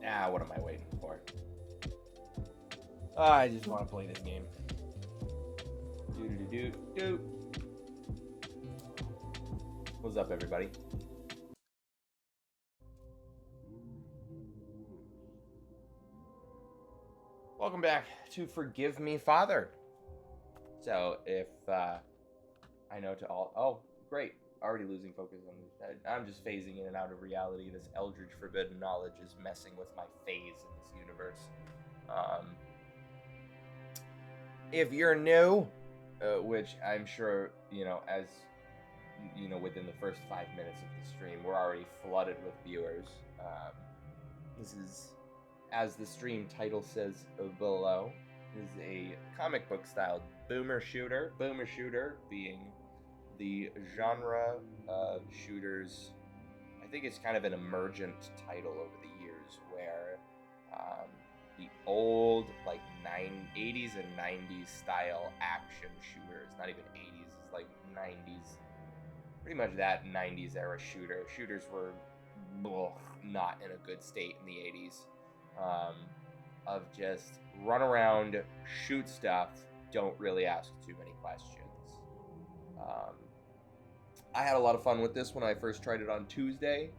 Ah, what am I waiting for? I just want to play this game. Do. What's up, everybody? Welcome back to Forgive Me, Father. So, if I know to all... Oh, great. Already losing focus on this. I'm just phasing in and out of reality. This eldritch forbidden knowledge is messing with my phase in this universe. If you're new, which I'm sure, as within the first 5 minutes of the stream, we're already flooded with viewers. This is, as the stream title says below, is a comic book styled boomer shooter. Boomer shooter being the genre of shooters. I think it's kind of an emergent title over the years where the old 80s and 90s style action shooters, not even 80s, it's like 90s, pretty much that 90s era shooters were not in a good state in the 80s, of just run around, shoot stuff, don't really ask too many questions. I had a lot of fun with this when I first tried it on Tuesday.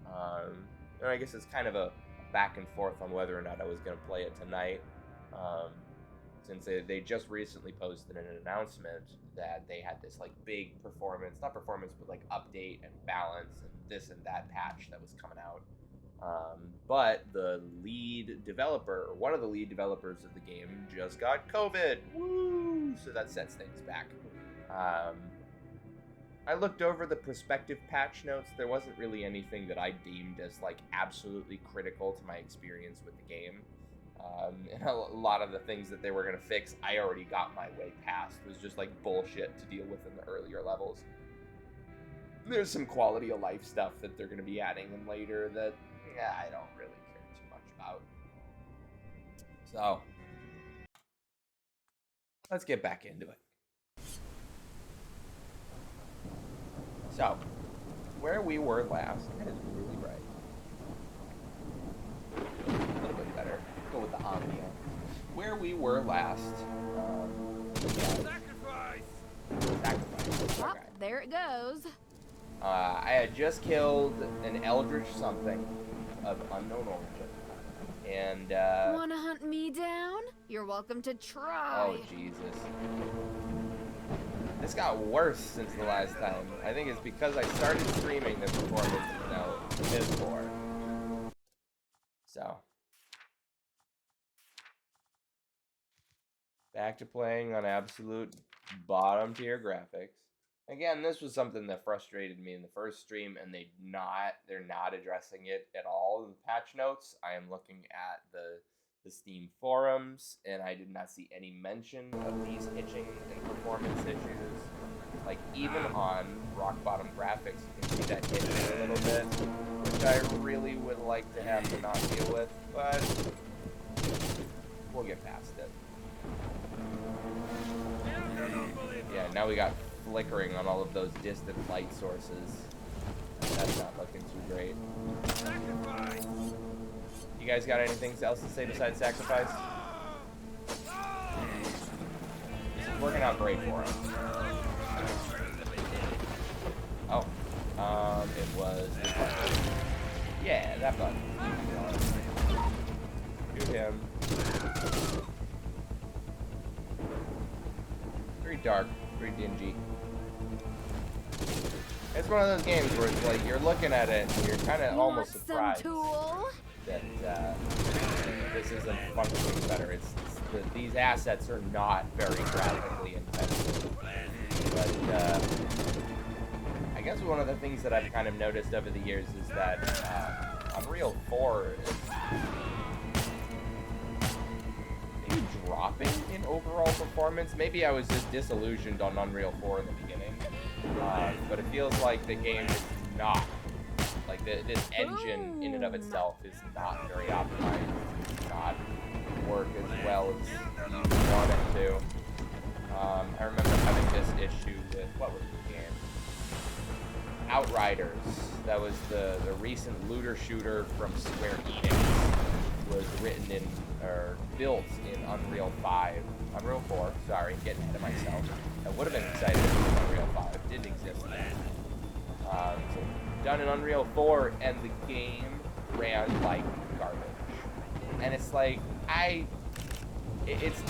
And I guess it's kind of a back and forth on whether or not I was going to play it tonight. Since they just recently posted an announcement that they had this big not performance, but update and balance and this and that patch that was coming out. But the lead developer, or one of the lead developers of the game, just got COVID. Woo! So that sets things back. I looked over the prospective patch notes. There wasn't really anything that I deemed as absolutely critical to my experience with the game. And a lot of the things that they were going to fix, I already got my way past. It was just bullshit to deal with in the earlier levels. There's some quality of life stuff that they're going to be adding in later that I don't really care too much about. So, let's get back into it. So, where we were last, that is really bright. A little bit better. Go with the ambiance. Where we were last. Sacrifice! Oh, there it goes. I had just killed an eldritch something of unknown origin. And, Wanna hunt me down? You're welcome to try. oh, Jesus. This got worse since the last time. I think it's because I started streaming the performance is now piss poor. So. Back to playing on absolute bottom tier graphics. Again, this was something that frustrated me in the first stream, and they're not addressing it at all in the patch notes. I am looking at the Steam forums, and I did not see any mention of these hitching and performance issues. Like, even on rock bottom graphics, you can see that hitching a little bit, which I really would like to have to not deal with, but we'll get past it. Yeah, now we got flickering on all of those distant light sources. That's not looking too great. You guys got anything else to say besides sacrifice? This is working out great for him. Oh. It was this button. Yeah, that button. Shoot him. Very dark, very dingy. It's one of those games where it's like you're looking at it and you're kind of almost surprised that this isn't functioning better. These assets are not very graphically intensive. But I guess one of the things that I've kind of noticed over the years is that Unreal 4 is maybe dropping in overall performance. Maybe I was just disillusioned on Unreal 4 in the beginning. But it feels like the game is not, like this engine in and of itself is not very optimized. It does not work as well as you want it to. I remember having this issue with, what was the game? Outriders. That was the recent looter shooter from Square Enix. Was written in, or built in Unreal 4, sorry, getting ahead of myself. I would have been excited if it was Unreal 5, it didn't exist then. So done in Unreal 4, and the game ran like garbage. And it's like, it's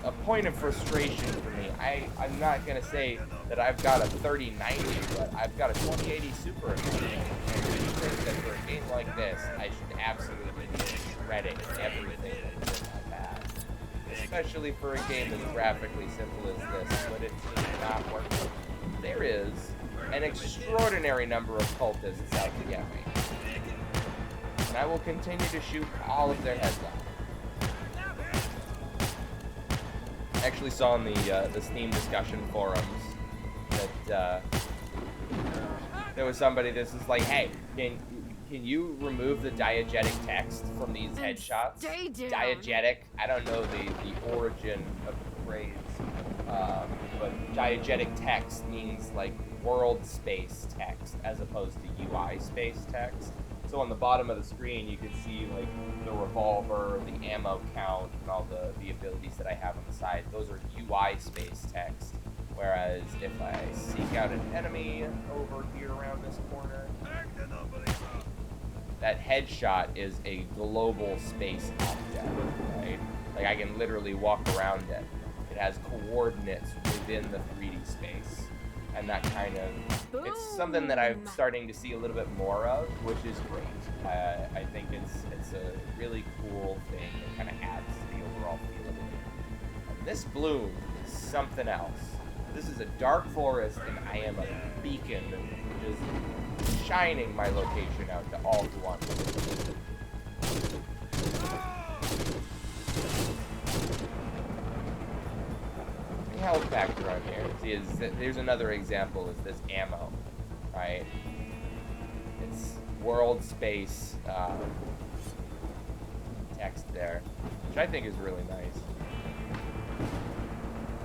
a point of frustration for me. I'm not gonna say that I've got a 3090, but I've got a 2080 Super. And I think that for a game like this, I should absolutely be shredding everything that's in my path. Especially for a game as graphically simple as this, but it's not working. There is an extraordinary number of cultists out to get me. And I will continue to shoot all of their heads off. I actually saw in the Steam discussion forums that there was somebody that was like, hey, can you remove the diegetic text from these headshots? Diegetic, I don't know the origin of the phrase, but diegetic text means like world space text as opposed to UI space text. So on the bottom of the screen, you can see like the revolver, the ammo count, and all the abilities that I have on the side. Those are UI space text. Whereas if I seek out an enemy over here around this corner, that headshot is a global space object, right? Like I can literally walk around it. It has coordinates within the 3D space. And that kind of, it's something that I'm starting to see a little bit more of, which is great. I think it's a really cool thing that kind of adds to the overall feel of the game. And this bloom is something else. This is a dark forest, and I am a beacon just shining my location out to all who want to. Health factor on here. See, there's another example is this ammo, right? It's world space text there, which I think is really nice.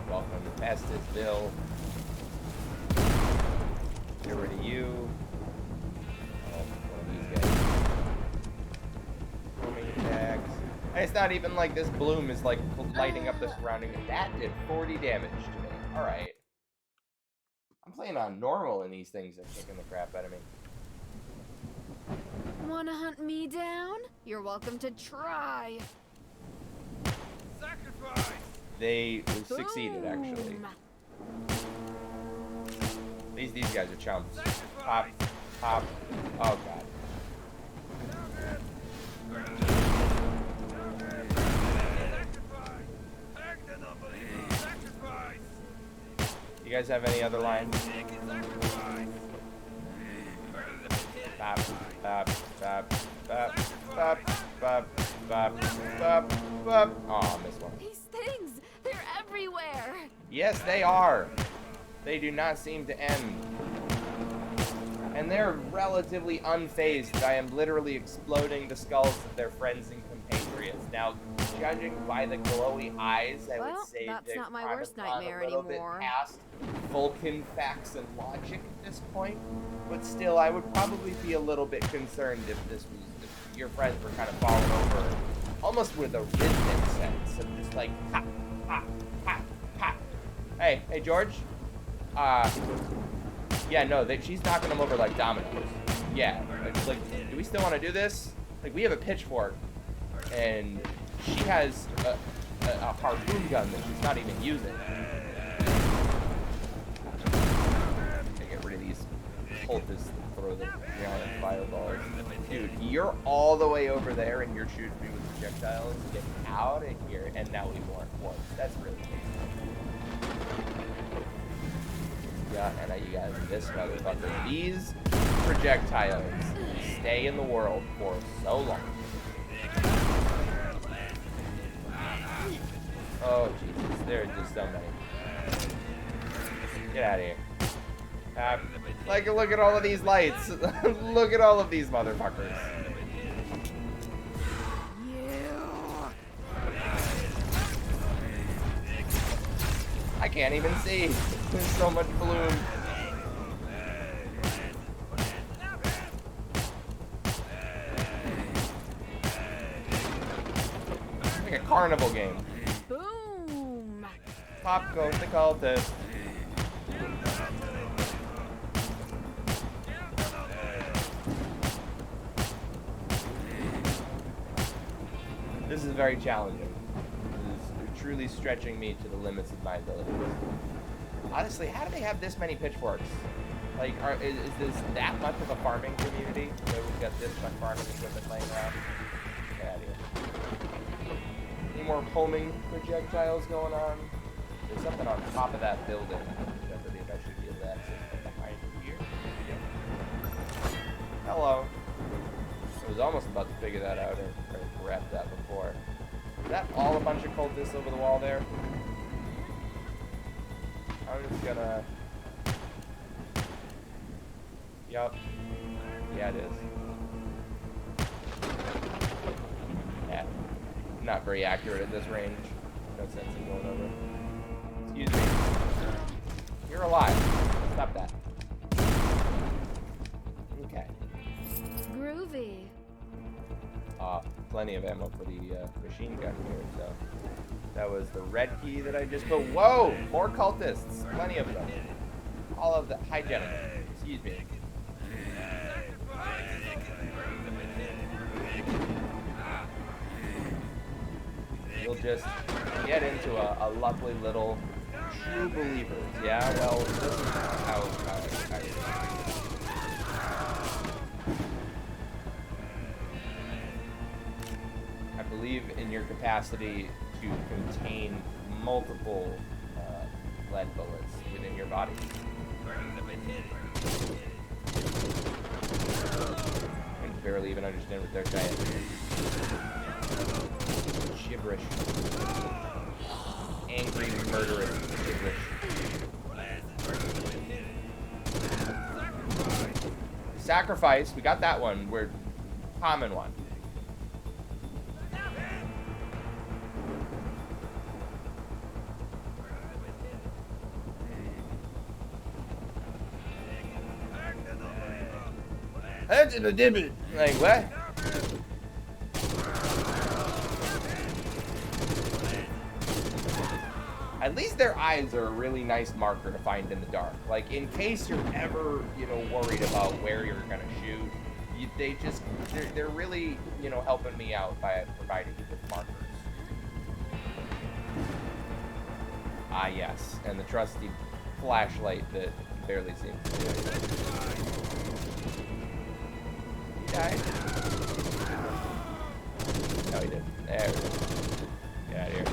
Welcome to Pestisville. Get rid of you. Oh, one of these guys. Homing attacks. And it's not even like this bloom is like lighting up the surrounding. That did 40 damage to me. Alright. I'm playing on normal and these things are kicking the crap out of me. Wanna hunt me down? You're welcome to try. Sacrifice! They succeeded, actually. Boom. These guys are chumps. Pop, Sacrifice! pop. Oh god. You guys have any other lines? Bop, bop, bop, bop, bop, bop, bop, bop, bop. Oh, I missed one. These things, they're everywhere. Yes, they are. They do not seem to end. And they're relatively unfazed that I am literally exploding the skulls of their friends and compatriots. Now, judging by the glowy eyes, I would Well, say that's they've not my kind worst of gone nightmare a little anymore. bit past Vulcan facts and logic at this point. But still, I would probably be a little bit concerned if if your friends were kind of falling over, almost with a rhythmic sense of just like ha, ha, ha, ha. Hey, George. Yeah, no, she's knocking them over like dominoes. Yeah, like, do we still want to do this? Like, we have a pitchfork, and she has a harpoon gun that she's not even using. I get rid of these cultists that throw the giant fireballs. Dude, you're all the way over there, and you're shooting me with projectiles. Get out of here, and now we won. That's really good. Yeah, and now you guys, this motherfucker. These projectiles stay in the world for so long. Oh, Jesus. There are just so many. Get out of here. Like, look at all of these lights. Look at all of these motherfuckers. I can't even see. There's so much bloom. Like a carnival game. Boom. Pop goes the cultist. This is very challenging. This is truly stretching me to the limits of my abilities. Honestly, how do they have this many pitchforks? Like, is this that much of a farming community? Where we've got this much farming equipment laying around? Get out of here. Any more homing projectiles going on? There's something on top of that building, which I believe I should be able to access from behind here. Yep. Hello. I was almost about to figure that out or grab that before. Is that all a bunch of cultists over the wall there? I'm just gonna... Yup. Yeah, it is. Yeah. Not very accurate at this range. No sense in going over. Excuse me. You're alive. Stop that. Okay. Groovy. Plenty of ammo for the machine gun here, so... That was the red key that I just put. Whoa! More cultists. Plenty of them. All of the... Hi, gentlemen. Excuse me. You'll just get into a lovely little true believers. Yeah, well, this is how I believe in your capacity to contain multiple lead bullets within your body. I can barely even understand what they're saying. Gibberish. Angry, murderous gibberish. Sacrifice, we got that one. We're common one. Like, what? At least their eyes are a really nice marker to find in the dark. Like, in case you're ever, worried about where you're gonna shoot, they're really, helping me out by providing me with markers. Ah, yes, and the trusty flashlight that barely seems to do anything. He died? No, he didn't. There we go. Get out of here.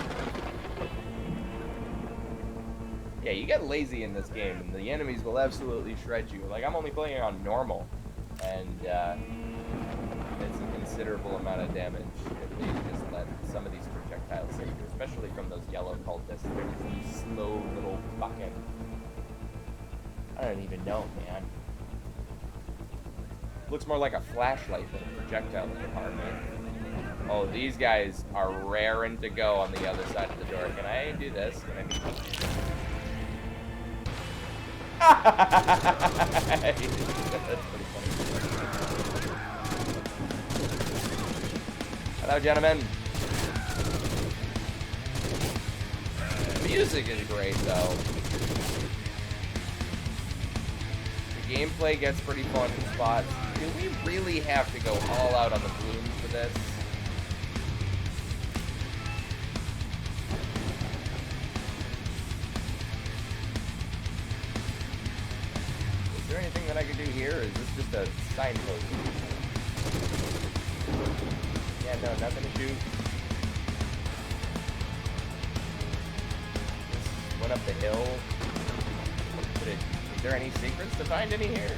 Yeah, you get lazy in this game, and the enemies will absolutely shred you. Like, I'm only playing on normal, and it's a considerable amount of damage if you just let some of these projectiles hit you, especially from those yellow cultists. They're these slow little fucking... I don't even know, man. Looks more like a flashlight than a projectile in the department. Oh, these guys are raring to go on the other side of the door. Can I do this? Can I do this? That's pretty funny. Hello, gentlemen. The music is great, though. The gameplay gets pretty fun in spots. Do we really have to go all out on the balloons for this? Is there anything that I can do here, or is this just a signpost? Yeah, no, nothing to shoot. Just went up the hill. Is there any secrets to find in here?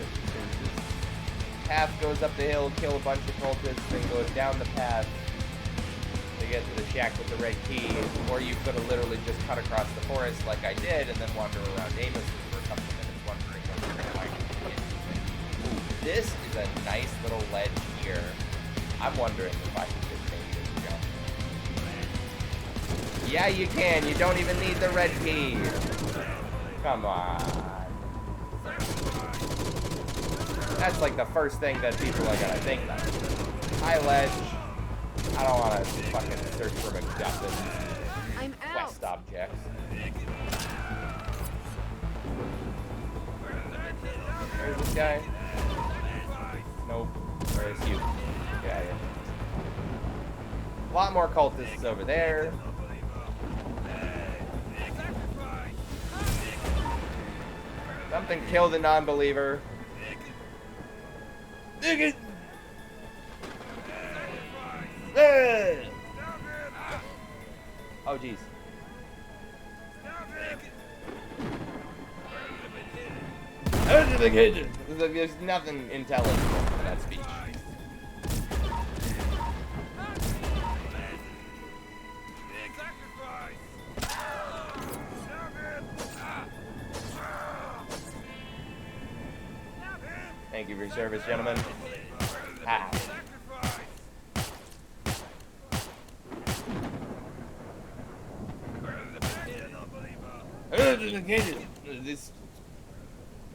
Path goes up the hill, kill a bunch of cultists, then goes down the path to get to the shack with the red key, or you could have literally just cut across the forest like I did and then wander around aimlessly for a couple of minutes wondering what you're gonna find. Ooh, this is a nice little ledge here. I'm wondering if I can just make this jump. Yeah, you can. You don't even need the red key. Come on. That's like the first thing that people are gonna think of. High ledge. I don't want to fucking search for MacGuffin quest objects. Where's this guy? Nope. Where is you? Get out of here. A lot more cultists over there. Something kill the non-believer. Oh, jeez. There's nothing intelligible in that speech. Thank you for your service, gentlemen. Ha. This,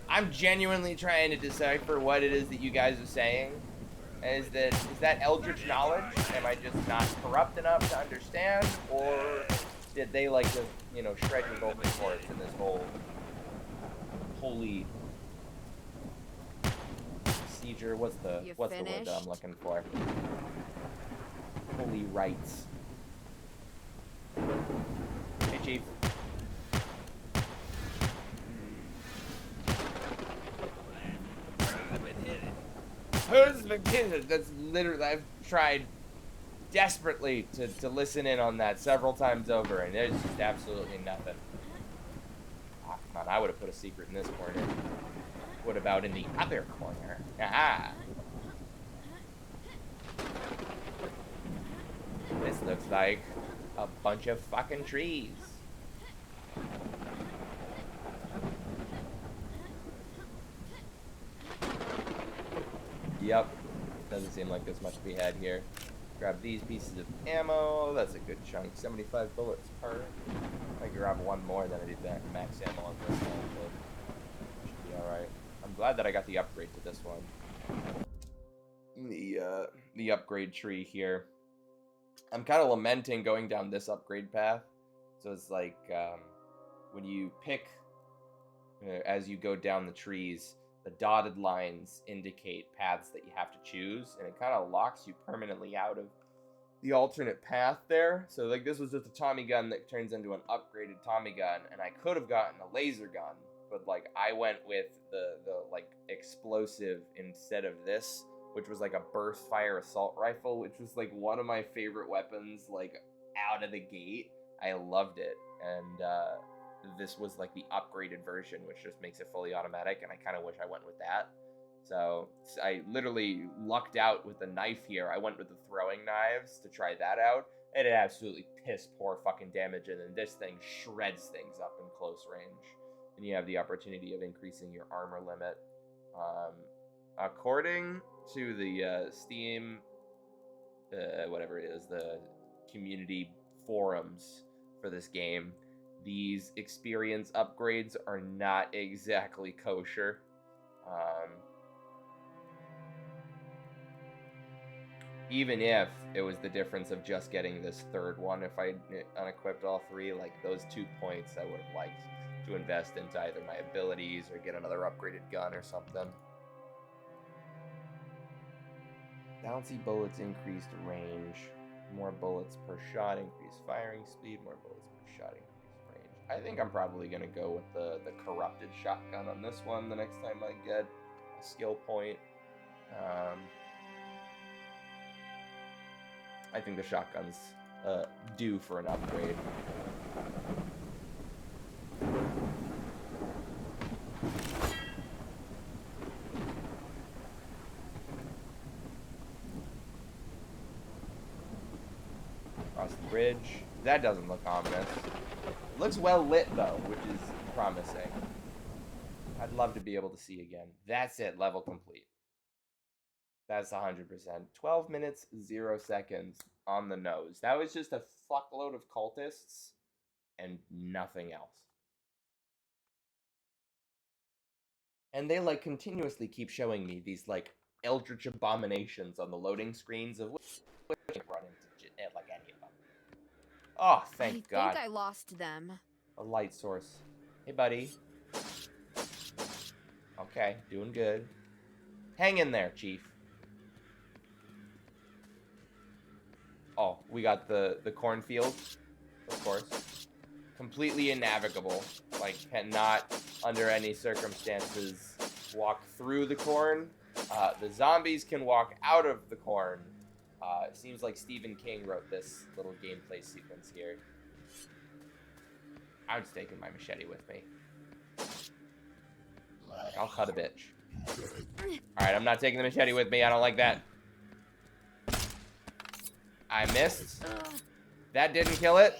I'm genuinely trying to decipher what it is that you guys are saying. Is that eldritch knowledge? Am I just not corrupt enough to understand, or did they like to, shred your vocal cords in this whole holy procedure? What's the word that I'm looking for? Holy rites. Hey, Chief. That's literally, I've tried desperately to listen in on that several times over, and there's just absolutely nothing. Oh, come on, I would have put a secret in this corner. What about in the other corner? Aha! This looks like a bunch of fucking trees. Yep. Doesn't seem like there's much to be had here. Grab these pieces of ammo. That's a good chunk. 75 bullets per. I grab one more than I did that max ammo on this one, but should be alright. I'm glad that I got the upgrade to this one. The upgrade tree here. I'm kind of lamenting going down this upgrade path. So it's like when you pick as you go down the trees, The dotted lines indicate paths that you have to choose, and it kind of locks you permanently out of the alternate path there. So like this was just a Tommy gun that turns into an upgraded Tommy gun, and I could have gotten a laser gun, but like I went with the like explosive instead of this, which was like a burst fire assault rifle, which was like one of my favorite weapons like out of the gate. I loved it, and this was like the upgraded version, which just makes it fully automatic, and I kind of wish I went with that. So I literally lucked out with the knife here. I went with the throwing knives to try that out, and it absolutely piss poor fucking damage, and then this thing shreds things up in close range. And you have the opportunity of increasing your armor limit. According to the Steam, whatever it is, the community forums for this game, these experience upgrades are not exactly kosher. Even if it was the difference of just getting this third one, if I unequipped all three, like those 2 points I would have liked to invest into either my abilities or get another upgraded gun or something. Bouncy bullets increased range. More bullets per shot, increased firing speed. More bullets per shot, increased range. I think I'm probably going to go with the corrupted shotgun on this one the next time I get a skill point. I think the shotgun's due for an upgrade. Across the bridge. That doesn't look ominous. It looks well lit though, which is promising. I'd love to be able to see again. That's it, level complete. That's 100%. 12 minutes, 0 seconds on the nose. That was just a fuckload of cultists and nothing else. And they like continuously keep showing me these like eldritch abominations on the loading screens of which I can't run into like any of them. Oh, thank God. I think I lost them. A light source. Hey, buddy. Okay, doing good. Hang in there, Chief. Oh, we got the cornfield, of course. Completely innavigable. Like, cannot, under any circumstances, walk through the corn. The zombies can walk out of the corn. It seems like Stephen King wrote this little gameplay sequence here. I'm just taking my machete with me. I'll cut a bitch. Alright, I'm not taking the machete with me. I don't like that. I missed. That didn't kill it.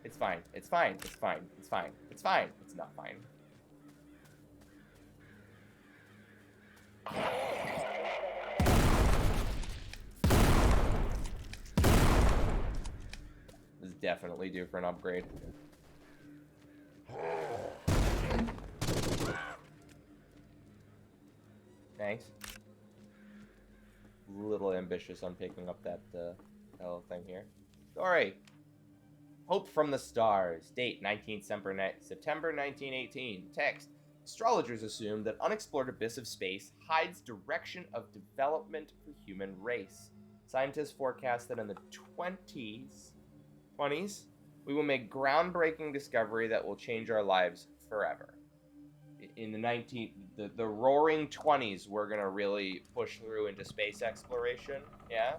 It's fine. It's fine. It's fine. It's fine. It's fine. It's not fine. This is definitely due for an upgrade. Thanks. A little ambitious on picking up that little thing here. Story. Hope from the Stars. Date 19th September 1918. Text. Astrologers assume that unexplored abyss of space hides direction of development for human race. Scientists forecast that in the 20s, we will make groundbreaking discovery that will change our lives forever. In the roaring 20s, we're gonna really push through into space exploration. Yeah,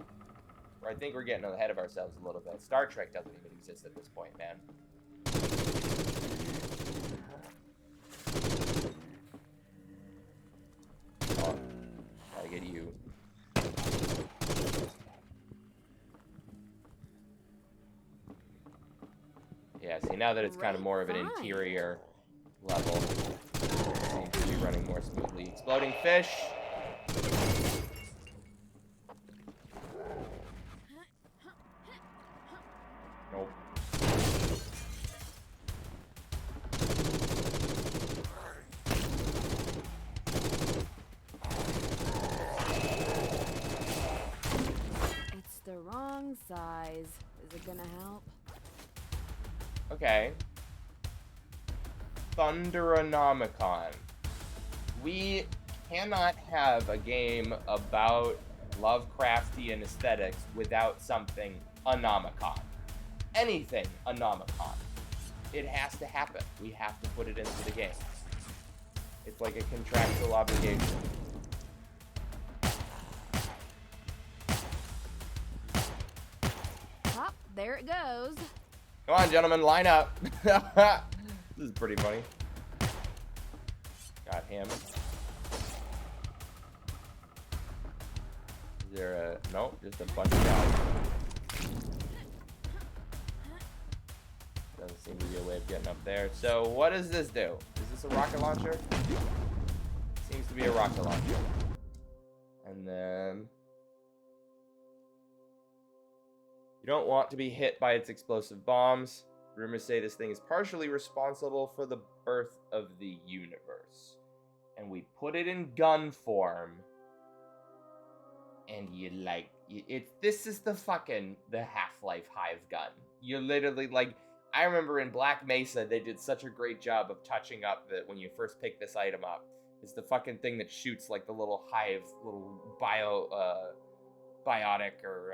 or I think we're getting ahead of ourselves a little bit. Star Trek doesn't even exist at this point, man. Oh, gotta get you. Yeah, see, now that it's kind of more of an interior level, seems to be running more smoothly. Exploding fish. Nope. It's the wrong size. Is it gonna help? Okay. Thunderonomicon. We cannot have a game about Lovecraftian aesthetics without something Anomicon. Anything Anomicon. It has to happen. We have to put it into the game. It's like a contractual obligation. Oh, there it goes. Come on, gentlemen, line up. This is pretty funny. Got him. Is there a... Nope, just a bunch of guys. Doesn't seem to be a way of getting up there. So, what does this do? Is this a rocket launcher? Seems to be a rocket launcher. And then... You don't want to be hit by its explosive bombs. Rumors say this thing is partially responsible for the birth of the universe. And we put it in gun form. And you like... This is the Half-Life Hive gun. You literally, like... I remember in Black Mesa, they did such a great job of touching up that when you first pick this item up, it's the fucking thing that shoots like the little hive, little biotic or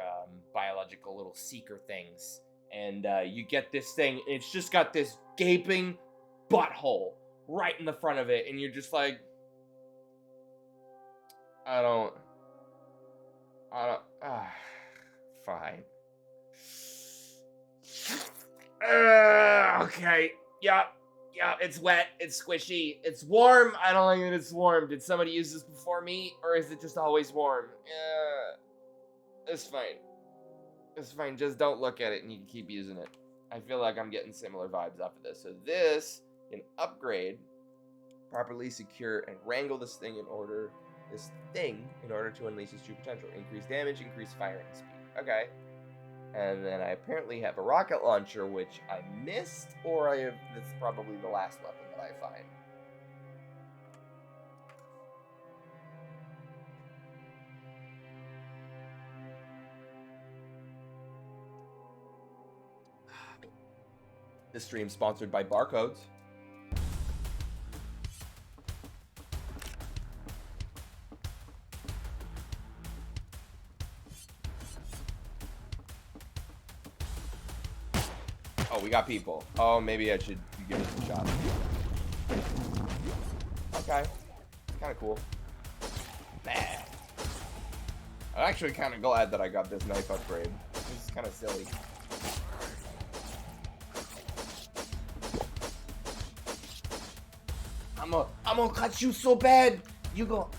biological little seeker things. And you get this thing, and it's just got this gaping butthole right in the front of it. And you're just like, fine. Okay. Yeah, it's wet. It's squishy. It's warm. I don't like that it's warm. Did somebody use this before me? Or is it just always warm? Yeah. It's fine. It's fine. Just don't look at it and you can keep using it. I feel like I'm getting similar vibes off of this. So this can upgrade, properly secure, and wrangle this thing in order to unleash its true potential. Increase damage, increase firing speed. Okay. And then I apparently have a rocket launcher, which I missed, or that's probably the last weapon that I find. This stream sponsored by Barcodes. Oh, we got people. Oh, maybe I should give this a shot. Okay. Kind of cool. Nah. I'm actually kind of glad that I got this knife upgrade. This is kind of silly. I'm gonna cut you so bad. You go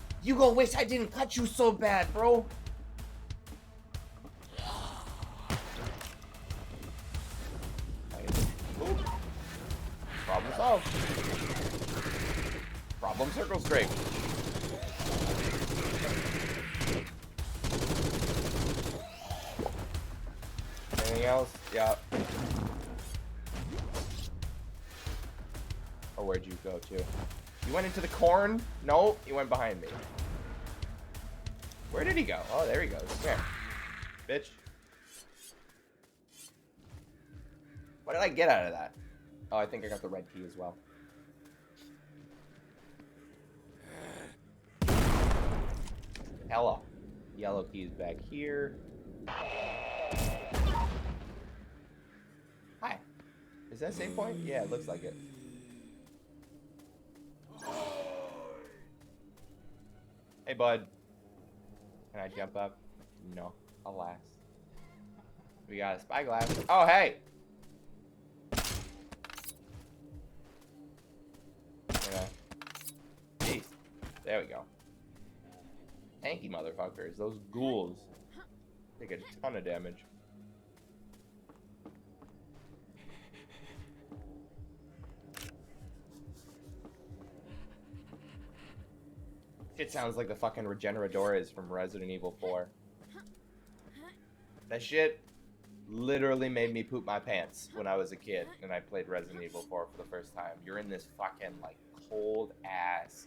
wish I didn't cut you so bad, bro. Problem solved. Problem circle straight. Anything else? Yeah. Oh, where'd you go to? You went into the corn? No, he went behind me. Where did he go? Oh, there he goes. Come here. Bitch. What did I get out of that? Oh, I think I got the red key as well. Hello. Yellow key is back here. Hi. Is that a save point? Yeah, it looks like it. Hey, bud. Can I jump up? No. Alas. We got a spyglass. Oh, hey! Yeah. Jeez. There we go. Tanky motherfuckers. Those ghouls take a ton of damage. It sounds like the fucking Regeneradores from Resident Evil 4. That shit literally made me poop my pants when I was a kid and I played Resident Evil 4 for the first time. You're in this fucking, like, cold ass,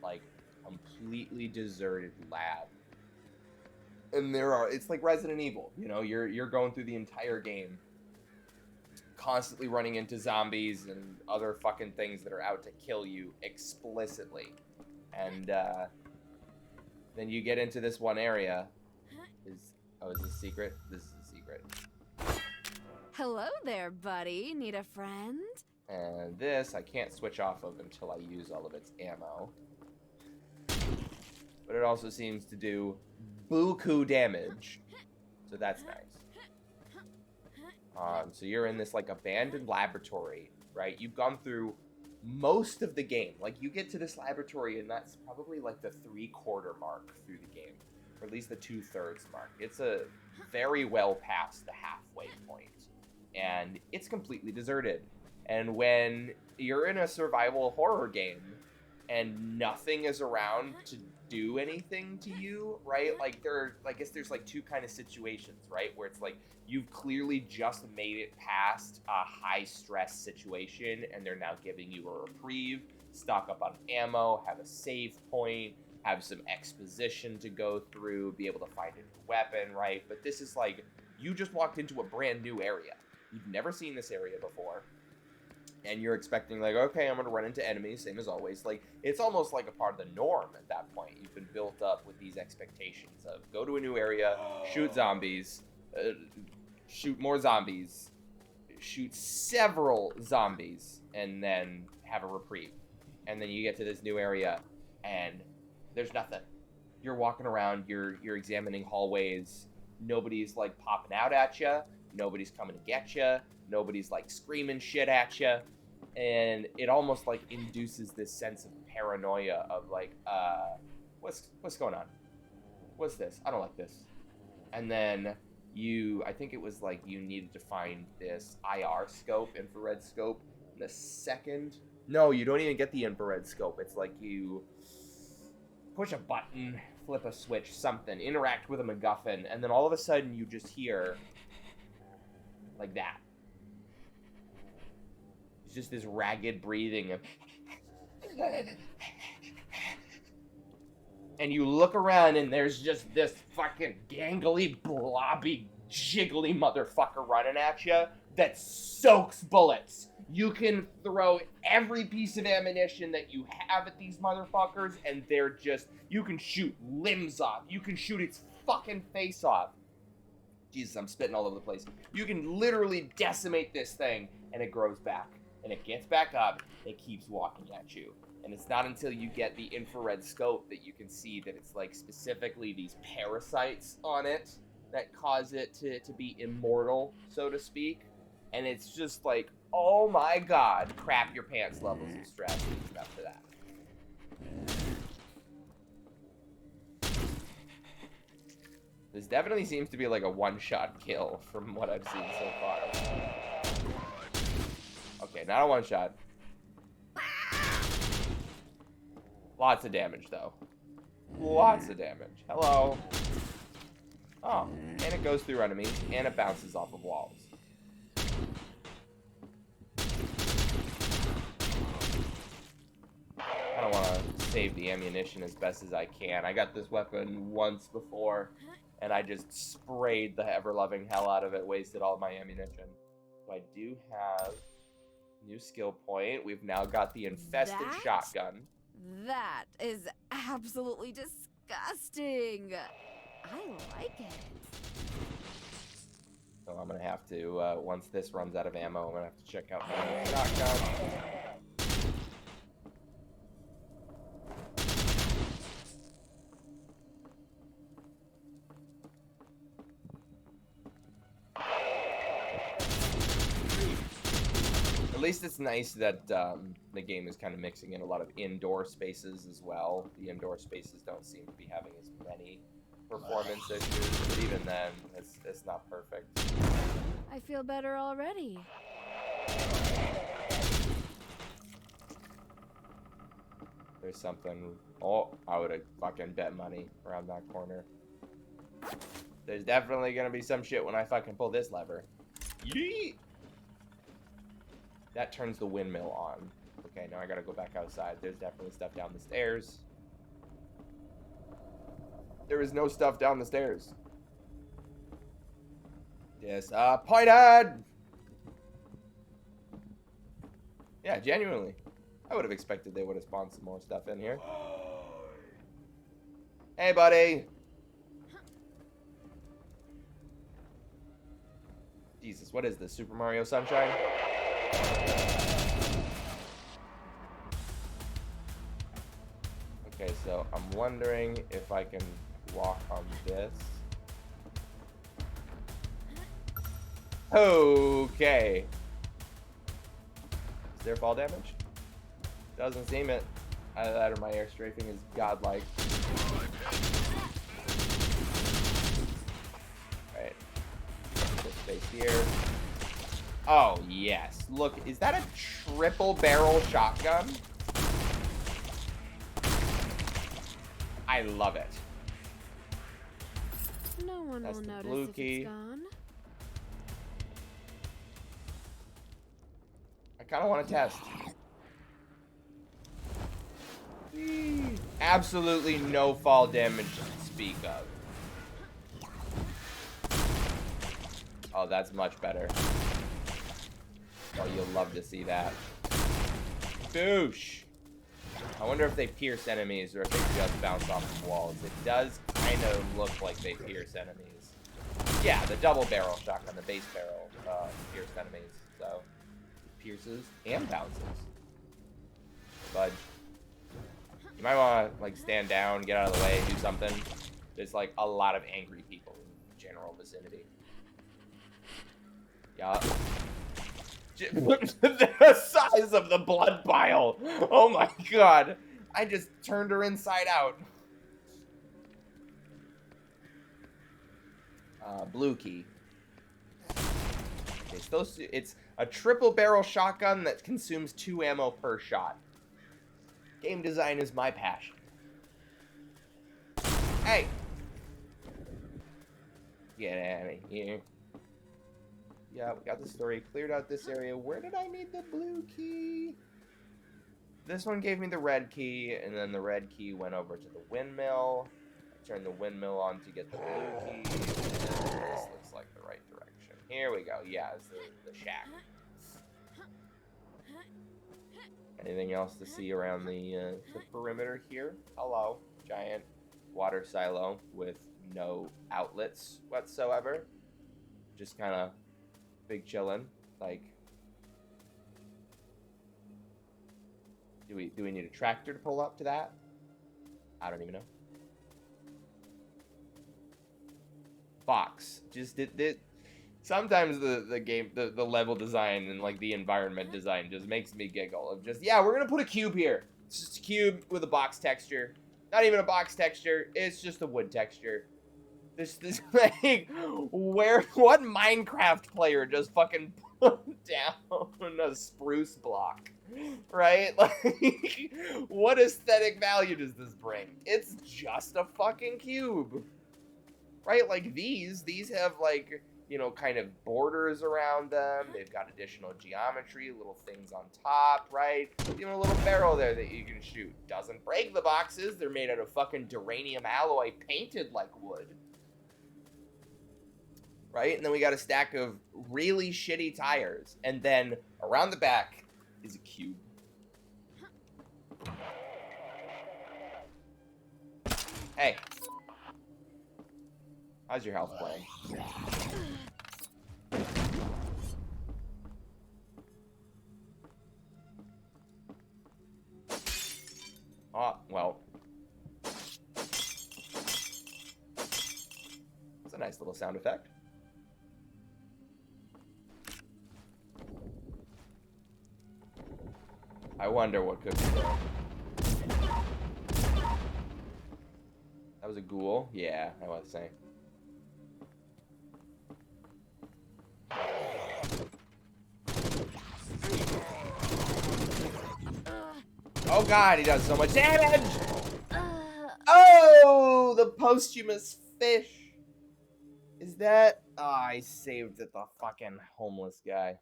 like, completely deserted lab. And it's like Resident Evil, you know, you're going through the entire game constantly running into zombies and other fucking things that are out to kill you explicitly. And then you get into this one area. Is this a secret? This is a secret. Hello there, buddy. Need a friend? And this I can't switch off of until I use all of its ammo. But it also seems to do buku damage. So that's nice. So you're in this like abandoned laboratory, right? You've gone through most of the game. Like you get to this laboratory and that's probably like the 3/4 mark through the game. Or at least the 2/3 mark. It's a very well past the halfway point. And it's completely deserted. And when you're in a survival horror game and nothing is around to do anything to you, right? Like I guess there's like two kind of situations, right? Where it's like you've clearly just made it past a high stress situation and they're now giving you a reprieve, stock up on ammo, have a save point, have some exposition to go through, be able to find a new weapon, right? But this is like you just walked into a brand new area. You've never seen this area before. And you're expecting, like, okay, I'm going to run into enemies, same as always. Like, it's almost like a part of the norm at that point. You've been built up with these expectations of go to a new area, shoot zombies, shoot more zombies, shoot several zombies, and then have a reprieve. And then you get to this new area, and there's nothing. You're walking around, you're examining hallways. Nobody's, like, popping out at you. Nobody's coming to get you. Nobody's like screaming shit at you, and it almost like induces this sense of paranoia of like, what's going on? What's this? I don't like this. And then I think it was like you needed to find this IR scope, infrared scope. And the second, no, you don't even get the infrared scope. It's like you push a button, flip a switch, something, interact with a MacGuffin, and then all of a sudden you just hear like that. It's just this ragged breathing of and you look around and there's just this fucking gangly, blobby, jiggly motherfucker running at you that soaks bullets. You can throw every piece of ammunition that you have at these motherfuckers and they're just, you can shoot limbs off. You can shoot its fucking face off. Jesus, I'm spitting all over the place. You can literally decimate this thing and it grows back. And it gets back up, it keeps walking at you. And it's not until you get the infrared scope that you can see that it's like specifically these parasites on it that cause it to be immortal, so to speak. And it's just like, oh my god, crap your pants levels of stress after that. This definitely seems to be like a one-shot kill from what I've seen so far. Okay, not a one-shot. Lots of damage, though. Lots of damage. Hello. Oh, and it goes through enemies, and it bounces off of walls. I don't want to save the ammunition as best as I can. I got this weapon once before, and I just sprayed the ever-loving hell out of it, wasted all of my ammunition. So I do have new skill point. We've now got the infested shotgun. That is absolutely disgusting. I like it. So I'm going to have to, once this runs out of ammo, I'm going to have to check out the shotgun. At least it's nice that the game is kind of mixing in a lot of indoor spaces as well. The indoor spaces don't seem to be having as many performance issues, but even then, it's not perfect. I feel better already. There's something. Oh, I would have fucking bet money around that corner. There's definitely gonna be some shit when I fucking pull this lever. Yeet! That turns the windmill on. Okay, now I gotta go back outside. There's definitely stuff down the stairs. There is no stuff down the stairs. Disappointed! Yeah, genuinely. I would have expected they would have spawned some more stuff in here. Hey, buddy. Jesus, what is this? Super Mario Sunshine? Okay, so I'm wondering if I can walk on this. Okay. Is there fall damage? Doesn't seem it. Either that or my air strafing is godlike. Alright. This space here. Oh, yes. Look, is that a triple barrel shotgun? I love it. No one That's will the notice blue if key. it's gone. I kind of want to test. Absolutely no fall damage to speak of. Oh, that's much better. Oh, you'll love to see that. Boosh! I wonder if they pierce enemies or if they just bounce off the walls. It does kind of look like they pierce enemies. Yeah, the double barrel shotgun, the base barrel, pierced enemies. So, it pierces and bounces. But you might want to, like, stand down, get out of the way, do something. There's, like, a lot of angry people in the general vicinity. Yeah. The size of the blood pile. Oh my god. I just turned her inside out. Blue key. Okay, so it's a triple barrel shotgun that consumes 2 ammo per shot. Game design is my passion. Hey! Get out of here. Yeah, we got the story. Cleared out this area. Where did I need the blue key? This one gave me the red key, and then the red key went over to the windmill. I turned the windmill on to get the blue key. And this looks like the right direction. Here we go. Yeah, it's the shack. Anything else to see around the perimeter here? Hello. Giant water silo with no outlets whatsoever. Just kind of big chillin'. Like, do we need a tractor to pull up to that? I don't even know. Box. Just did sometimes the game the level design and like the environment design just makes me giggle of just, yeah, we're gonna put a cube here. It's just a cube with a box texture. Not even a box texture, it's just a wood texture. This like, what Minecraft player just fucking put down a spruce block, right? Like, what aesthetic value does this bring? It's just a fucking cube, right? Like these have like, you know, kind of borders around them. They've got additional geometry, little things on top, right? Even a little barrel there that you can shoot. Doesn't break the boxes. They're made out of fucking duranium alloy painted like wood. Right? And then we got a stack of really shitty tires. And then around the back is a cube. Hey. How's your health playing? Oh, well. That's a nice little sound effect. I wonder what could be there. That was a ghoul? Yeah, I was saying. Oh god, he does so much damage! Oh, the posthumous fish. Is that... Oh, I saved the fucking homeless guy.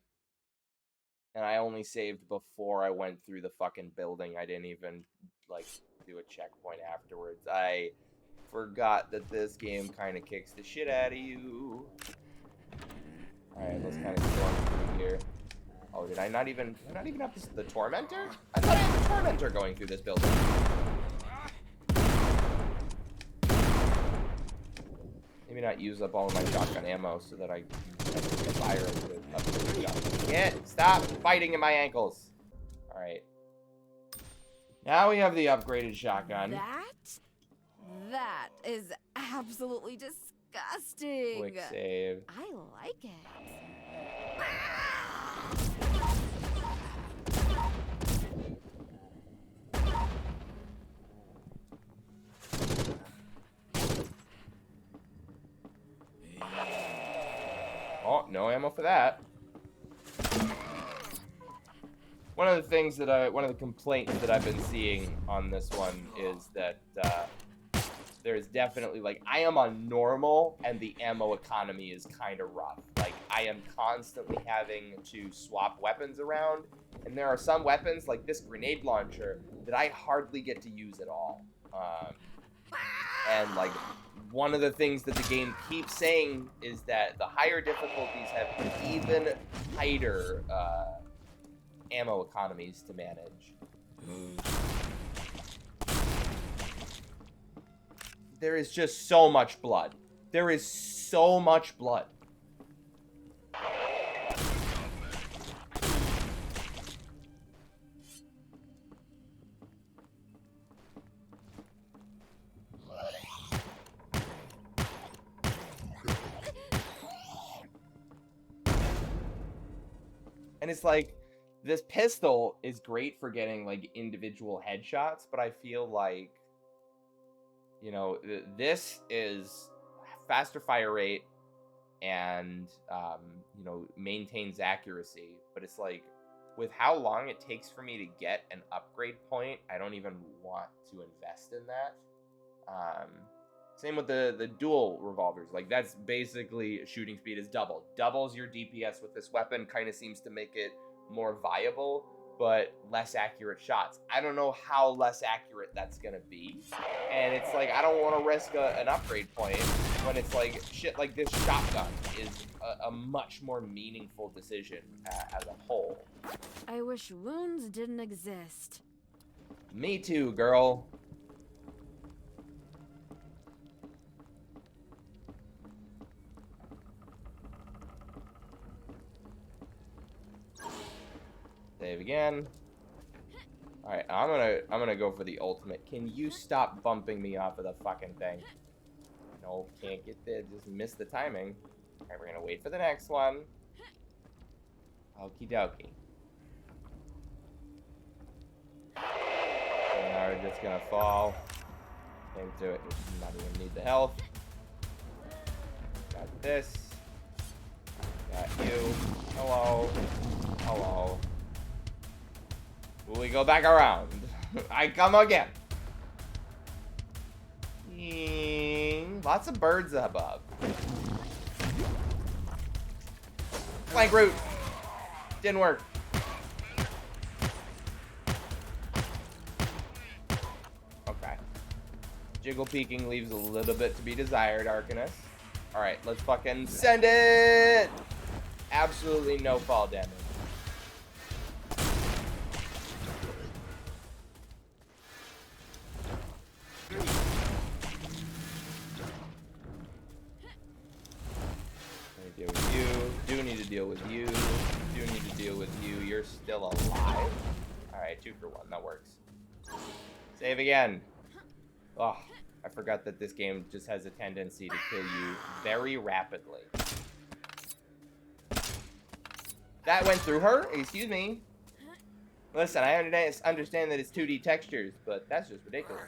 And I only saved before I went through the fucking building. I didn't even, like, do a checkpoint afterwards. I forgot that this game kind of kicks the shit out of you. Alright, let's kind of storm through here. Oh, did I not even have this, the Tormentor? I thought I had the Tormentor going through this building. not use up all of my shotgun ammo so that I can fire it with upgraded shotgun. Can't stop fighting in my ankles. All right. Now we have the upgraded shotgun. That is absolutely disgusting. Quick save. I like it. Oh, no ammo for that. One of the complaints that I've been seeing on this one is that there's definitely, like, I am on normal and the ammo economy is kind of rough. Like, I am constantly having to swap weapons around, and there are some weapons, like this grenade launcher, that I hardly get to use at all. And, like, one of the things that the game keeps saying is that the higher difficulties have even tighter ammo economies to manage. There is just so much blood. There is so much blood. And it's like, this pistol is great for getting, like, individual headshots, but I feel like, you know, this is faster fire rate and, you know, maintains accuracy. But it's like, with how long it takes for me to get an upgrade point, I don't even want to invest in that. Same with the dual revolvers. Like, that's basically shooting speed is doubled. Doubles your DPS with this weapon, kind of seems to make it more viable, but less accurate shots. I don't know how less accurate that's gonna be. And it's like, I don't want to risk an upgrade point when it's like, shit like this shotgun is a much more meaningful decision as a whole. I wish wounds didn't exist. Me too, girl. Save again. All right, I'm gonna go for the ultimate. Can you stop bumping me off of the fucking thing? No, can't get there. Just missed the timing. All right, we're gonna wait for the next one. Okie dokie. And now we're just gonna fall into it. Not even need the health. Got this. Got you. Hello. Hello. We go back around. I come again. Lots of birds above. Flank route. Didn't work. Okay. Jiggle peeking leaves a little bit to be desired, Arcanist. Alright, let's fucking send it! Absolutely no fall damage. Deal with you. Do need to deal with you. You're still alive. Alright, 2 for 1. That works. Save again. Oh, I forgot that this game just has a tendency to kill you very rapidly. That went through her? Excuse me. Listen, I understand that it's 2D textures, but that's just ridiculous.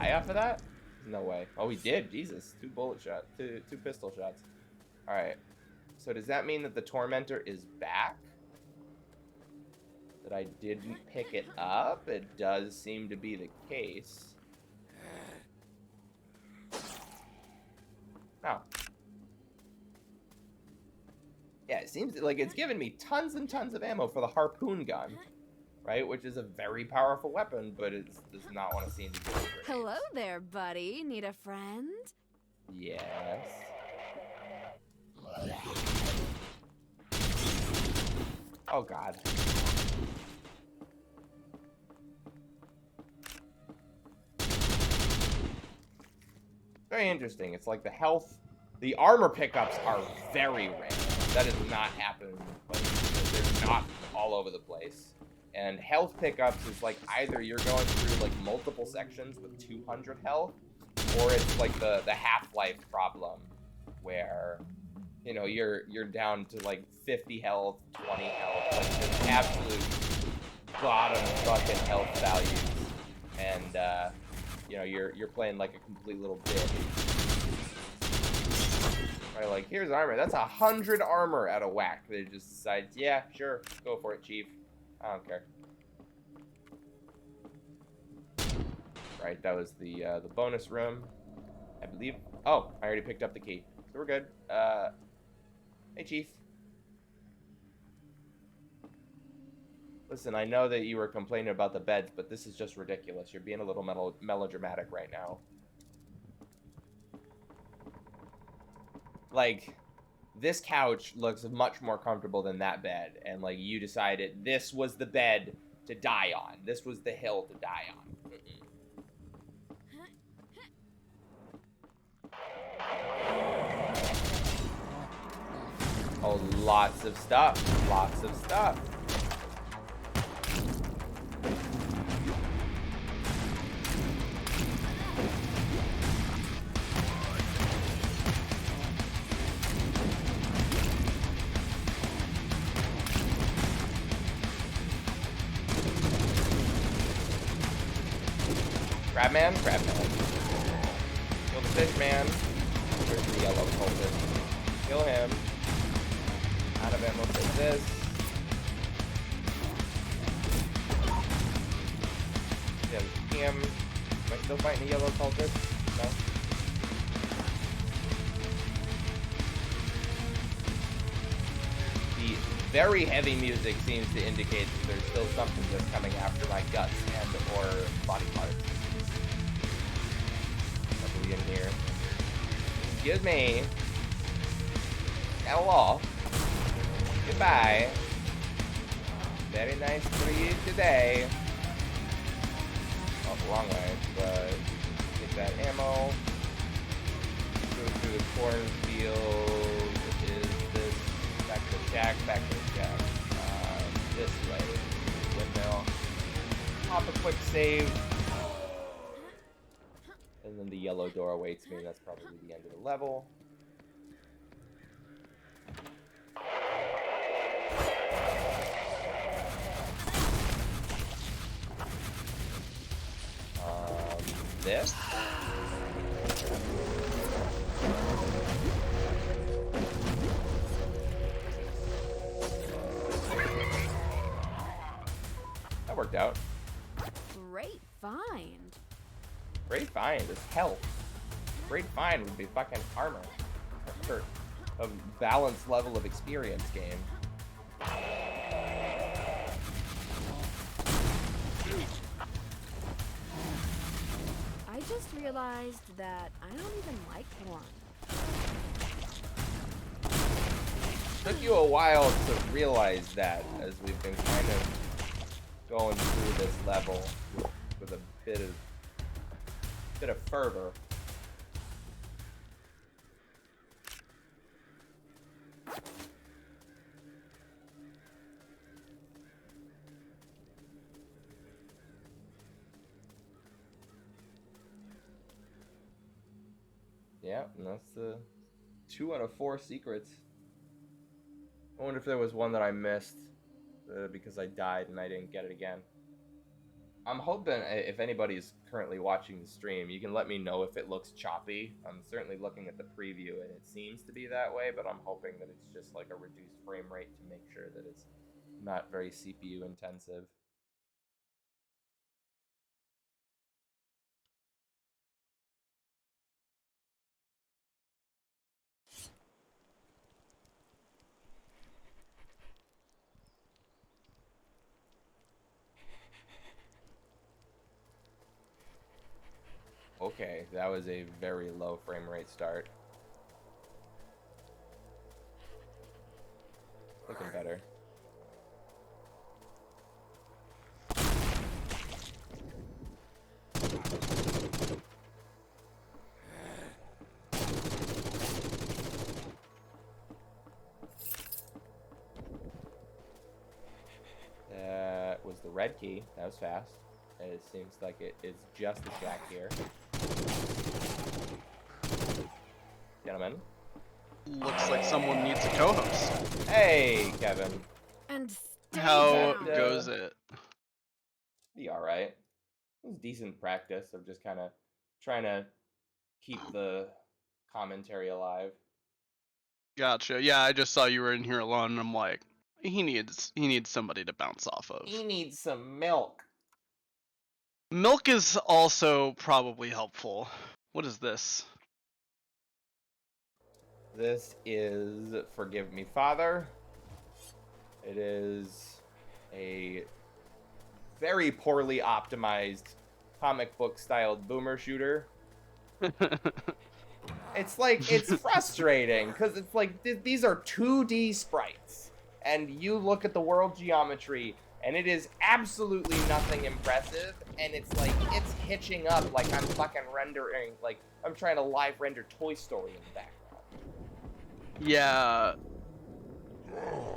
Off of that? No way. Oh, he did. Jesus. 2 bullet shots. Two pistol shots. Alright. So does that mean that the Tormentor is back? That I didn't pick it up? It does seem to be the case. Oh. Yeah, it seems like it's given me tons and tons of ammo for the harpoon gun. Right, which is a very powerful weapon, but it does not want to seem to give it. Hello there, buddy. Need a friend? Yes. Oh god. Very interesting. It's like the armor pickups are very rare. That does not happen. Like, they're not all over the place. And health pickups is like either you're going through like multiple sections with 200 health, or it's like the Half-Life problem where, you know, you're down to like 50 health, 20 health, like just absolute bottom fucking health values, and you know, you're playing like a complete little bitch. Right, like, here's armor. That's 100 armor out of whack. They just decide, yeah, sure, go for it, chief. I don't care. Right, that was the bonus room, I believe. Oh, I already picked up the key, so we're good. Hey, chief. Listen, I know that you were complaining about the beds, but this is just ridiculous. You're being a little melodramatic right now. Like, this couch looks much more comfortable than that bed, and like you decided this was the bed to die on. This was the hill to die on. Oh, lots of stuff. Lots of stuff. Crab man, crab man. Kill the fish man. Where's the yellow cultist? Kill him. Out of ammo for this. Yeah, him. Am I still fighting the yellow cultist? No. The very heavy music seems to indicate that there's still something that's coming after my guts and or body parts. Probably in here. Excuse me. Hello. Goodbye. Very nice for you today. Oh, wrong way, but take that ammo. Go through the cornfield, which is this. Back to the shack, back to the shack. This way. Windmill. Pop a quick save. And then the yellow door awaits me. That's probably the end of the level. This. That worked out. Great find. Great find is health. Great find would be fucking armor. For a balanced level of experience game. I just realized that I don't even like porn. Took you a while to realize that, as we've been kind of going through this level with a bit of fervor. Yeah, and that's the 2 out of 4 secrets. I wonder if there was one that I missed because I died and I didn't get it again. I'm hoping if anybody's currently watching the stream, you can let me know if it looks choppy. I'm certainly looking at the preview and it seems to be that way, but I'm hoping that it's just like a reduced frame rate to make sure that it's not very CPU intensive. Okay, that was a very low frame rate start. Looking better. red key. That was fast. It seems like it is just a shack here. Gentlemen. Looks like someone needs a co-host. Hey, Kevin. And stay How down. goes it? Be alright. It was decent practice of just kind of trying to keep the commentary alive. Gotcha. Yeah, I just saw you were in here alone, and I'm like, he needs somebody to bounce off of. He needs some milk. Milk is also probably helpful. What is this? This is Forgive Me, Father. It is a very poorly optimized comic book styled boomer shooter. It's like, it's frustrating because it's like these are 2D sprites, and you look at the world geometry and it is absolutely nothing impressive, and it's like it's hitching up like I'm fucking rendering, like I'm trying to live render Toy Story in the background. Yeah,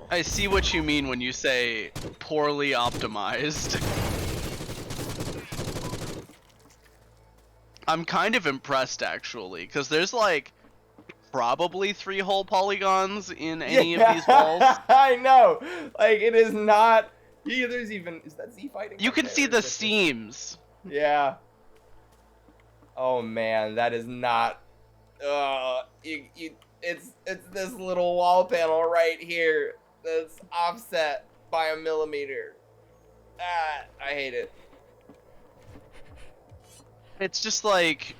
I see what you mean when you say poorly optimized. I'm kind of impressed actually, because there's like probably 3 whole polygons in any of these walls. I know, like it is not. Yeah, there's even, is that Z fighting? You can Okay, see the there's seams. Yeah. Oh man, that is not. It's this little wall panel right here that's offset by a millimeter. Ah, I hate it. It's just like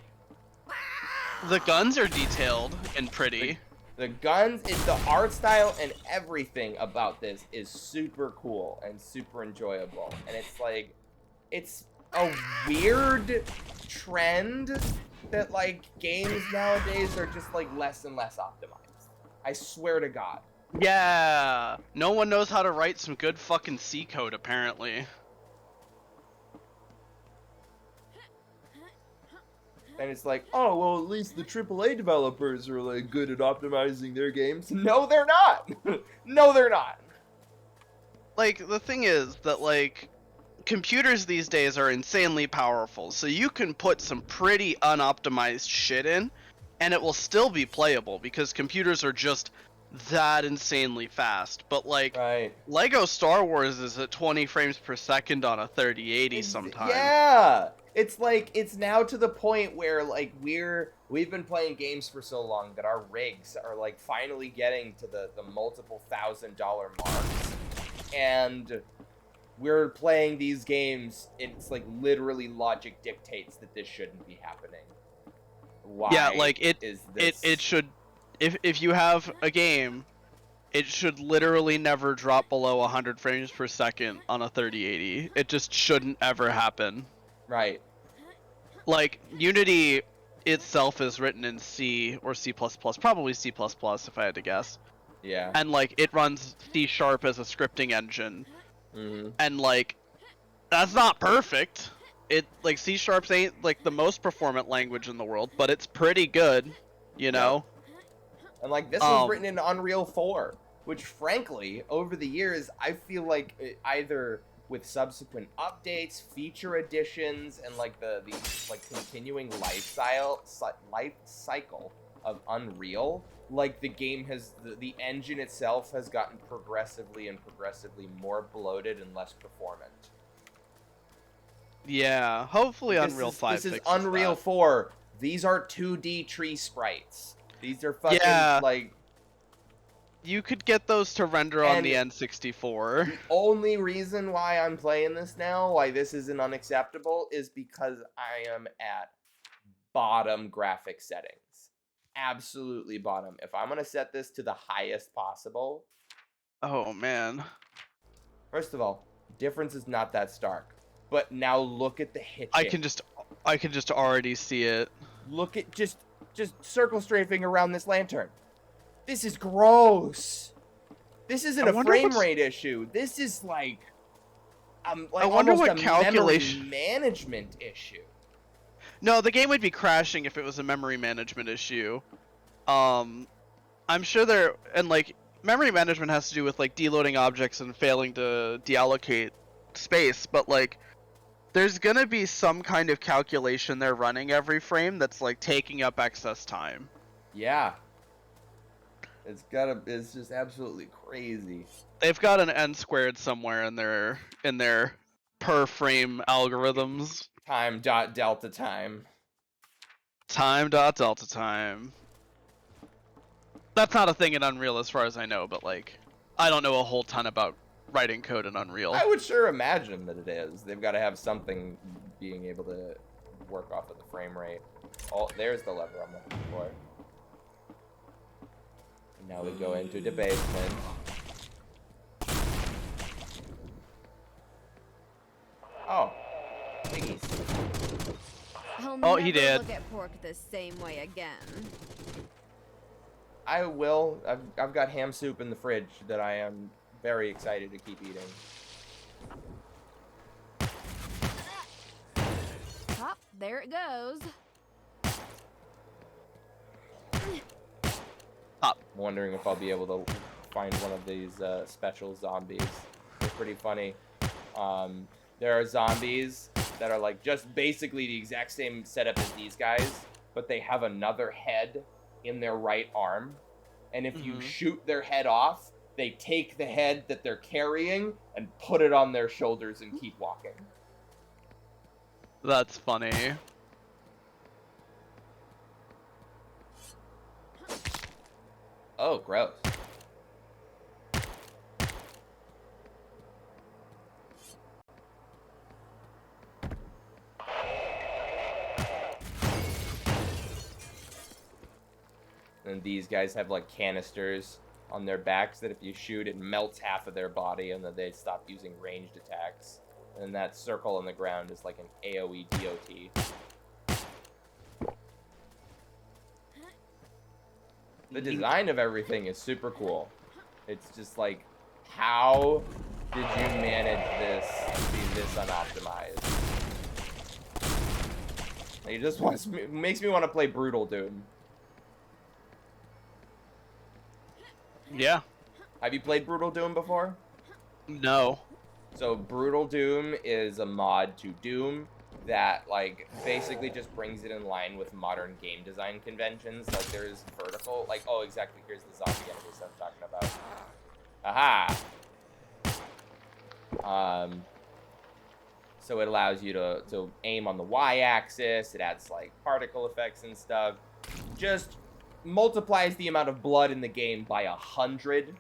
the guns are detailed and pretty. The guns, the art style and everything about this is super cool and super enjoyable. And it's like, it's a weird trend that like games nowadays are just like less and less optimized. I swear to God. Yeah, no one knows how to write some good fucking C code apparently. And it's like, oh, well, at least the AAA developers are, like, good at optimizing their games. No, they're not! No, they're not! Like, the thing is that, like, computers these days are insanely powerful, so you can put some pretty unoptimized shit in, and it will still be playable, because computers are just that insanely fast. But, like, Right. Lego Star Wars is at 20 frames per second on a 3080 sometimes. Yeah! It's like, it's now to the point where, like, we've been playing games for so long that our rigs are, like, finally getting to the multiple $1,000 marks. And we're playing these games, it's like, literally logic dictates that this shouldn't be happening. Why yeah, like, is this? it should, if you have a game, it should literally never drop below 100 frames per second on a 3080. It just shouldn't ever happen. Right. Like, Unity itself is written in C or C++, probably C++ if I had to guess. Yeah. And, like, it runs C# as a scripting engine. Mm-hmm. And, like, that's not perfect. It, like, C# ain't, like, the most performant language in the world, but it's pretty good, you know? And, like, this was written in Unreal 4, which, frankly, over the years, I feel like either with subsequent updates, feature additions, and, like, the like, continuing life cycle of Unreal, like, the game has, the engine itself has gotten progressively more bloated and less performant. Yeah, hopefully Unreal 5 This is fixes Unreal that. 4. These are 2D tree sprites. These are fucking, like... You could get those to render on the N64. The only reason why I'm playing this now, why this isn't unacceptable, is because I am at bottom graphic settings. Absolutely bottom. If I'm going to set this to the highest possible... Oh, man. First of all, difference is not that stark. But now look at the hitching. I can just already see it. Look at just circle strafing around this lantern. This is gross. This isn't a frame rate issue. This is like I wonder what calculation management issue. No, the game would be crashing if it was a memory management issue. I'm sure like memory management has to do with like deloading objects and failing to deallocate space, but like there's gonna be some kind of calculation they're running every frame that's like taking up excess time. Yeah. It's just absolutely crazy. They've got an n squared somewhere in their per frame algorithms. Time dot delta time. Time dot delta time. That's not a thing in Unreal as far as I know, but like I don't know a whole ton about writing code in Unreal. I would sure imagine that it is. They've got to have something being able to work off of the frame rate. Oh, there's the lever I'm looking for. And now we go into the basement. Oh, piggies. I'll he never did. look at pork the same way again. I will. I've got ham soup in the fridge that I am very excited to keep eating. Oh, there it goes. I'm wondering if I'll be able to find one of these special zombies. They're pretty funny. There are zombies that are like just basically the exact same setup as these guys, but they have another head in their right arm. And if you shoot their head off, they take the head that they're carrying and put it on their shoulders and keep walking. That's funny. Oh, gross. And these guys have like canisters on their backs that if you shoot, it melts half of their body and then they stop using ranged attacks. And that circle on the ground is like an AoE DOT. The design of everything is super cool. It's just like, how did you manage this to be this unoptimized? Like, it just makes me want to play Brutal Doom. Yeah. Have you played Brutal Doom before? No. So Brutal Doom is a mod to Doom that like basically just brings it in line with modern game design conventions. Like there's vertical, like, oh exactly, here's the zombie enemies I'm talking about. Aha! So it allows you to aim on the Y-axis, it adds like particle effects and stuff. Just multiplies the amount of blood in the game by 100.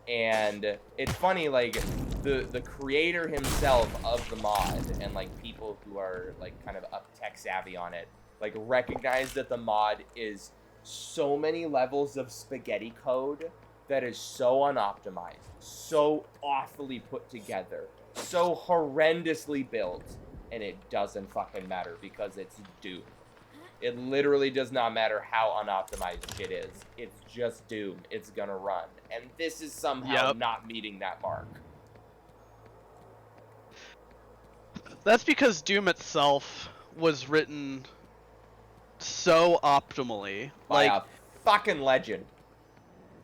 And it's funny, like the creator himself of the mod and like people who are like kind of up tech savvy on it, like recognize that the mod is so many levels of spaghetti code that is so unoptimized, so awfully put together, so horrendously built, and it doesn't fucking matter because it's Doom. It literally does not matter how unoptimized shit is. It's just Doom. It's gonna run. And this is somehow not meeting that mark. That's because Doom itself was written so optimally. By like a fucking legend.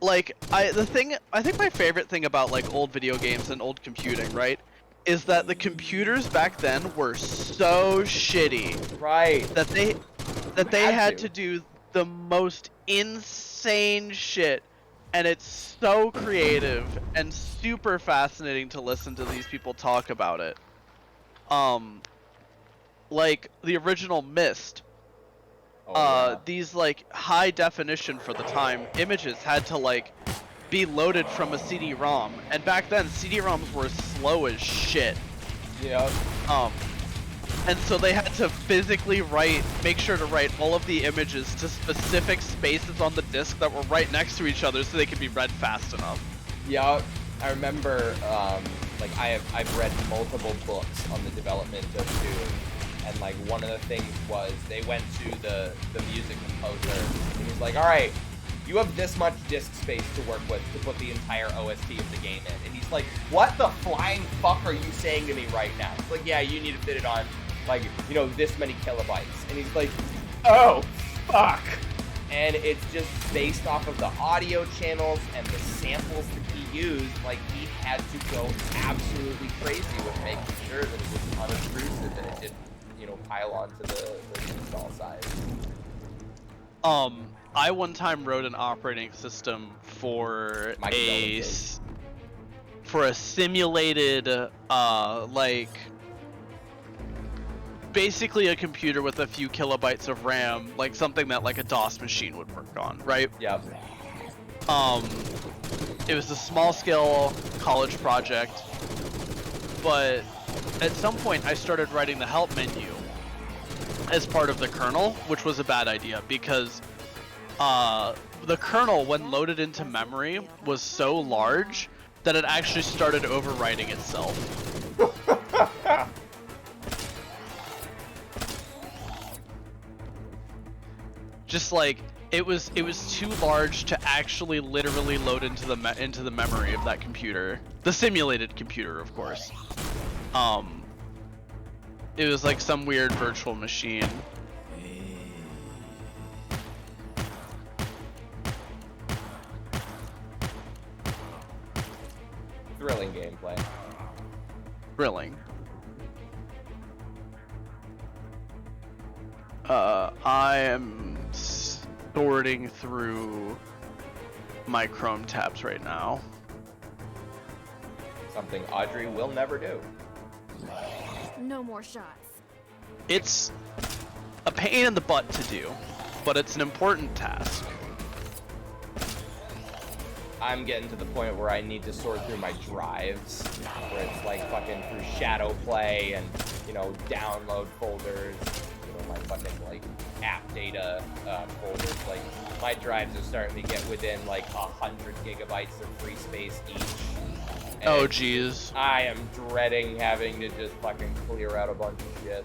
Like I think my favorite thing about like old video games and old computing, right, is that the computers back then were so shitty. Right. That they had to do the most insane shit, and it's so creative and super fascinating to listen to these people talk about it. Like the original Myst. These like high definition for the time images had to like be loaded from a CD-ROM, and back then CD-ROMs were slow as shit. Yep. And so they had to physically make sure to write all of the images to specific spaces on the disc that were right next to each other so they could be read fast enough. Yeah, I remember, like, I've read multiple books on the development of Doom, and, like, one of the things was they went to the music composer, and he's like, alright, you have this much disk space to work with to put the entire OST of the game in. And he's like, what the flying fuck are you saying to me right now? It's like, yeah, you need to fit it on, like, you know, this many kilobytes. And he's like, oh, fuck. And it's just based off of the audio channels and the samples that he used, like, he had to go absolutely crazy with making sure that it was unobtrusive and it didn't, you know, pile onto the install size. I one time wrote an operating system for a simulated, like, basically a computer with a few kilobytes of RAM, like something that like a DOS machine would work on, right? Yep. It was a small-scale college project, but at some point I started writing the help menu as part of the kernel, which was a bad idea because the kernel, when loaded into memory, was so large that it actually started overwriting itself. Just like it was too large to actually literally load into the memory of that computer, the simulated computer, of course. It was like some weird virtual machine. Thrilling gameplay. Thrilling. I am sorting through my Chrome tabs right now. Something Audrey will never do. No more shots. It's a pain in the butt to do, but it's an important task. I'm getting to the point where I need to sort through my drives, where it's like fucking through shadow play and, you know, download folders, you know, my fucking like app data folders. Like my drives are starting to get within like 100 gigabytes of free space each. And oh jeez. I am dreading having to just fucking clear out a bunch of shit.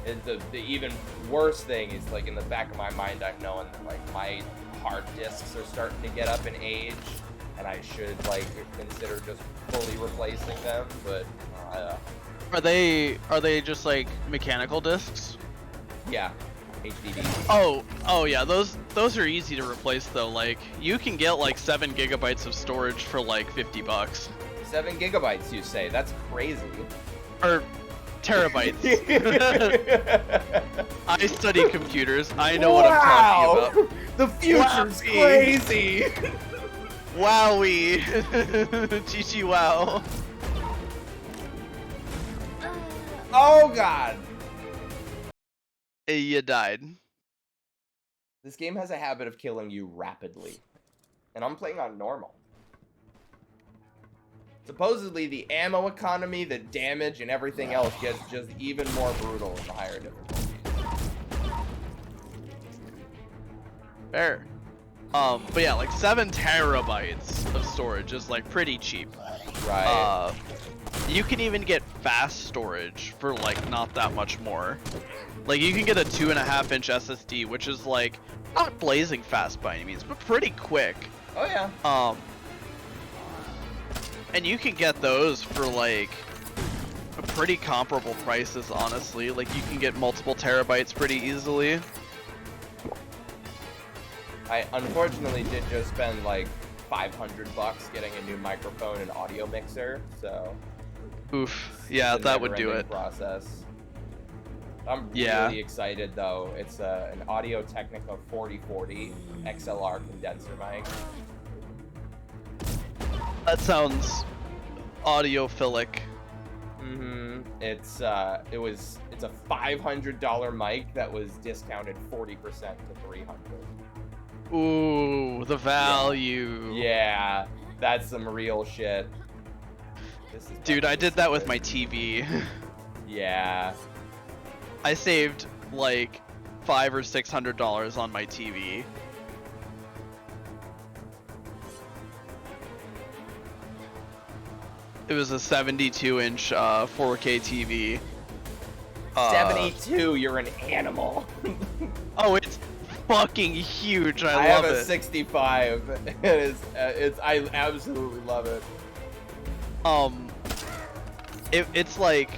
And the even worse thing is, like, in the back of my mind, I'm knowing that like my hard disks are starting to get up in age, and I should like consider just fully replacing them. But Are they just like mechanical discs? yeah, HDD. Oh yeah, those are easy to replace though. Like you can get like 7 gigabytes of storage for like $50. 7 gigabytes, you say? That's crazy. Or terabytes. I study computers. I know what I'm talking about. The future's Wowee. crazy. Wowie. GG wow. Oh god. You died. This game has a habit of killing you rapidly, and I'm playing on normal. Supposedly, the ammo economy, the damage, and everything else gets just even more brutal in the higher difficulties. Fair. But yeah, like 7 terabytes of storage is like pretty cheap. Right. You can even get fast storage for like not that much more. Like you can get a 2.5-inch SSD, which is like not blazing fast by any means, but pretty quick. Oh yeah. And you can get those for like pretty comparable prices, honestly. Like you can get multiple terabytes pretty easily. I unfortunately did just spend like $500 getting a new microphone and audio mixer, so. Oof. Yeah, it's a that would do never-ending it. process. I'm really excited though. It's an Audio-Technica 4040 XLR condenser mic. That sounds audiophilic. Mm-hmm. It's a $500 mic that was discounted 40% to $300. Ooh, the value. Yeah, that's some real shit. Dude, I did that with my TV. Yeah. I saved like $500 or $600 on my TV. It was a 72-inch 4K TV. 72, you're an animal. Oh, it's fucking huge. I have love a it. 65. I absolutely love it. It's like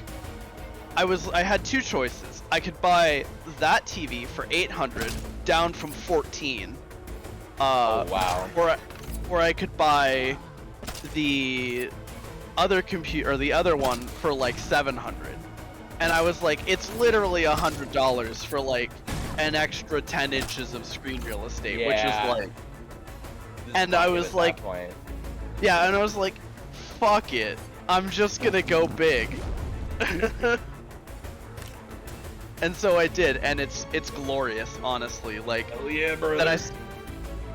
I had two choices. I could buy that TV for $800, down from $14. Oh wow. Or I could buy the other the other one for like 700, and I was like, it's literally $100 for like an extra 10 inches of screen real estate, which is like, and I was like, yeah, and I was like, fuck it, I'm just gonna go big. And so I did, and it's glorious, honestly. Like, hell yeah, bro. Then I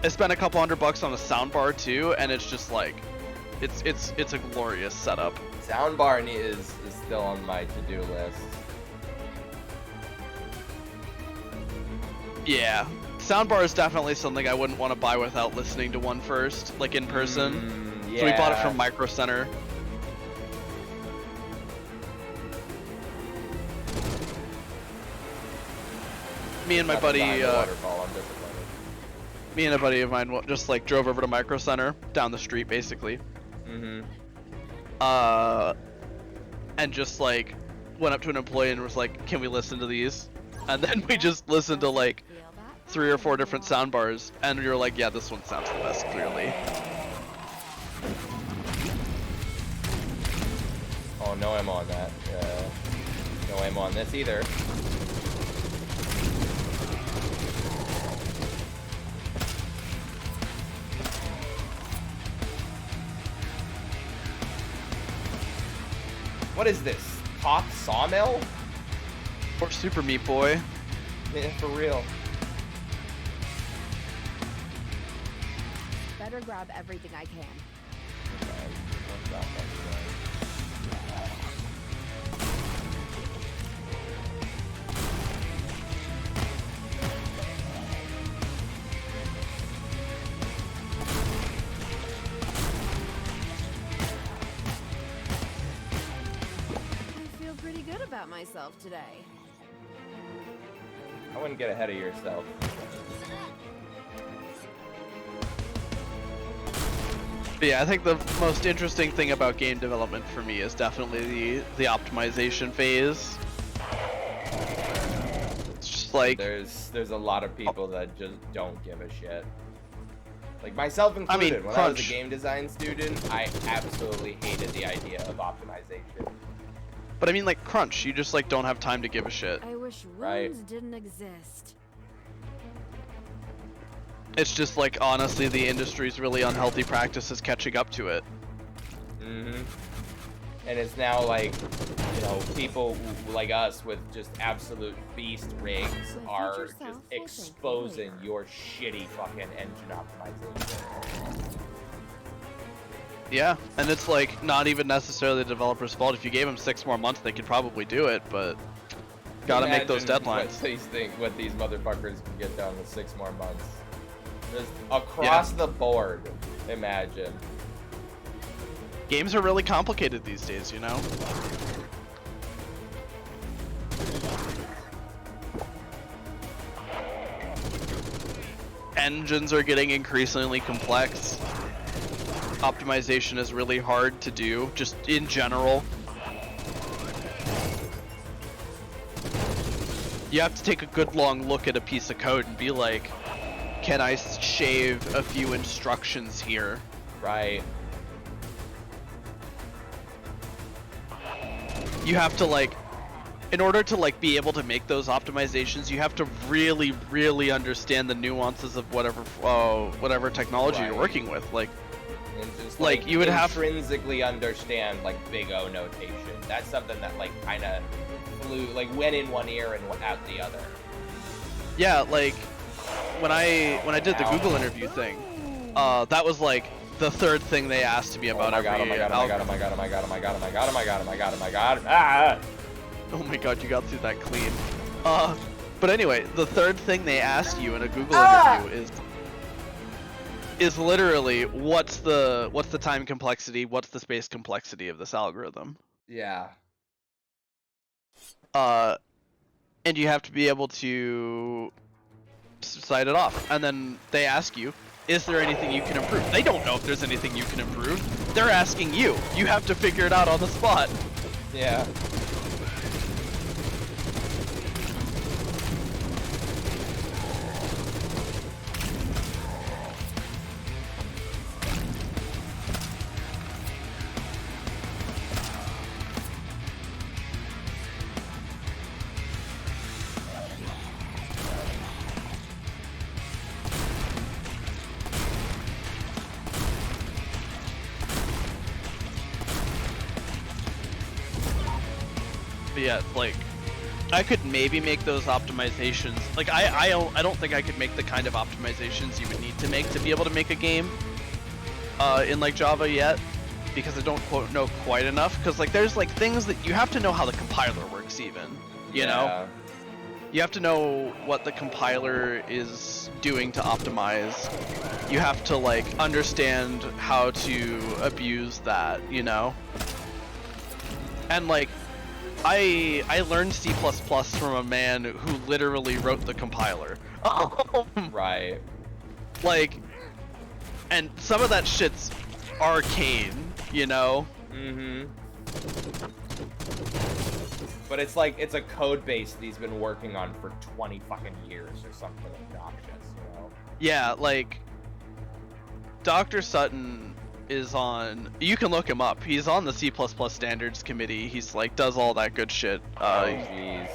spent a couple $100 on a soundbar too, and it's just like, it's a glorious setup. Soundbar is still on my to-do list. Yeah, soundbar is definitely something I wouldn't want to buy without listening to one first, like in person. Yeah. So we bought it from Micro Center. Me and my buddy, me and a buddy of mine just like drove over to Micro Center down the street, basically. And just like went up to an employee and was like, "Can we listen to these?" And then we just listened to like 3 or 4 different sound bars, and we were like, "Yeah, this one sounds the best, clearly." Oh, no ammo on that. No ammo on this either. What is this? Top Sawmill? Or Super Meat Boy. Yeah, for real. Better grab everything I can. I feel pretty good about myself today. I wouldn't get ahead of yourself. But yeah, I think the most interesting thing about game development for me is definitely the optimization phase. It's just like there's a lot of people that just don't give a shit. Like myself included. I mean, when I was a game design student, I absolutely hated the idea of optimization. But I mean, like crunch, you just like don't have time to give a shit. I wish Right. rooms didn't exist. It's just like, honestly, the industry's really unhealthy practices catching up to it. And it's now like, you know, people like us with just absolute beast rigs are just exposing your shitty fucking engine optimization. Yeah, and it's like not even necessarily the developer's fault. If you gave them 6 more months, they could probably do it, but gotta make those deadlines. What these motherfuckers can get done with 6 more months. Just across the board, imagine. Games are really complicated these days, you know? Engines are getting increasingly complex. Optimization is really hard to do, just in general. You have to take a good long look at a piece of code and be like, can I shave a few instructions here? Right. You have to like, in order to like be able to make those optimizations, you have to really, really understand the nuances of whatever technology you're working with. Like, and just like you would have intrinsically understand like big O notation. That's something that like kind of went in one ear and went out the other. Yeah, like when I did the Google interview thing, that was like the third thing they asked me about. Oh my god, you got through that clean. But anyway, the third thing they asked you in a Google interview is literally what's the time complexity, what's the space complexity of this algorithm. Yeah. And you have to be able to cite it off, and then they ask you, is there anything you can improve? They don't know if there's anything you can improve. They're asking you. You have to figure it out on the spot. Yeah. But yeah, like, I could maybe make those optimizations. Like, I don't think I could make the kind of optimizations you would need to make to be able to make a game in like Java yet, because I don't know quite enough. Because like, there's like things that you have to know how the compiler works, even. You know, you have to know what the compiler is doing to optimize. You have to like understand how to abuse that, you know. And like, I learned C++ from a man who literally wrote the compiler. Right. Like, and some of that shit's arcane, you know? Mm-hmm. But it's like, it's a code base that he's been working on for 20 fucking years or something obnoxious, you know? Yeah, like, Dr. Sutton is on, you can look him up, he's on the C++ standards committee, he's like, does all that good shit. Jeez.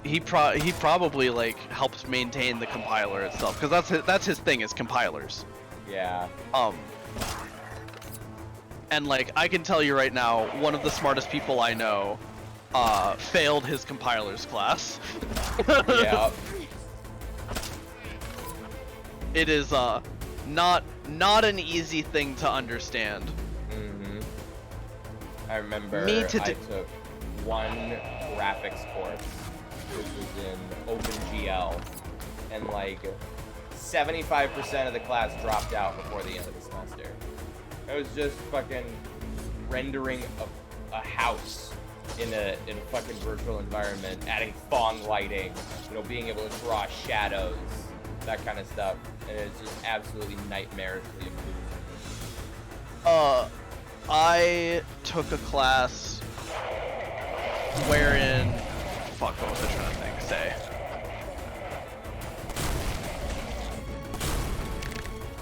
He probably like helps maintain the compiler itself, because that's his thing, is compilers. Yeah. And like, I can tell you right now, one of the smartest people I know failed his compilers class. Yeah. It is not an easy thing to understand. Mm-hmm. I remember Me I to took one graphics course, which was in OpenGL, and like 75% of the class dropped out before the end of the semester. It was just fucking rendering a house in a fucking virtual environment, adding Phong lighting, you know, being able to draw shadows, that kind of stuff, and it's just absolutely nightmarishly improved. I took a class wherein, fuck, what was I trying to say?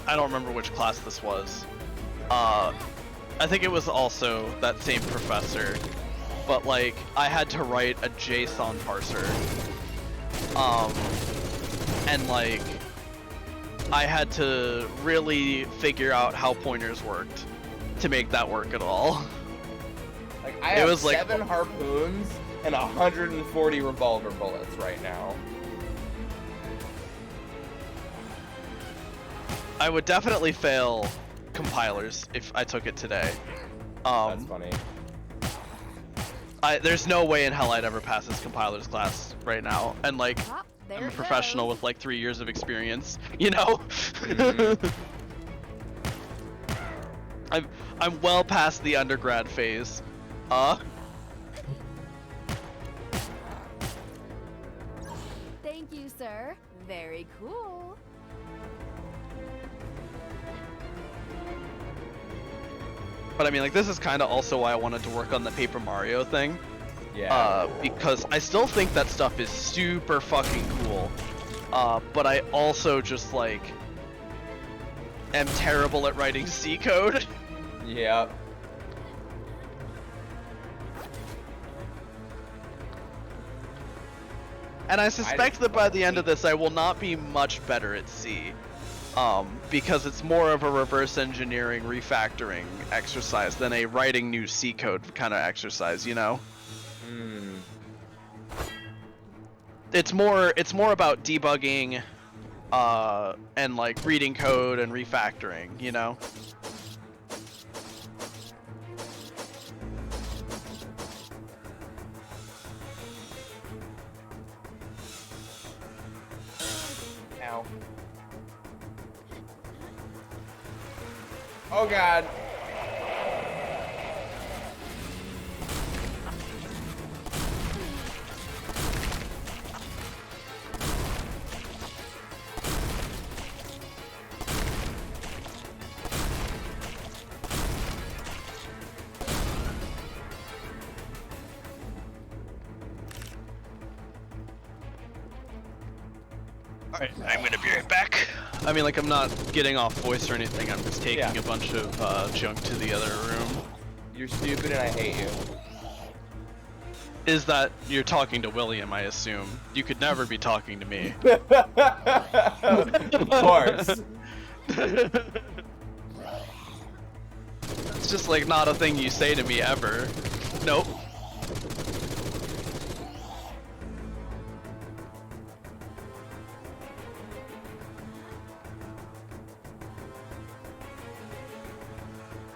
I don't remember which class this was. I think it was also that same professor, but like, I had to write a JSON parser. And like, I had to really figure out how pointers worked to make that work at all. Like, I have 7 harpoons and 140 revolver bullets right now. I would definitely fail compilers if I took it today. That's funny. There's no way in hell I'd ever pass this compilers class right now, and like, I'm a professional with like 3 years of experience, you know. Mm-hmm. I'm well past the undergrad phase. Thank you, sir. Very cool. But I mean, like, this is kind of also why I wanted to work on the Paper Mario thing. Yeah. Because I still think that stuff is super fucking cool. But I also just, like, am terrible at writing C code. Yeah. And I suspect that by the end of this, I will not be much better at C. Because it's more of a reverse engineering, refactoring exercise than a writing new C code kind of exercise, you know? Mm. It's more about debugging, and like reading code and refactoring, you know? Ow. Oh god. Alright, I'm gonna be right back. I mean, like, I'm not getting off voice or anything, I'm just taking a bunch of junk to the other room. You're stupid and I hate you. Is that you're talking to William, I assume? You could never be talking to me. Of course. It's just like not a thing you say to me ever. Nope.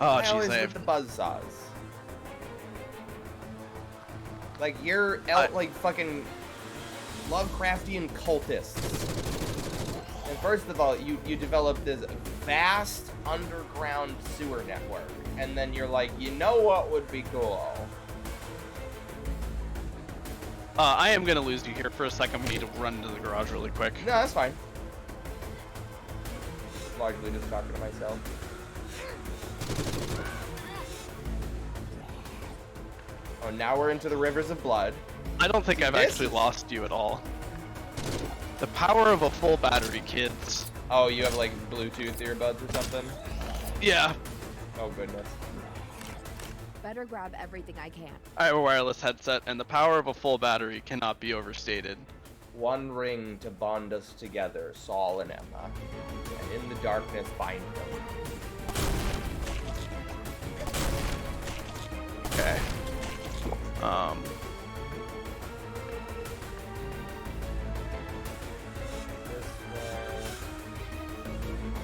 Oh, I always jeez, with the buzzsaws. Like, you're like fucking Lovecraftian cultists. And first of all, you develop this vast underground sewer network. And then you're like, you know what would be cool? I am gonna lose you here for a second. We need to run into the garage really quick. No, that's fine. Largely just talking to myself. Oh, now we're into the rivers of blood. I don't think I've actually lost you at all. The power of a full battery, kids. Oh, you have like Bluetooth earbuds or something? Yeah. Oh, goodness. Better grab everything I can. I have a wireless headset, and the power of a full battery cannot be overstated. One ring to bond us together, Saul and Emma. And in the darkness, bind them. Okay. This way.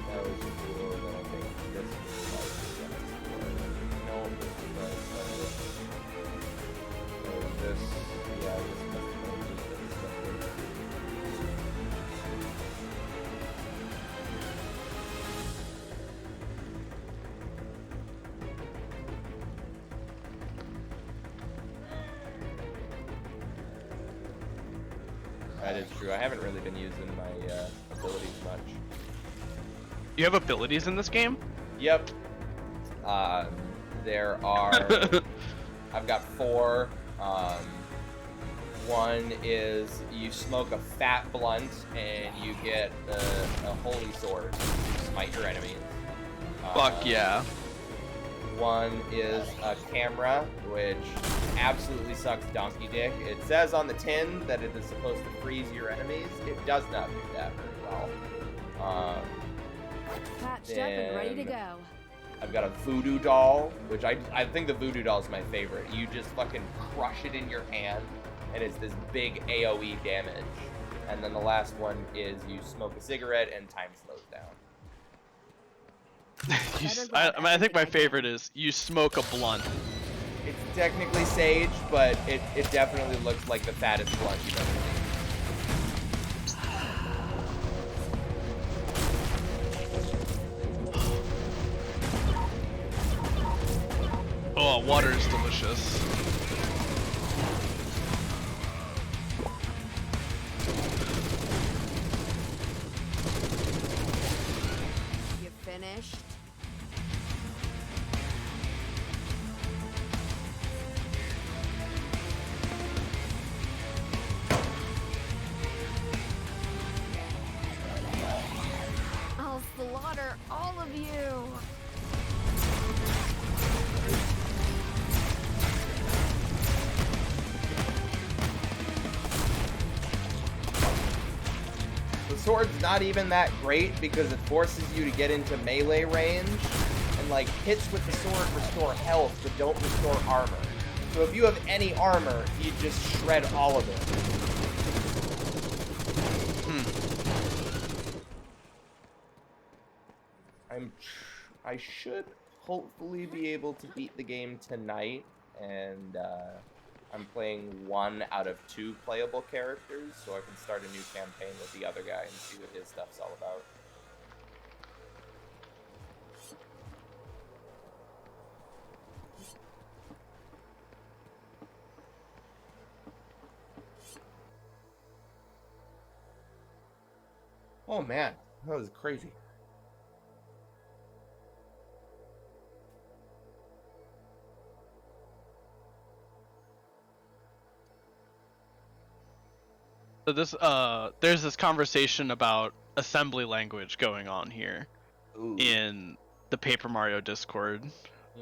That was cool, then I think this is no, this yeah, this must That is true. I haven't really been using my abilities much. You have abilities in this game? Yep. There are... I've got 4. One is you smoke a fat blunt and you get a holy sword to smite your enemies. Fuck yeah. One is a camera, which absolutely sucks donkey dick. It says on the tin that it is supposed to freeze your enemies. It does not do that very well. Patched up and ready to go. I've got a voodoo doll, which I think the voodoo doll is my favorite. You just fucking crush it in your hand, and it's this big AoE damage. And then the last one is you smoke a cigarette and time slows down. I think my favorite is you smoke a blunt. It's technically sage, but it definitely looks like the fattest blunt you've ever seen. Oh, water is delicious. You finished? I'll slaughter all of you. The sword's not even that great because it forces you to get into melee range, and like hits with the sword restore health but don't restore armor. So if you have any armor, you just shred all of it. I should hopefully be able to beat the game tonight, and I'm playing 1 out of 2 playable characters, so I can start a new campaign with the other guy and see what his stuff's all about. Oh man, that was crazy. So this there's this conversation about assembly language going on here. Ooh. In the Paper Mario Discord.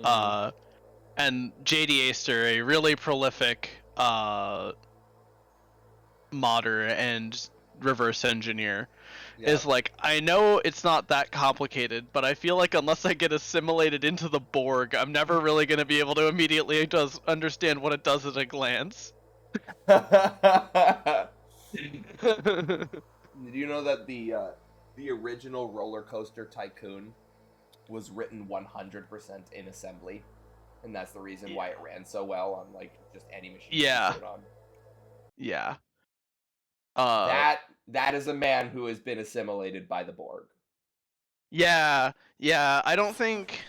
And JD Aster, a really prolific modder and reverse engineer, is like, I know it's not that complicated, but I feel like unless I get assimilated into the Borg, I'm never really going to be able to immediately understand what it does at a glance. Did you know that the original Roller Coaster Tycoon was written 100% in assembly, and that's the reason why it ran so well on like just any machine. Yeah. You put it on. Yeah. That is a man who has been assimilated by the Borg. Yeah. I don't think,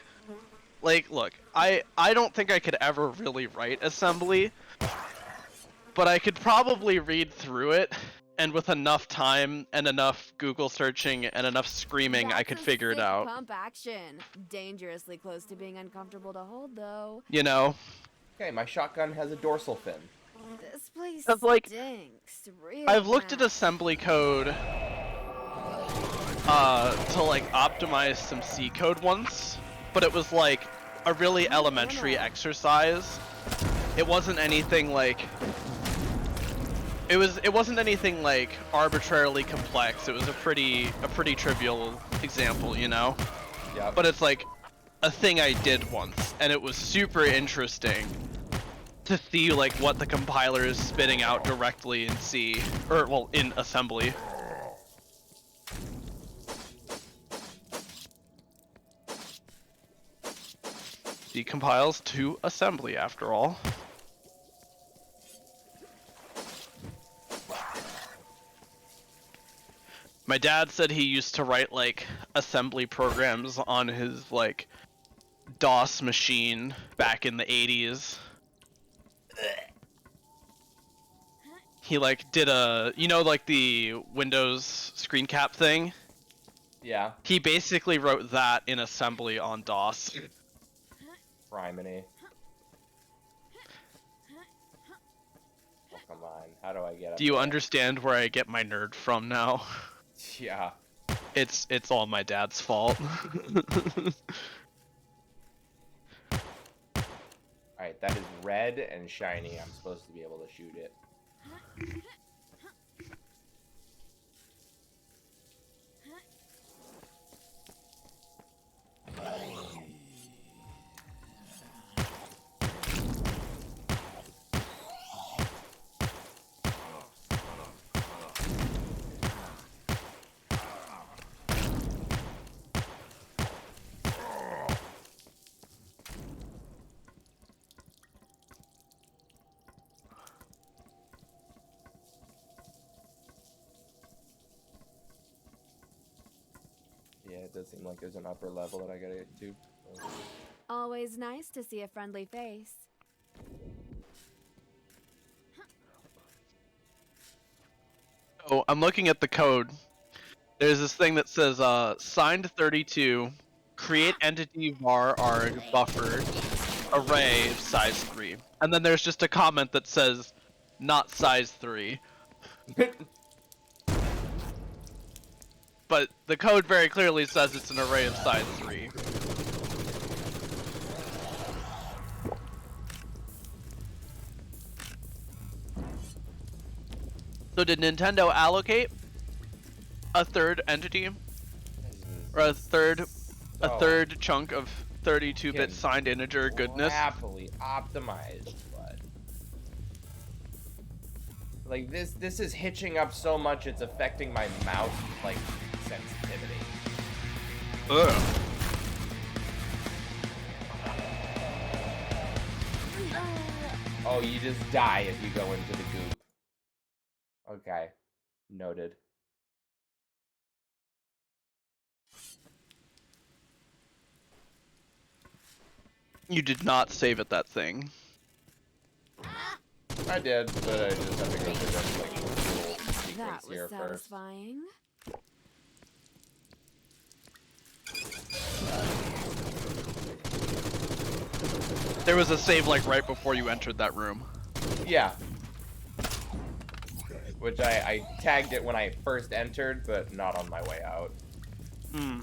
like, look, I don't think I could ever really write assembly, but I could probably read through it, and with enough time and enough Google searching and enough screaming, I could figure it out. Pump action. Dangerously close to being uncomfortable to hold, though. You know? Okay, my shotgun has a dorsal fin. This place Like, stinks. Real I've looked at bad. assembly code to like optimize some C code once, but it was like a really elementary exercise. It wasn't anything like it wasn't anything like arbitrarily complex. It was a pretty trivial example, you know? Yeah. But it's like a thing I did once, and it was super interesting to see like what the compiler is spitting out directly in C, or well, in assembly. C compiles to assembly after all. My dad said he used to write like assembly programs on his like DOS machine back in the 80s. He like did a, you know, like the Windows screen cap thing? Yeah. He basically wrote that in assembly on DOS. Criminy. Oh, come on. How do I get up Do you there? understand where I get my nerd from now? Yeah. It's all my dad's fault. Alright, that is red and shiny. I'm supposed to be able to shoot it. Yeah, it does seem like there's an upper level that I gotta get to. Always nice to see a friendly face. Oh, I'm looking at the code. There's this thing that says signed 32, create entity var arg buffer array size 3. And then there's just a comment that says not size 3. But the code very clearly says it's an array of size 3. So did Nintendo allocate a third entity? Or a third chunk of 32-bit signed integer goodness? Happily optimized, but like this is hitching up so much it's affecting my mouse like sensitivity. Ugh. Oh, you just die if you go into the goop. Okay. Noted. You did not save at that thing. I did, but I just have to go through this like little sequence That was here first. satisfying. There was a save like right before you entered that room. Yeah. Which I tagged it when I first entered, but not on my way out. Hmm.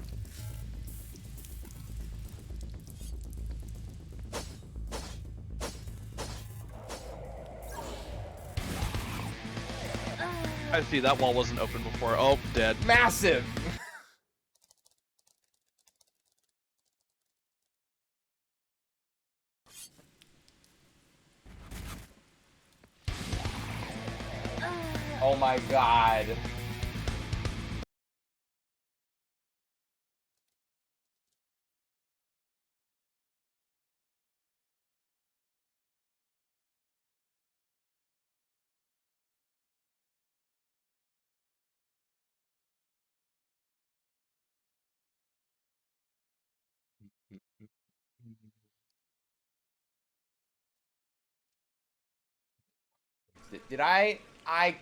I see, that wall wasn't open before. Oh, dead. Massive! Oh my god. Did I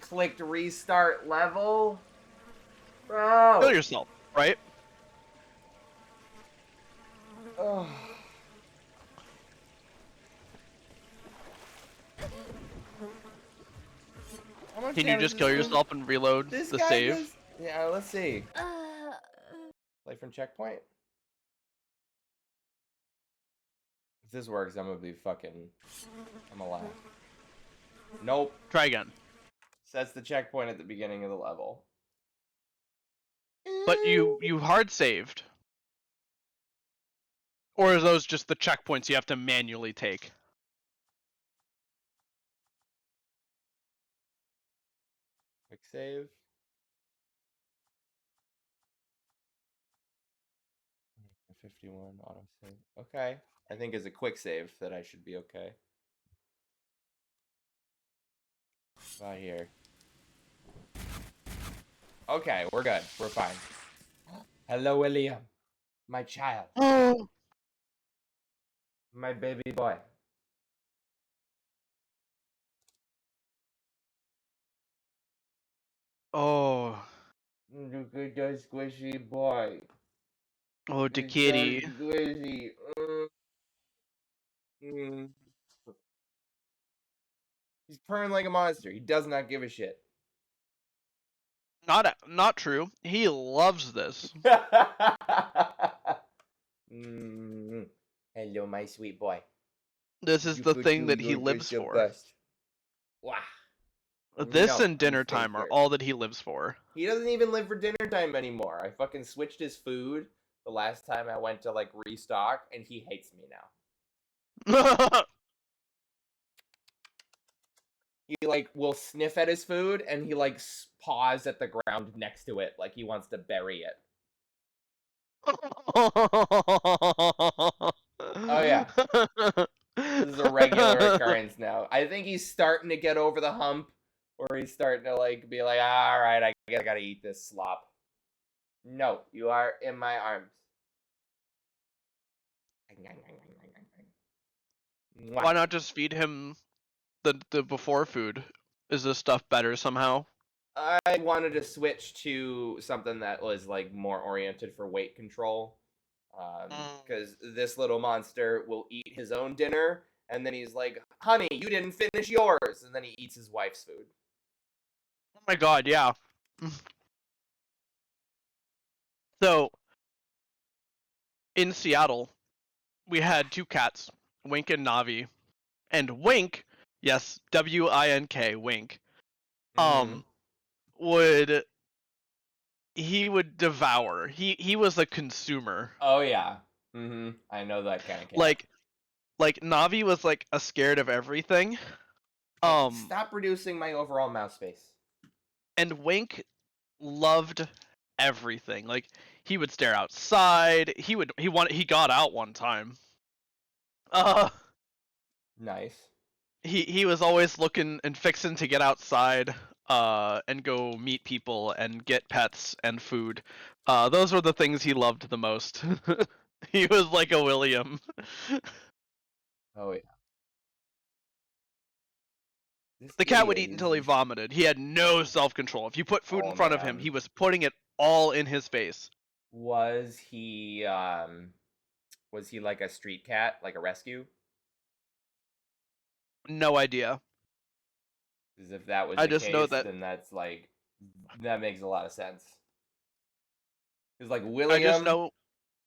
clicked restart level? Bro! Kill yourself, right? Oh. How much Can you damage just does kill this yourself and reload This the guy save? does... Yeah, let's see. Uh, Play from checkpoint? If this works, I'm gonna be fucking... I'm alive. Nope. Try again. Sets the checkpoint at the beginning of the level. But you hard saved. Or are those just the checkpoints you have to manually take? Quick save. Mm, 51 auto save. Okay. I think as a quick save that I should be okay. About here. Okay, we're good. We're fine. Hello, William. My child. Oh. My baby boy. Oh. Look at that squishy boy. Oh, the He's so kitty. squishy. Mm. He's purring like a monster. He does not give a shit. Not true. He loves this. Hello, my sweet boy. This is You the could thing do, that he you're lives just the for. best. Wow. This No, and dinner you time are faker. all that he lives for. He doesn't even live for dinner time anymore. I fucking switched his food the last time I went to like restock, and he hates me now. He like will sniff at his food, and he like paws at the ground next to it, like he wants to bury it. Oh yeah, this is a regular occurrence now. I think he's starting to get over the hump, where he's starting to like be like, all right, I guess I gotta eat this slop. No, you are in my arms. Why not just feed him the before food? Is this stuff better somehow? I wanted to switch to something that was like more oriented for weight control. Because this little monster will eat his own dinner, and then he's like, honey, you didn't finish yours, and then he eats his wife's food. Oh my god, yeah. So, in Seattle, we had two cats, Wink and Navi. And Wink, yes, W-I-N-K, Wink, would devour. He was a consumer. Oh yeah. I know that kind of cat. Like Navi was like a scared of everything. Stop reducing my overall mouse space. And Wink loved everything. Like he would stare outside. He got out one time. Nice. He was always looking and fixing to get outside and go meet people and get pets and food. Those were the things he loved the most. He was like a William. Oh yeah. The cat would eat until he vomited. He had no self-control. If you put food in front of him, he was putting it all in his face. Was he like a street cat, like a rescue? No idea. Because if that was I the just case, know that then that makes a lot of sense. Because like I just William know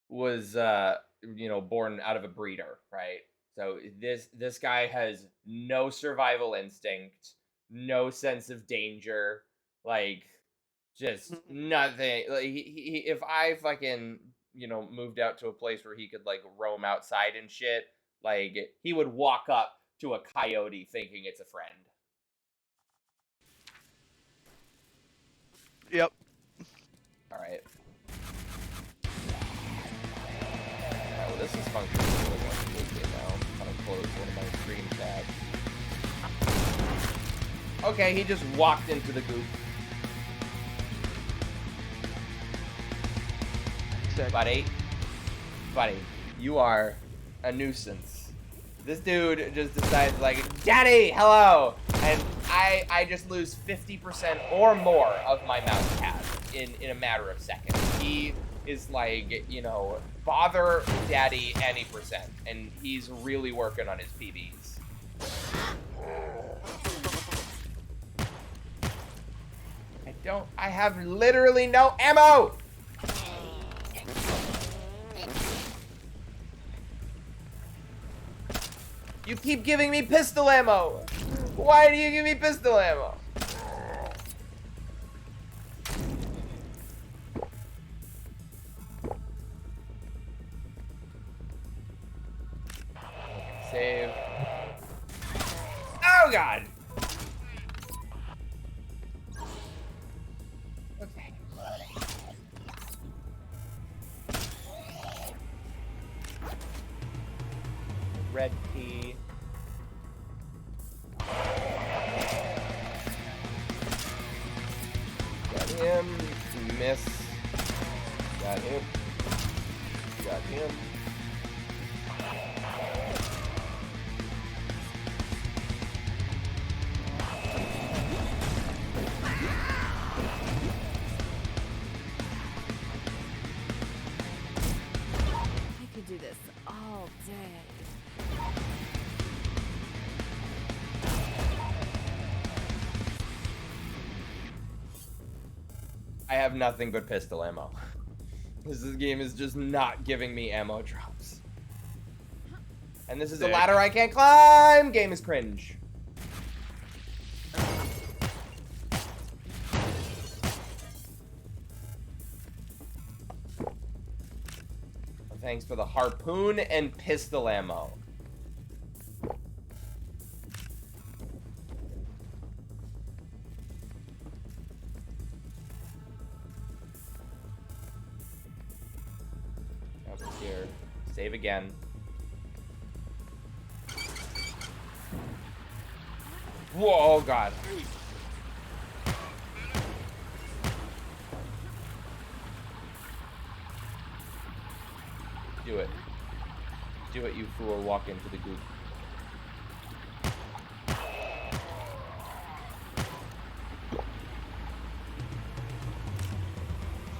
was born out of a breeder, right? So this guy has no survival instinct, no sense of danger, like just nothing. Like he if I fucking moved out to a place where he could like roam outside and shit, like he would walk up to a coyote thinking it's a friend. Yep. All right. Well, this is functioning really well smoothly now. I'm gonna close one of my screen tabs. Okay, he just walked into the goop. Sick. Buddy, you are a nuisance. This dude just decides like, Daddy, hello, and I just lose 50% or more of my mouse pad in a matter of seconds. He is like, you know, bother daddy any percent, and he's really working on his PBs. I have literally no ammo! You keep giving me pistol ammo! Why do you give me pistol ammo? Save. Oh god! Okay. Red key. Got him. Miss. Got him. Got him. I could do this all day. I have nothing but pistol ammo. This game is just not giving me ammo drops. And this is a ladder I can't climb! Game is cringe. Thanks for the harpoon and pistol ammo. Over here. Save again. Whoa, oh god. Do it. Do it, you fool. Walk into the goop.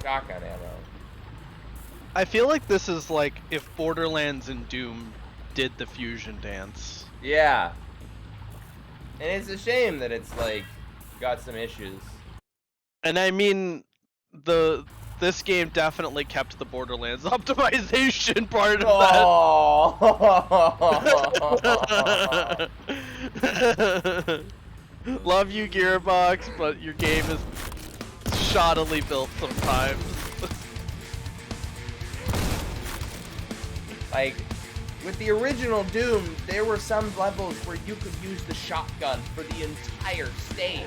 Shotgun ammo. I feel like this is like if Borderlands and Doom did the fusion dance. Yeah. And it's a shame that it's like got some issues. And I mean, this game definitely kept the Borderlands optimization part of that. Love you, Gearbox, but your game is shoddily built sometimes. Like, with the original Doom, there were some levels where you could use the shotgun for the entire stage.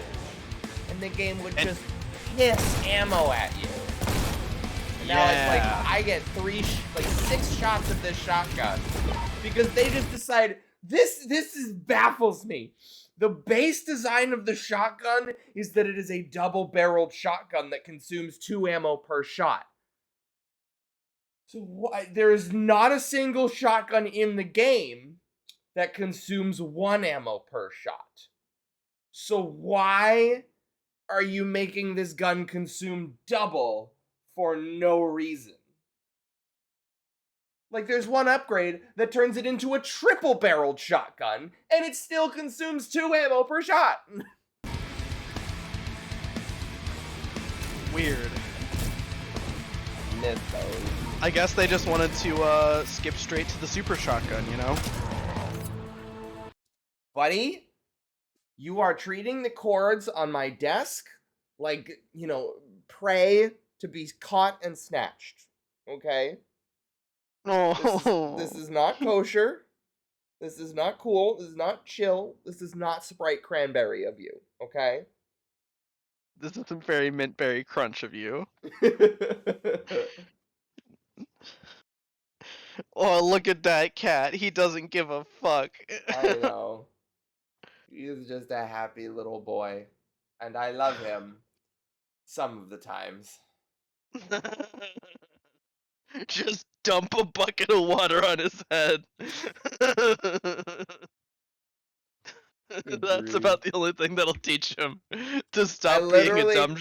And the game would just piss ammo at you. And now it's like, I get 6 shots of this shotgun. Because they just decide, this baffles me. The base design of the shotgun is that it is a double-barreled shotgun that consumes 2 ammo per shot. So there is not a single shotgun in the game that consumes 1 ammo per shot. So why are you making this gun consume double for no reason? Like, there's one upgrade that turns it into a triple-barreled shotgun, and it still consumes 2 ammo per shot. Weird. Mythos. I guess they just wanted to skip straight to the super shotgun, you know? Buddy, you are treating the cords on my desk like, you know, prey to be caught and snatched. Okay? Oh. This is not kosher. This is not cool. This is not chill. This is not Sprite Cranberry of you. Okay? This isn't very mint berry crunch of you. Oh, look at that cat. He doesn't give a fuck. I know. He is just a happy little boy. And I love him. Some of the times. Just dump a bucket of water on his head. Good That's grief. about the only thing that'll teach him to I stop being a literally, dumb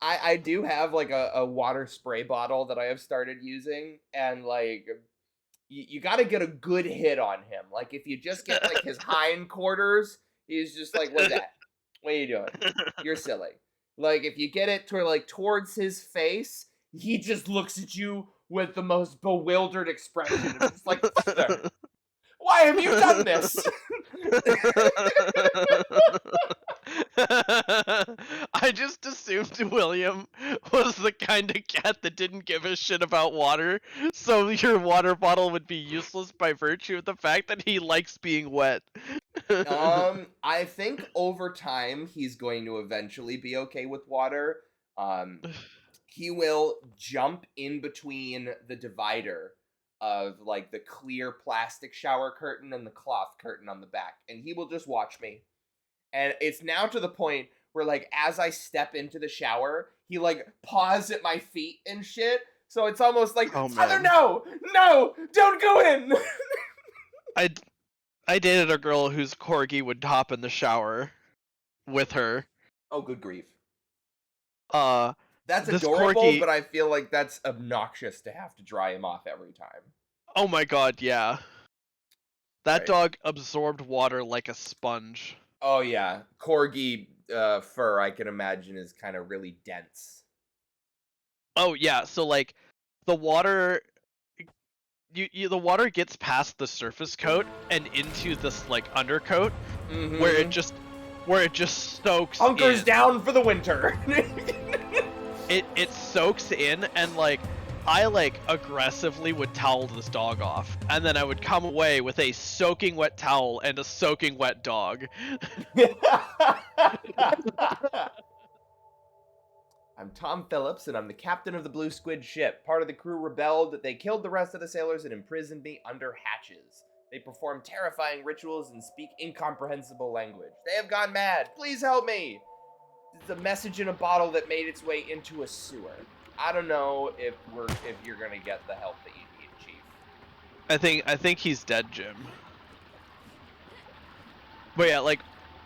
I do have like a water spray bottle that I have started using, and like you got to get a good hit on him. Like if you just get like his hindquarters, he's just like, "What's that? What are you doing? You're silly." Like if you get it to like towards his face, he just looks at you with the most bewildered expression. And it's like, "Father, why have you done this?" I just assumed William was the kind of cat that didn't give a shit about water, so your water bottle would be useless by virtue of the fact that he likes being wet. I think over time he's going to eventually be okay with water. He will jump in between the divider of like the clear plastic shower curtain and the cloth curtain on the back, and he will just watch me. And it's now to the point where like as I step into the shower, he like paws at my feet and shit. So it's almost like, Oh Tyler, man. no, don't go in. I I dated a girl whose corgi would hop in the shower with her. Oh, good grief. Uh, That's this adorable, corgi. but I feel like that's obnoxious to have to dry him off every time. Oh my god, yeah. That Right. dog absorbed water like a sponge. Oh yeah, corgi fur I can imagine is kind of really dense. Oh yeah, so like the water the water gets past the surface coat and into this like undercoat where Mm-hmm. it just soaks Hunkers in. down for the winter. It soaks in, and like I like aggressively would towel this dog off, and then I would come away with a soaking wet towel and a soaking wet dog. I'm Tom Phillips, and I'm the captain of the Blue Squid ship. Part of the crew rebelled. They killed the rest of the sailors and imprisoned me under hatches. They perform terrifying rituals and speak incomprehensible language. They have gone mad. Please help me. It's a message in a bottle that made its way into a sewer. I don't know if you're gonna get the help that you need, Chief. I think he's dead, Jim. But yeah, like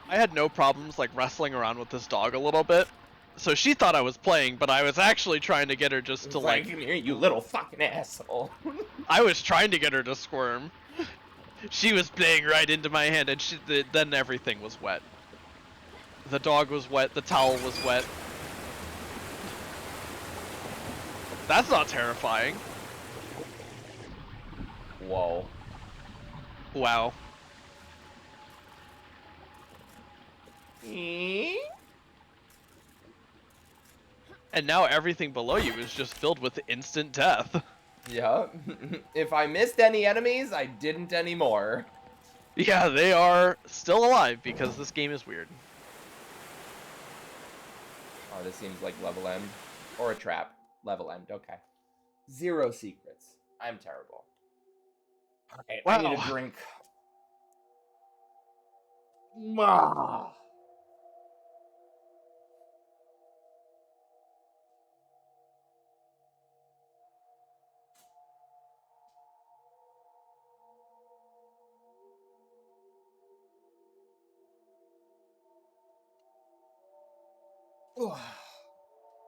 I had no problems like wrestling around with this dog a little bit. So she thought I was playing, but I was actually trying to get her just It's to like, like come here, you little fucking asshole. I was trying to get her to squirm. She was playing right into my hand, and then everything was wet. The dog was wet, the towel was wet. That's not terrifying. Whoa. Wow. And now everything below you is just filled with instant death. Yeah. If I missed any enemies, I didn't anymore. Yeah, they are still alive because this game is weird. Oh, this seems like level end. Or a trap. Level end, okay. 0 secrets. I'm terrible. Alright, I need a Wow. drink. Ah.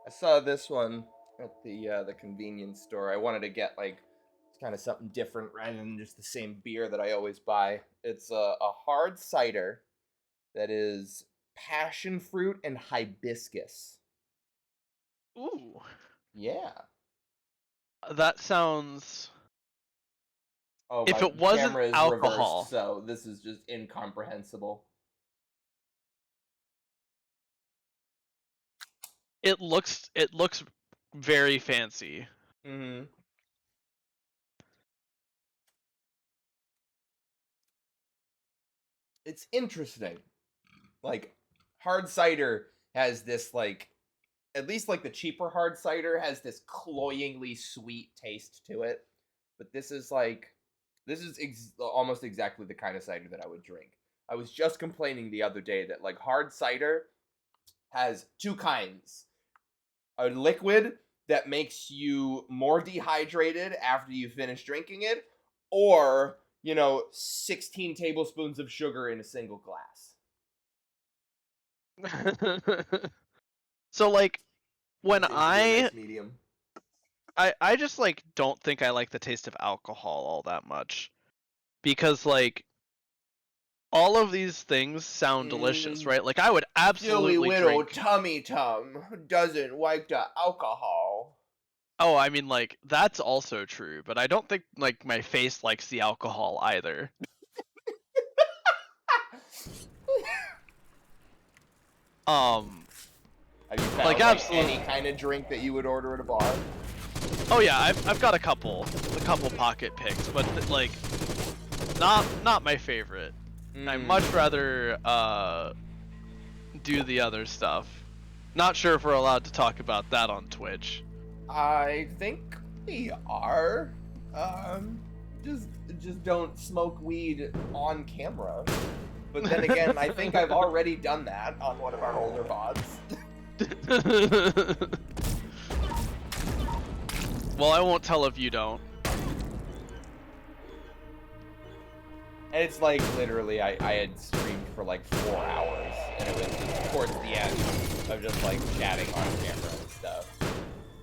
I saw this one at the convenience store. I wanted to get like kind of something different rather than just the same beer that I always buy. It's a hard cider that is passion fruit and hibiscus. Ooh. Yeah. That sounds... Oh, If my it wasn't camera is alcohol... reversed, so this is just incomprehensible. It looks very fancy. Mm-hmm. It's interesting. Like, hard cider has this, like, at least, like, the cheaper hard cider has this cloyingly sweet taste to it. But this is, like, almost exactly the kind of cider that I would drink. I was just complaining the other day that, like, hard cider has two kinds. A liquid that makes you more dehydrated after you finish drinking it, or 16 tablespoons of sugar in a single glass. So like when Seems to be a nice medium. I just like don't think I like the taste of alcohol all that much, because like all of these things sound delicious, right? Like I would Silly absolutely little drink. tummy tum doesn't like the alcohol. Oh, I mean like that's also true, but I don't think like my face likes the alcohol either. Have you found Like, like absolutely. any kind of drink that you would order at a bar? Oh yeah, I've got a couple pocket picks, but like not my favorite. I'd much rather do the other stuff. Not sure if we're allowed to talk about that on Twitch. I think we are. Just don't smoke weed on camera. But then again, I think I've already done that on one of our older VODs. Well, I won't tell if you don't. And it's like literally I had streamed for like 4 hours, and it was just towards the end of just like chatting on camera and stuff.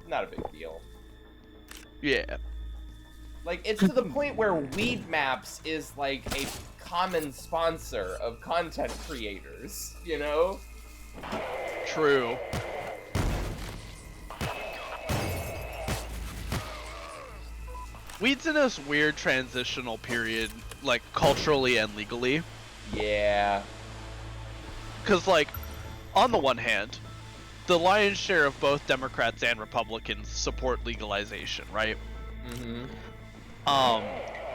Not a big deal. Yeah. Like, it's to the point where Weed Maps is like a common sponsor of content creators, you know? True. Weed's in this weird transitional period, like culturally and legally. Yeah. Because, like, on the one hand, the lion's share of both Democrats and Republicans support legalization, right? Mm-hmm.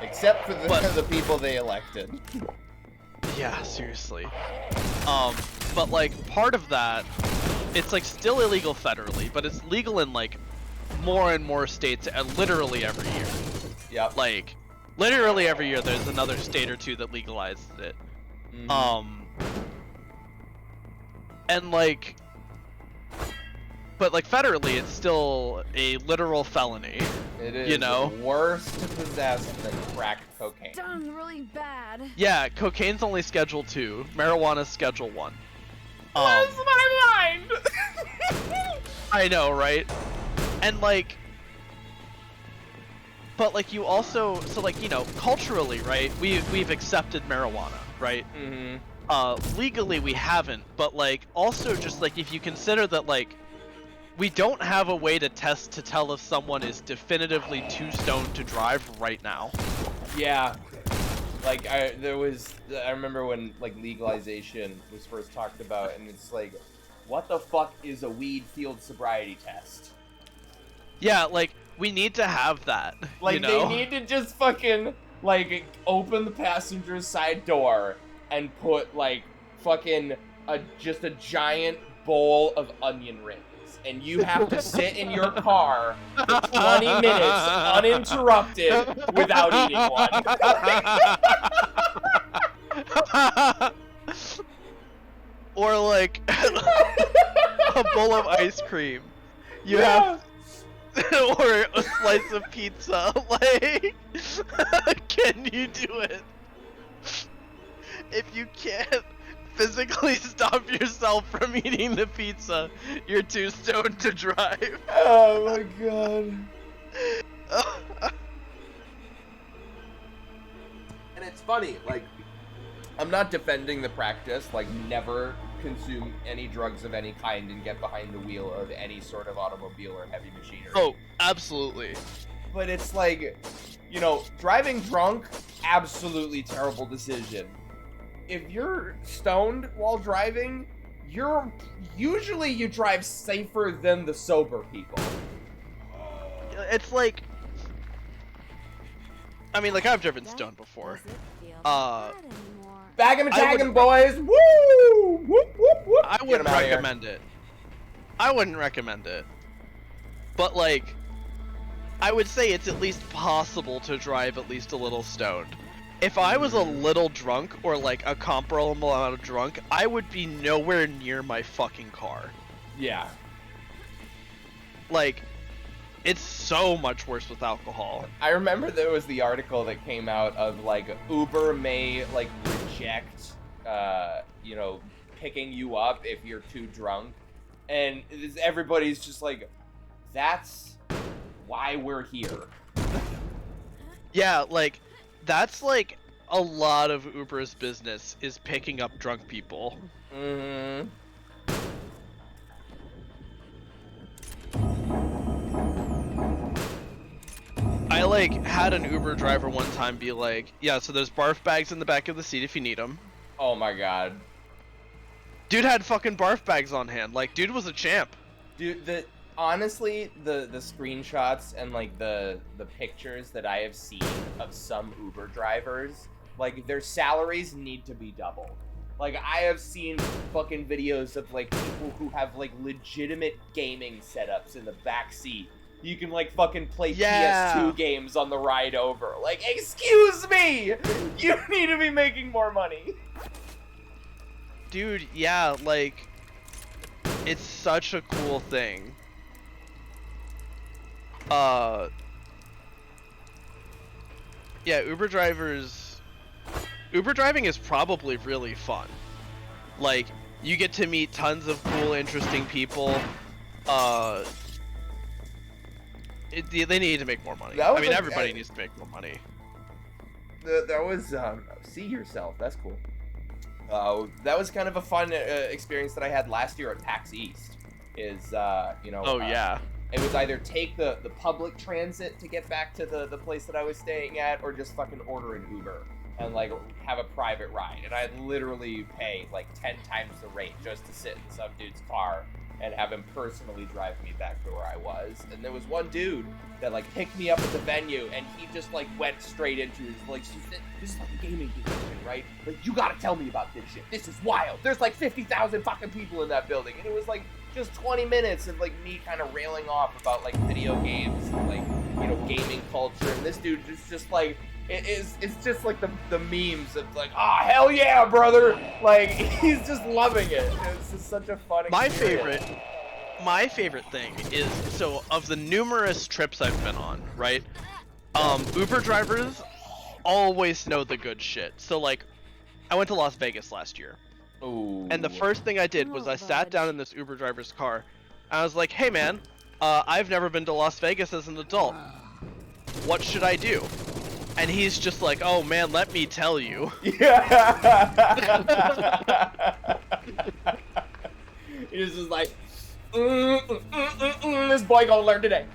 Except for the people they elected. Yeah, seriously. But like part of that, it's like still illegal federally, but it's legal in like more and more states, literally every year. Yep. Like, literally every year there's another state or two that legalizes it. Mm-hmm. And like, but like federally, it's still a literal felony. It is, you know, worse to possess than crack cocaine. Done really bad. Yeah, cocaine's only Schedule 2, marijuana's Schedule 1. Where's my mind? I know, right? And like, but like you also, so like, you know, culturally, right? We've accepted marijuana, right? Mm-hmm. Legally we haven't, but like also just like if you consider that like we don't have a way to test to tell if someone is definitively too stoned to drive right now. Yeah. Like I remember when like legalization was first talked about, and it's like, what the fuck is a weed field sobriety test? Yeah, like we need to have that. Like, you know? They need to just fucking like open the passenger side door and put like fucking just a giant bowl of onion rings. And you have to sit in your car for 20 minutes uninterrupted without eating one. Or like a bowl of ice cream. You have or a slice of pizza. Like, can you do it? If you can't physically stop yourself from eating the pizza, you're too stoned to drive. Oh my god. And it's funny, like, I'm not defending the practice, like, never consume any drugs of any kind and get behind the wheel of any sort of automobile or heavy machinery. Oh, absolutely. But it's like, you know, driving drunk, absolutely terrible decision. If you're stoned while driving, you drive safer than the sober people. It's like, I mean, like I've driven stoned before. Bag 'em and tag 'em, boys! Woo! Whoop, whoop, whoop! I wouldn't recommend it. I wouldn't recommend it. But like, I would say it's at least possible to drive at least a little stoned. If I was a little drunk, or like a comparable amount of drunk, I would be nowhere near my fucking car. Yeah. Like, it's so much worse with alcohol. I remember there was the article that came out of like Uber may like reject, you know, picking you up if you're too drunk, and everybody's just like, that's why we're here. Yeah, like, that's like a lot of Uber's business is picking up drunk people. Mm-hmm. I like had an Uber driver one time be like, yeah, so there's barf bags in the back of the seat if you need them. Oh my god. Dude had fucking barf bags on hand. Like, dude was a champ. Dude, honestly, the screenshots and like the pictures that I have seen of some Uber drivers, like their salaries need to be doubled. Like I have seen fucking videos of like people who have like legitimate gaming setups in the back seat. You can like fucking play PS2 games on the ride over. Like, excuse me! You need to be making more money. Dude, yeah, like, it's such a cool thing. Yeah, Uber driving is probably really fun. Like, you get to meet tons of cool, interesting people. They need to make more money. I mean, everybody needs to make more money. That was, see yourself. That's cool. That was kind of a fun experience that I had last year at PAX East. Oh, yeah. It was either take the public transit to get back to the place that I was staying at, or just fucking order an Uber and like have a private ride. And I'd literally pay like 10 times the rate just to sit in some dude's car and have him personally drive me back to where I was. And there was one dude that like picked me up at the venue, and he just like went straight into his like, this is like a gaming convention, right? Like, you gotta tell me about this shit. This is wild. There's like 50,000 fucking people in that building, and it was like just 20 minutes of like me kind of railing off about like video games and like, you know, gaming culture. And this dude is just like, it's just like the memes of like, ah, oh, hell yeah, brother! Like, he's just loving it. It's just such a fun experience. My favorite thing is, so of the numerous trips I've been on, right? Uber drivers always know the good shit. So like, I went to Las Vegas last year. Ooh. And the first thing I did was I sat down in this Uber driver's car, and I was like, hey man, I've never been to Las Vegas as an adult. What should I do? And he's just like, oh man, let me tell you. Yeah. He's just like, this boy gonna learn today.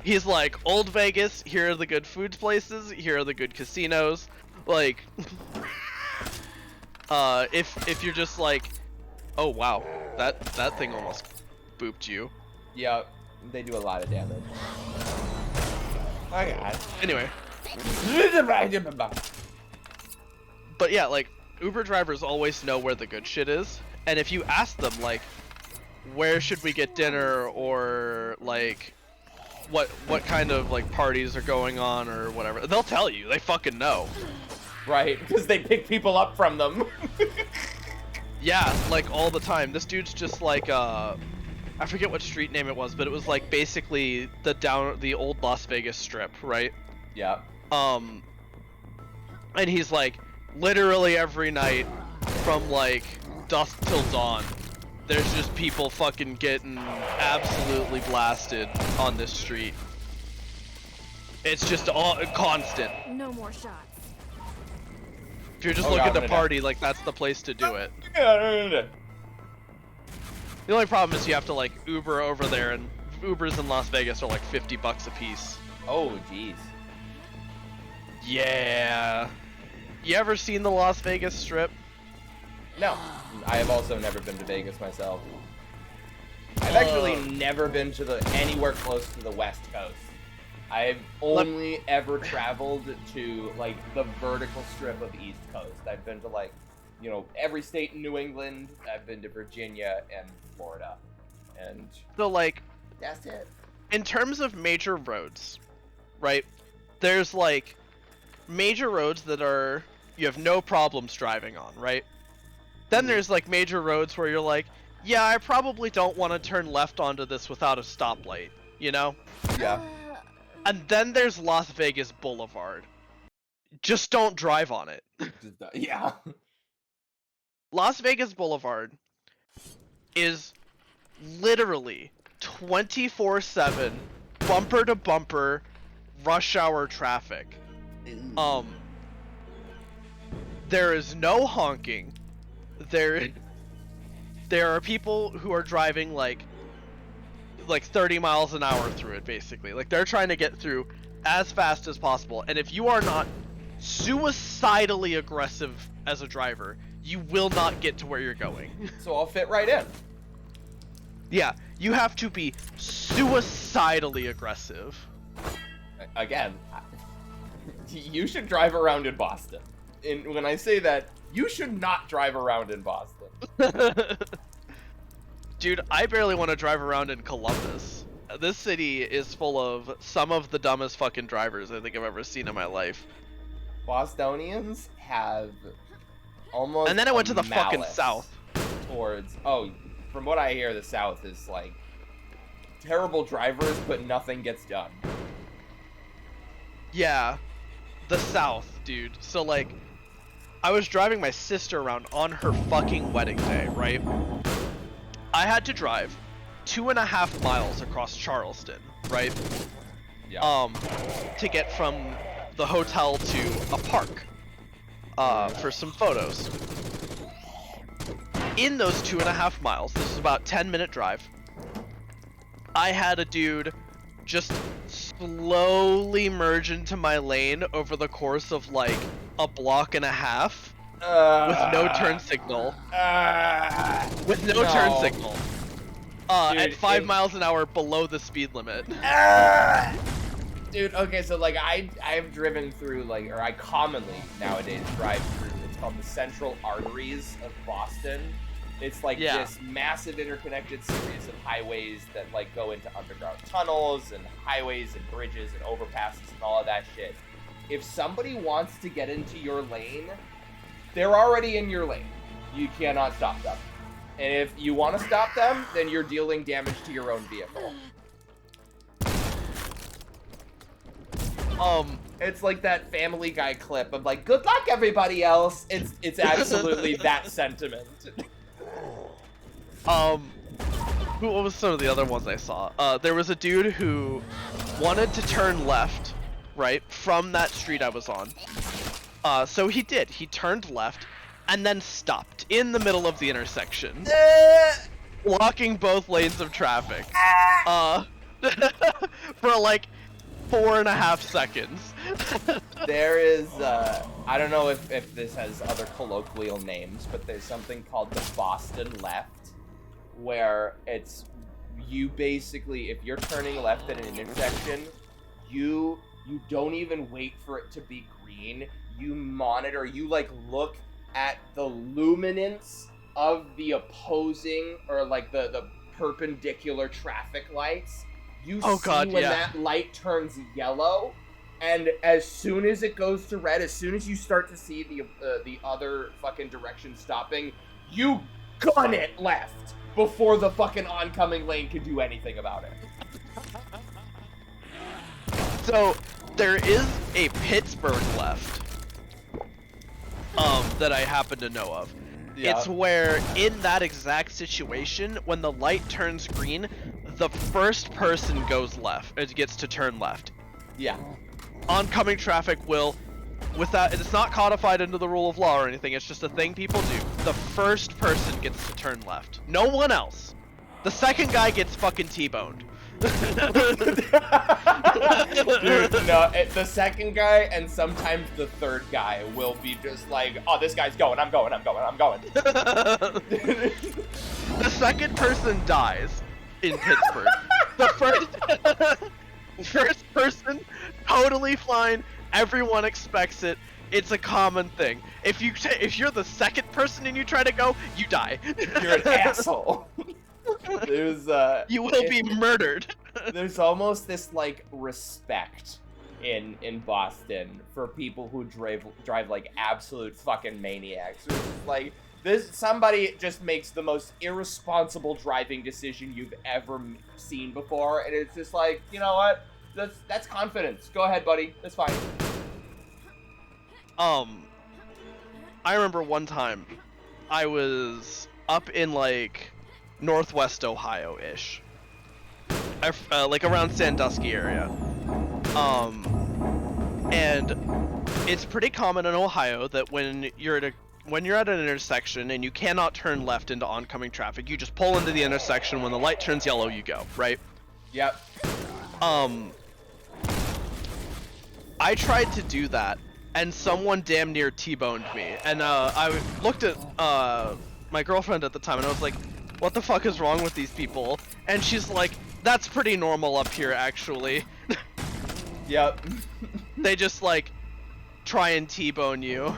He's like, Old Vegas, here are the good food places, here are the good casinos. Like, if you're just like, oh wow, that thing almost booped you. Yeah, they do a lot of damage. Oh god. Anyway. But yeah, like, Uber drivers always know where the good shit is, and if you ask them, like, where should we get dinner, or like, what kind of like parties are going on or whatever, they'll tell you. They fucking know. Right, because they pick people up from them. Yeah, like all the time. This dude's just like, I forget what street name it was, but it was like basically the old Las Vegas Strip, right? Yeah. And he's like, literally every night from like dusk till dawn, there's just people fucking getting absolutely blasted on this street. It's just all constant. No more shots. If you're just looking to party, like, that's the place to do it. The only problem is you have to like Uber over there, and Ubers in Las Vegas are like $50 a piece. Oh jeez. Yeah. You ever seen the Las Vegas Strip? No. I have also never been to Vegas myself. I've actually never been to anywhere close to the West Coast. I've only ever traveled to like the vertical strip of East Coast. I've been to like, you know, every state in New England. I've been to Virginia and Florida. And so like, that's it. In terms of major roads, right? There's like major roads that you have no problems driving on, right? Then there's like major roads where you're like, yeah, I probably don't want to turn left onto this without a stoplight, you know? Yeah. And then there's Las Vegas Boulevard. Just don't drive on it. Yeah. Las Vegas Boulevard is literally 24/7 bumper to bumper rush hour traffic. There is no honking. There are people who are driving like 30 miles an hour through it, basically. Like, they're trying to get through as fast as possible, and if you are not suicidally aggressive as a driver, you will not get to where you're going. So I'll fit right in. Yeah, you have to be suicidally aggressive. Again, you should drive around in Boston. And when I say that, you should not drive around in Boston. Dude, I barely want to drive around in Columbus. This city is full of some of the dumbest fucking drivers I think I've ever seen in my life. Bostonians have almost. And then I went to the fucking malice South. Towards. Oh, from what I hear, the South is like terrible drivers, but nothing gets done. Yeah, the South, dude. So, like, I was driving my sister around on her fucking wedding day, right? I had to drive 2.5 miles across Charleston, right? Yeah. To get from the hotel to a park, for some photos. In those 2.5 miles, this is about 10-minute drive, I had a dude just slowly merge into my lane over the course of like a block and a half with no turn signal. Turn signal. Dude, at 5 miles an hour below the speed limit. Dude, okay, so like I've driven through like, or I commonly nowadays drive through, it's called the Central Arteries of Boston. It's like this massive interconnected series of highways that like go into underground tunnels and highways and bridges and overpasses and all of that shit. If somebody wants to get into your lane, they're already in your lane. You cannot stop them. And if you want to stop them, then you're dealing damage to your own vehicle. It's like that Family Guy clip of like, good luck everybody else. It's absolutely that sentiment. What was some of the other ones I saw? There was a dude who wanted to turn left, right, from that street I was on. So he did. He turned left and then stopped in the middle of the intersection, blocking both lanes of traffic. For like 4.5 seconds. There is, I don't know if this has other colloquial names, but there's something called the Boston left, where it's, you basically, if you're turning left at an intersection, you don't even wait for it to be green. You monitor, you like look at the luminance of the opposing, or like the perpendicular traffic lights. You see when that light turns yellow, and as soon as it goes to red, as soon as you start to see the other fucking direction stopping, you gun it left before the fucking oncoming lane can do anything about it. So there is a Pittsburgh left, that I happen to know of. Yeah. It's where, in that exact situation, when the light turns green, the first person goes left. It gets to turn left. Yeah. Oncoming traffic will, without, it's not codified into the rule of law or anything. It's just a thing people do. The first person gets to turn left. No one else. The second guy gets fucking T-boned. Dude, no, the second guy and sometimes the third guy will be just like, oh, this guy's going, I'm going. The second person dies in Pittsburgh. The first person, totally fine. Everyone expects it. It's a common thing. If you're the second person and you try to go, you die. You're an asshole. There's you will be murdered. There's almost this like respect in Boston for people who drive like absolute fucking maniacs. It's like somebody just makes the most irresponsible driving decision you've ever seen before, and it's just like, you know what? That's confidence. Go ahead, buddy. That's fine. I remember one time I was up in like northwest Ohio-ish, like around Sandusky area. And it's pretty common in Ohio that when you're at an intersection and you cannot turn left into oncoming traffic, you just pull into the intersection. When the light turns yellow, you go, right? Yep. I tried to do that, and someone damn near T-boned me. And I looked at my girlfriend at the time, and I was like, "What the fuck is wrong with these people?" And she's like, "That's pretty normal up here, actually." Yep. They just like try and T-bone you.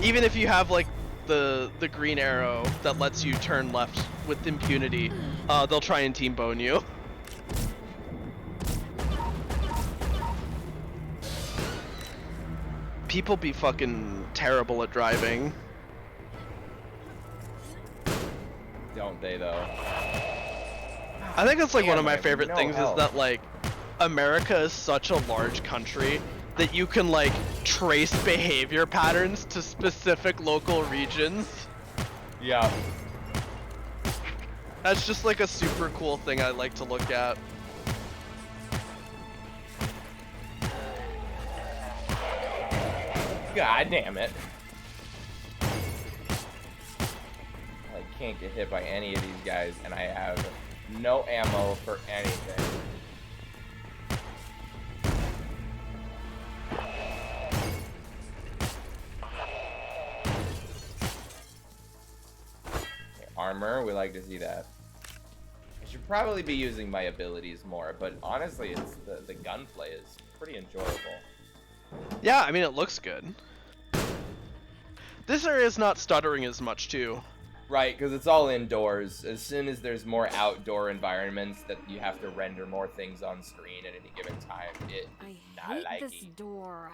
Even if you have like the green arrow that lets you turn left with impunity, they'll try and T-bone you. People be fucking terrible at driving. Don't they though? I think that's like one of Damn, I my have favorite no things health. is that like America is such a large country that you can like trace behavior patterns to specific local regions. Yeah. That's just like a super cool thing I like to look at. God damn it. I can't get hit by any of these guys, and I have no ammo for anything. Okay, armor, we like to see that. I should probably be using my abilities more, but honestly, it's the gunplay is pretty enjoyable. Yeah, I mean it looks good. This area is not stuttering as much too. Right, because it's all indoors. As soon as there's more outdoor environments that you have to render more things on screen at any given time, it I not hate like this it. door.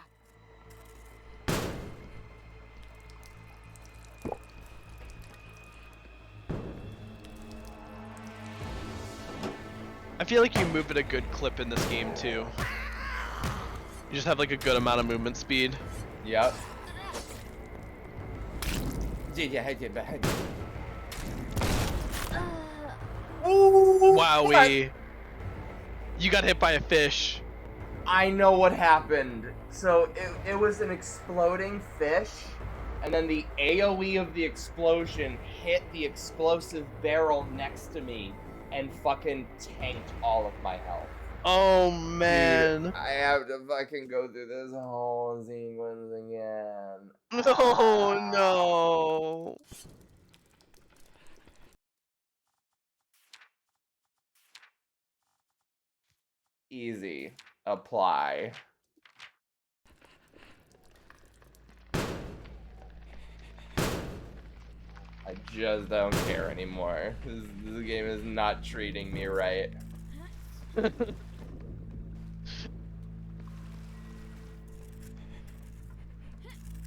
I feel like you move at a good clip in this game too. You just have like a good amount of movement speed. Yep. Yeah, I did bad. Wowie. You got hit by a fish. I know what happened. So it was an exploding fish, and then the AoE of the explosion hit the explosive barrel next to me and fucking tanked all of my health. Oh man. Dude, I have to fucking go through this whole sequence again. Oh no. Easy. Apply. I just don't care anymore. This game is not treating me right.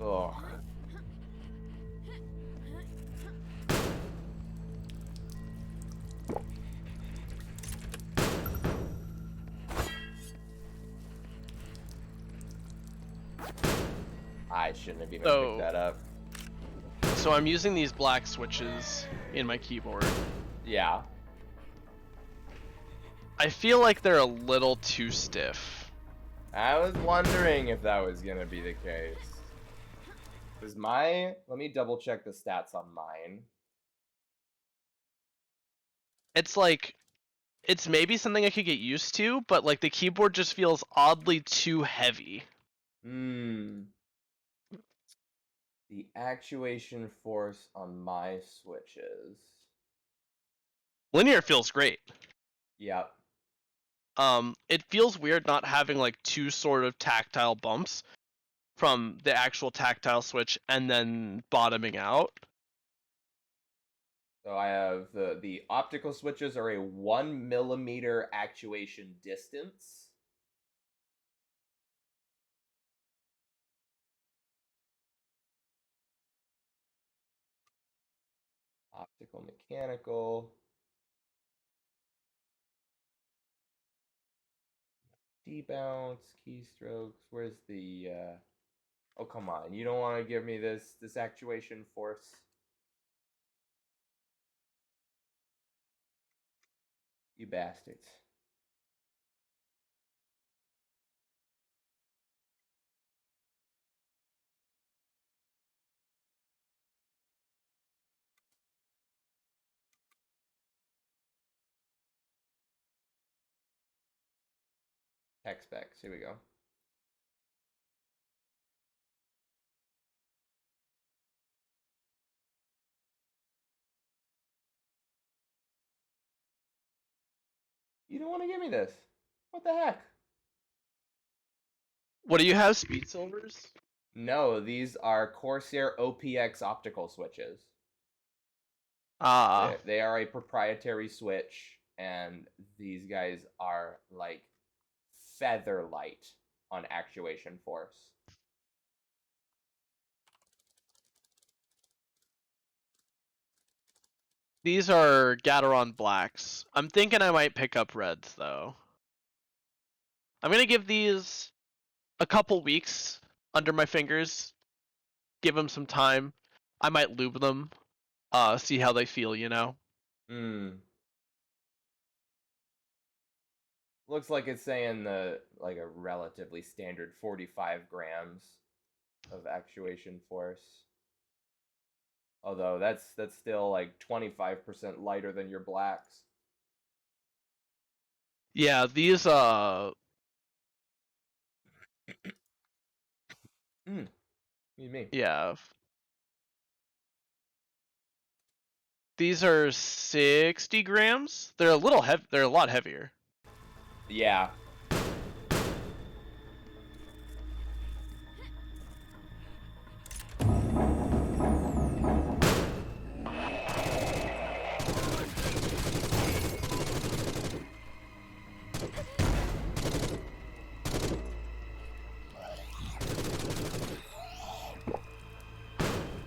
Ugh. I shouldn't have even picked that up. So I'm using these black switches in my keyboard. Yeah. I feel like they're a little too stiff. I was wondering if that was gonna be the case. Let me double check the stats on mine. It's like, it's maybe something I could get used to, but like the keyboard just feels oddly too heavy. The actuation force on my switches. Linear feels great. Yep. It feels weird not having like two sort of tactile bumps from the actual tactile switch and then bottoming out. So I have the optical switches are a 1 millimeter actuation distance. Optical mechanical. Debounce, keystrokes. Where's the Oh, come on. You don't want to give me this actuation force? You bastards. Tech specs. Here we go. You don't want to give me this. What the heck? What do you have? Speed silvers? No, these are Corsair OPX optical switches. Ah. They are a proprietary switch, and these guys are like feather light on actuation force. These are Gateron blacks. I'm thinking I might pick up reds though. I'm gonna give these a couple weeks under my fingers. Give them some time. I might lube them. See how they feel, you know? Looks like it's saying like a relatively standard 45 grams of actuation force. Although that's still like 25% lighter than your blacks. Yeah, these You mean? yeah. These are 60 grams. They're a little heavy. They're a lot heavier. Yeah.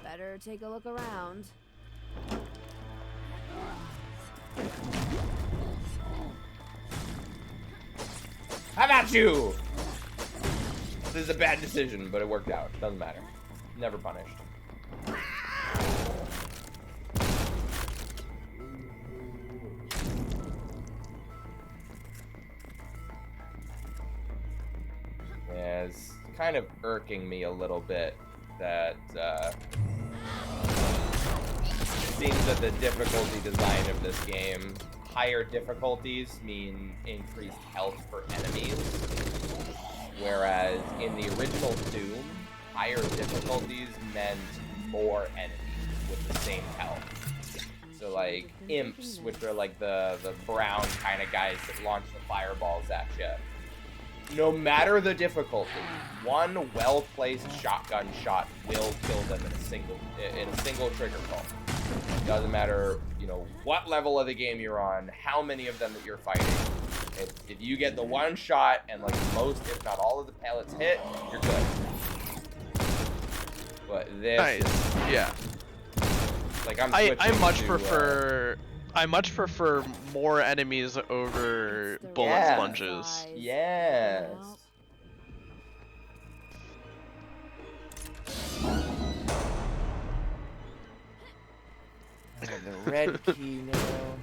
Better take a look around. How about you? This is a bad decision, but it worked out. Doesn't matter. Never punished. Yeah, it's kind of irking me a little bit that it seems that the difficulty design of this game, higher difficulties mean increased health for enemies, whereas in the original Doom, higher difficulties meant more enemies with the same health. So like imps, which are like the brown kind of guys that launch the fireballs at you. No matter the difficulty, one well-placed shotgun shot will kill them in a single trigger pull. Doesn't matter, you know, what level of the game you're on, how many of them that you're fighting. If you get the one shot and like most, if not all of the pellets hit, you're good. But this, Nice. Yeah. like I'm I much prefer more enemies over bullet Yeah. sponges. Yes. I have the red key now.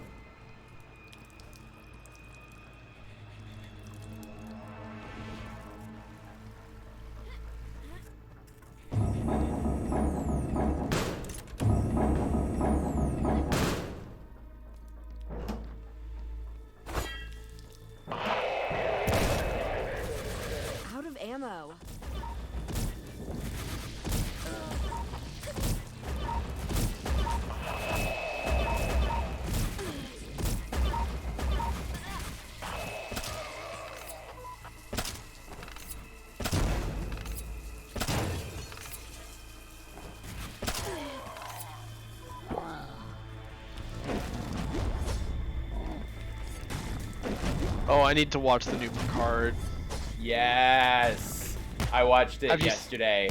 Out of ammo. Oh, I need to watch the new Picard. Yes. I watched it Have you yesterday.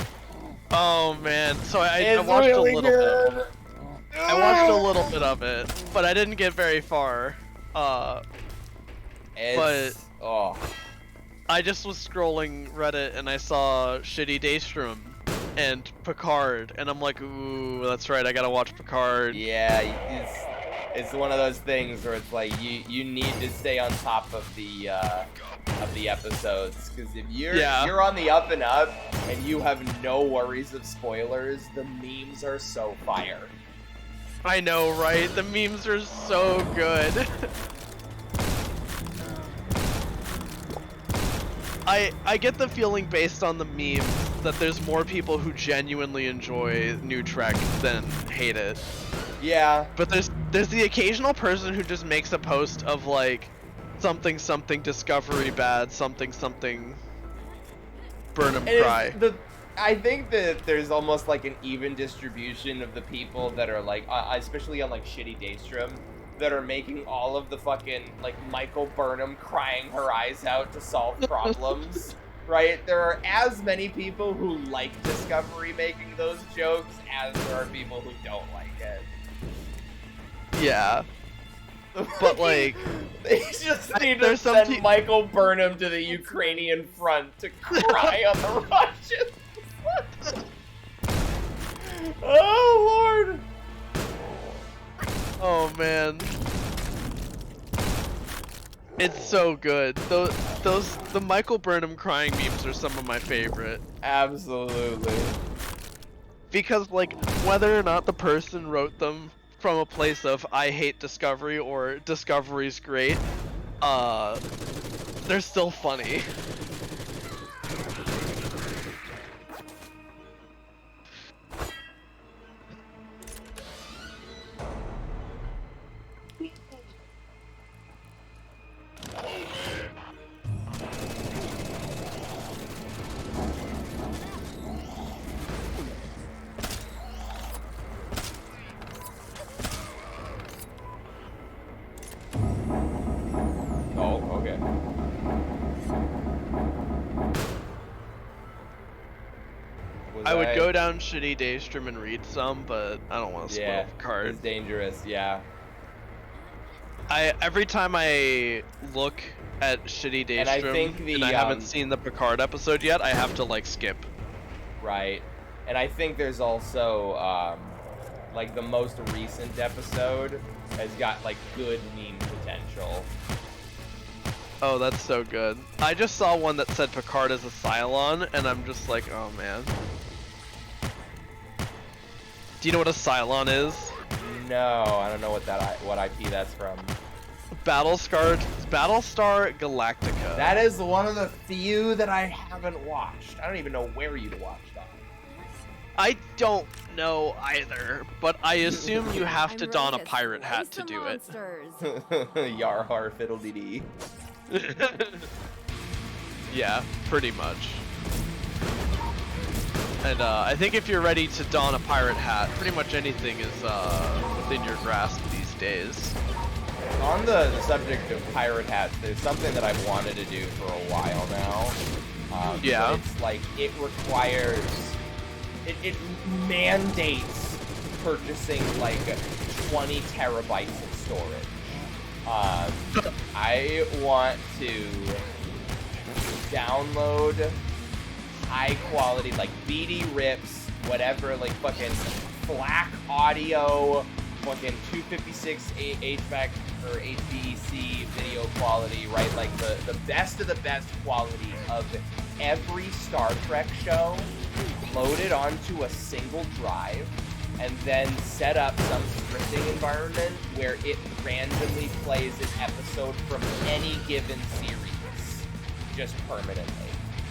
Oh man, so I It's watched really a little good. bit. I watched a little bit of it, but I didn't get very far. Oh. I just was scrolling Reddit and I saw Shitty Daystrom and Picard, and I'm like, ooh, that's right, I gotta watch Picard. Yeah, it's one of those things where it's like you need to stay on top of the episodes, because if you're on the up and up and you have no worries of spoilers, the memes are so fire. I know, right? The memes are so good. I get the feeling based on the memes that there's more people who genuinely enjoy New Trek than hate it. Yeah. But there's the occasional person who just makes a post of like something Discovery bad, something Burnham cry. I think that there's almost like an even distribution of the people that are like, especially on like shitty Daystrom, that are making all of the fucking like Michael Burnham crying her eyes out to solve problems. Right? There are as many people who like Discovery making those jokes as there are people who don't like it. Yeah. But like, they just need to send Michael Burnham to the Ukrainian front to cry on the Russians. Oh Lord. Oh man. It's so good. The Michael Burnham crying memes are some of my favorite. Absolutely. Because like, whether or not the person wrote them from a place of I hate Discovery or Discovery's great, they're still funny. I would go down shitty Daystrom and read some, but I don't want to spoil Picard. It's dangerous, yeah. Every time I look at shitty Daystrom and I haven't seen the Picard episode yet, I have to like skip. Right. And I think there's also like the most recent episode has got like good meme potential. Oh, that's so good. I just saw one that said Picard is a Cylon, and I'm just like, oh man. Do you know what a Cylon is? No, I don't know what IP that's from. Battlestar Galactica. That is one of the few that I haven't watched. I don't even know where you'd watch that. I don't know either, but I assume you have to don a pirate hat to do it. Yar har fiddle dee dee. Yeah, pretty much. And I think if you're ready to don a pirate hat, pretty much anything is within your grasp these days. On the subject of pirate hats, there's something that I've wanted to do for a while now. Yeah. It's like, it requires... It mandates purchasing like 20 terabytes of storage. I want to download high quality, like BD rips, whatever, like fucking FLAC audio, fucking 256 HVAC or HVAC video quality, right? Like the best of the best quality of every Star Trek show loaded onto a single drive, and then set up some scripting environment where it randomly plays an episode from any given series, just permanently,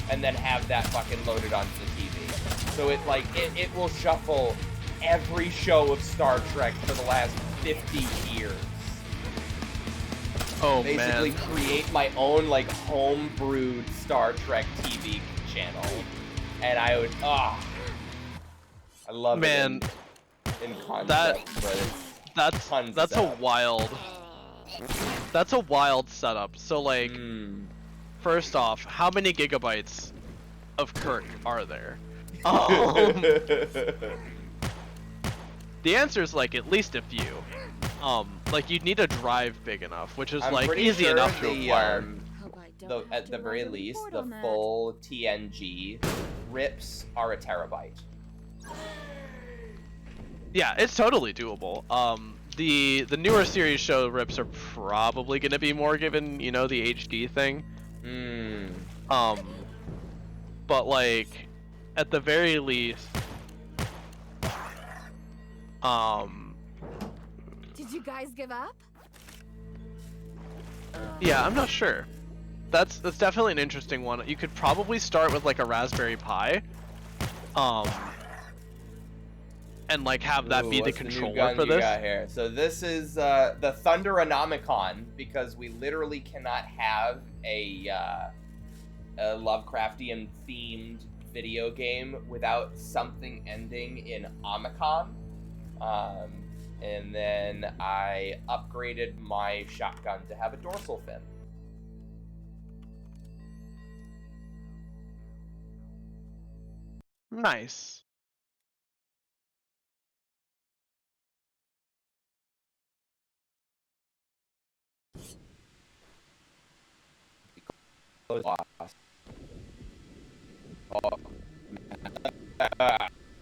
and then have that fucking loaded onto the TV. So it will shuffle every show of Star Trek for the last 50 years. Oh, basically man. Create my own like home-brewed Star Trek TV channel, and I would I love it in concept, but that's a wild setup. So like, first off, how many gigabytes of Kirk are there? The answer is like at least a few. Like you'd need a drive big enough, which is like easy enough to acquire. At the very least, the full TNG rips are a terabyte. Yeah, it's totally doable. The newer series show rips are probably gonna be more given, you know, the HD thing. But like, at the very least, Did you guys give up? yeah, I'm not sure. That's definitely an interesting one. You could probably start with like a Raspberry Pi, and like have that be the what's controller new gun for you this. got here? So this is the Thunderanomicon, because we literally cannot have a Lovecraftian themed video game without something ending in Omicon. And then I upgraded my shotgun to have a dorsal fin. Nice.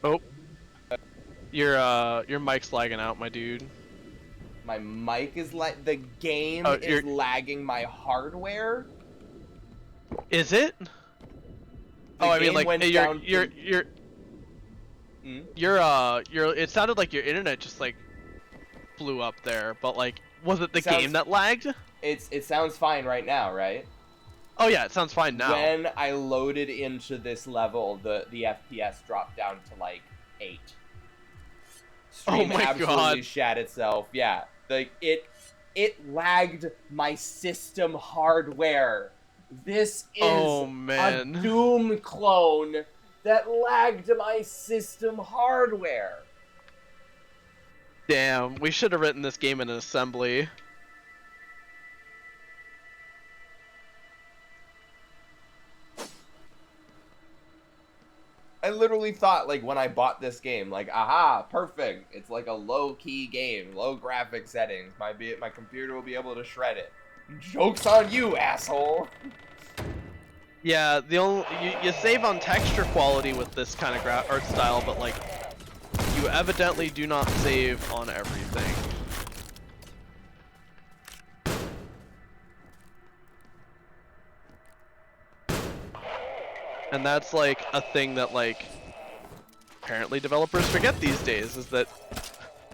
Oh, your mic's lagging out, my dude. My mic is the game Oh, is lagging my hardware. Is it? The I mean, game like went your down your to- your your it sounded like your internet just like blew up there, but like, was it the game that lagged? It sounds fine right now, right? Oh yeah, it sounds fine now. When I loaded into this level, the FPS dropped down to like 8. Stream Oh my absolutely God. shat itself. Yeah, like it lagged my system hardware. This is Oh, a man. Doom clone that lagged my system hardware. Damn, we should have written this game in an assembly. I literally thought, like, when I bought this game, like, aha, perfect. It's like a low-key game, low graphic settings. My computer will be able to shred it. Joke's on you, asshole. Yeah, the only you save on texture quality with this kind of art style, but like, you evidently do not save on everything. And that's like a thing that like apparently developers forget these days, is that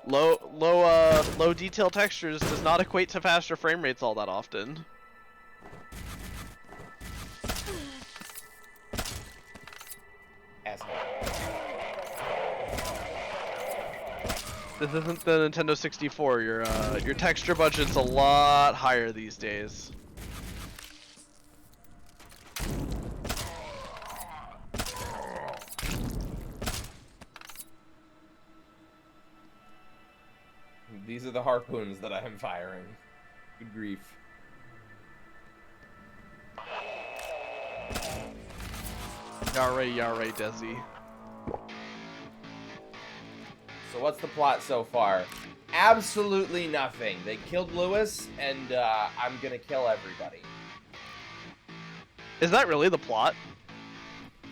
low detail textures does not equate to faster frame rates all that often. Asshole. This isn't the Nintendo 64. Your texture budget's a lot higher these days. These are the harpoons that I am firing. Good grief. Yare, Desi. So what's the plot so far? Absolutely nothing. They killed Lewis, and I'm gonna kill everybody. Is that really the plot?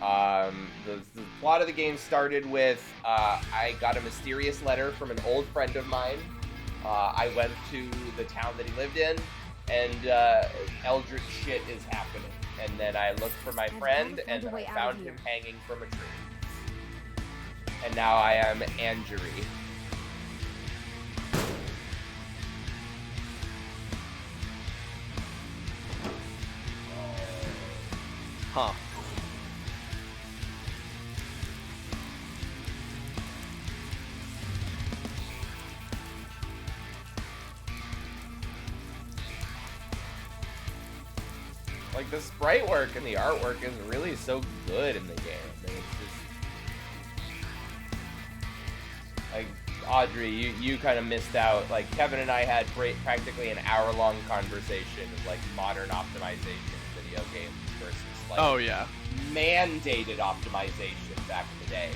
The plot of the game started with I got a mysterious letter from an old friend of mine. I went to the town that he lived in, and eldritch shit is happening. And then I looked for my friend, and I found him hanging from a tree. And now I am Angery. Huh. Like, the sprite work and the artwork is really so good in the game. It's just... Like, Audrey, you kind of missed out. Like, Kevin and I had practically an hour-long conversation of, like, modern optimization in video games versus, like, Oh yeah. mandated optimization back in the days.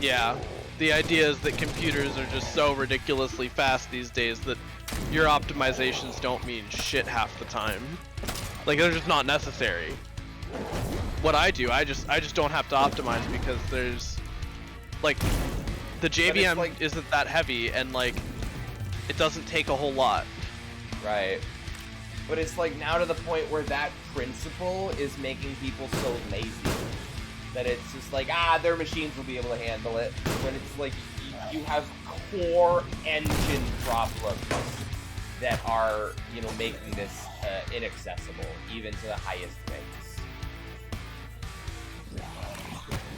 Yeah. The idea is that computers are just so ridiculously fast these days that your optimizations don't mean shit half the time. Like, they're just not necessary. what I do. I just don't have to optimize because there's like the JVM like, isn't that heavy and like it doesn't take a whole lot. Right. But it's like now to the point where that principle is making people so lazy that it's just like, their machines will be able to handle it. When it's like you have core engine problems that are, you know, making this inaccessible even to the highest things.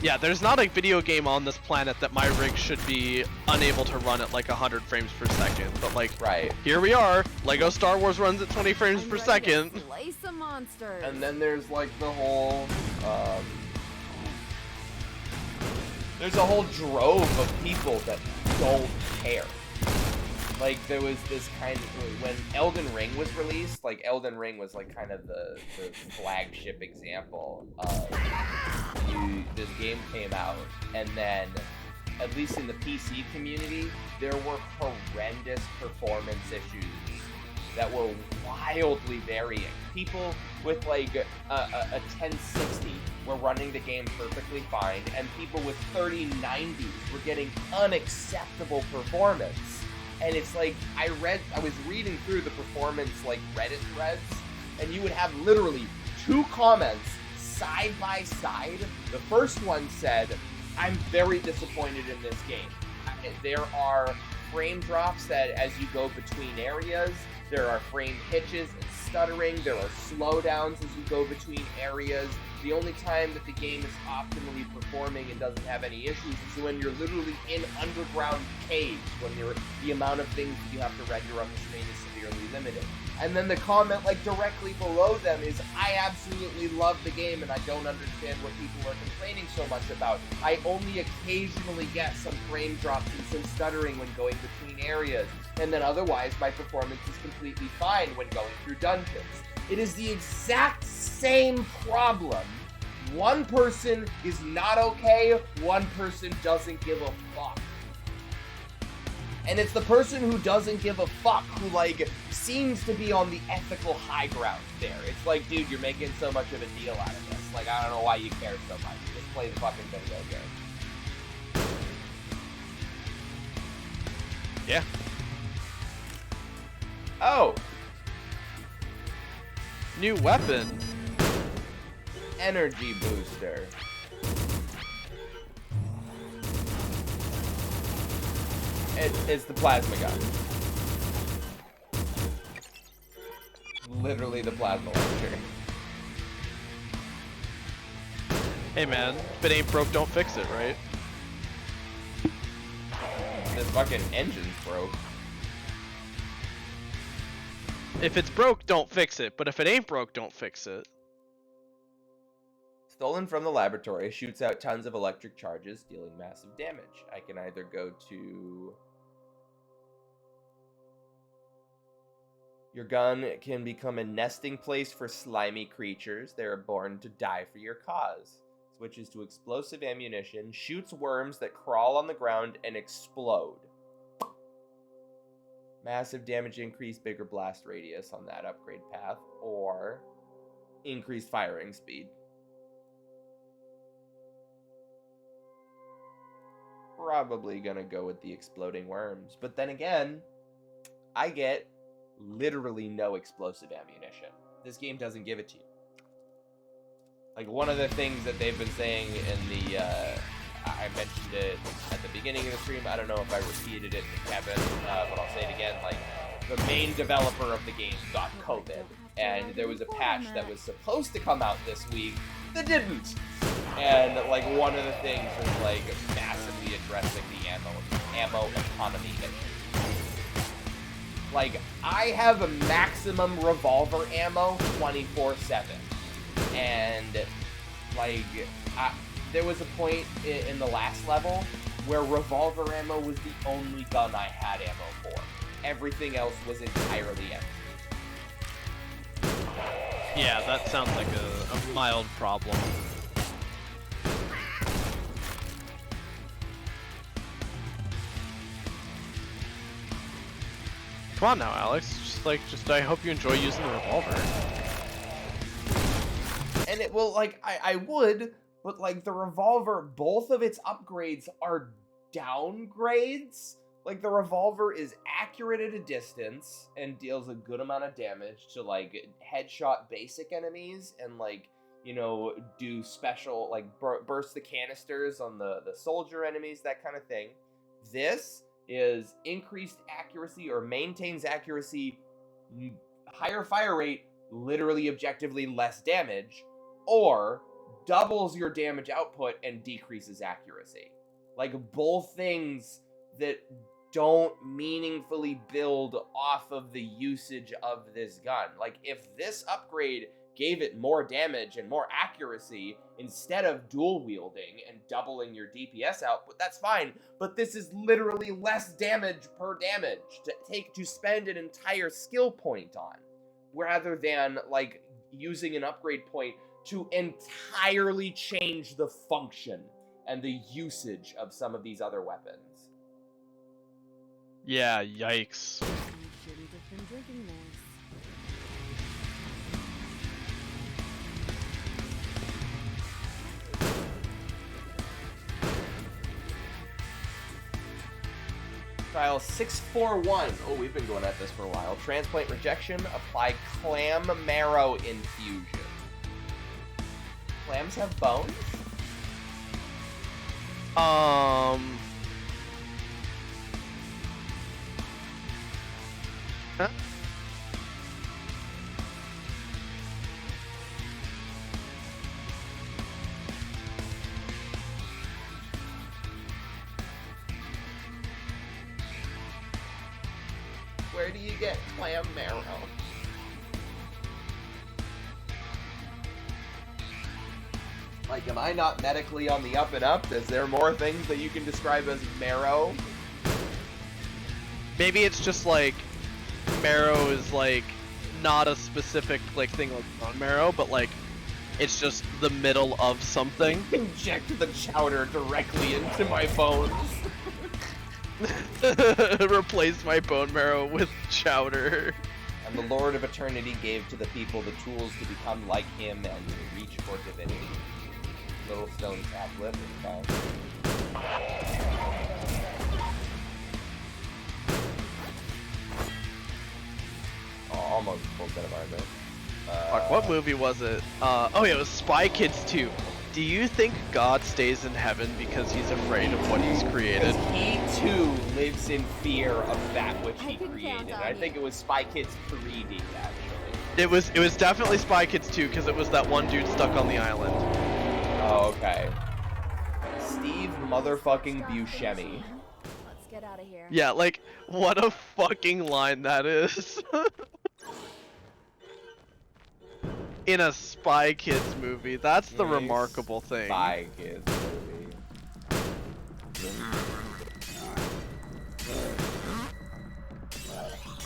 Yeah, there's not a video game on this planet that my rig should be unable to run at like 100 frames per second. But like, here we are. Lego Star Wars runs at 20 frames per second. Slay some monsters. And then there's like the whole, there's a whole drove of people that don't care. Like, there was this kind of, when Elden Ring was released, like, Elden Ring was, like, kind of the flagship example of, this game came out, and then, at least in the PC community, there were horrendous performance issues that were wildly varying. People with, like, a 1060 were running the game perfectly fine, and people with 3090s were getting unacceptable performance. And it's like, I was reading through the performance, like, Reddit threads, and you would have literally 2 comments side by side. The first one said, I'm very disappointed in this game. There are frame drops that as you go between areas, there are frame hitches and stuttering, there are slowdowns as you go between areas. The only time that the game is optimally performing and doesn't have any issues is when you're literally in underground caves, when the amount of things that you have to render on the screen is severely limited. And then the comment, like, directly below them is, I absolutely love the game and I don't understand what people are complaining so much about. I only occasionally get some frame drops and some stuttering when going between areas, and then otherwise my performance is completely fine when going through dungeons. It is the exact same problem. One person is not okay, one person doesn't give a fuck. And it's the person who doesn't give a fuck who, like, seems to be on the ethical high ground there. It's like, dude, you're making so much of a deal out of this. Like, I don't know why you care so much. Just play the fucking video game. Yeah. Oh! New weapon. Energy booster. It's the plasma gun. Literally the plasma launcher. Hey man, if it ain't broke, don't fix it, right? This fucking engine's broke. If it's broke, don't fix it. But if it ain't broke, don't fix it. Stolen from the laboratory, shoots out tons of electric charges, dealing massive damage. I can either go to... Your gun can become a nesting place for slimy creatures. They are born to die for your cause. Switches to explosive ammunition, shoots worms that crawl on the ground and explode. Massive damage increase, bigger blast radius on that upgrade path, or increased firing speed. Probably gonna go with the exploding worms. But then again, I get literally no explosive ammunition. This game doesn't give it to you. Like, one of the things that they've been saying in the, I mentioned it at the beginning of the stream, I don't know if I repeated it to Kevin, but I'll say it again, like, the main developer of the game got COVID, and there was a patch that was supposed to come out this week that didn't. And, like, one of the things was, like, massively addressing the ammo economy issue. Like, I have a maximum revolver ammo 24/7. And, like, there was a point in the last level where revolver ammo was the only gun I had ammo for. Everything else was entirely empty. Yeah, that sounds like a mild problem. Come on now, Alex. Just I hope you enjoy using the revolver. and it will, like, I would, but, like, the revolver, both of its upgrades are downgrades. Like, the revolver is accurate at a distance and deals a good amount of damage to, like, headshot basic enemies and, like, you know, do special, like, burst the canisters on the soldier enemies, that kind of thing. This is increased accuracy or maintains accuracy, higher fire rate, literally objectively less damage, or doubles your damage output and decreases accuracy. Like, both things that don't meaningfully build off of the usage of this gun. Like, if this upgrade gave it more damage and more accuracy instead of dual wielding and doubling your DPS output, that's fine. But this is literally less damage per damage to spend an entire skill point on, rather than, like, using an upgrade point to entirely change the function and the usage of some of these other weapons. Yeah, yikes. You shouldn't have been drinking this. Trial 641. Oh, we've been going at this for a while. Transplant rejection. Apply clam marrow infusion. Clams have bones? Huh? Where do you get clam marrow? Like, am I not medically on the up and up? Is there more things that you can describe as marrow? Maybe it's just like marrow is like not a specific like thing like bone marrow, but like it's just the middle of something. Inject the chowder directly into my bones. Replace my bone marrow with chowder. And the Lord of Eternity gave to the people the tools to become like him and reach for divinity. Little stone tablet is found. Oh, almost full set of armor. Fuck, what movie was it? Oh yeah, it was Spy Kids 2. Do you think God stays in heaven because he's afraid of what he's created? He too lives in fear of that which he I can count created. on I you. think it was Spy Kids 3D actually. It was definitely Spy Kids 2 because it was that one dude stuck on the island. Oh, okay. Steve motherfucking Buscemi. Let's get out of here. Yeah, like what a fucking line that is. In a Spy Kids movie, that's the remarkable thing. Spy Kids movie.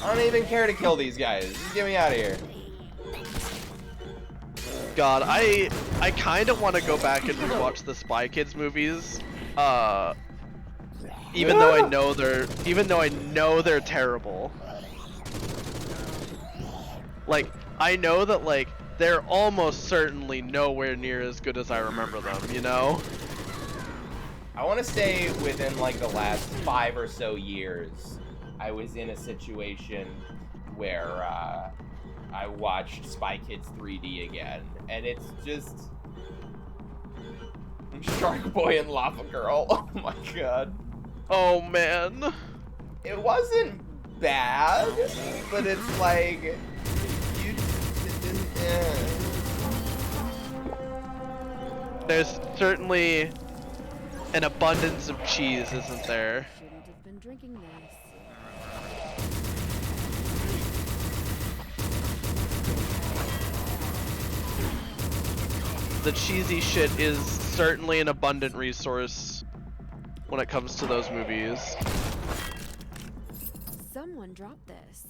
I don't even care to kill these guys. Just get me out of here. God, I kind of want to go back and rewatch the Spy Kids movies. Even though I know they're terrible. Like, I know that like they're almost certainly nowhere near as good as I remember them, you know? I want to say within like the last 5 or so years, I was in a situation where I watched Spy Kids 3D again, and it's just Shark Boy and Lava Girl. Oh my god. Oh man. It wasn't bad, but it's like you. There's certainly an abundance of cheese, isn't there? Shouldn't have been drinking this. The cheesy shit is certainly an abundant resource when it comes to those movies. Someone dropped this.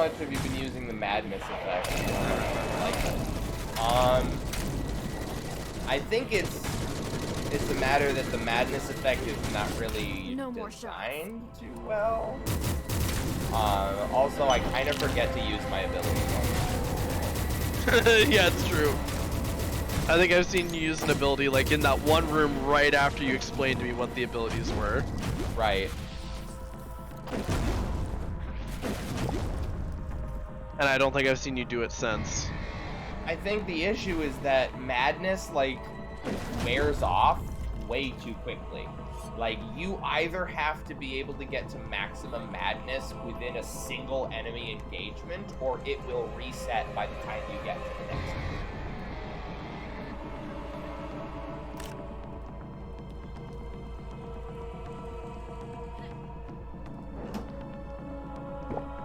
much have you been using the madness effect? I think it's a matter that the madness effect is not really designed too well. Also, I kind of forget to use my abilities. Yeah, it's true. I think I've seen you use an ability like in that one room right after you explained to me what the abilities were. Right. And I don't think I've seen you do it since. I think the issue is that madness, like, wears off way too quickly. Like, you either have to be able to get to maximum madness within a single enemy engagement, or it will reset by the time you get to the next one.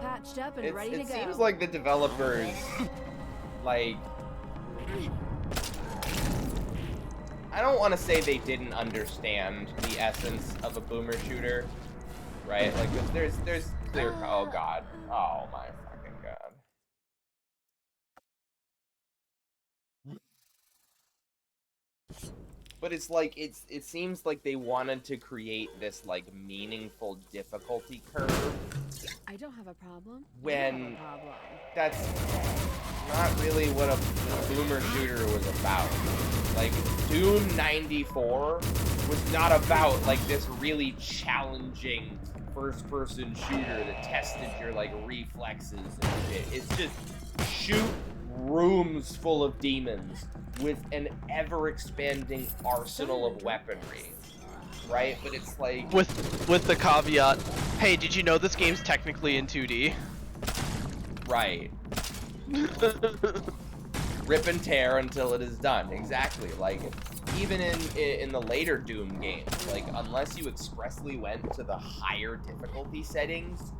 Patched up and ready to go. It seems like the developers, like, I don't want to say they didn't understand the essence of a boomer shooter, right? Like, there's clear, oh god, oh my fucking god. But it's like, it seems like they wanted to create this, like, meaningful difficulty curve. I don't have a problem. When that's not really what a boomer shooter was about. Like, Doom 94 was not about, like, this really challenging first-person shooter that tested your, like, reflexes and shit. It's just shoot rooms full of demons with an ever-expanding arsenal of weaponry, right? But it's like... With the caveat, hey, did you know this game's technically in 2D? Right. Rip and tear until it is done. Exactly. Like, even in the later Doom games, like, unless you expressly went to the higher difficulty settings,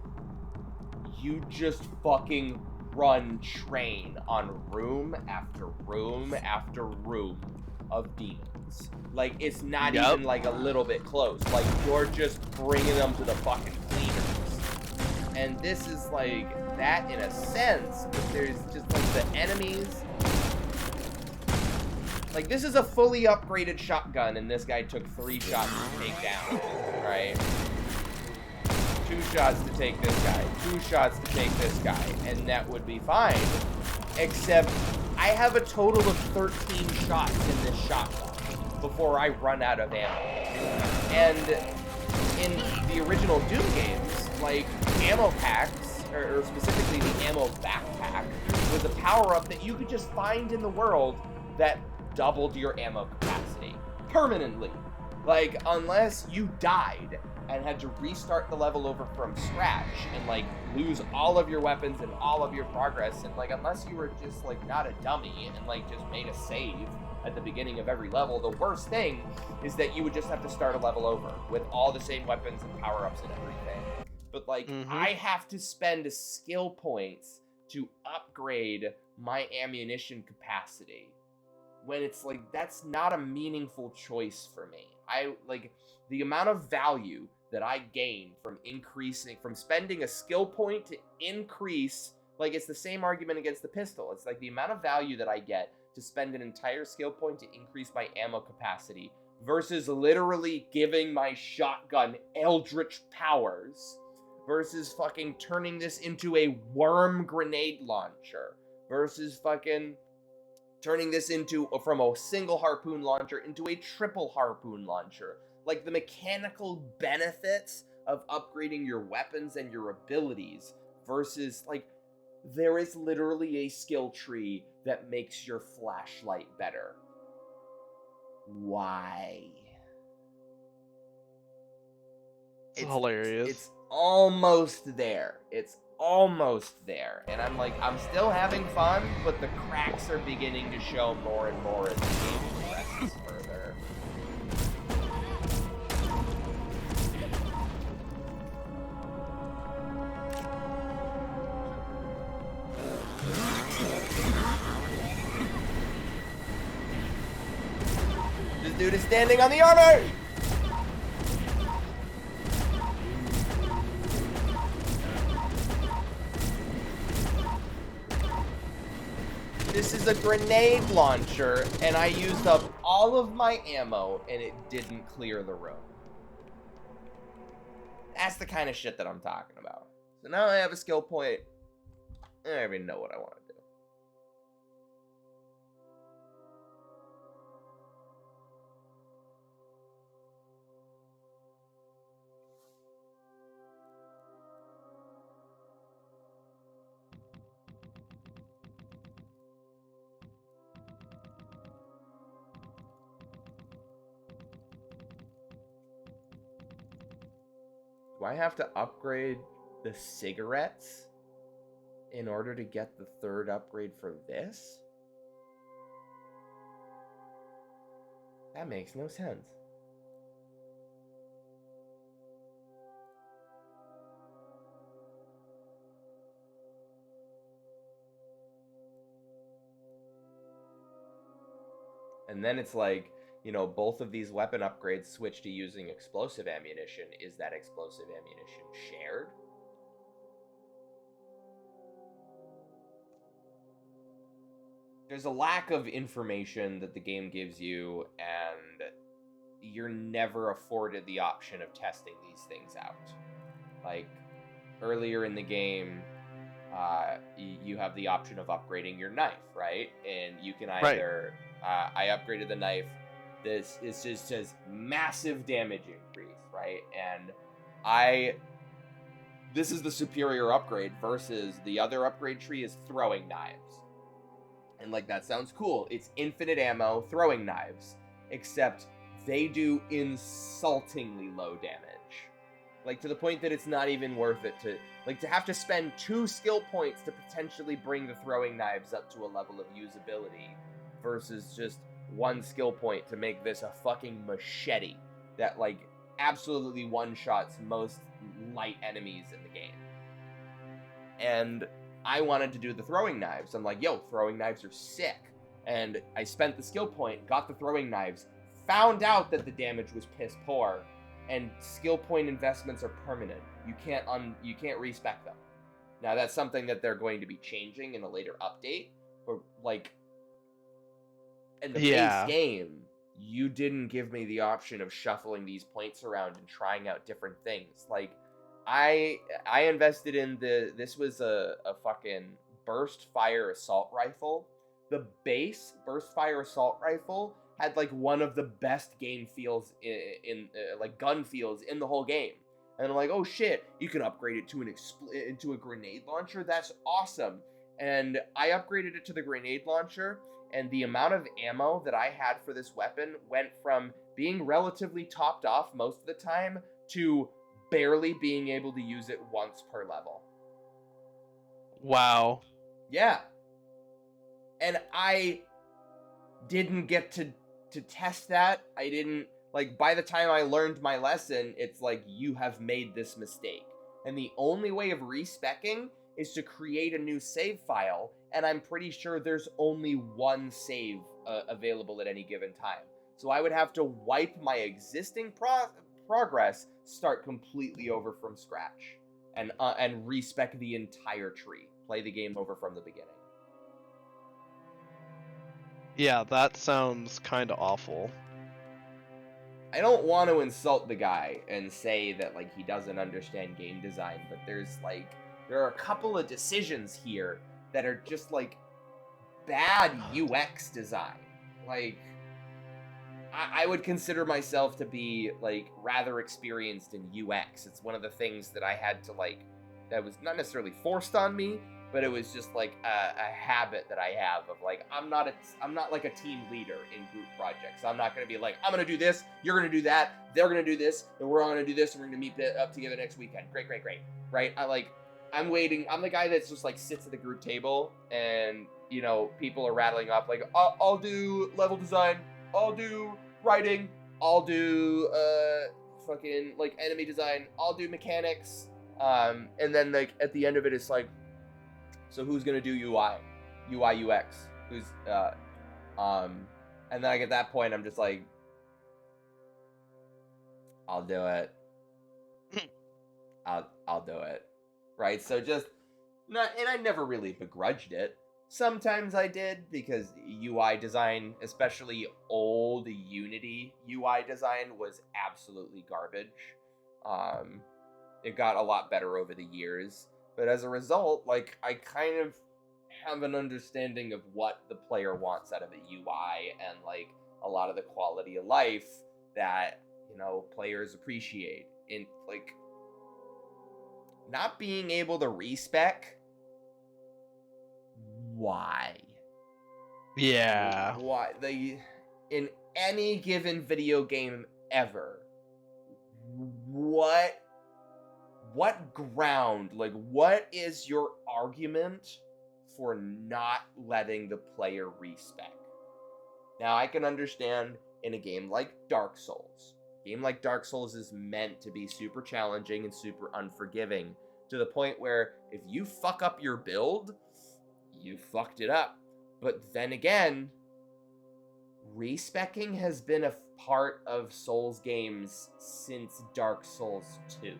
you just fucking run train on room after room after room of demons. Like, it's not even like a little bit close. Like, you're just bringing them to the fucking cleaners. And this is like that in a sense, but there's just like the enemies. Like, this is a fully upgraded shotgun, and this guy took 3 shots to take down, right? 2 shots to take this guy, 2 shots to take this guy, and that would be fine. Except, I have a total of 13 shots in this shotgun before I run out of ammo. And in the original Doom games, like, ammo packs, or specifically the ammo backpack, was a power-up that you could just find in the world that doubled your ammo capacity. Permanently. Like, unless you died and had to restart the level over from scratch and, like, lose all of your weapons and all of your progress, and, like, unless you were just, like, not a dummy and, like, just made a save at the beginning of every level, the worst thing is that you would just have to start a level over with all the same weapons and power-ups and everything. But, like, I have to spend skill points to upgrade my ammunition capacity, when it's like, that's not a meaningful choice for me. Like, the amount of value that I gain from spending a skill point to increase, like, it's the same argument against the pistol. It's like the amount of value that I get to spend an entire skill point to increase my ammo capacity versus literally giving my shotgun eldritch powers versus fucking turning this into a worm grenade launcher versus fucking turning this into, from a single harpoon launcher into a triple harpoon launcher. Like, the mechanical benefits of upgrading your weapons and your abilities versus, like, there is literally a skill tree that makes your flashlight better. Why? It's hilarious. It's almost there. It's almost there. And I'm like, I'm still having fun, but the cracks are beginning to show more and more as the game progresses further. This dude is standing on the armor! was a grenade launcher, and I used up all of my ammo, and it didn't clear the room. That's the kind of shit that I'm talking about. So now I have a skill point. I don't even know what I want to do. Do I have to upgrade the cigarettes in order to get the third upgrade for this? That makes no sense. And then it's like, you know, both of these weapon upgrades switch to using explosive ammunition. Is that explosive ammunition shared? There's a lack of information that the game gives you, and you're never afforded the option of testing these things out. Like, earlier in the game, you have the option of upgrading your knife, right? And you can either... I upgraded the knife. This just says massive damage increase, right? And this is the superior upgrade versus the other upgrade tree is throwing knives. And like, that sounds cool. It's infinite ammo, throwing knives, except they do insultingly low damage. Like, to the point that it's not even worth it to have to spend 2 skill points to potentially bring the throwing knives up to a level of usability versus just 1 skill point to make this a fucking machete that, like, absolutely one-shots most light enemies in the game. And I wanted to do the throwing knives. I'm like, yo, throwing knives are sick. And I spent the skill point, got the throwing knives, found out that the damage was piss poor, and skill point investments are permanent. You can't respec them. Now, that's something that they're going to be changing in a later update. Or, like, in the base game, you didn't give me the option of shuffling these points around and trying out different things. Like, I invested in this was a fucking burst fire assault rifle. The base burst fire assault rifle had like one of the best game feels in like gun feels in the whole game. And I'm like, oh shit, you can upgrade it to into a grenade launcher. That's awesome. And I upgraded it to the grenade launcher, and the amount of ammo that I had for this weapon went from being relatively topped off most of the time to barely being able to use it once per level. Wow. Yeah. And I didn't get to test that. I didn't, like, by the time I learned my lesson, it's like, you have made this mistake. And the only way of respecking is to create a new save file, and I'm pretty sure there's only one save available at any given time. So I would have to wipe my existing progress, start completely over from scratch, and respec the entire tree. Play the game over from the beginning. Yeah, that sounds kind of awful. I don't want to insult the guy and say that, like, he doesn't understand game design, but there are a couple of decisions here that are just, like, bad UX design. Like, I would consider myself to be, like, rather experienced in UX. It's one of the things that I had to, like, that was not necessarily forced on me, but it was just, like, a habit that I have of, like, I'm not like a team leader in group projects. I'm not going to be like, I'm going to do this, you're going to do that, they're going to do this, and we're all going to do this, and we're going to meet up together next weekend. Great. Right? I'm waiting. I'm the guy that's just, like, sits at the group table, and, you know, people are rattling off, like, I'll do level design, I'll do writing, I'll do, fucking, like, enemy design, I'll do mechanics, and then, like, at the end of it, it's like, so who's gonna do UI, UX? Who's, and then, like, at that point, I'm just like, I'll do it. I'll do it. Right? So just, not, and I never really begrudged it. Sometimes I did, because UI design, especially old Unity UI design, was absolutely garbage. It got a lot better over the years, but as a result, like, I kind of have an understanding of what the player wants out of a UI, and like a lot of the quality of life that, players appreciate. In like, not being able to respec, why? Yeah. Why in any given video game ever, what ground, like, what is your argument for not letting the player respec? Now, I can understand in a game like Dark Souls. A game like Dark Souls is meant to be super challenging and super unforgiving, to the point where if you fuck up your build, you fucked it up. But then again, respecking has been a part of Souls games since Dark Souls 2.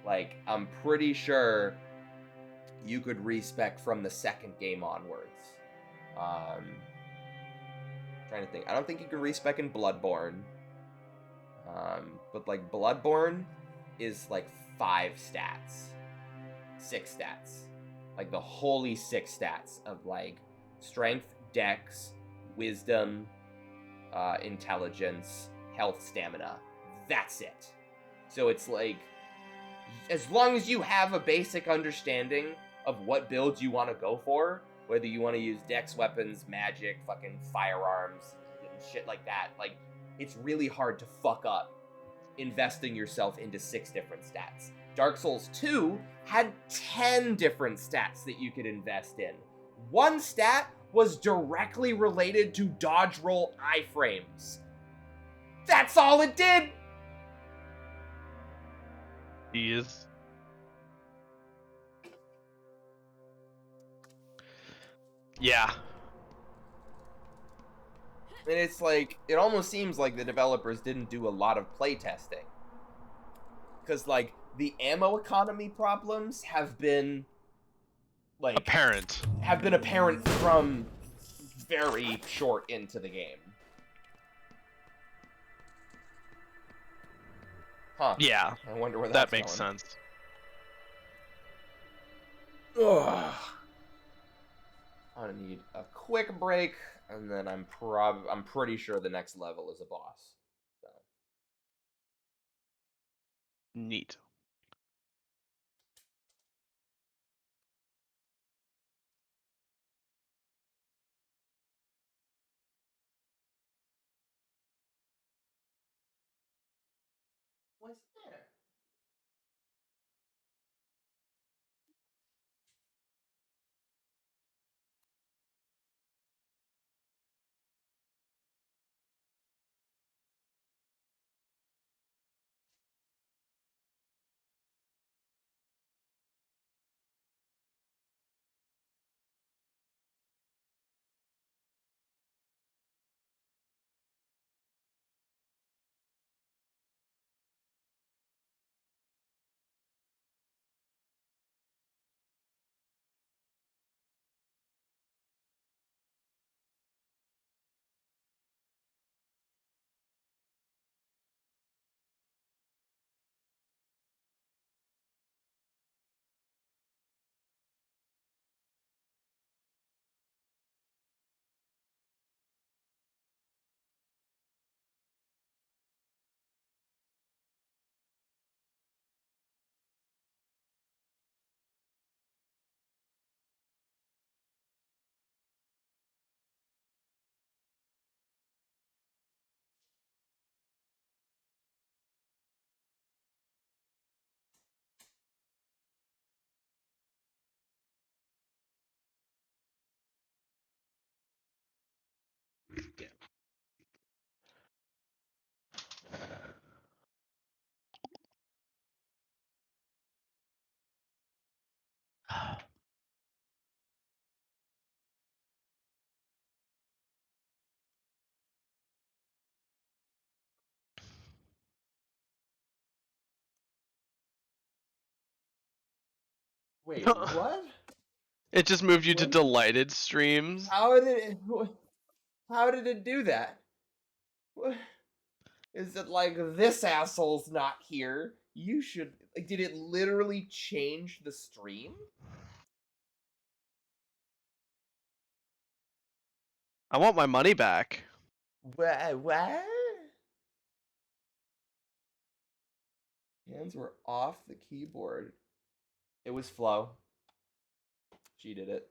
Like, I'm pretty sure you could respec from the second game onwards. Trying to think. I don't think you can respec in Bloodborne. But like, Bloodborne is like 5 stats. 6 stats. Like the holy 6 stats of like strength, dex, wisdom, intelligence, health, stamina. That's it. So it's like, as long as you have a basic understanding of what builds you want to go for, whether you want to use dex weapons, magic, fucking firearms, and shit like that, like, it's really hard to fuck up investing yourself into 6 different stats. Dark Souls 2 had 10 different stats that you could invest in. One stat was directly related to dodge roll iframes. That's all it did! He is. Yeah. And it's like, it almost seems like the developers didn't do a lot of playtesting. Because, like, the ammo economy problems have been, like, Apparent. Have been apparent from very short into the game. Huh. Yeah. I wonder where that's That makes going. sense. Ugh. I'm gonna need a quick break, and then I'm pretty sure the next level is a boss. So. Neat. What's there? Wait, what? It just moved you to What? delighted streams. How did it do that? What? Is it like this asshole's not here? You should like. Did it literally change the stream? I want my money back. What? Hands were off the keyboard. It was Flo. She did it.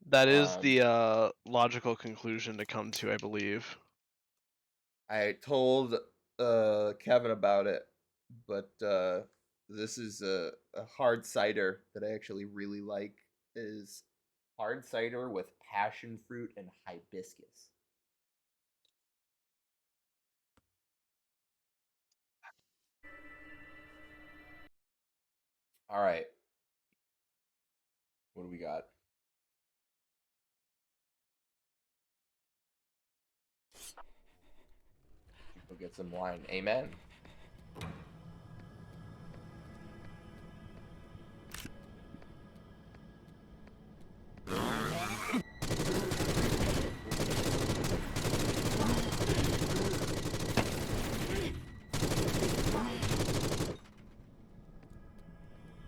That is the logical conclusion to come to, I believe. I told Kevin about it, but this is a hard cider that I actually really like. It is hard cider with passion fruit and hibiscus. All right. What do we got? Go get some wine. Amen.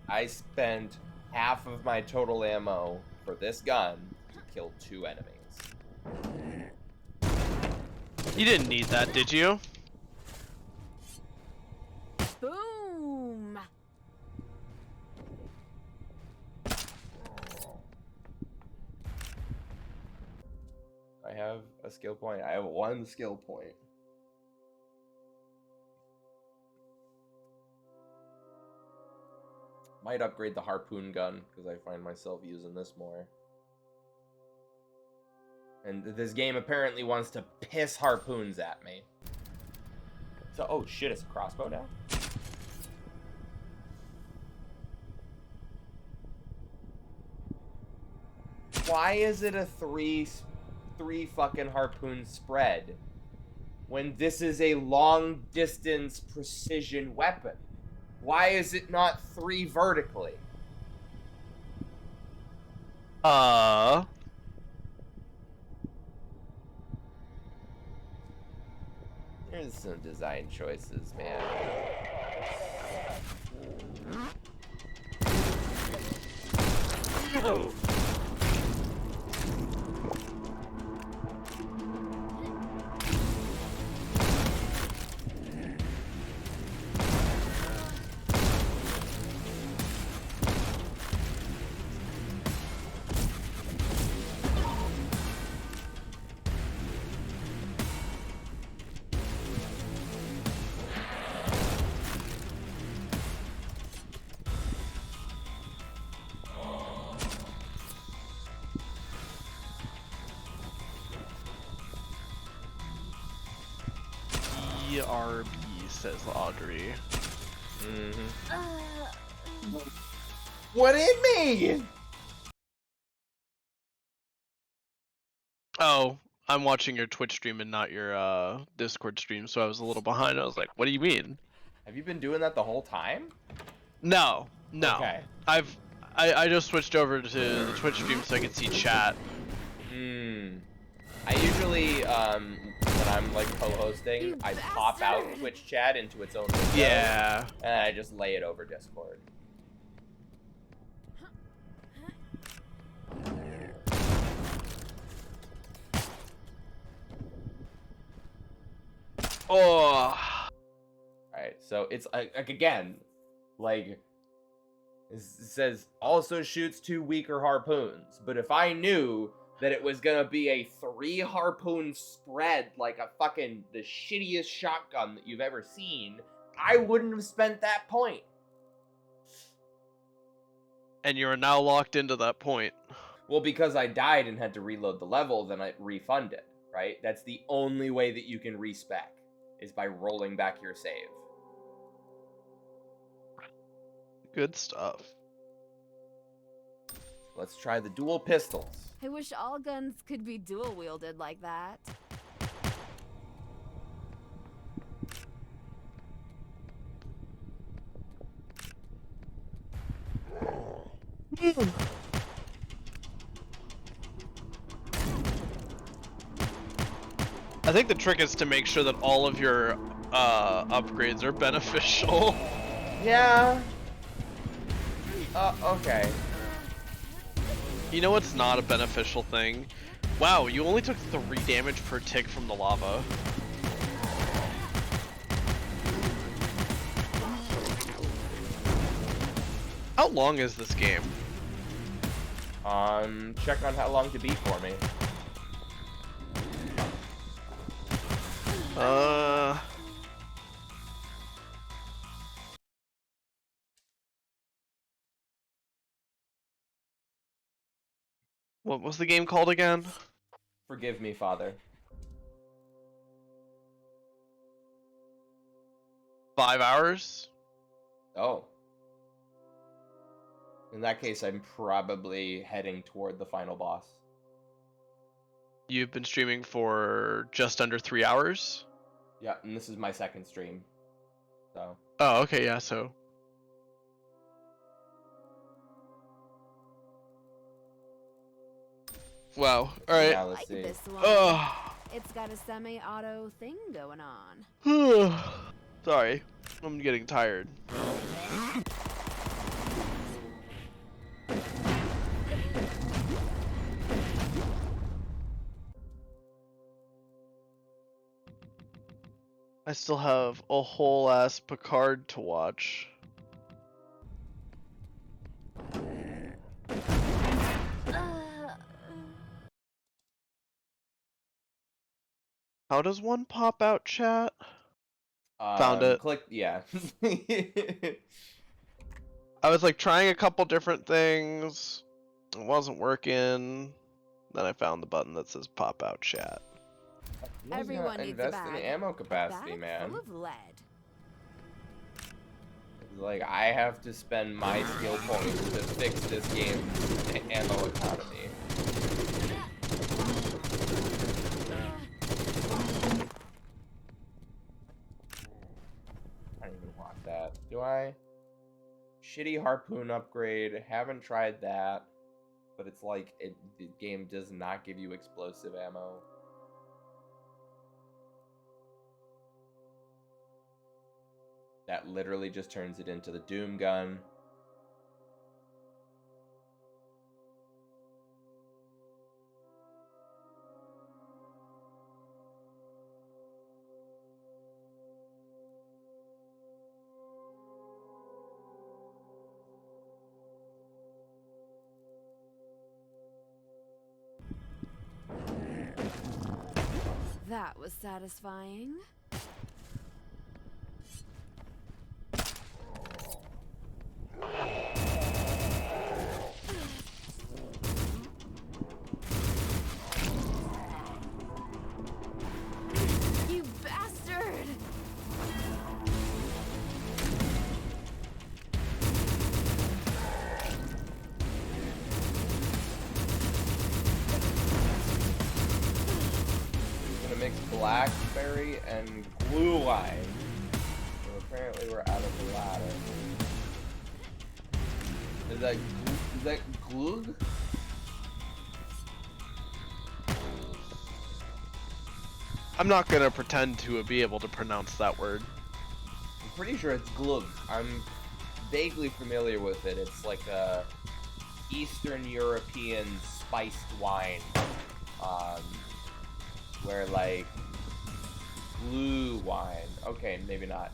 I spent half of my total ammo for this gun to kill 2 enemies. You didn't need that, did you? Boom! I have a skill point. I have 1 skill point. Might upgrade the harpoon gun because I find myself using this more. And this game apparently wants to piss harpoons at me. So, oh shit, it's a crossbow now? Why is it a three fucking harpoon spread when this is a long distance precision weapon? Why is it not 3 vertically? There's some design choices, man. ERB, says Audrey. What did it mean? Oh, I'm watching your Twitch stream and not your Discord stream, so I was a little behind. I was like, what do you mean? Have you been doing that the whole time? No. Okay. I just switched over to the Twitch stream so I can see chat. I usually, when I'm like co-hosting, I pop out Twitch chat into its own window. Yeah. And I just lay it over Discord. Oh. Alright, so it's like again, like it says also shoots 2 weaker harpoons. But if I knew that it was gonna be a 3 harpoon spread, like a fucking the shittiest shotgun that you've ever seen, I wouldn't have spent that point. And you are now locked into that point. Well, because I died and had to reload the level, then I refunded, right? That's the only way that you can respec, is by rolling back your save. Good stuff. Let's try the dual pistols. I wish all guns could be dual wielded like that. I think the trick is to make sure that all of your upgrades are beneficial. Yeah. Okay. You know what's not a beneficial thing? Wow, you only took 3 damage per tick from the lava. How long is this game? Check on how long to beat for me. What was the game called again? Forgive me, Father. 5 hours? Oh. In that case, I'm probably heading toward the final boss. You've been streaming for just under 3 hours? Yeah, and this is my second stream. So. Oh, okay, yeah, so. Wow, alright. Now let's Like see. this one. Oh. It's got a semi-auto thing going on. Sorry, I'm getting tired. I still have a whole ass Picard to watch. How does one pop out, chat? Found it. Click, yeah. I was like trying a couple different things. It wasn't working. Then I found the button that says pop out chat. Everyone needs a invest bag. in the ammo capacity, Bag man. full of lead. Like, I have to spend my skill points to fix this game's ammo economy. I don't even want that. Do I? Shitty harpoon upgrade. Haven't tried that. But it's like, the game does not give you explosive ammo. That literally just turns it into the Doom gun. That was satisfying. You bastard! Gonna mix blackberry and glue lime. So apparently we're out of the ladder. Is that glug? I'm not gonna pretend to be able to pronounce that word. I'm pretty sure it's glug. I'm vaguely familiar with it. It's like a Eastern European spiced wine. Where like glue wine. Okay, maybe not.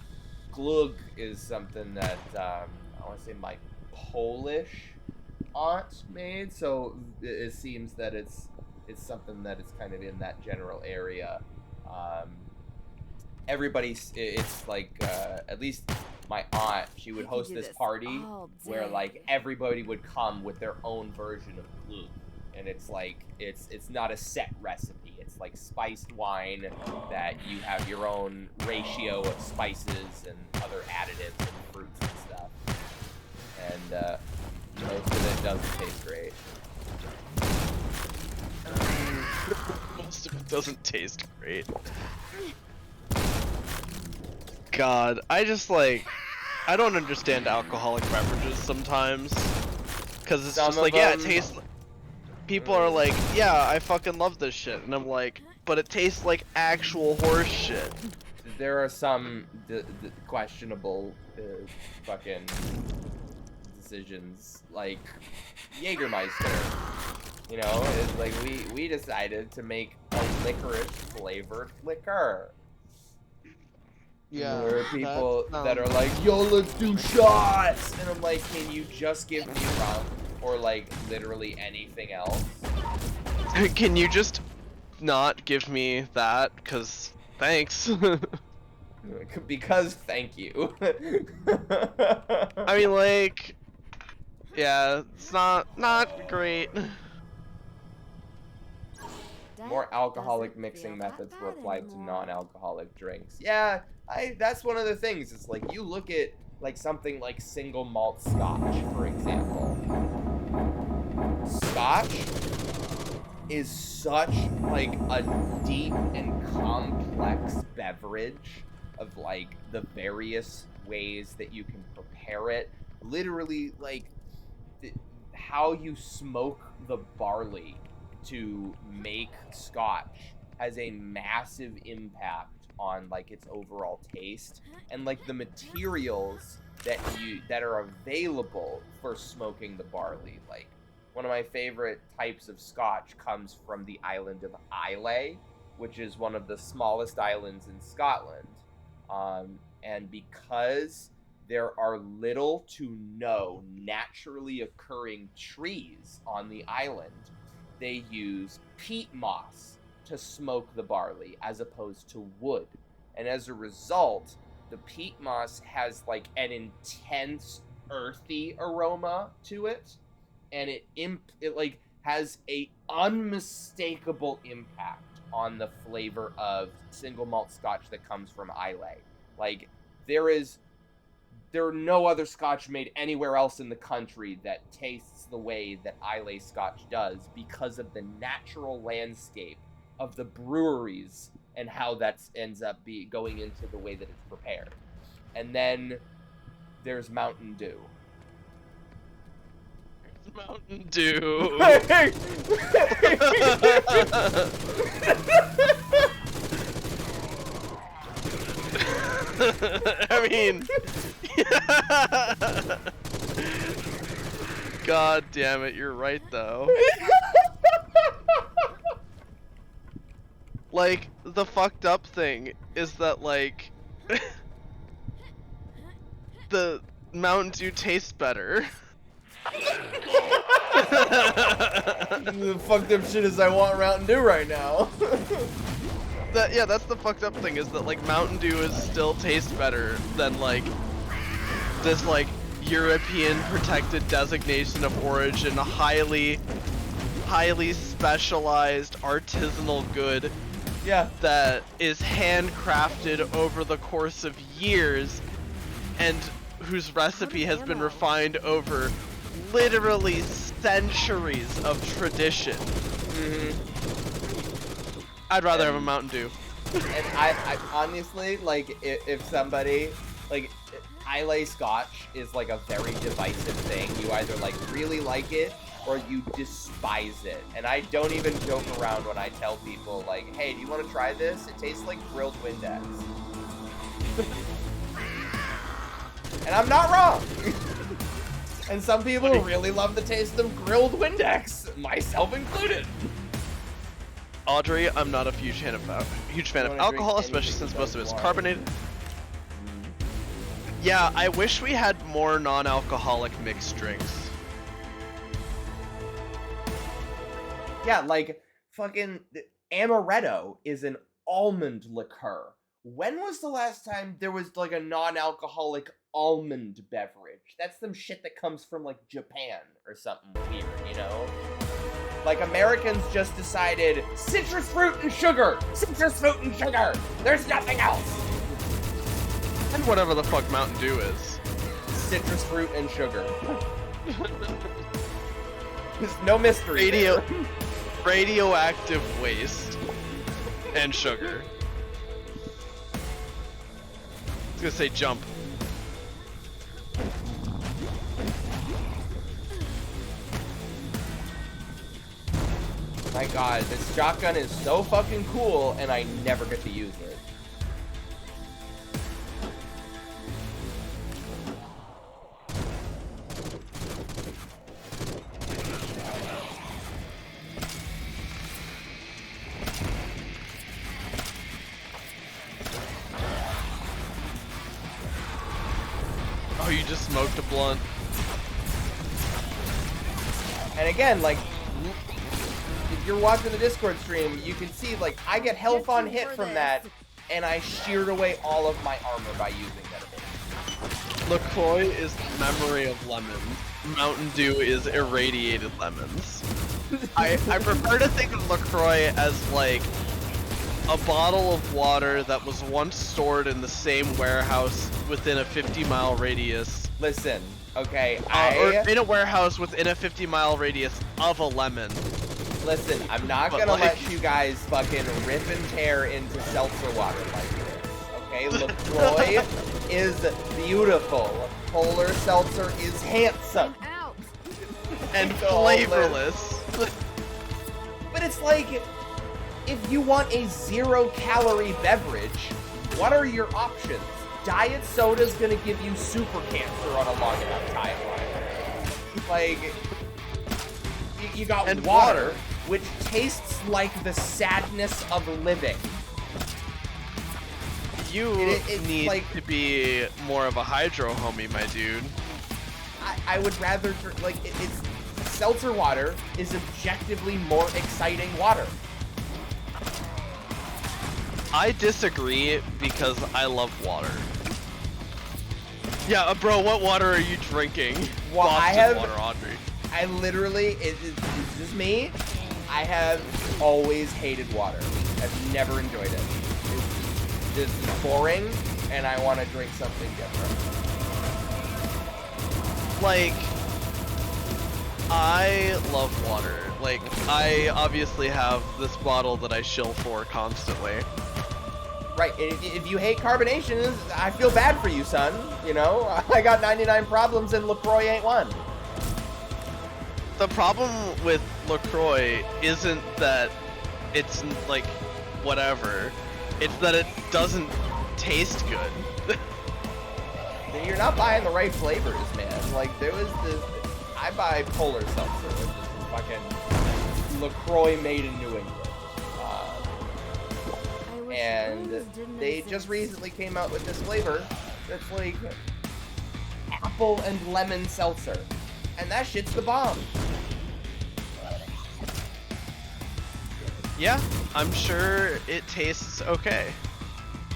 Glug is something that I want to say my Polish aunt made. So it seems that it's something that is kind of in that general area. It's like at least my aunt, she would host this party where like everybody would come with their own version of glue, and it's like it's not a set recipe. It's like spiced wine that you have your own ratio of spices and other additives and fruits and stuff, and most of it doesn't taste great. Most of it doesn't taste great. God, I don't understand alcoholic beverages sometimes. Because it's Some just of like, yeah, it them- tastes. People are like, yeah, I fucking love this shit, and I'm like, but it tastes like actual horse shit. There are some questionable fucking decisions, like Jägermeister. You know, it's like we decided to make a licorice flavored liqueur. Yeah. There are people that that are like, yo, let's do shots! And I'm like, can you just give me rum? Or like literally anything else? Can you just not give me that? Cause thanks. Because thank you. I mean, like, yeah, it's not great. More That alcoholic doesn't mixing feel that methods bad were applied to anymore. non-alcoholic drinks. Yeah, that's one of the things. It's like you look at like something like single malt scotch, for example. Scotch is such like a deep and complex beverage of like the various ways that you can prepare it. Literally, like how you smoke the barley to make scotch has a massive impact on like its overall taste, and like the materials that are available for smoking the barley. Like one of my favorite types of scotch comes from the island of Islay, which is one of the smallest islands in Scotland. And because there are little to no naturally occurring trees on the island, they use peat moss to smoke the barley as opposed to wood. And as a result, the peat moss has like an intense earthy aroma to it, and it like has a unmistakable impact on the flavor of single malt scotch that comes from Islay. Like there are no other scotch made anywhere else in the country that tastes the way that Islay scotch does because of the natural landscape of the breweries and how that ends up going into the way that it's prepared. And then there's Mountain Dew. Mountain Dew. I mean, God damn it, you're right though. Like, the fucked up thing is that, like, the Mountain Dew tastes better. The fucked up shit is I want Mountain Dew right now. Yeah, that's the fucked up thing, is that like Mountain Dew still tastes better than like this like European protected designation of origin, highly specialized artisanal good. Yeah. That is handcrafted over the course of years, and whose recipe has been refined over literally centuries of tradition. I'd rather have a Mountain Dew. And I honestly, like, if somebody, like, Islay Scotch is, like, a very divisive thing. You either, like, really like it, or you despise it. And I don't even joke around when I tell people, like, hey, do you want to try this? It tastes like grilled Windex. And I'm not wrong! And some people really love the taste of grilled Windex, myself included. Audrey, I'm not a huge fan of alcohol, especially since most of it's carbonated. Yeah, I wish we had more non-alcoholic mixed drinks. Yeah, like, fucking amaretto is an almond liqueur. When was the last time there was, like, a non-alcoholic almond beverage? That's some shit that comes from, like, Japan or something weird, you know? Like, Americans just decided, citrus fruit and sugar! Citrus fruit and sugar! There's nothing else! And whatever the fuck Mountain Dew is. Citrus fruit and sugar. There's no mystery there. Radioactive waste and sugar. I was gonna say jump. my god, this shotgun is so fucking cool, and I never get to use it. Oh, you just smoked a blunt. And again, like, if you're watching the Discord stream, you can see, like, I get health on hit from that, and I sheared away all of my armor by using that ability. LaCroix is memory of lemons. Mountain Dew is irradiated lemons. I prefer to think of LaCroix as, like, a bottle of water that was once stored in the same warehouse within a 50-mile radius. Listen, okay, Or in a warehouse within a 50-mile radius of a lemon. Listen, I'm not gonna let you guys fucking rip and tear into seltzer water like this, okay? LaCroix is beautiful. Polar seltzer is handsome. I'm out. And flavorless. But it's like, if you want a 0-calorie beverage, what are your options? Diet soda's gonna give you super cancer on a long enough timeline. Like, you got and water, which tastes like the sadness of living. You it's need like, to be more of a hydro homie, my dude. I would rather drink, like, it's seltzer water is objectively more exciting water. I disagree because I love water. Yeah, bro, what water are you drinking? Well, Boston water, Audrey. I literally, it's just me. I have always hated water. I've never enjoyed it. It's boring, and I want to drink something different. Like, I love water. Like, I obviously have this bottle that I shill for constantly. Right, if you hate carbonation, I feel bad for you, son. You know, I got 99 problems and LaCroix ain't one. The problem with LaCroix isn't that it's, like, whatever. It's that it doesn't taste good. You're not buying the right flavors, man. Like, there was this... I buy Polar Seltzer, which is fucking LaCroix made in New England. And they just recently came out with this flavor that's like apple and lemon seltzer. And that shit's the bomb. Yeah, I'm sure it tastes okay.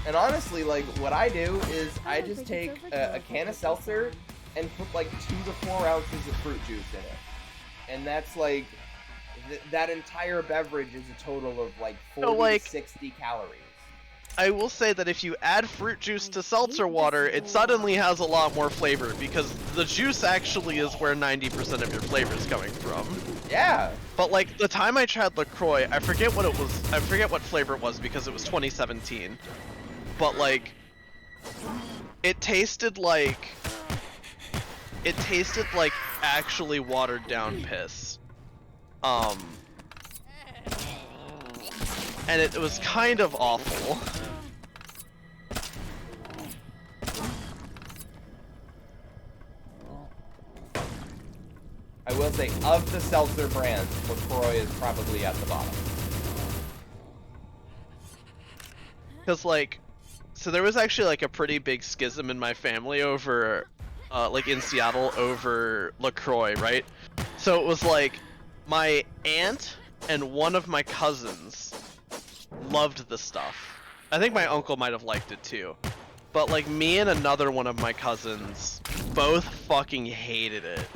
And honestly, like, what I do is I just take a can of seltzer and put like 2 to 4 ounces of fruit juice in it. And that's like, that entire beverage is a total of like 40 to 60 calories. I will say that if you add fruit juice to seltzer water, it suddenly has a lot more flavor, because the juice actually is where 90% of your flavor is coming from. Yeah. But like, the time I tried LaCroix, I forget what it was, I forget what flavor it was because it was 2017. But like, it tasted like actually watered down piss. And it was kind of awful. I will say, of the seltzer brands, LaCroix is probably at the bottom. Because, like, so there was actually, like, a pretty big schism in my family over, like, in Seattle over LaCroix, right? So it was, like, my aunt and one of my cousins loved the stuff. I think my uncle might have liked it, too. But, like, me and another one of my cousins both fucking hated it.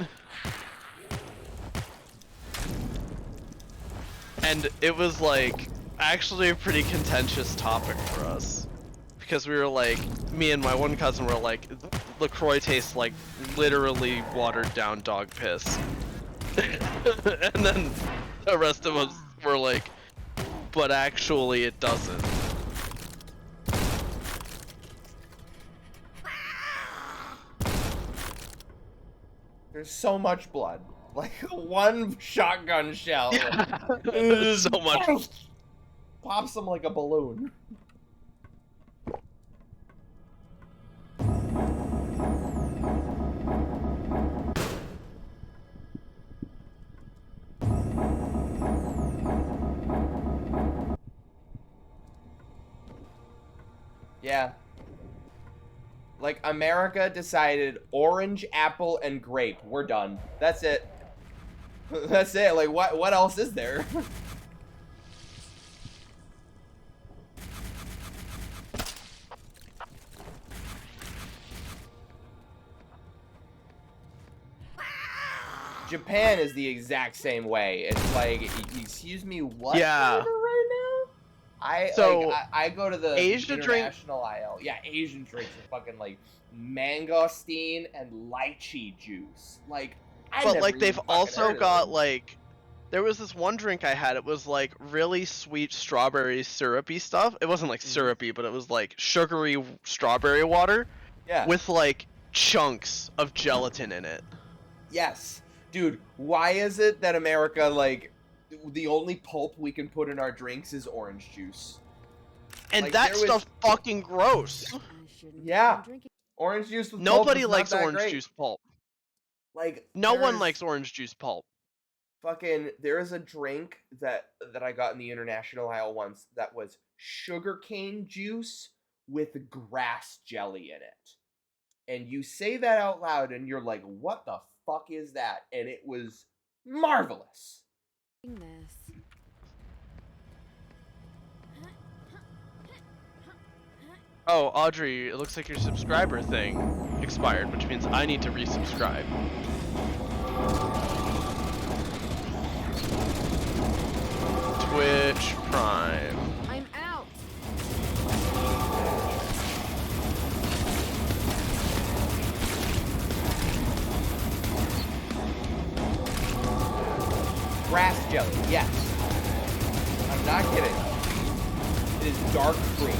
And it was, like, actually a pretty contentious topic for us. Because we were like, me and my one cousin were like, LaCroix tastes like literally watered down dog piss. And then the rest of us were like, but actually it doesn't. There's so much blood. Like one shotgun shell. Yeah. So much. Pops them like a balloon. Yeah. Like, America decided orange, apple, and grape. We're done. That's it. That's it. Like, what else is there? Japan is the exact same way. It's like, excuse me, what? Yeah. Right now? I go to the international aisle. Yeah, Asian drinks are fucking like mangosteen and lychee juice. Like, but like they've also got like, there was this one drink I had. It was like really sweet strawberry syrupy stuff. It wasn't like syrupy, but it was like sugary strawberry water. Yeah. With like chunks of gelatin in it. Yes, dude. Why is it that America, like, the only pulp we can put in our drinks is orange juice? And like, that stuff's fucking gross. Yeah. Orange juice with Nobody pulp likes orange great. juice pulp. Like, no one likes orange juice pulp. Fucking, there is a drink that I got in the international aisle once that was sugarcane juice with grass jelly in it. And you say that out loud and you're like, what the fuck is that? And it was marvelous. Oh, Audrey, it looks like your subscriber thing expired, which means I need to resubscribe. Twitch Prime. I'm out. Grass jelly, yes. I'm not kidding. It is dark green.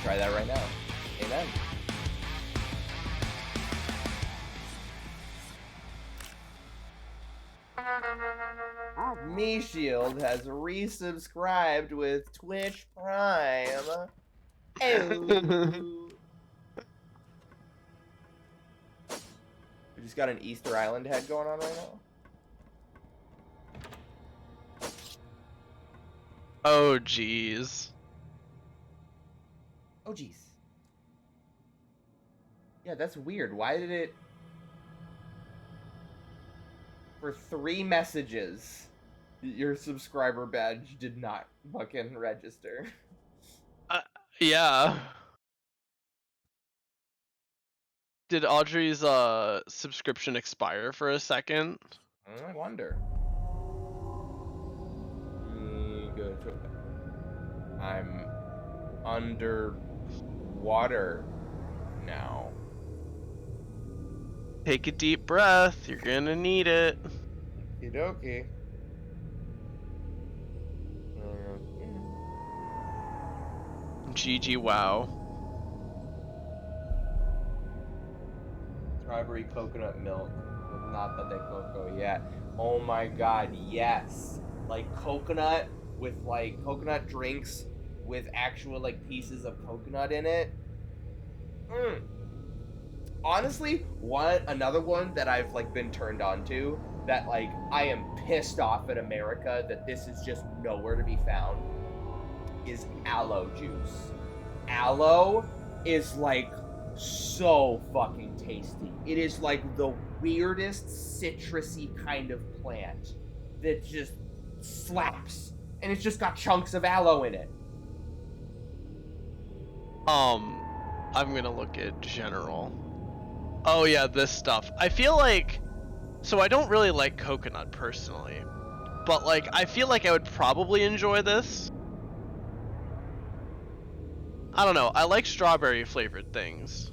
Try that right now. Amen. Me Shield has resubscribed with Twitch Prime. Oh. We just got an Easter Island head going on right now. Oh jeez. Oh jeez. Yeah, that's weird. Why did it... For 3 messages, your subscriber badge did not fucking register. Yeah. Did Audrey's subscription expire for a second? I wonder. I'm underwater now. Take a deep breath. You're gonna need it. Okie dokie. GG wow. Strawberry coconut milk with nata de coco. Yeah. Oh my god, yes. Like coconut with like coconut drinks with actual like pieces of coconut in it. Honestly, another one that I've like been turned on to, that like I am pissed off at America that this is just nowhere to be found, is aloe juice. Aloe is like so fucking tasty. It is like the weirdest citrusy kind of plant that just slaps, and it's just got chunks of aloe in it. I'm gonna look at general. Oh yeah, this stuff. I feel like, so I don't really like coconut personally, but like I feel like I would probably enjoy this. I don't know. I like strawberry flavored things.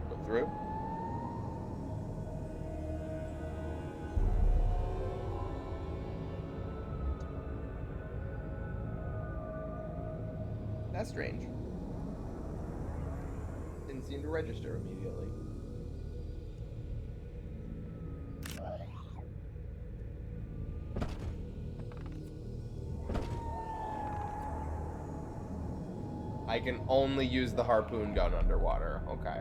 Go through. That's strange. Didn't seem to register immediately. I can only use the harpoon gun underwater. Okay.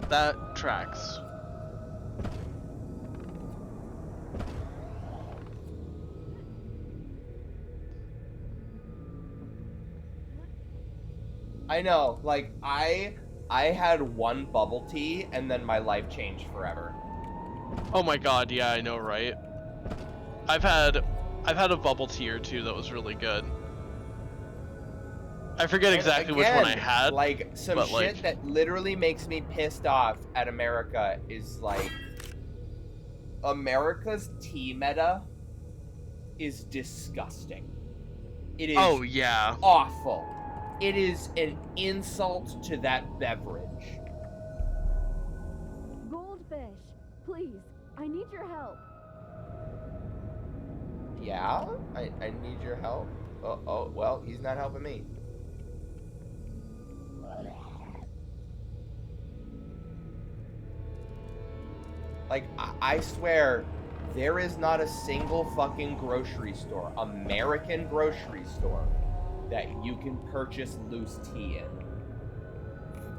That tracks. I know, like I had one bubble tea and then my life changed forever. Oh my god, yeah, I know, right? I've had a bubble tea or two that was really good. I forget And exactly which again, one I had. Like some but, shit like, that literally makes me pissed off at America is like America's tea meta is disgusting. It is oh yeah. awful. It is an insult to that beverage. Goldfish, please, I need your help. Yeah? I need your help. Oh, well, he's not helping me. Like, I swear, there is not a single fucking grocery store, American grocery store, that you can purchase loose tea in.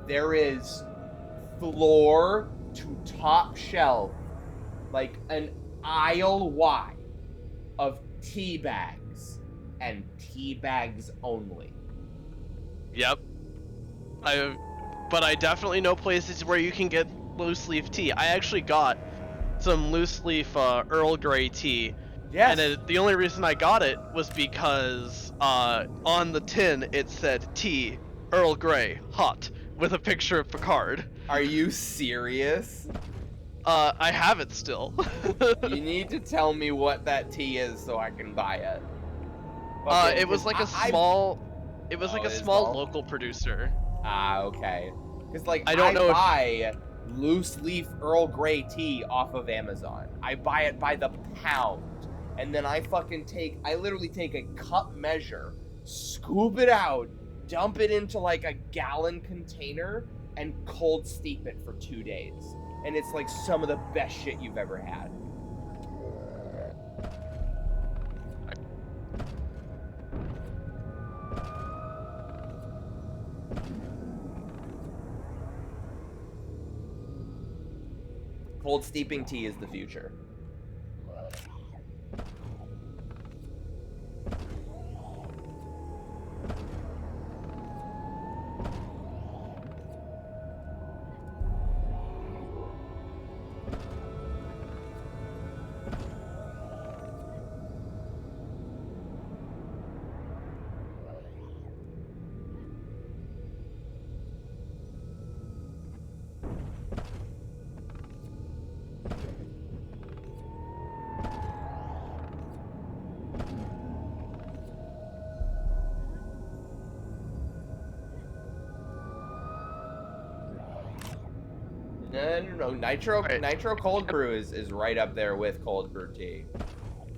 There is floor to top shelf, like an aisle wide of tea bags and tea bags only. Yep. But I definitely know places where you can get loose leaf tea. I actually got some loose leaf Earl Grey tea. Yes. And the only reason I got it was because on the tin it said tea, Earl Grey, hot, with a picture of Picard. Are you serious? I have it still. You need to tell me what that tea is so I can buy it. It was like a small, it was like Oh, a it is small small? local producer. Ah, okay. Because, like, I don't know if- buy loose leaf Earl Grey tea off of Amazon. I buy it by the pound. And then I literally take a cup measure, scoop it out, dump it into, like, a gallon container, and cold steep it for 2 days. And it's, like, some of the best shit you've ever had. Cold steeping tea is the future. No. Nitro cold brew is right up there with cold brew tea.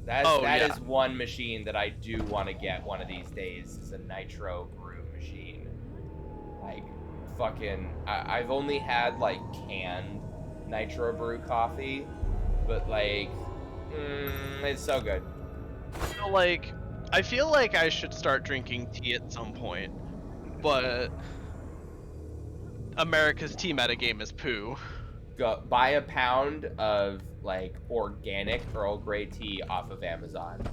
That is one machine that I do want to get one of these days. Is a nitro brew machine. Like, fucking, I've only had like canned nitro brew coffee, but like, it's so good. So, like, I feel like I should start drinking tea at some point, but America's tea metagame is poo. Go buy a pound of like organic Earl Grey tea off of Amazon,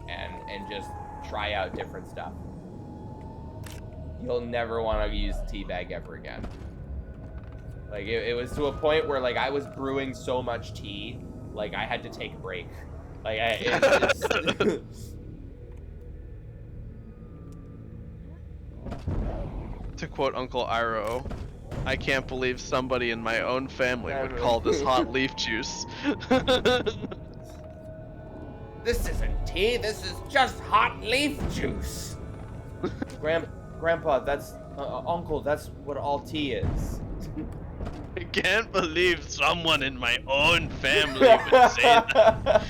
and just try out different stuff. You'll never want to use a tea bag ever again. Like it was to a point where like I was brewing so much tea, like I had to take a break. Like To quote Uncle Iroh, I can't believe somebody in my own family would call this hot leaf juice. This isn't tea. This is just hot leaf juice. Grandpa, that's Uncle. That's what all tea is. I can't believe someone in my own family would say that.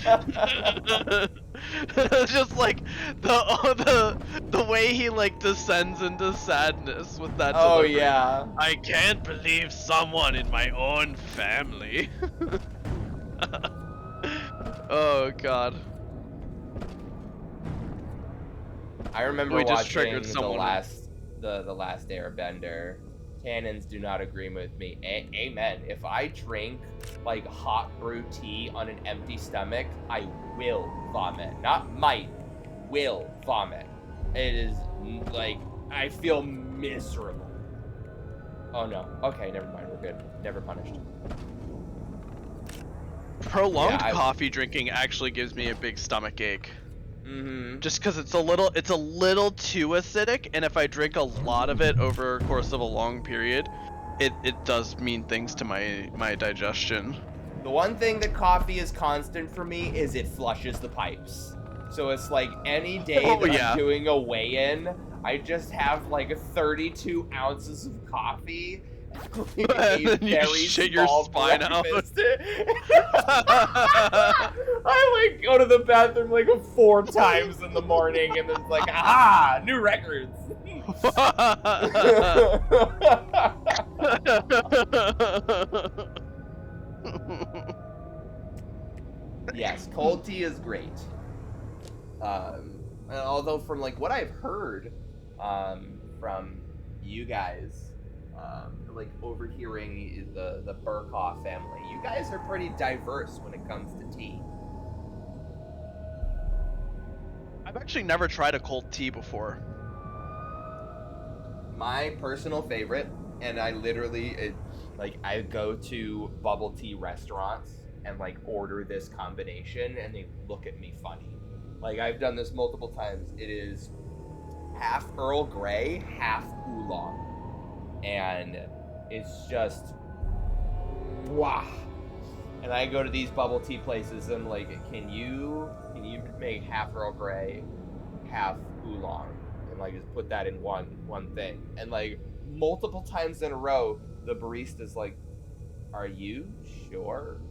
Just like the way he like descends into sadness with that. Oh delivery. yeah. I can't believe someone in my own family. Oh god. I remember We just watching triggered the someone. last Airbender. Canons do not agree with me. Amen. If I drink like hot brew tea on an empty stomach, I will vomit. Not might, will vomit. It is like I feel miserable. Oh no. Okay, never mind. We're good. Never punished. Prolonged Yeah, coffee drinking actually gives me a big stomach ache. Mm-hmm. Just because it's a little too acidic, and if I drink a lot of it over a course of a long period, it does mean things to my digestion. The one thing that coffee is constant for me is it flushes the pipes. So it's like any day that I'm doing a weigh-in, I just have like 32 ounces of coffee. And then you shit your spine out. I like go to the bathroom like 4 times in the morning and it's like, aha, new records. Yes, cold tea is great. Although from like what I've heard from you guys, like overhearing the Burkoff family, you guys are pretty diverse when it comes to tea. I've actually never tried a cold tea before. My personal favorite, and I literally I go to bubble tea restaurants and like order this combination and they look at me funny. Like I've done this multiple times. It is half Earl Grey, half oolong. And it's just wow. And I go to these bubble tea places and like, can you make half Earl Grey, half oolong, and like just put that in one thing? And like multiple times in a row, the barista's like, "Are you sure?"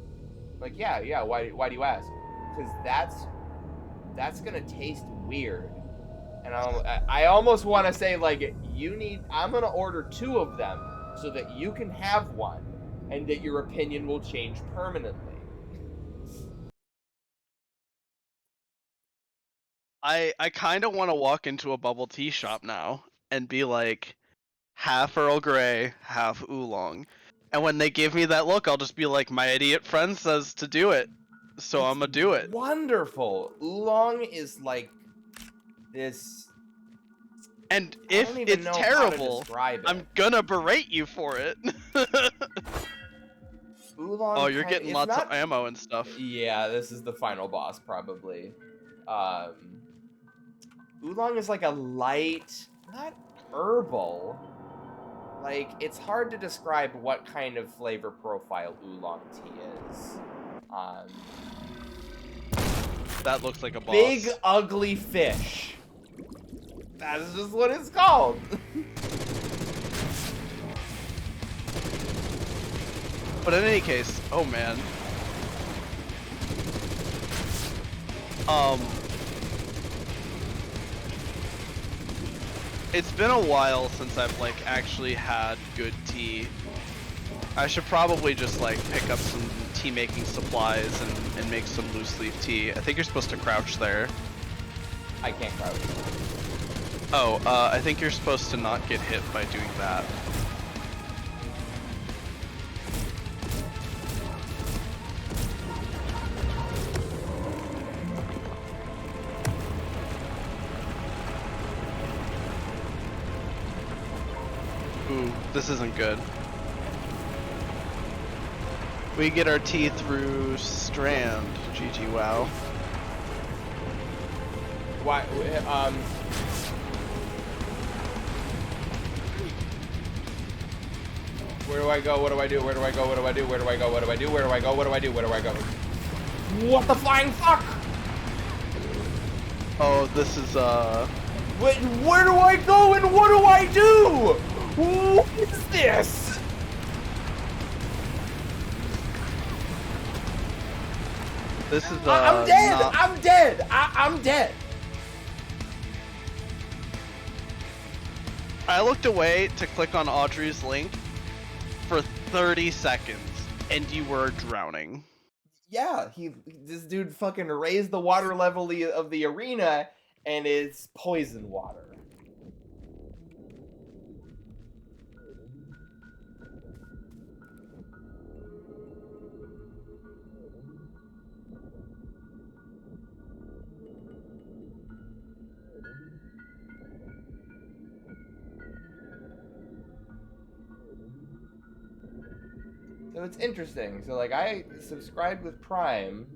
I'm like, yeah. Why do you ask? Because that's gonna taste weird. And I almost want to say like, I'm gonna order 2 of them so that you can have one, and that your opinion will change permanently. I kind of want to walk into a bubble tea shop now and be like, half Earl Grey, half oolong. And when they give me that look, I'll just be like, my idiot friend says to do it, so I'm gonna do it. Wonderful. Oolong is like this. And if it's terrible, I'm gonna berate you for it. Oolong. Oh, you're getting lots of ammo and stuff. Yeah, this is the final boss probably. Oolong is like a light, not herbal. Like, it's hard to describe what kind of flavor profile oolong tea is. That looks like a boss. Big ugly fish. That is just what it's called. But in any case, oh man. It's been a while since I've like actually had good tea. I should probably just like pick up some tea making supplies and make some loose leaf tea. I think you're supposed to crouch there. I can't crouch. Oh, I think you're supposed to not get hit by doing that. Ooh, this isn't good. We get our tea through Strand. GG, wow. Why? Where do I go? What do I do? Where do I go? What do I do? Where do I go? What do I do? Where do I go? What do I do? Where do I go? What the flying fuck? Oh, this is Wait, where do I go and what do I do? What is this? This is I'm dead. not- I'm dead. I'm dead. I looked away to click on Audrey's link for 30 seconds, and you were drowning. Yeah, this dude fucking raised the water level of the arena, and it's poison water. So it's interesting. So like I subscribed with Prime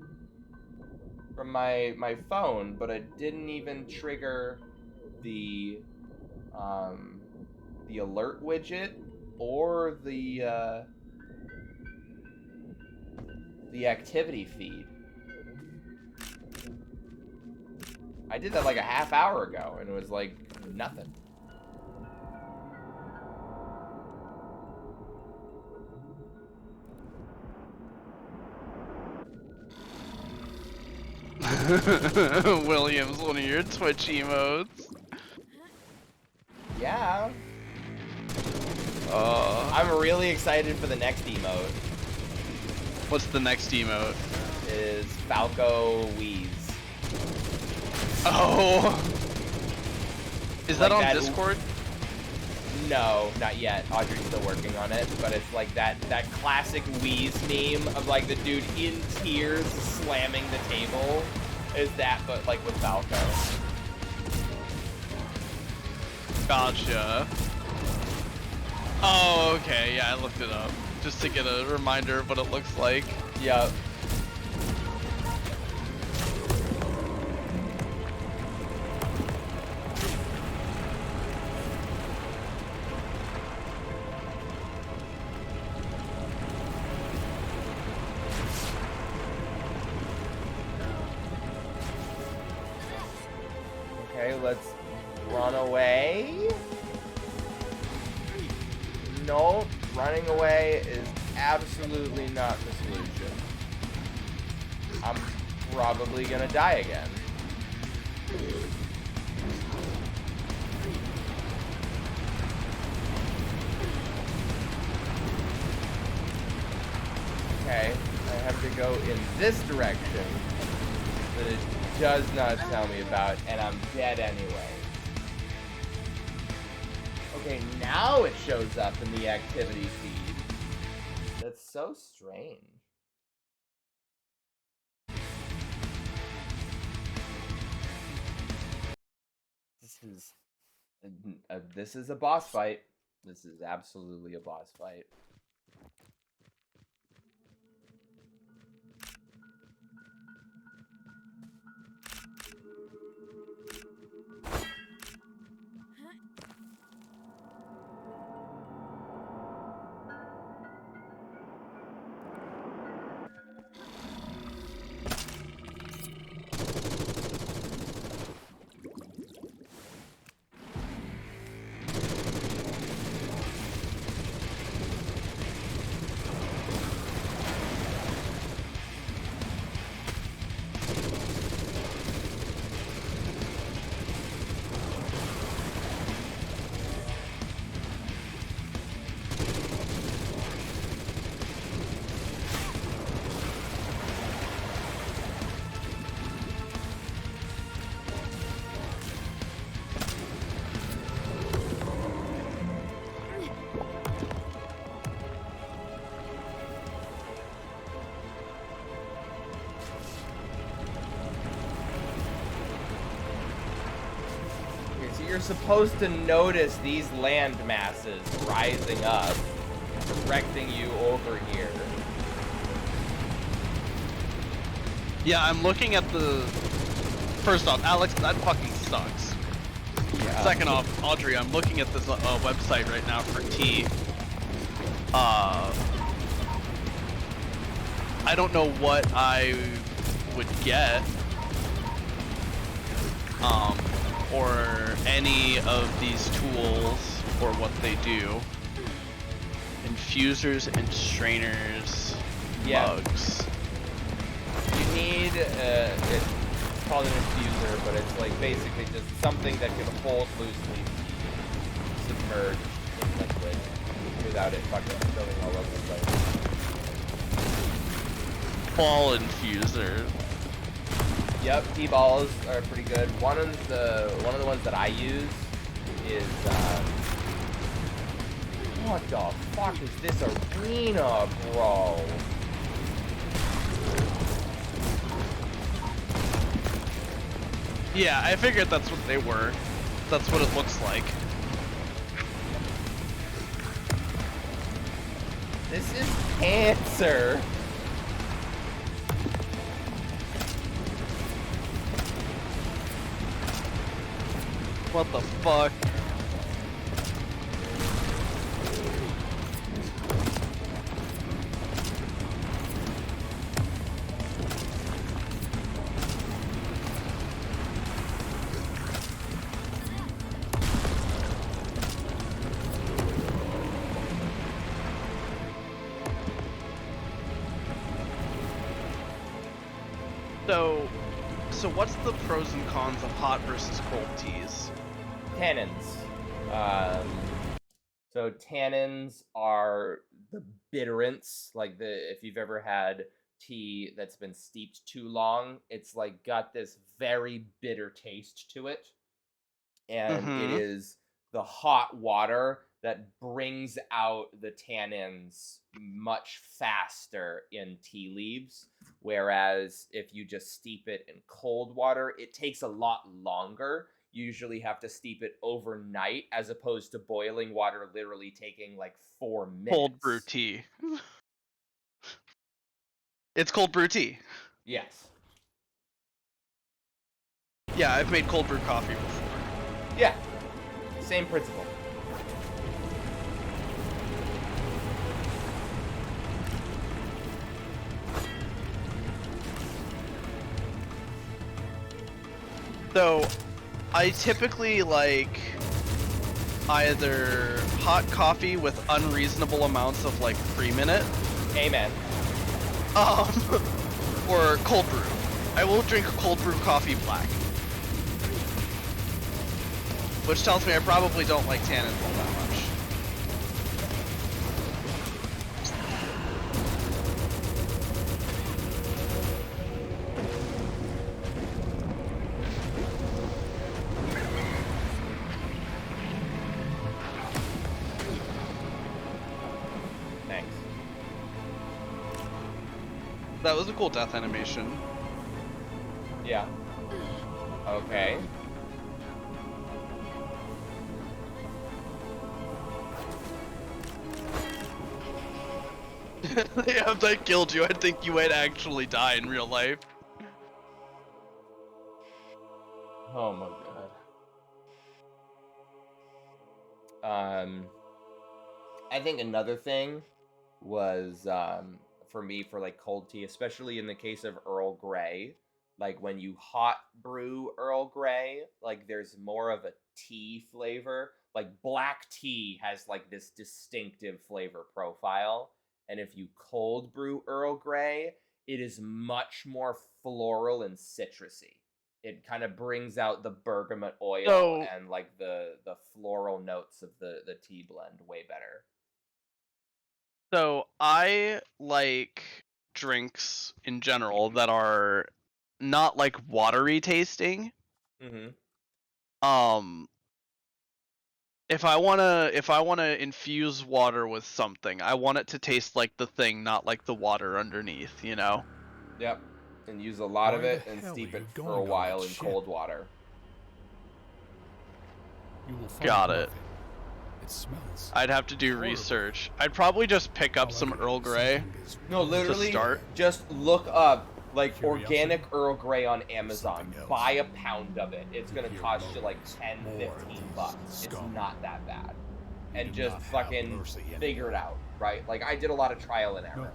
from my phone, but I didn't even trigger the alert widget or the activity feed. I did that like a half hour ago and it was like nothing. Williams, one of your Twitch emotes. Yeah. I'm really excited for the next emote. What's the next emote? Is Falco Wheeze. Oh. Is that Like on that- Discord? No, not yet. Audrey's still working on it, but it's like that classic Wheeze meme of like the dude in tears slamming the table. Is that, but like with Falco. Gotcha. Oh, okay. Yeah, I looked it up just to get a reminder of what it looks like. Yup. Okay, let's run away. No, running away is absolutely not the solution. I'm probably gonna die again. Okay, I have to go in this direction that it does not tell me about, and I'm dead anyway. Okay, now it shows up in the activity feed. That's so strange. This is a boss fight. This is absolutely a boss fight. You're supposed to notice these land masses rising up, directing you over here. Yeah, I'm looking at the... First off, Alex, that fucking sucks. Yeah. Second off, Audrey, I'm looking at this website right now for T. I don't know what I would get, or any of these tools, or what they do. Infusers and strainers, mugs. You need, it's called an infuser, but it's like basically just something that can hold loosely submerged in liquid without it fucking spilling all over the place. Ball infuser. Yep, T-balls are pretty good. One of the ones that I use is what the fuck is this arena, bro? Yeah, I figured that's what they were. That's what it looks like. This is cancer. What the fuck? So what's the pros and cons of hot versus cold teas? Tannins. So tannins are the bitterants. Like if you've ever had tea that's been steeped too long, it's like got this very bitter taste to it. And it is the hot water that brings out the tannins much faster in tea leaves. Whereas if you just steep it in cold water, it takes a lot longer. You usually have to steep it overnight as opposed to boiling water literally taking like 4 minutes. Cold brew tea. It's cold brew tea. Yes. Yeah, I've made cold brew coffee before. Yeah. Same principle. So, I typically like either hot coffee with unreasonable amounts of like cream in it, Amen. or cold brew. I will drink cold brew coffee black, which tells me I probably don't like tannins all that much. Thanks. That was a cool death animation. Yeah. Okay. Yeah, if that killed you, I think you might actually die in real life. Oh my god. I think another thing was for me for like cold tea, especially in the case of Earl Grey, like when you hot brew Earl Grey, like there's more of a tea flavor. Like black tea has like this distinctive flavor profile, and if you cold brew Earl Grey, it is much more floral and citrusy. It kind of brings out the bergamot oil and like the floral notes of the tea blend way better. So I like drinks in general that are not like watery tasting. Mm-hmm. If I wanna infuse water with something, I want it to taste like the thing, not like the water underneath, you know? Yep. And use a lot of it and steep it for a while in cold water. You will find Got it. It smells. I'd have to do research. I'd probably just pick up some Earl Grey. No, literally, to start. just look up like organic Earl Grey on Amazon. Buy a pound of it. It's gonna cost you like 10, 15 bucks. It's not that bad. And just fucking figure it out. right? Like I did a lot of trial and error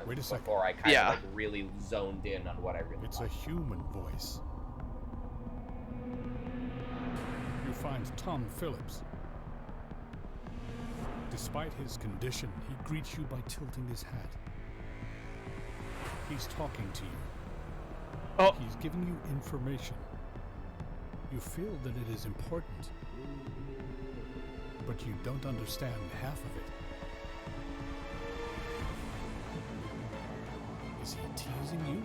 Wait a second. before I kind of Yeah. like really zoned in on what I really It's a liked. human voice. You find Tom Phillips. Despite his condition, he greets you by tilting his hat. He's talking to you. Oh. He's giving you information. You feel that it is important, but you don't understand half of it. Is he teasing you?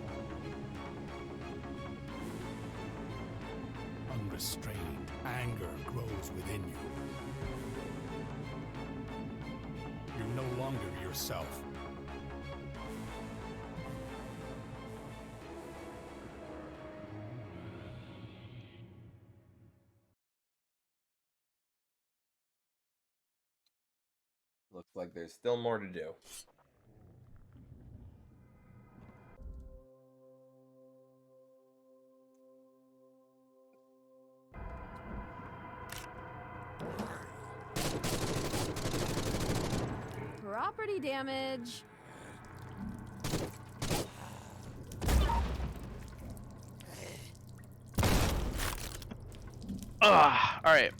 Unrestrained anger grows within you. You're no longer yourself. Looks like there's still more to do. Property damage. Alright.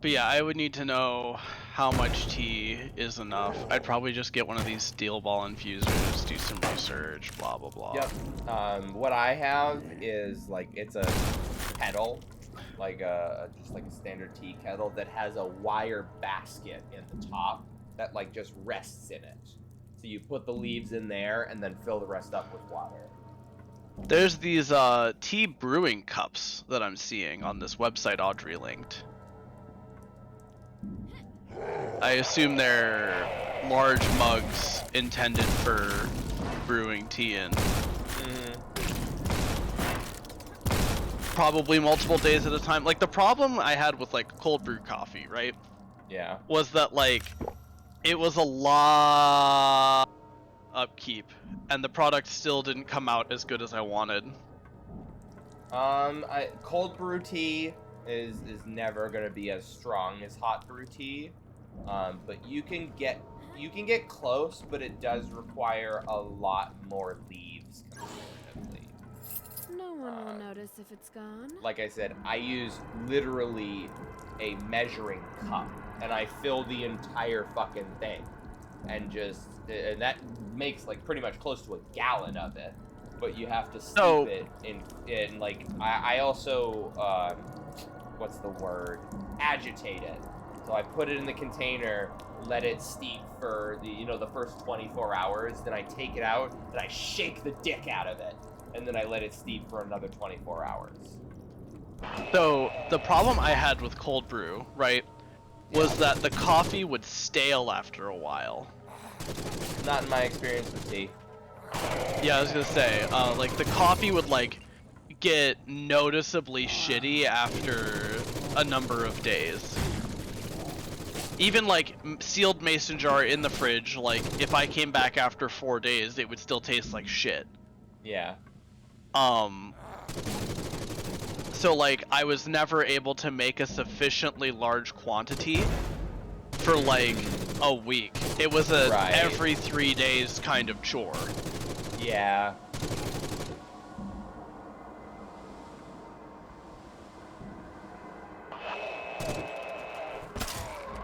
But yeah, I would need to know how much tea is enough. I'd probably just get one of these steel ball infusers, do some research, blah blah blah. Yep. What I have is like it's a kettle, like just like a standard tea kettle that has a wire basket in the top that like just rests in it. So you put the leaves in there and then fill the rest up with water. There's these tea brewing cups that I'm seeing on this website Audrey linked. I assume they're large mugs intended for brewing tea in. Probably multiple days at a time. Like the problem I had with like cold brew coffee, right? Yeah. Was that like it was a lot upkeep and the product still didn't come out as good as I wanted. Cold brew tea is never gonna be as strong as hot brew tea. But you can get close, but it does require a lot more leaves comparatively. No one will notice if it's gone. Like I said, I use literally a measuring cup, and I fill the entire fucking thing, and that makes like pretty much close to a gallon of it. But you have to steep it in like I also what's the word? Agitate it. So I put it in the container, let it steep for the first 24 hours, then I take it out, and I shake the dick out of it, and then I let it steep for another 24 hours. So the problem I had with cold brew, right, was that the coffee would stale after a while. Not in my experience with tea. Yeah, I was gonna say, like the coffee would like get noticeably shitty after a number of days. Even like sealed mason jar in the fridge, like if I came back after 4 days, it would still taste like shit. Yeah. So like I was never able to make a sufficiently large quantity for like a week. It was a every 3 days kind of chore. Yeah.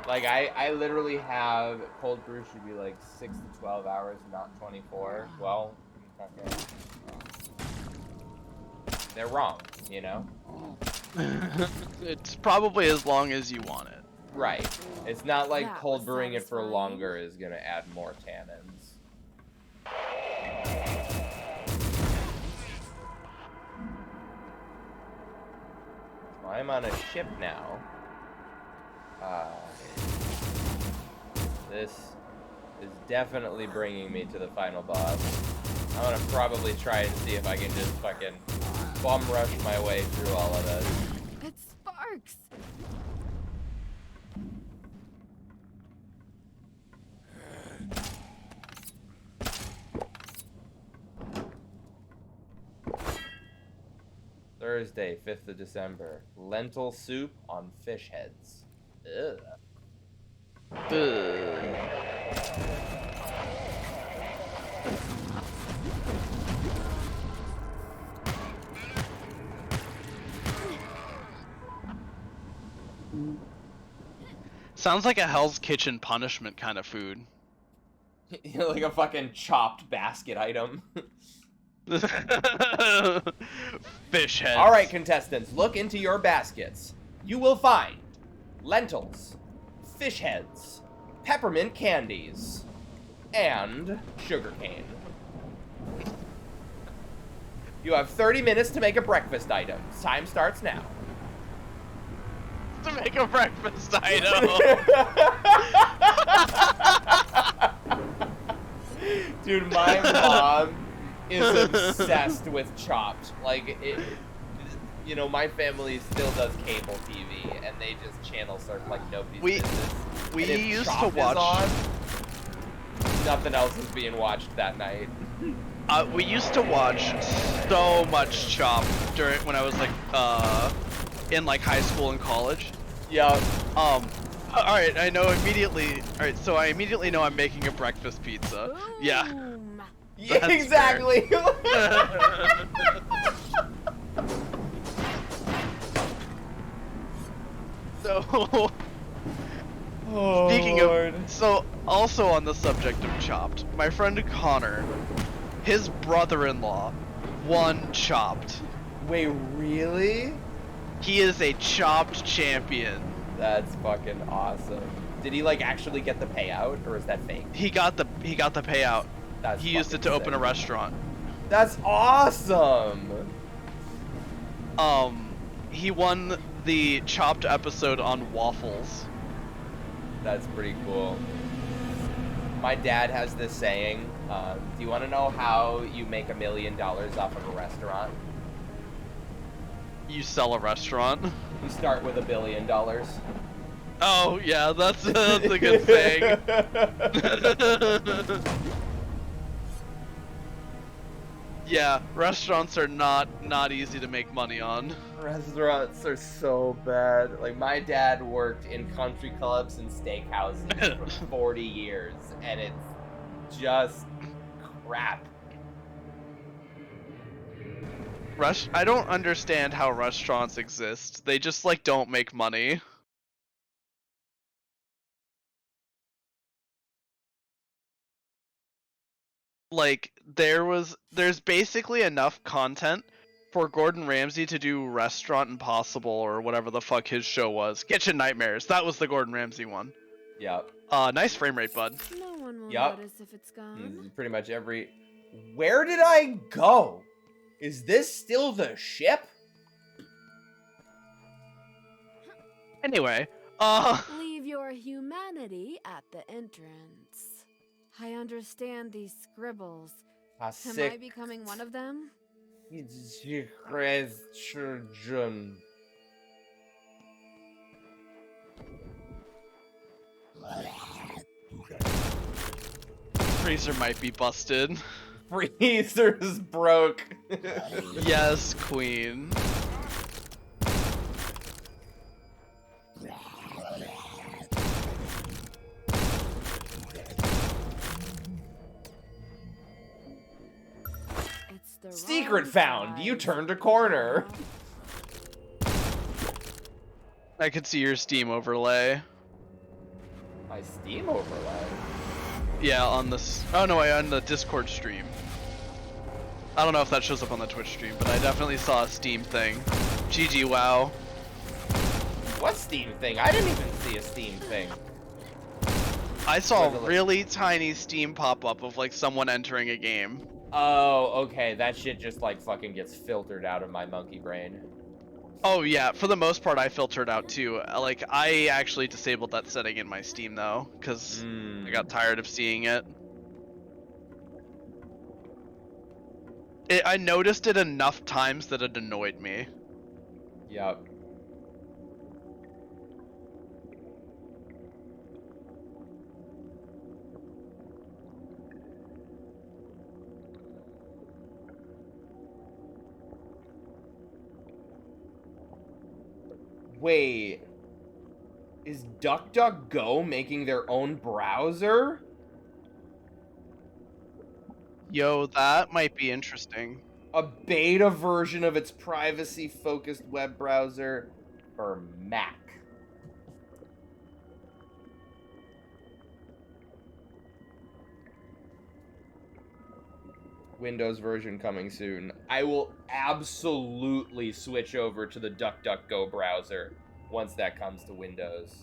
Like I literally have cold brew should be like 6 to 12 hours, not 24. Well, okay. They're wrong, you know? It's probably as long as you want it. Right. It's not like That cold was brewing it for satisfying. longer is gonna add more tannins. Well, I'm on a ship now. This is definitely bringing me to the final boss. I'm gonna probably try and see if I can just fucking bum rush my way through all of this. It sparks. Thursday, 5th of December. Lentil soup on fish heads. Ugh. Ugh. Sounds like a Hell's Kitchen punishment kind of food. Like a fucking chopped basket item. Fish heads. All right, contestants, look into your baskets. You will find lentils, fish heads, peppermint candies, and sugarcane. You have 30 minutes to make a breakfast item. Time starts now. To make a breakfast item. Dude, my mom is obsessed with Chopped. Like, you know, my family still does cable TV, and they just channel surf like nobody's business. We And if used Chopped to watch. is on, nothing else is being watched that night. We used to watch so much Chopped when I was like in like high school and college. Yeah. Alright, I know immediately. Alright, so I immediately know I'm making a breakfast pizza. Boom. Yeah. Yeah, That's exactly. So, Oh, speaking Lord. of, so also on the subject of Chopped, my friend Connor, his brother-in-law won Chopped. Wait, really? He is a Chopped champion. That's fucking awesome. Did he like actually get the payout, or is that fake? He got the payout. That's He used it fucking to open a sick. restaurant. That's awesome. He won the Chopped episode on waffles. That's pretty cool. My dad has this saying. Do you want to know how you make $1 million off of a restaurant? You sell a restaurant. You start with $1 billion. Oh yeah, that's a good saying. Yeah, restaurants are not easy to make money on. Restaurants are so bad. Like, my dad worked in country clubs and steakhouses for 40 years, and it's just crap. I don't understand how restaurants exist. They just like don't make money. Like there's basically enough content for Gordon Ramsay to do Restaurant Impossible or whatever the fuck his show was. Kitchen Nightmares. That was the Gordon Ramsay one. Yep. Nice frame rate, bud. No one will Yup. notice if it's gone. Pretty much every... Where did I go? Is this still the ship? Anyway, Leave your humanity at the entrance. I understand these scribbles. Am I becoming one of them? Children. Freezer might be busted. Freezer's broke. Yes, queen. It's the Secret wrong found. You side. turned a corner. I could see your Steam overlay. My Steam overlay. Yeah, on this. Oh no, on the Discord stream. I don't know if that shows up on the Twitch stream, but I definitely saw a Steam thing. GG, wow. What Steam thing? I didn't even see a Steam thing. I saw What is a it? really tiny Steam pop-up of like someone entering a game. Oh, okay. That shit just like fucking gets filtered out of my monkey brain. Oh yeah, for the most part I filtered out too. Like I actually disabled that setting in my Steam though, because I got tired of seeing it. I noticed it enough times that it annoyed me. Yep. Wait. Is DuckDuckGo making their own browser? Yo, that might be interesting. A beta version of its privacy-focused web browser for Mac. Windows version coming soon. I will absolutely switch over to the DuckDuckGo browser once that comes to Windows.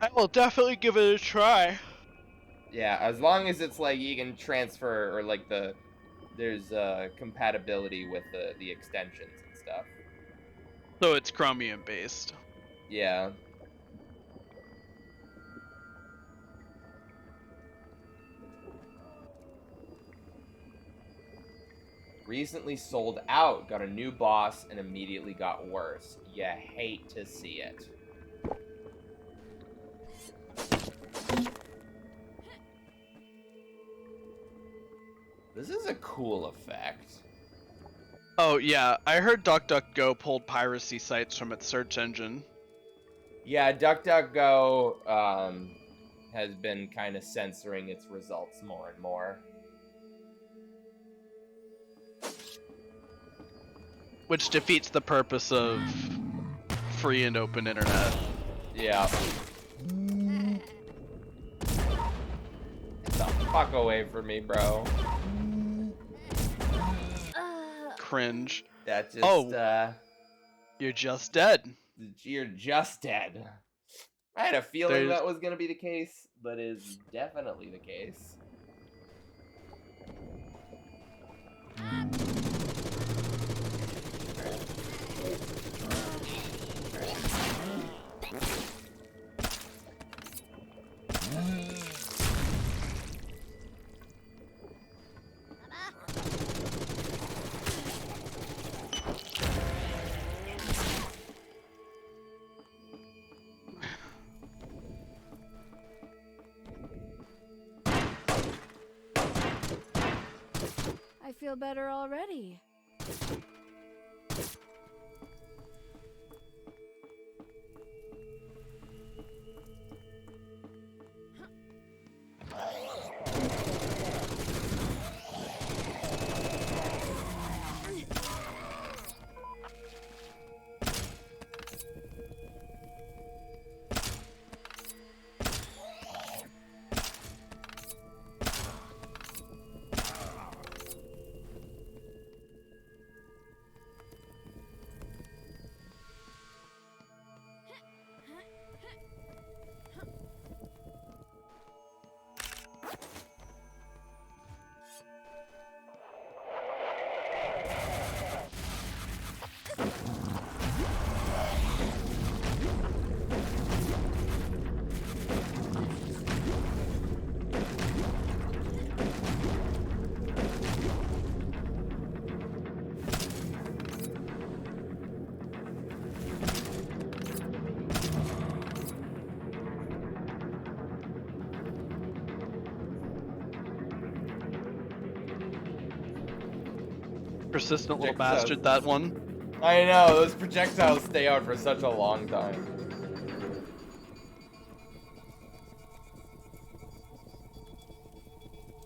I will definitely give it a try. Yeah, as long as it's like you can transfer, or like there's compatibility with the extensions and stuff. So it's Chromium based. Yeah. Recently sold out, got a new boss, and immediately got worse. You hate to see it. This is a cool effect. Oh yeah, I heard DuckDuckGo pulled piracy sites from its search engine. Yeah, DuckDuckGo has been kind of censoring its results more and more. Which defeats the purpose of free and open internet. Yeah. Get the fuck away from me, bro. Cringe. That just, You're just dead. You're just dead. I had a feeling that was gonna be the case, but is definitely the case. I feel better already. Persistent little bastard, that one. I know, those projectiles stay out for such a long time.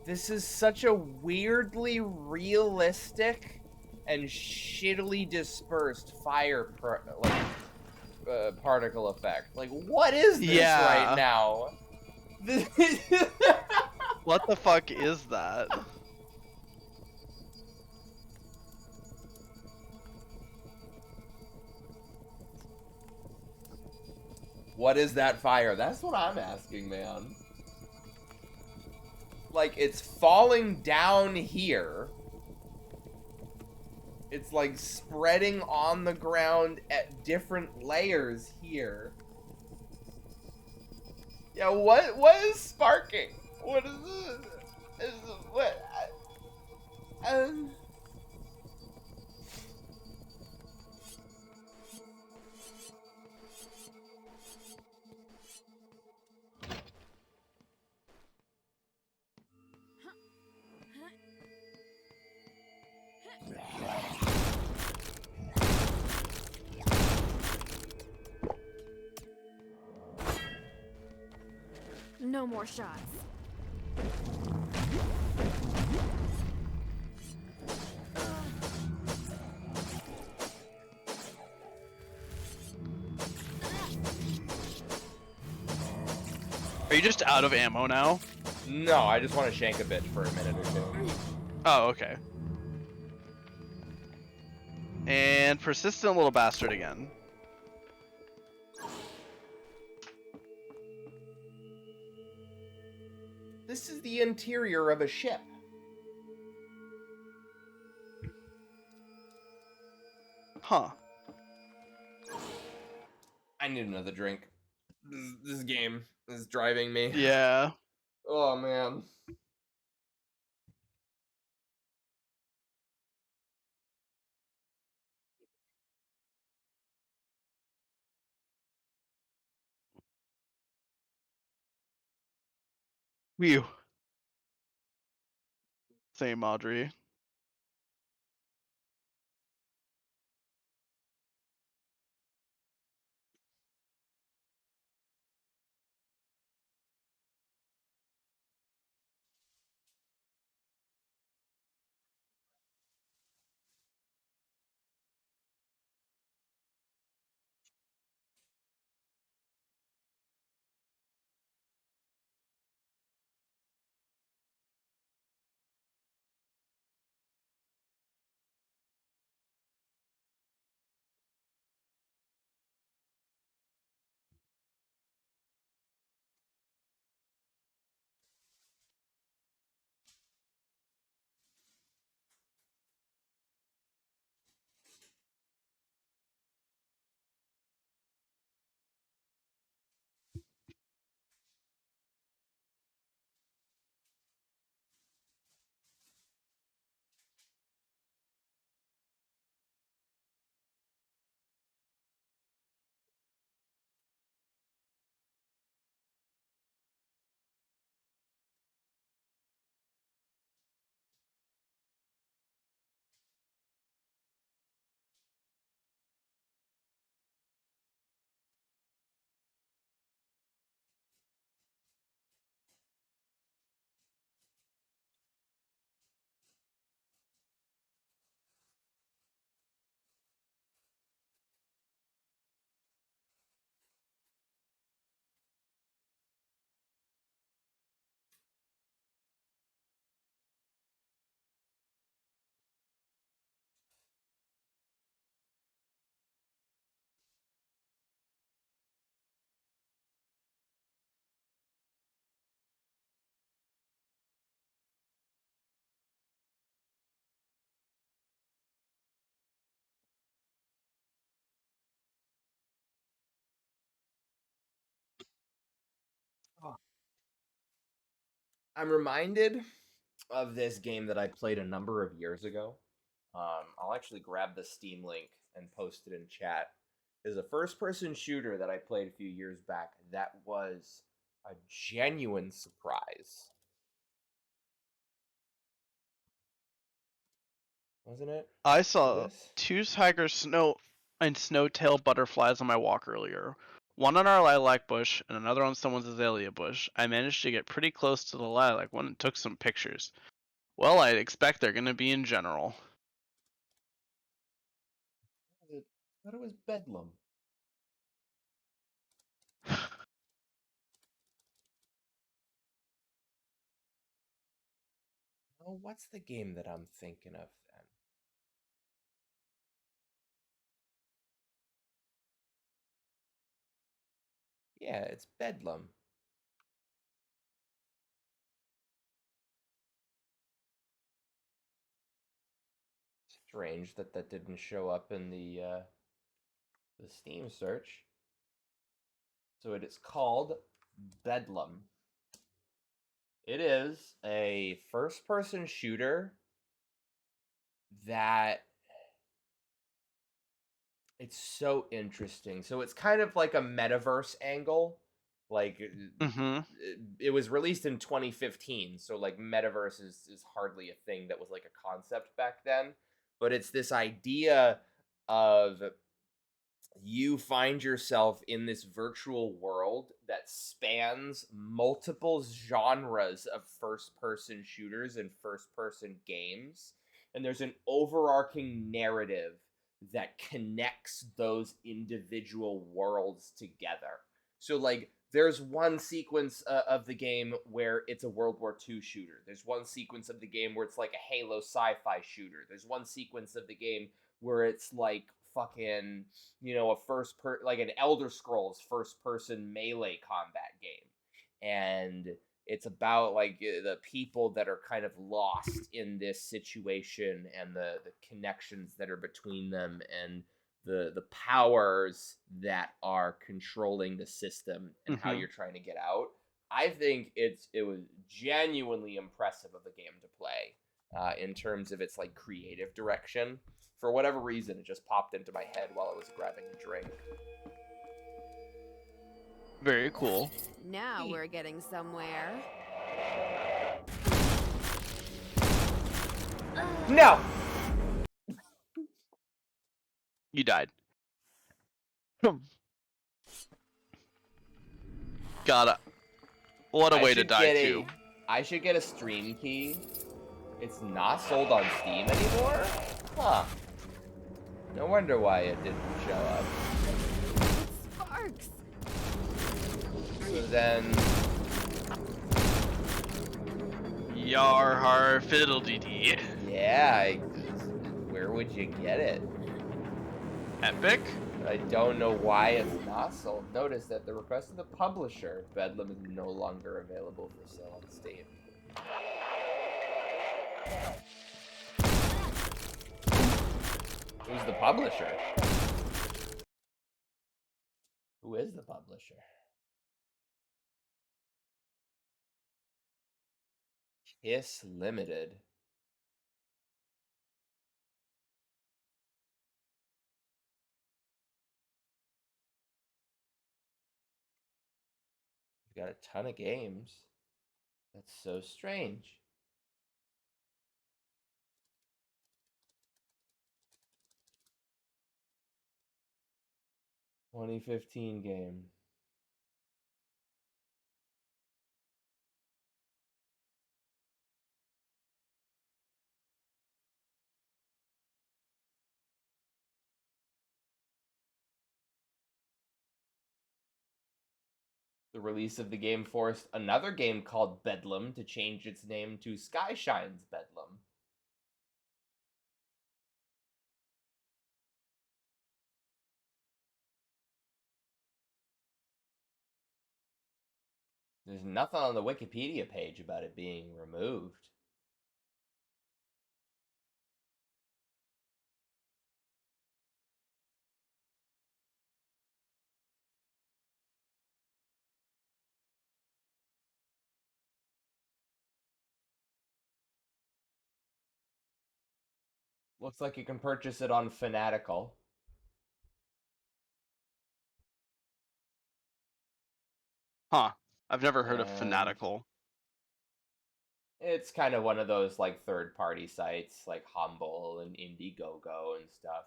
This is such a weirdly realistic and shittily dispersed fire particle effect. Like, what is this right now? What the fuck is that? What is that fire? That's what I'm asking, man. Like, it's falling down here. It's like spreading on the ground at different layers here. Yeah, what is sparking? What is this? What? No more shots. Are you just out of ammo now? No, I just want to shank a bitch for a minute or two. Oh, okay. And persistent little bastard again. This is the interior of a ship. Huh. I need another drink. This game is driving me. Yeah. Oh, man. Whew. Same, Audrey. I'm reminded of this game that I played a number of years ago. I'll actually grab the Steam link and post it in chat. Is a first-person shooter that I played a few years back. That was a genuine surprise, wasn't it? I Was it saw this? 2 tiger snow and snowtail butterflies on my walk earlier. One on our lilac bush and another on someone's azalea bush. I managed to get pretty close to the lilac one and took some pictures. Well, I'd expect they're gonna be in general. I thought it was Bedlam. Oh, what's the game that I'm thinking of then? Yeah, it's Bedlam. Strange that that didn't show up in the Steam search. So it is called Bedlam. It is a first-person shooter that it's so interesting. So it's kind of like a metaverse angle. Like Mm-hmm. it was released in 2015, so like metaverse is hardly a thing that was like a concept back then. But it's this idea of you find yourself in this virtual world that spans multiple genres of first-person shooters and first-person games, and there's an overarching narrative that connects those individual worlds together. So, like, there's one sequence of the game where it's a World War II shooter. There's one sequence of the game where it's like a Halo sci-fi shooter. There's one sequence of the game where it's like fucking, like an Elder Scrolls first-person melee combat game. And it's about like the people that are kind of lost in this situation and the connections that are between them and the powers that are controlling the system and how you're trying to get out. I think it was genuinely impressive of a game to play in terms of its like creative direction. For whatever reason, it just popped into my head while I was grabbing a drink. Very cool. Now we're getting somewhere. No! You died. Gotta. What a way to die, too. I should get a stream key. It's not sold on Steam anymore? Huh. No wonder why it didn't show up. Sparks! So then... Yar har fiddle dee dee. Yeah, where would you get it? Epic? I don't know why it's not sold. Notice that the request of the publisher, Bedlam is no longer available for sale on Steam. Who's the publisher? Who is the publisher? Kiss Limited. We've got a ton of games. That's so strange. "2015 game. The release of the game forced another game called Bedlam to change its name to Skyshine's Bedlam. There's nothing on the Wikipedia page about it being removed. Looks like you can purchase it on Fanatical. Huh. I've never heard of Fanatical. It's kind of one of those like third-party sites like Humble and Indiegogo and stuff.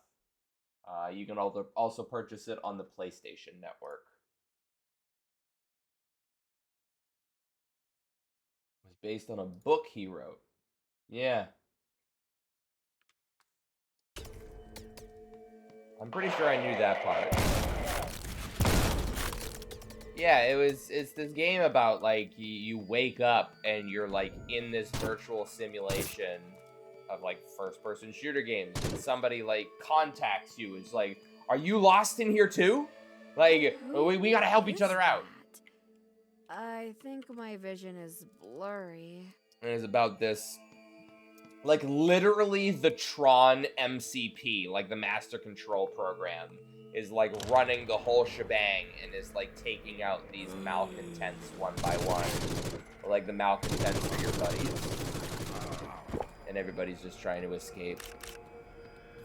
You can also purchase it on the PlayStation Network. It was based on a book he wrote. Yeah. I'm pretty sure I knew that part. Yeah, it's this game about like you wake up and you're like in this virtual simulation of like first-person shooter games, and somebody like contacts you. It's like, are you lost in here too? Like, we gotta help each other out. I think my vision is blurry. And it's about this, like literally the Tron MCP, like the Master Control Program, is like running the whole shebang and is like taking out these malcontents one by one. Like the malcontents are your buddies. And everybody's just trying to escape.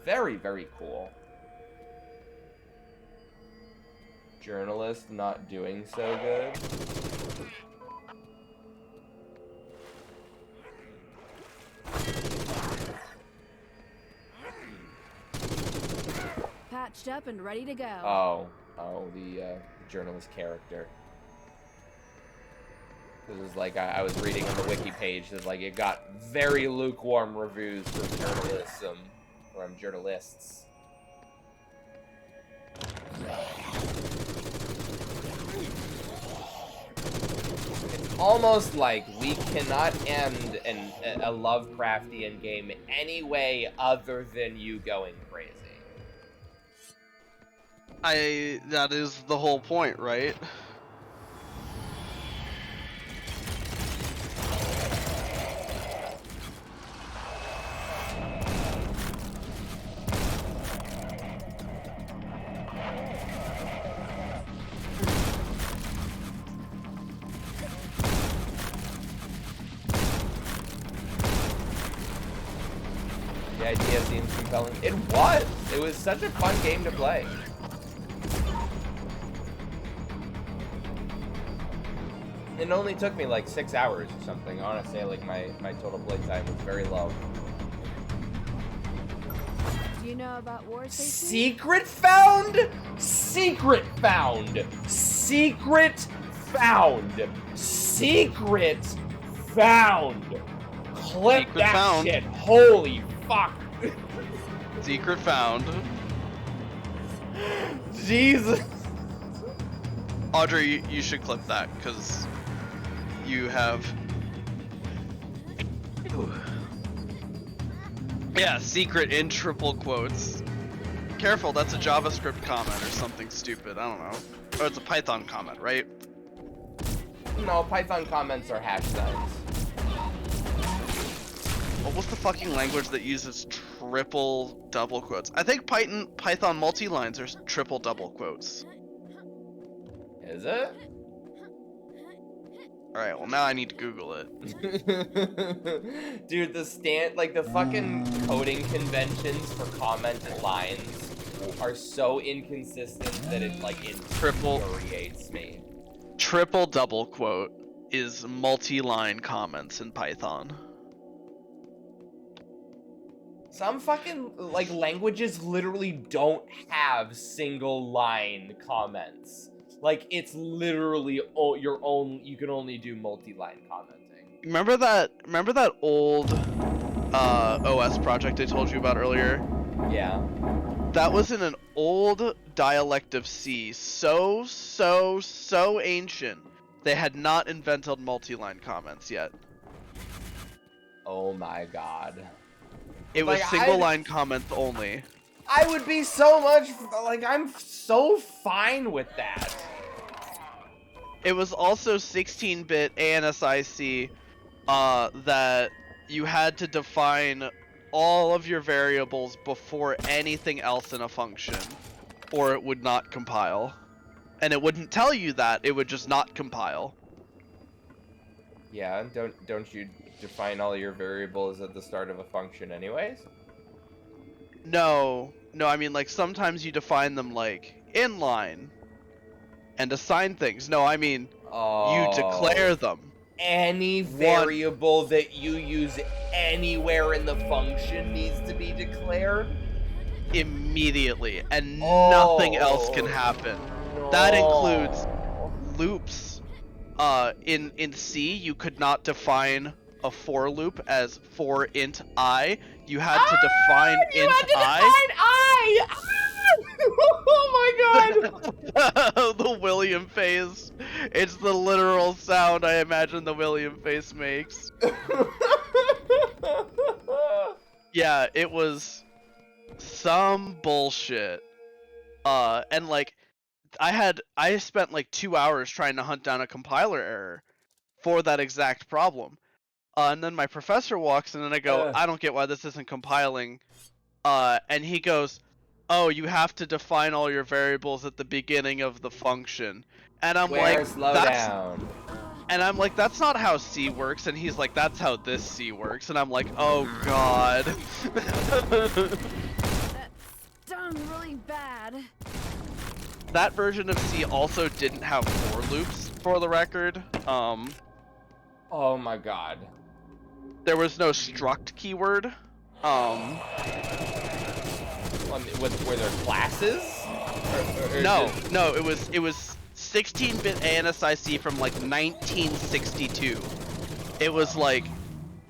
Very, very cool. Journalist not doing so good. patched up and ready to go. Oh, the journalist character. This is like I was reading on the wiki page that like it got very lukewarm reviews from journalism, from journalists. It's almost like we cannot end a Lovecraftian game any way other than you going crazy. That is the whole point, right? The idea seems compelling. It was! It was such a fun game to play. It only took me like 6 hours or something. I want to say like my total playtime was very low. Do you know about war safety? Secret found? Secret found! Secret found! Secret found! Clip Secret that found. shit! Holy fuck! Secret found. Jesus! Audrey, you should clip that, because you have... Yeah, secret in triple quotes. Careful, that's a JavaScript comment or something stupid, I don't know. Or it's a Python comment, right? No, Python comments are hash signs. What's the fucking language that uses triple double quotes? I think Python multi-lines are triple double quotes. Is it? Alright, well now I need to Google it. Dude, the fucking coding conventions for commented lines are so inconsistent that it like infuriates me. Triple double quote is multi-line comments in Python. Some fucking like languages literally don't have single line comments. Like it's literally your own. You can only do multi-line commenting. Remember that old OS project I told you about earlier? Yeah. That was in an old dialect of C, so ancient. They had not invented multi-line comments yet. Oh my god. It was single line comments only. I would be so much like I'm so fine with that. It was also 16-bit ANSIC that you had to define all of your variables before anything else in a function, or it would not compile. And it wouldn't tell you that, it would just not compile. Yeah, don't you define all your variables at the start of a function anyways? No, I mean like sometimes you define them like inline and assign things. No, I mean you declare them. Any variable that you use anywhere in the function needs to be declared immediately, and nothing else can happen. No. That includes loops. In C, you could not define a for loop as for int I. You had to define int I. Oh my god! The William face. It's the literal sound I imagine the William face makes. Yeah, it was some bullshit. And like, I spent like 2 hours trying to hunt down a compiler error for that exact problem. And then my professor walks in and I go, I don't get why this isn't compiling. And he goes, oh, you have to define all your variables at the beginning of the function. And I'm like, that's not how C works. And he's like, that's how this C works. And I'm like, oh god. That stung really bad. That version of C also didn't have for loops, for the record. Oh my god. There was no struct keyword. Were there classes? No, it was 16-bit ANSIC from like 1962. It was like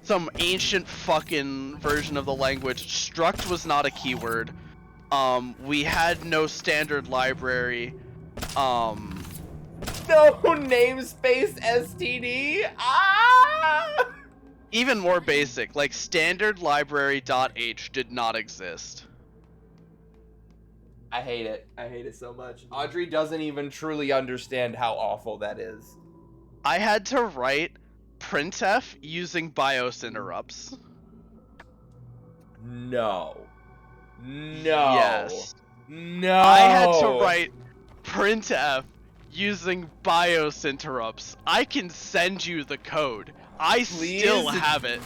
some ancient fucking version of the language. Struct was not a keyword. We had no standard library. No namespace STD. Ah! Even more basic, like standard library.h did not exist. I hate it. I hate it so much. Audrey doesn't even truly understand how awful that is. I had to write printf using BIOS interrupts. No. Yes. No. I had to write printf using BIOS interrupts. I can send you the code. I still have it.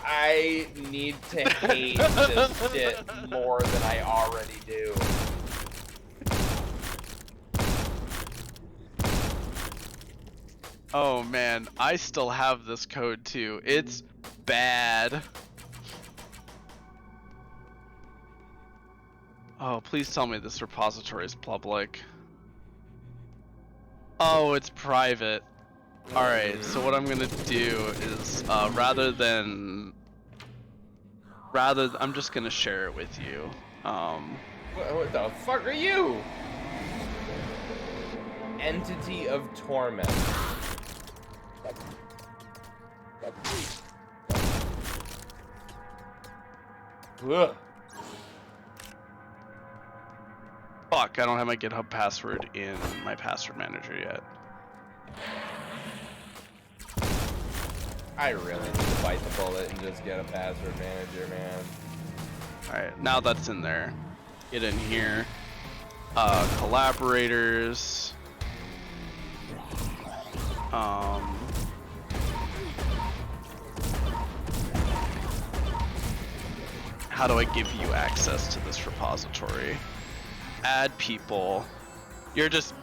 I need to hate this shit more than I already do. Oh man, I still have this code too. It's bad. Oh, please tell me this repository is public. Oh, it's private. Alright, so what I'm gonna do is, I'm just gonna share it with you. What the fuck are you? Entity of Torment. Ugh. Fuck, I don't have my GitHub password in my password manager yet. I really need to bite the bullet and just get a password manager, man. Alright, now that's in there. Get in here. Collaborators. How do I give you access to this repository? Add people. You're just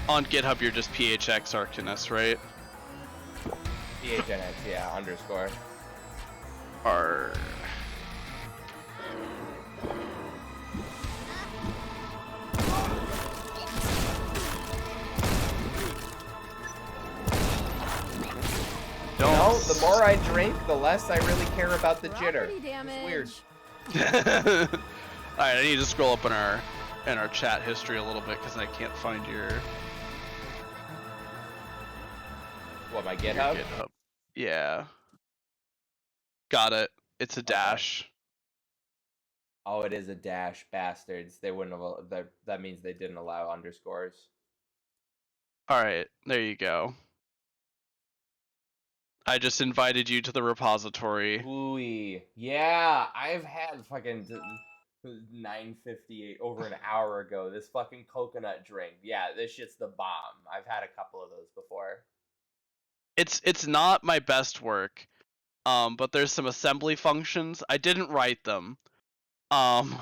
on GitHub. You're just PHX Arcanus, right? PHNX, yeah, underscore. R. No, the more I drink, the less I really care about the jitter. It's weird. Alright, I need to scroll up in our chat history a little bit because I can't find your What, my GitHub? Your GitHub. Yeah. Got it. It's a dash. Oh, it is a dash, bastards. They wouldn't have. That means they didn't allow underscores. Alright, there you go. I just invited you to the repository. Ooh, yeah, I've had fucking 9:58 over an hour ago. This fucking coconut drink. Yeah, this shit's the bomb. I've had a couple of those before. It's not my best work, but there's some assembly functions. I didn't write them. The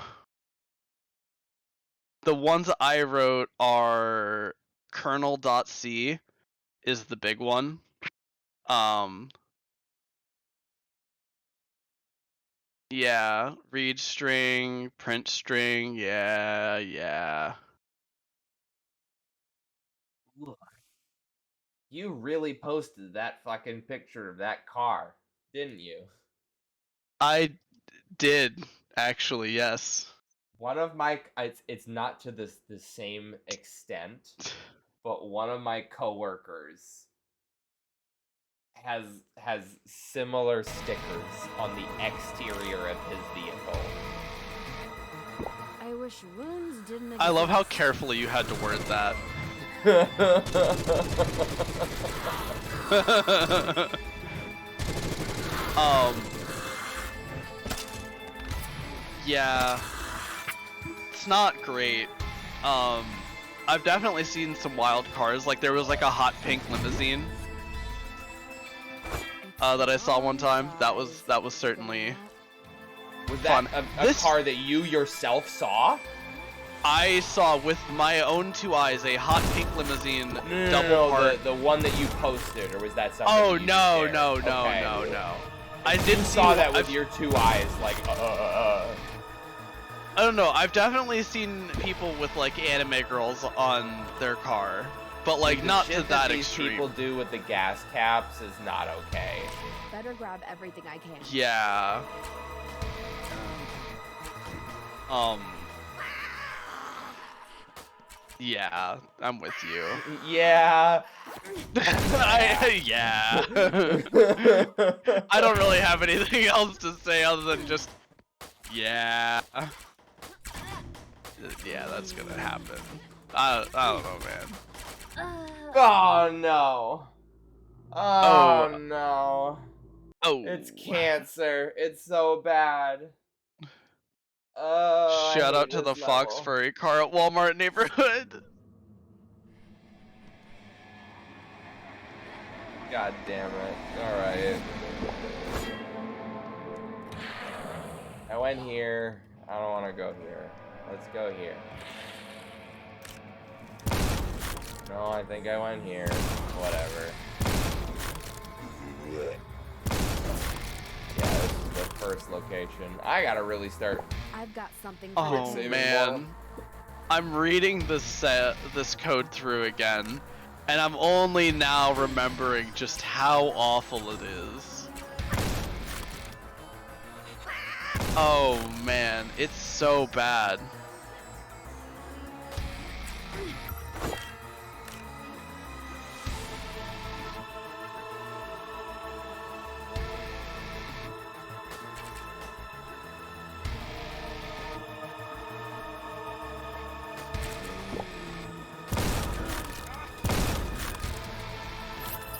ones I wrote are kernel.c is the big one. Yeah, read string, print string, yeah. You really posted that fucking picture of that car, didn't you? I did, actually, yes. One of my, it's not to the same extent, but one of my coworkers has similar stickers on the exterior of his vehicle. I wish wounds didn't exist. I love how carefully you had to word that. Yeah, it's not great. I've definitely seen some wild cars. Like there was like a hot pink limousine that I saw one time. That was certainly Was that fun. a car that you yourself saw? I saw with my own two eyes a hot pink limousine double part. The one that you posted, or was that something? Oh you no. Okay. I did saw that with your two eyes, like I don't know. I've definitely seen people with like anime girls on their car, but like the not shit to that these extreme. People do with the gas caps is not okay. Better grab everything I can. Yeah. Yeah, I'm with you. Yeah. Yeah. I don't really have anything else to say other than just, yeah. Yeah, that's gonna happen. I don't know, man. Oh no. Oh no. Oh. It's cancer. It's so bad. Oh, Shout I out hate to the this Fox level. Furry car at Walmart neighborhood. God damn it. Alright. I went here. I don't want to go here. Let's go here. No, I think I went here. Whatever. Yeah, this is the first location. I gotta really start. I've got something. Oh man, I'm reading this code through again, and I'm only now remembering just how awful it is. Oh man, it's so bad.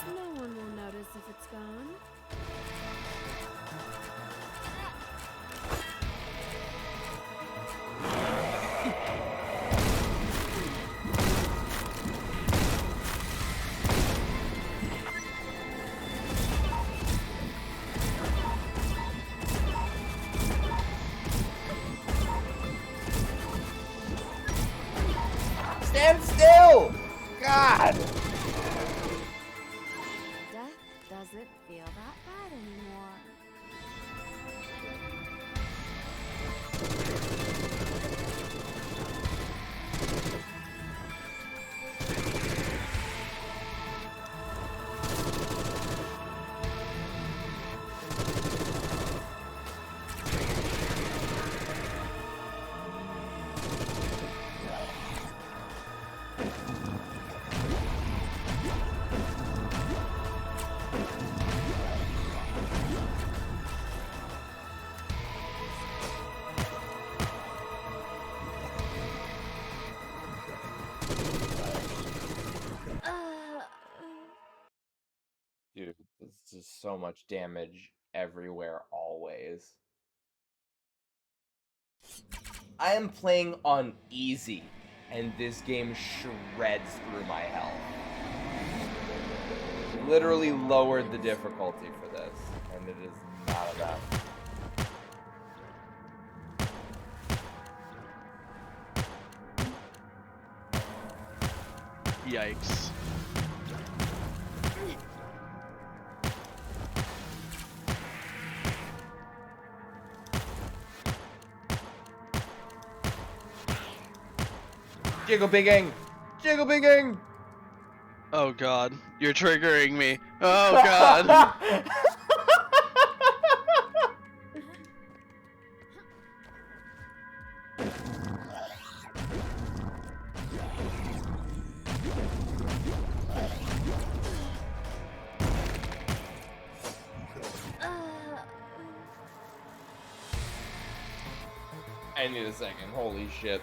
No one will notice if it's gone. Stand still! God! Death doesn't feel that bad anymore. Dude, this is so much damage everywhere, always. I am playing on easy, and this game shreds through my health. Literally lowered the difficulty for this, and it is not enough. Yikes. Jiggle bigging! Jiggle bigging! Oh god, you're triggering me. Oh god. I need a second. Holy shit.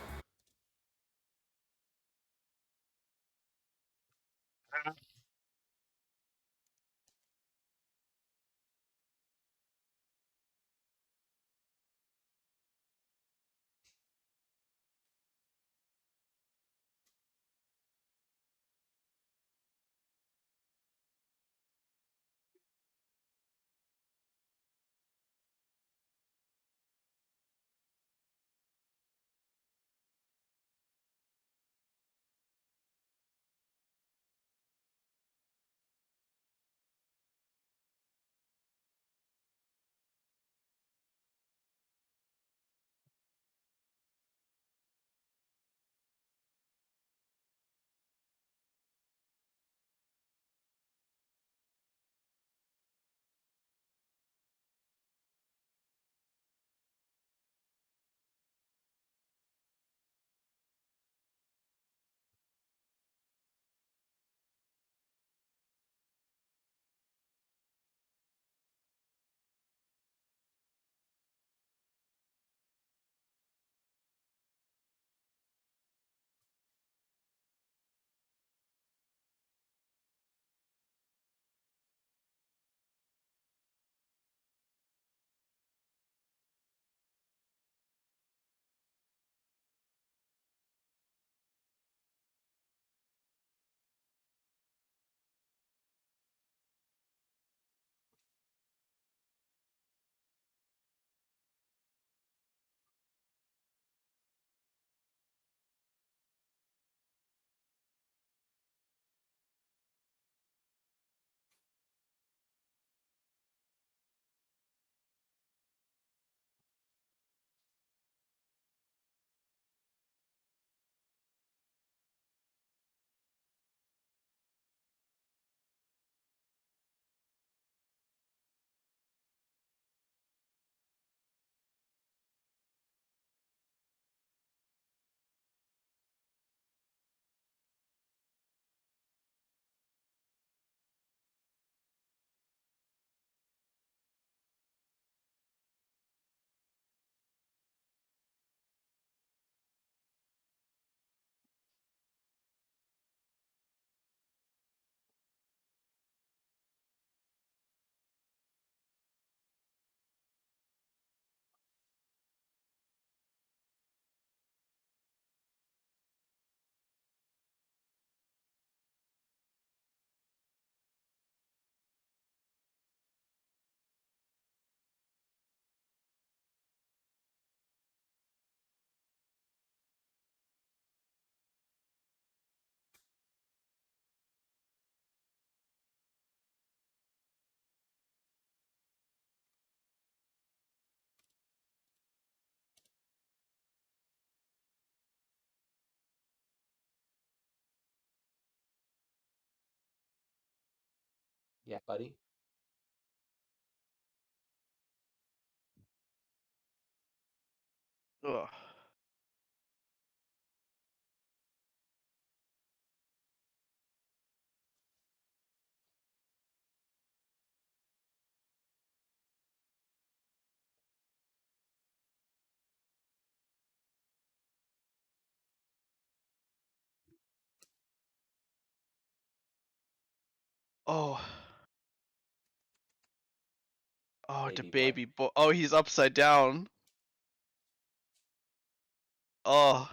Yeah, buddy. Ugh. Oh. Oh, the baby boy. Oh, he's upside down. Oh.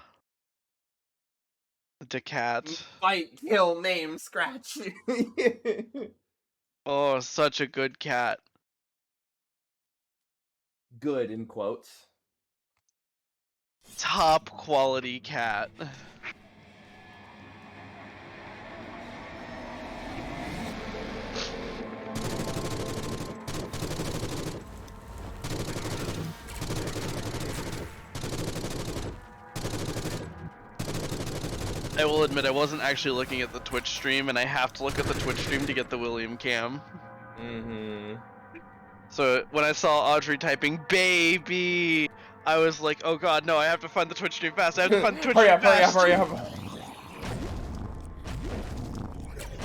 The cat. Fight, kill, name, scratch. Oh, such a good cat. Good in quotes. Top quality cat. I will admit I wasn't actually looking at the Twitch stream, and I have to look at the Twitch stream to get the William cam. Mm-hmm. So when I saw Audrey typing "baby," I was like, "Oh God, no! I have to find the Twitch stream fast! I have to find the Twitch stream fast!" Hurry up!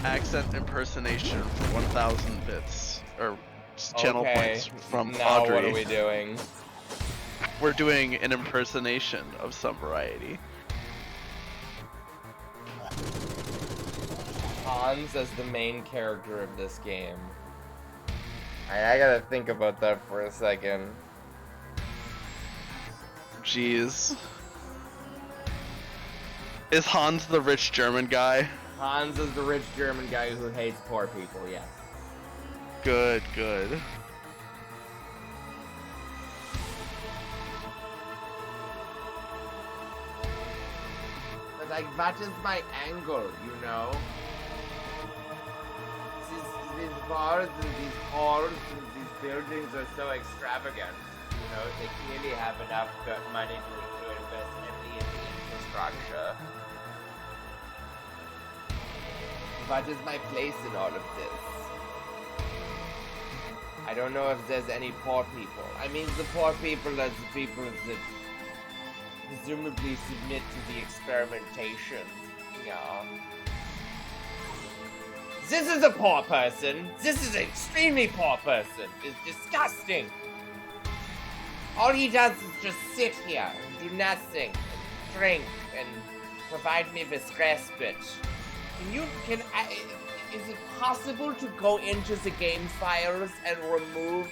Accent impersonation for 1,000 bits or channel points from now Audrey. What are we doing? We're doing an impersonation of some variety. Hans as the main character of this game. I gotta think about that for a second. Jeez. Is Hans the rich German guy? Hans is the rich German guy who hates poor people, yes. Good, good. But like, what is my angle, you know? These bars and these halls and these buildings are so extravagant. You know, they clearly have enough money to invest heavily in the infrastructure. What is my place in all of this? I don't know if there's any poor people. I mean, the poor people are the people that presumably submit to the experimentation. Yeah. This is a poor person. This is an extremely poor person. It's disgusting. All he does is just sit here and do nothing, and drink, and provide me with respite. Is it possible to go into the game files and remove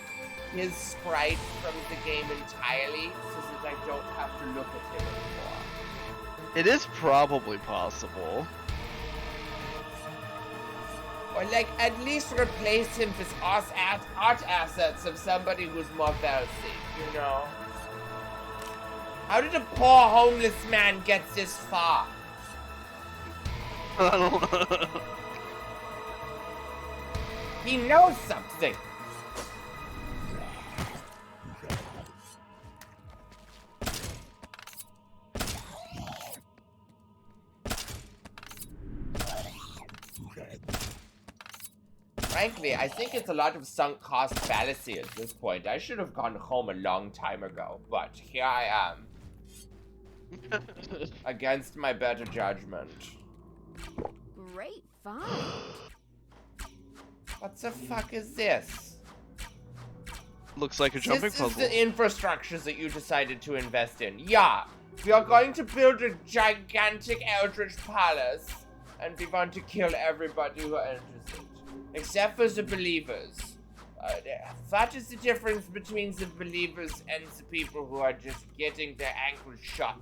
his sprite from the game entirely so that I don't have to look at him anymore? It is probably possible. Or like, at least replace him with art assets of somebody who's more wealthy, you know? How did a poor homeless man get this far? I don't know. He knows something! Frankly, I think it's a lot of sunk cost fallacy at this point. I should have gone home a long time ago, but here I am. Against my better judgment. Great find. What the fuck is this? Looks like a jumping puzzle. This is the infrastructure that you decided to invest in. Yeah, we are going to build a gigantic eldritch palace, and we want to kill everybody who enters it. Except for the believers. What is the difference between the believers and the people who are just getting their ankles shot?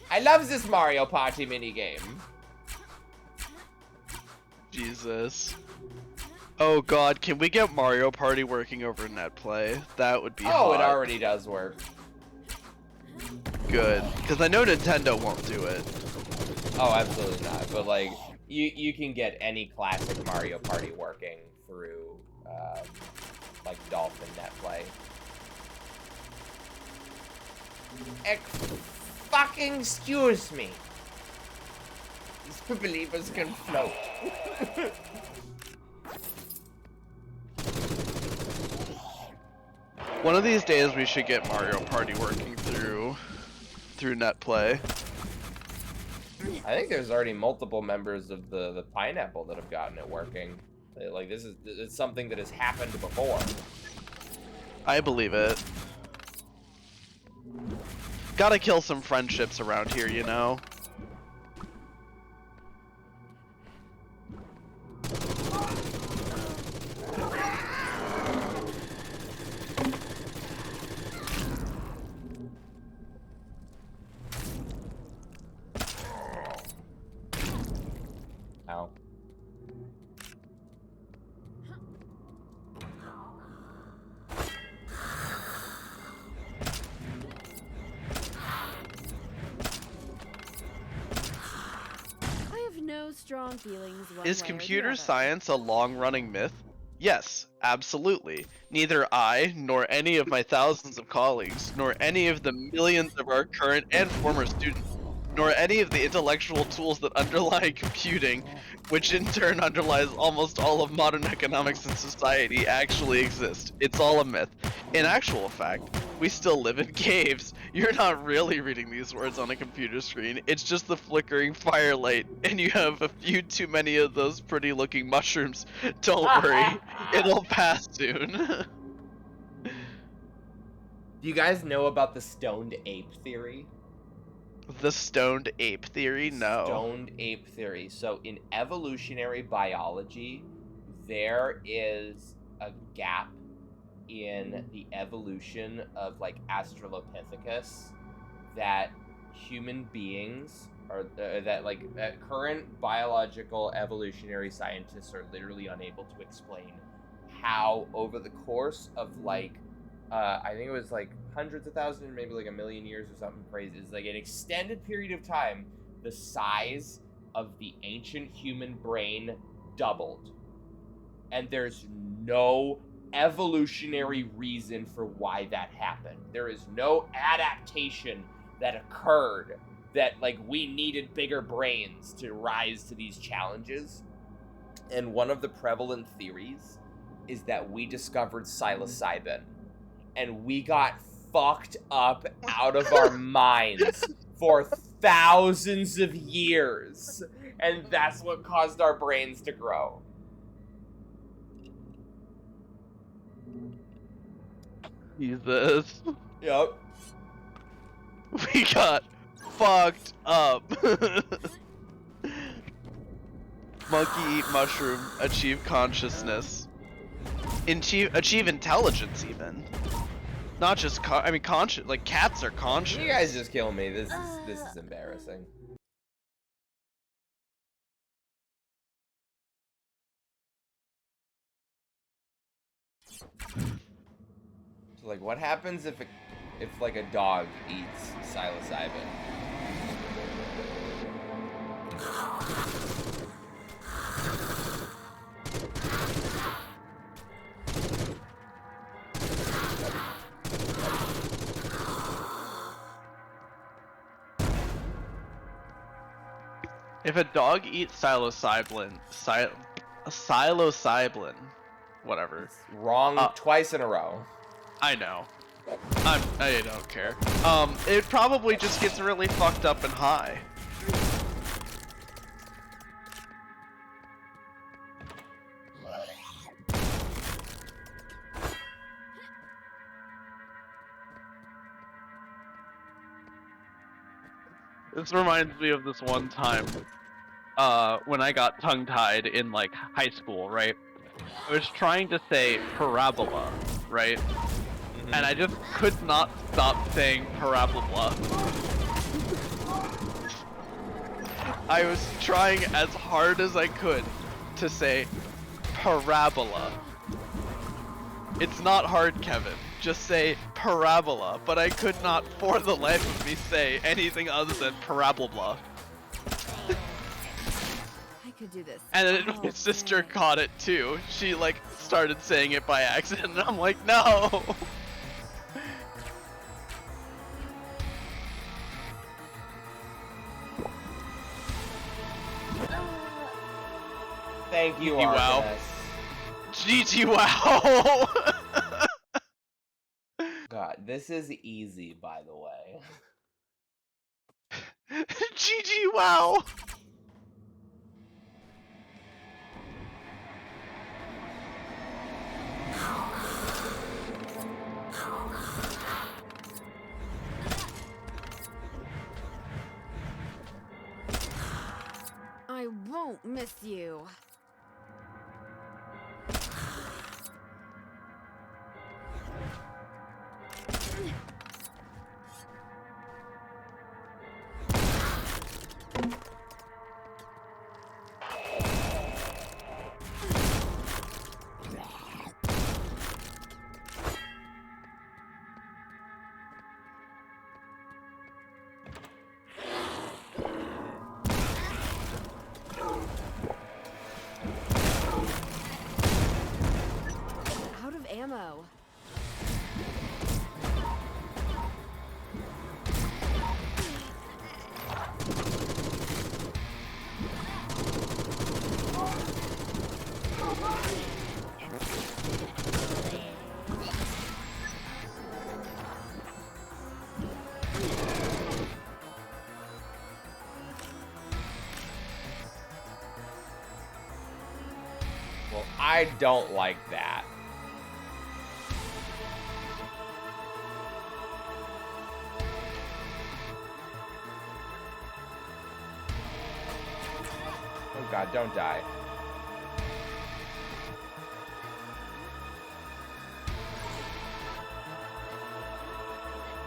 I love this Mario Party minigame. Jesus. Oh God, can we get Mario Party working over NetPlay? That would be hot. It already does work. Good, because I know Nintendo won't do it. Oh, absolutely not. But like, you can get any classic Mario Party working through, like Dolphin NetPlay. Fucking excuse me. These believers can float. One of these days we should get Mario Party working through net play. I think there's already multiple members of the Pineapple that have gotten it working. Like, it's something that has happened before. I believe it. Gotta kill some friendships around here, you know? Ow. No strong feelings. Is computer science a long-running myth? Yes, absolutely. Neither I, nor any of my thousands of colleagues, nor any of the millions of our current and former students, nor any of the intellectual tools that underlie computing, which in turn underlies almost all of modern economics and society, actually exist. It's all a myth. In actual fact, we still live in caves. You're not really reading these words on a computer screen. It's just the flickering firelight, and you have a few too many of those pretty looking mushrooms. Don't worry, it'll pass soon. Do you guys know about the stoned ape theory? The stoned ape theory? No. Stoned ape theory. So in evolutionary biology, there is a gap in the evolution of like Australopithecus that human beings are that current biological evolutionary scientists are literally unable to explain how over the course of like I think it was like hundreds of thousands, maybe like 1 million years or something crazy. It's like an extended period of time, the size of the ancient human brain doubled. And there's no evolutionary reason for why that happened. There is no adaptation that occurred that like we needed bigger brains to rise to these challenges. And one of the prevalent theories is that we discovered psilocybin. And we got fucked up out of our minds for thousands of years. And that's what caused our brains to grow. Jesus. Yep. We got fucked up. Monkey eat mushroom, achieve consciousness. Achieve intelligence even. Not just conscious, like cats are conscious. You guys just kill me. This is embarrassing. So like what happens if like a dog eats psilocybin? If a dog eats psilocybin, whatever. It's wrong twice in a row. I know. I don't care. It probably just gets really fucked up and high. This reminds me of this one time, when I got tongue-tied in, like, high school, right? I was trying to say parabola, right? Mm-hmm. And I just could not stop saying parabola. I was trying as hard as I could to say parabola. It's not hard, Kevin. Just say parabola, but I could not for the life of me say anything other than parabola. I could do this. And then my sister caught it too. She like started saying it by accident, and I'm like, no. Thank you, GG WoW. Arcanus. GG WoW. God, this is easy, by the way. GG WoW. I won't miss you. Out of ammo. Well, I don't like that. Oh god, don't die.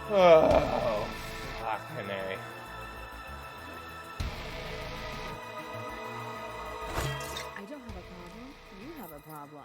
Oh, fucking A. I don't have a problem. You have a problem.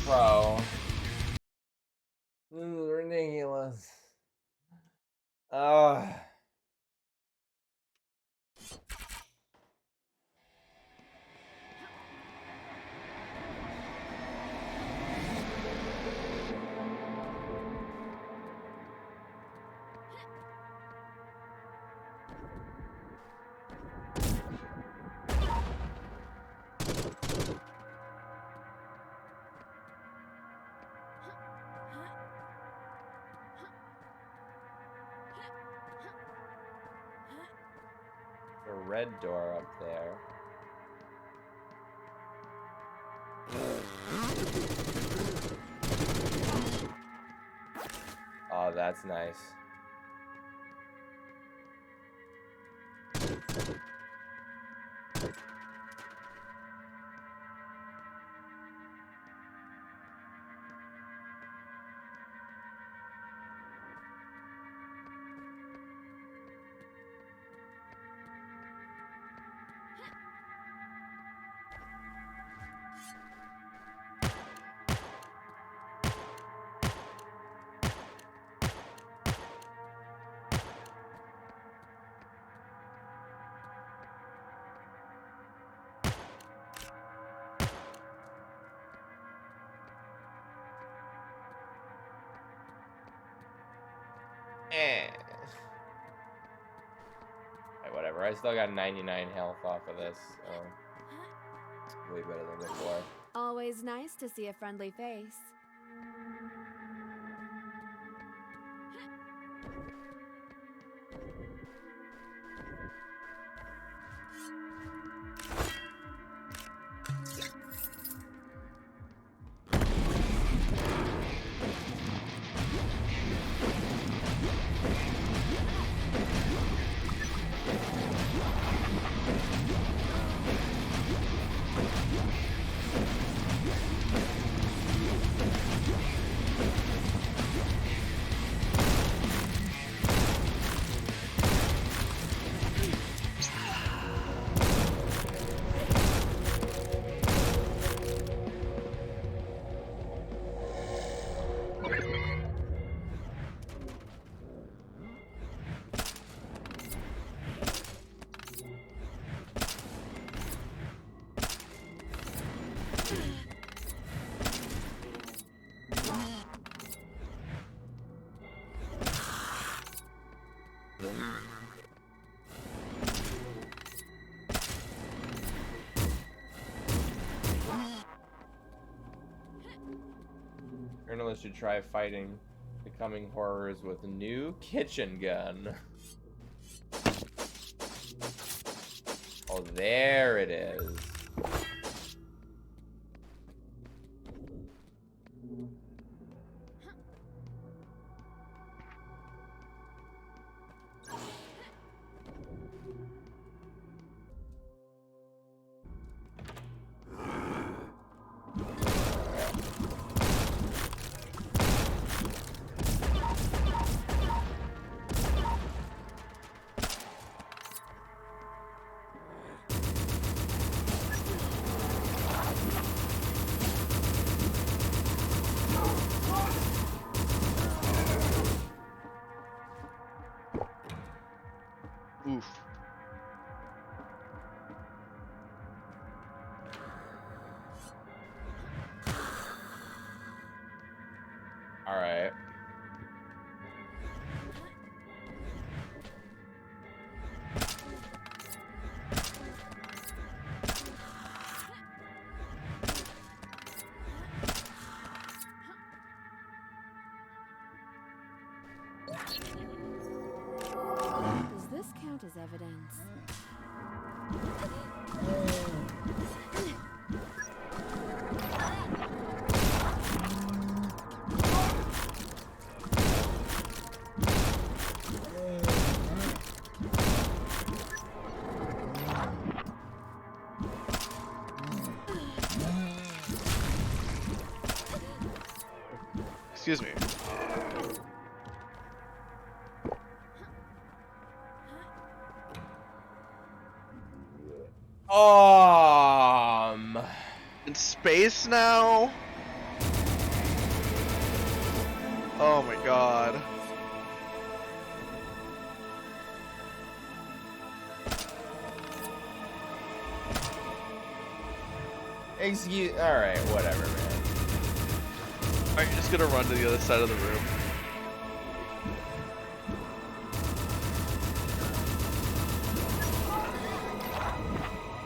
Bro. This is ridiculous. Ugh. A red door up there. Oh, that's nice. Alright, whatever. I still got 99 health off of this, so way better than before. Always nice to see a friendly face. Everyone should try fighting the coming horrors with a new kitchen gun. Oh, there it is. Oof. All right. Does this count as evidence? Excuse me. In space now? Oh my god. Excuse. All right, whatever, man. Alright, you're just gonna run to the other side of the room.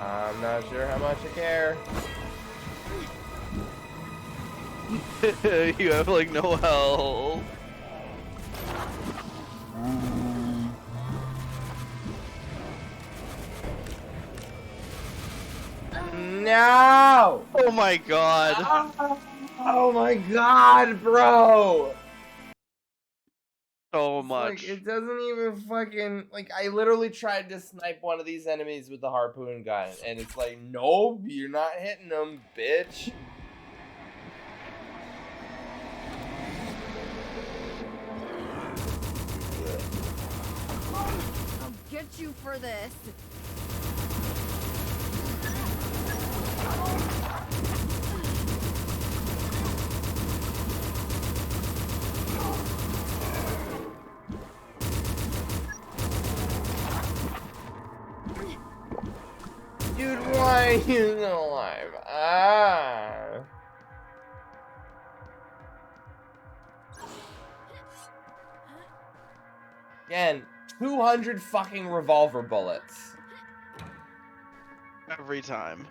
I'm not sure how much I care. You have like no health. No! Oh my god. Oh my god, bro! So It's much. like, it doesn't even fucking, like, I literally tried to snipe one of these enemies with the harpoon gun, and it's like, nope, you're not hitting them, bitch. I'll get you for this. Dude, why are you still alive? Ah. Again, 200 fucking revolver bullets. Every time.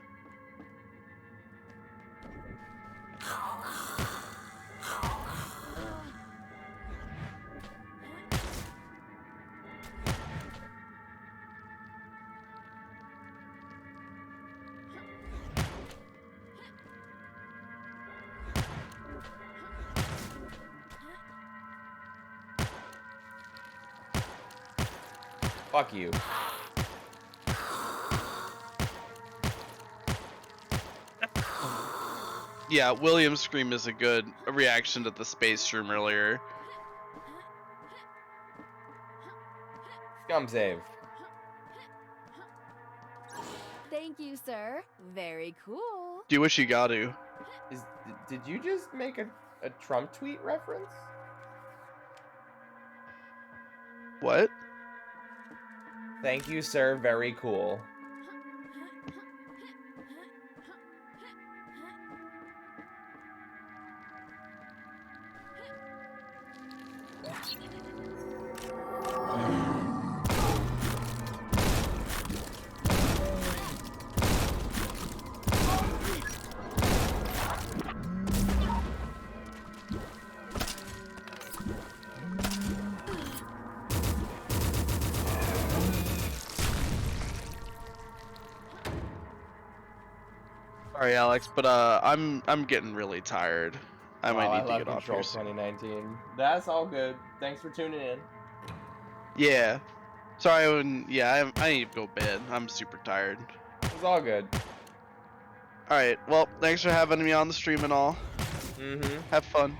Fuck you. Yeah, William's scream is a good reaction to the space room earlier. Scum save. Thank you, sir. Very cool. Do what you gotta. Did you just make a Trump tweet reference? What? Thank you, sir. Very cool. Sorry, Alex, but I'm getting really tired. I might need to get off here soon. 2019. That's all good. Thanks for tuning in. Yeah. Sorry, I need to go to bed. I'm super tired. It's all good. Alright, well, thanks for having me on the stream and all. Mm-hmm. Have fun.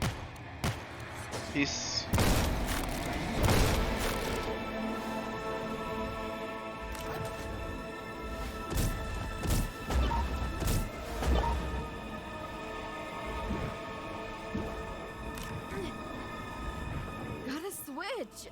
Peace. Gotta switch.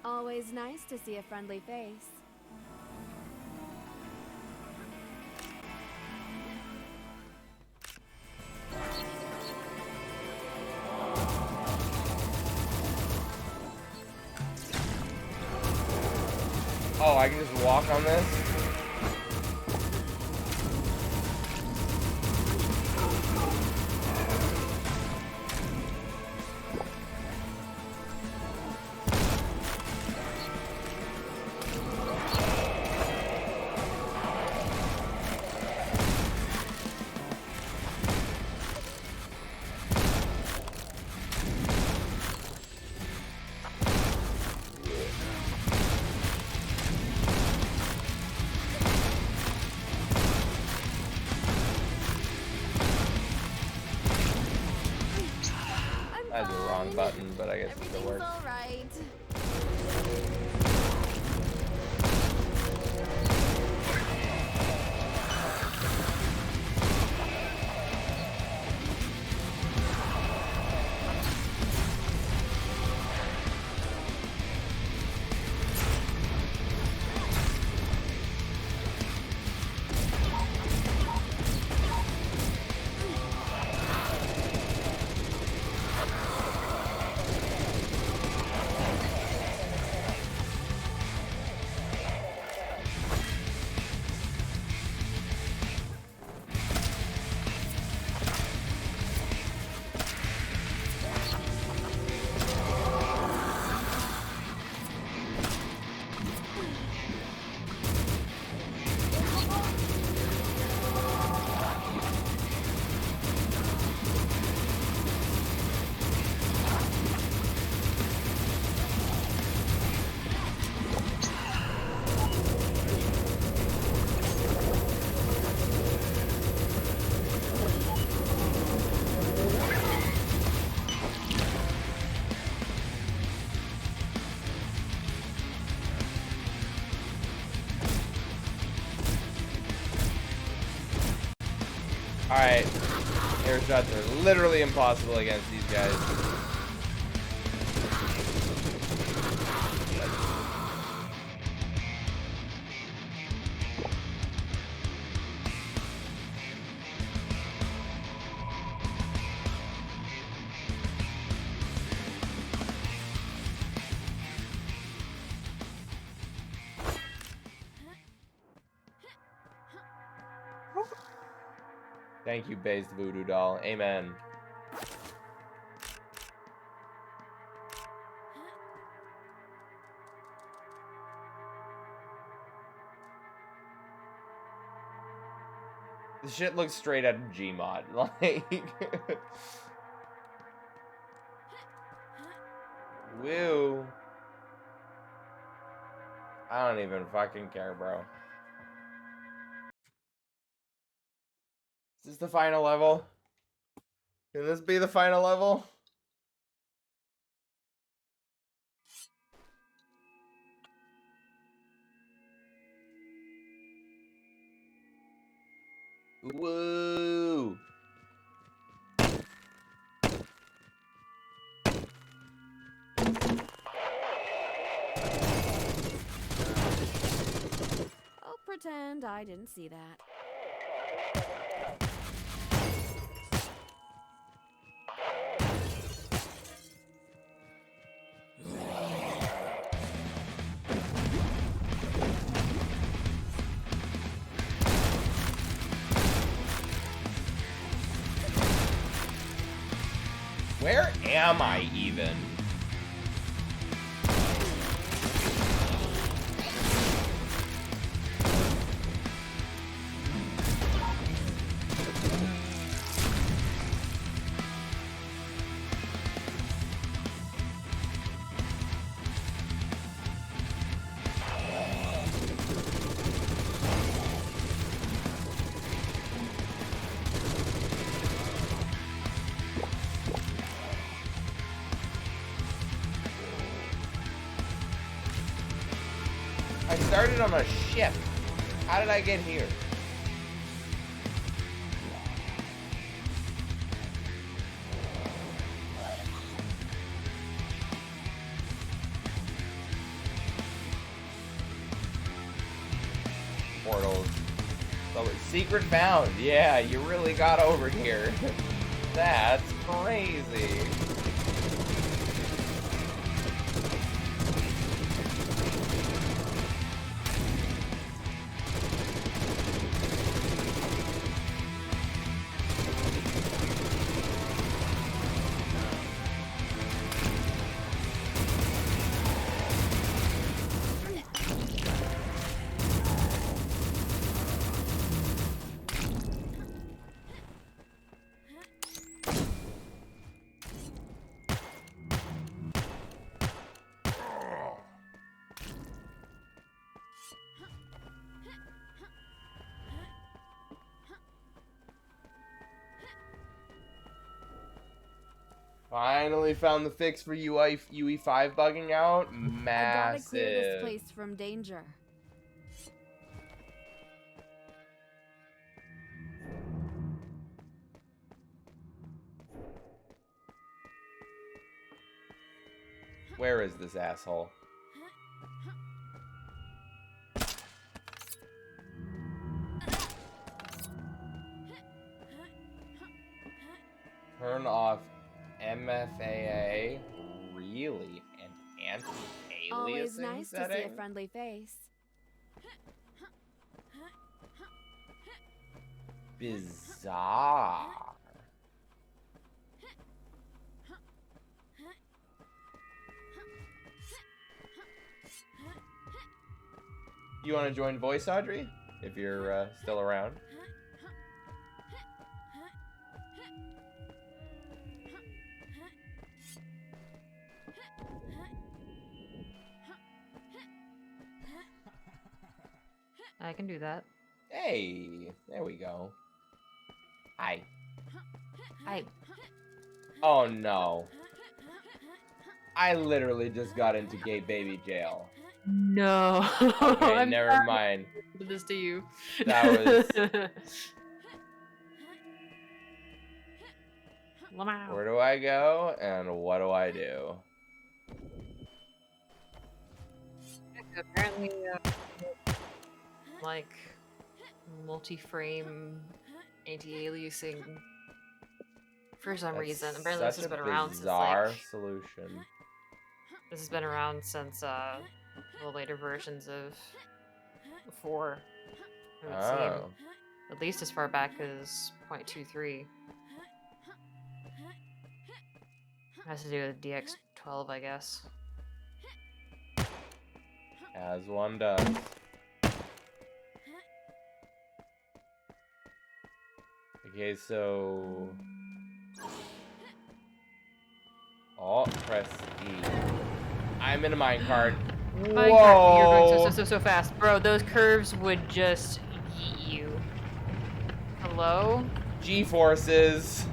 Always nice to see a friendly face. Oh, I can just walk on this? That's the wrong button, but I guess it still works. All right. Alright. Air shots are literally impossible against these guys. Thank you, Based Voodoo Doll. Amen. This shit looks straight out of Gmod. Like... Woo. I don't even fucking care, bro. Is this the final level? Can this be the final level? Woo! pretend I didn't see that. Where am I even? I started on a ship. How did I get here? Portals. So secret found. Yeah, you really got over here. That's crazy. Finally found the fix for UE5 bugging out. I gotta clear this Massive. place from danger. Where is this asshole? Turn off MFAA. Really? An anti-aliasing Always nice to see a setting? friendly face. Bizarre. You want to join voice, Audrey? If you're still around. I can do that. Hey, there we go. Hi. Oh no. I literally just got into gay baby jail. No. Okay, I'm never sorry mind. I did this to you. That was... Lamau. Where do I go and what do I do? Apparently, like, multi-frame anti-aliasing for some reason. Apparently this has been around since, bizarre like, solution. this has been around since, the later versions of 4, it would seem. Oh. At least as far back as 0.23. Has to do with DX12, I guess. As one does. Okay, so... Alt, press E. I'm in a minecart. Minecart, Whoa! you're going so fast. Bro, those curves would just eat you. Hello? G-forces.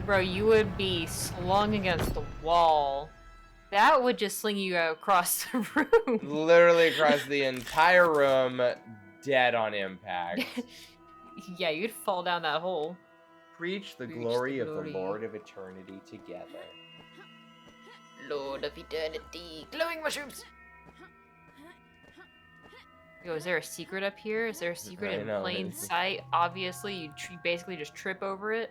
Bro, you would be slung against the wall. That would just sling you across the room. Literally across the entire room, dead on impact. Yeah, you'd fall down that hole. Preach the Preach glory the of the glory. Lord of Eternity together. Lord of Eternity. Glowing mushrooms! Yo, is there a secret up here? Is there a secret I in know, plain it's- sight? Obviously, you basically just trip over it.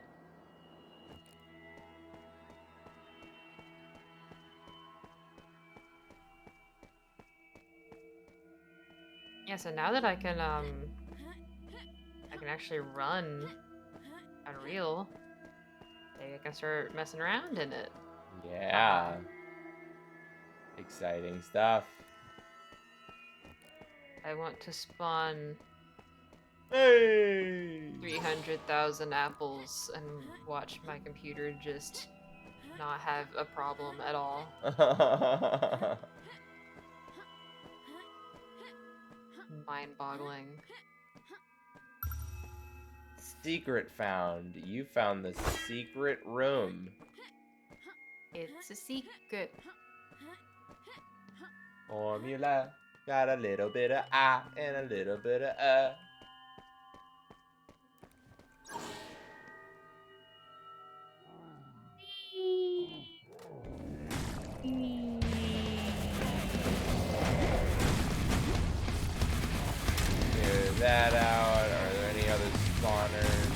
Yeah, so now that I can actually run Unreal, maybe I can start messing around in it. Yeah. Exciting stuff. I want to spawn Hey! 300,000 apples and watch my computer just not have a problem at all. Mind-boggling. Secret found. You found the secret room. It's a secret. Formula. Got a little bit of I and a little bit of Clear that out. Are there any other spawners?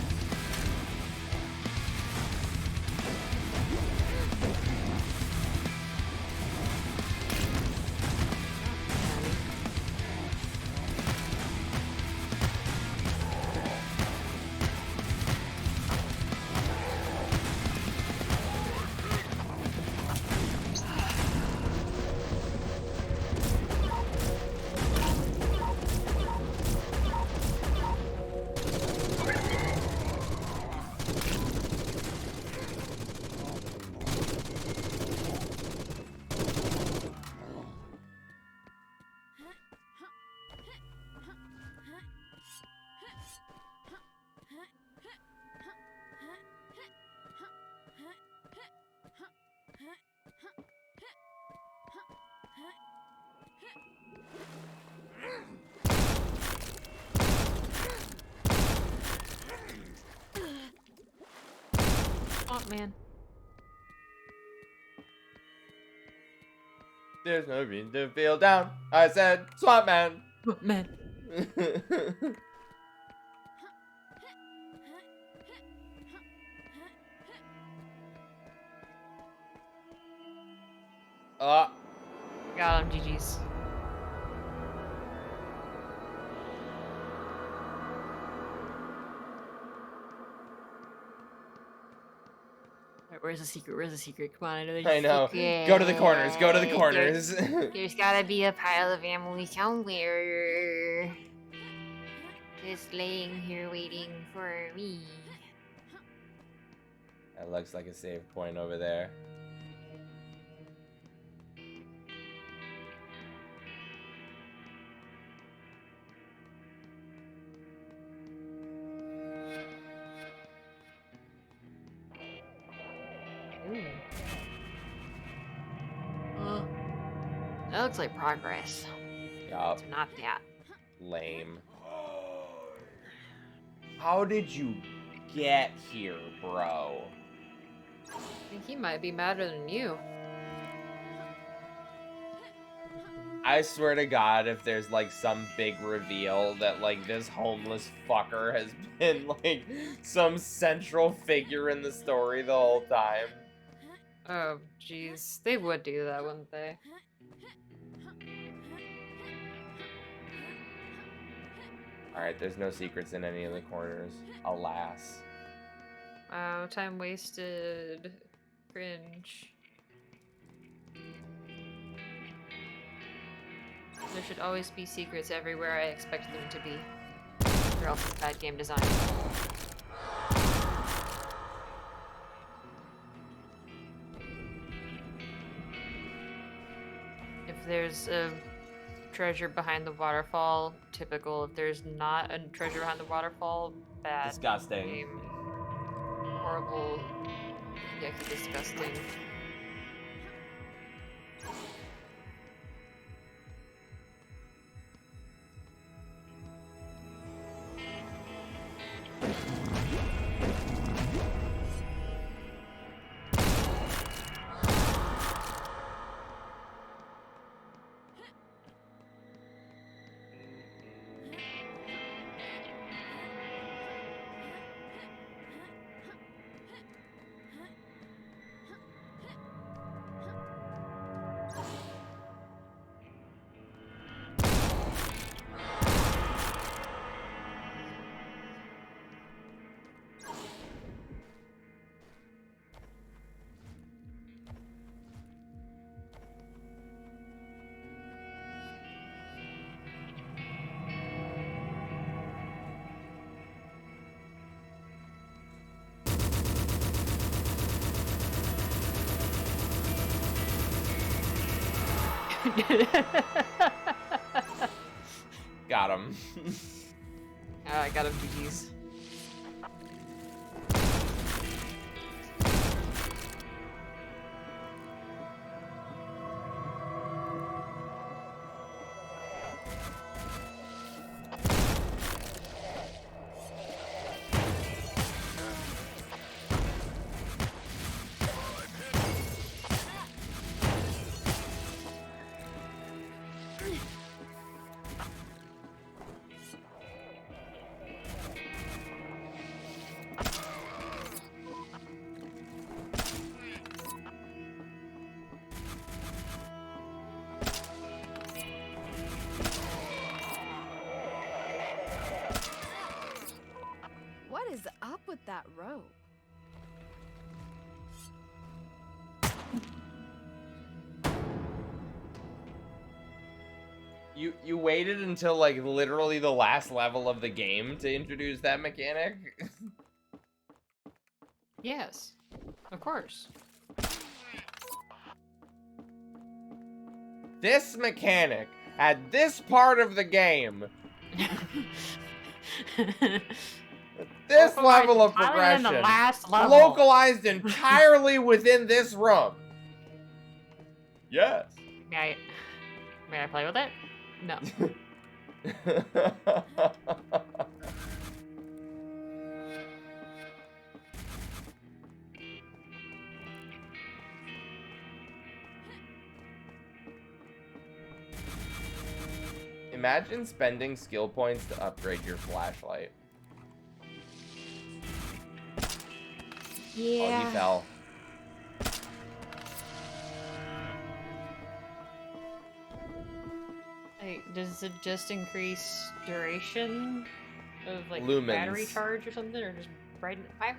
Oh man. There's no reason to feel down. I said, Swamp Man. Oh, man. Ah. Got him, GG's. Where's the secret? Where's the secret? Come on, I know there's I a know. secret. Go to the corners. Go to the corners. There's gotta be a pile of ammo somewhere. Just laying here waiting for me. That looks like a save point over there. Ooh. That looks like progress. Yup. It's not that. Lame. How did you get here, bro? I think he might be madder than you. I swear to God, if there's like some big reveal that like this homeless fucker has been like some central figure in the story the whole time. Oh, jeez. They would do that, wouldn't they? Alright, there's no secrets in any of the corners. Alas. Wow, time wasted. Cringe. There should always be secrets everywhere I expect them to be. Or else it's bad game design. If there's a treasure behind the waterfall, typical. If there's not a treasure behind the waterfall, bad Disgusting. game. Horrible, yucky, disgusting. Got him. I got him, GG's. What is up with that rope? You waited until like literally the last level of the game to introduce that mechanic? Yes, of course. This mechanic at this part of the game, this level of progression, the last level. localized entirely within this room. Yes. May I play with it? No. Imagine spending skill points to upgrade your flashlight. Yeah. Oh, he fell. Like, does it just increase duration of like Lumens. battery charge or something, or just brighten? Why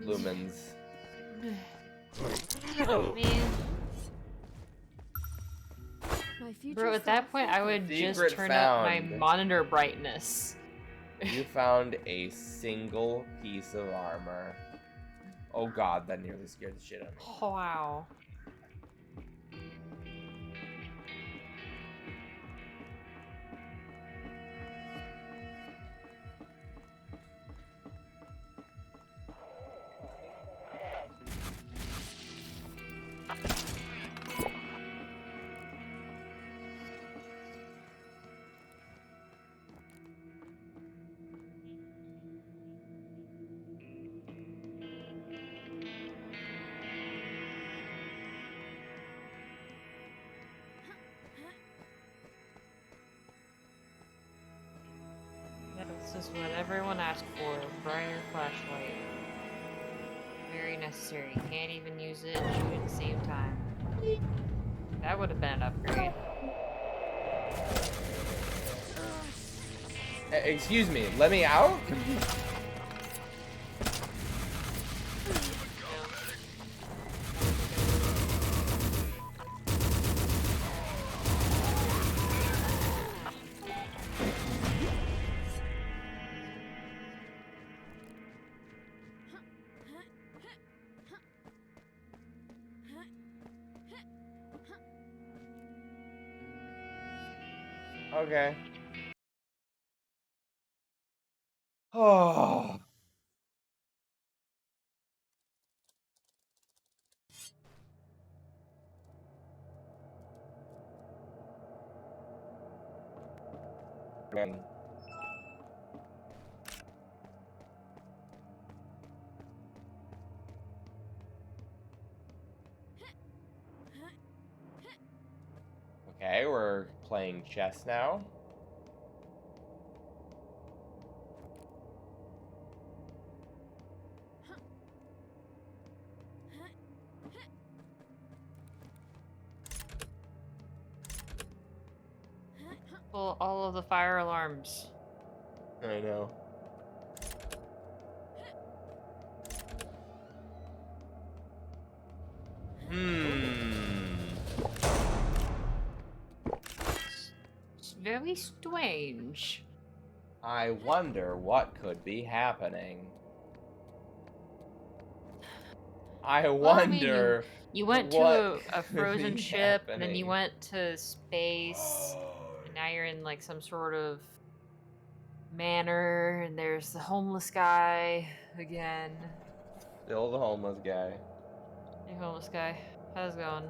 would... Lumens. Oh man. My future Bro, at that point, I would Secret just turn up my found. monitor brightness. You found a single piece of armor. Oh god, that nearly scared the shit out of me. Oh, wow. This is what everyone asked for. Brighter flashlight. Very necessary. Can't even use it and shoot at the same time. That would have been an upgrade. Excuse me, let me out? Okay. Oh. Okay, we're playing chess now. Pull all of the fire alarms. I know. It's very strange. I wonder what could be happening. I Well, I mean, wonder. you went to what a could frozen be ship, and then you happening. went to space, and now you're in like some sort of manor, and there's the homeless guy again. Still the homeless guy. Hey, homeless guy, how's it going?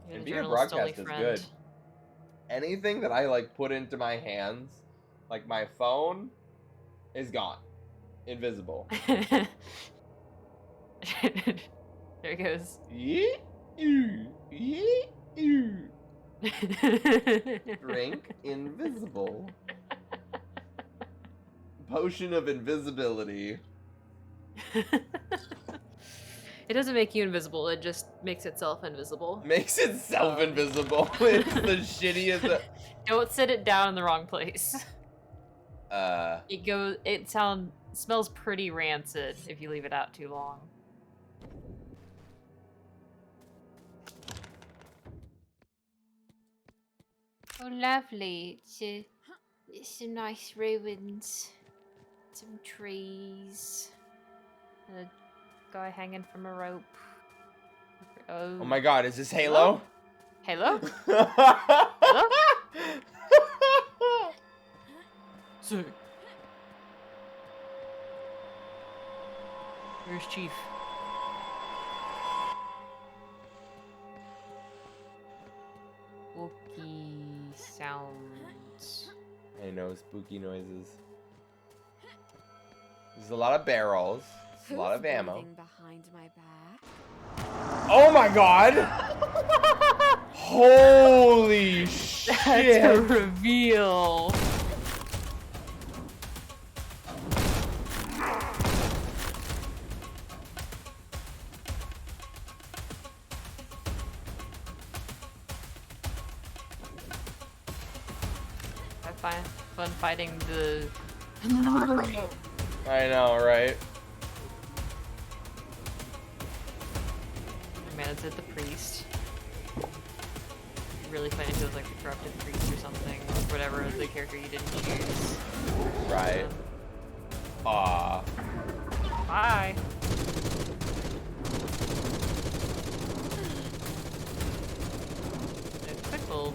You're the Nvidia journalist's only broadcast is friend. good. Anything that I like put into my hands, like my phone, is gone, invisible. There it goes. Drink invisible. Potion of invisibility. It doesn't make you invisible, it just makes itself invisible. Makes itself invisible. It's the shittiest. Don't sit it down in the wrong place. Uh, It smells pretty rancid if you leave it out too long. Oh, lovely. It's some nice ruins. Some trees. A guy hanging from a rope. oh my god, is this Halo? Hello? Hello? Sir. Where's Chief? Spooky sounds. I know, spooky noises. There's a lot of barrels. There's a lot of ammo. breathing behind my back? Oh my god! Holy shit! That's a reveal. I find fun fighting the. I know, right? Man, is it the priest? Really funny if it was like the corrupted priest or something, or whatever the character you didn't choose. Right. Aw. Bye. A quick little.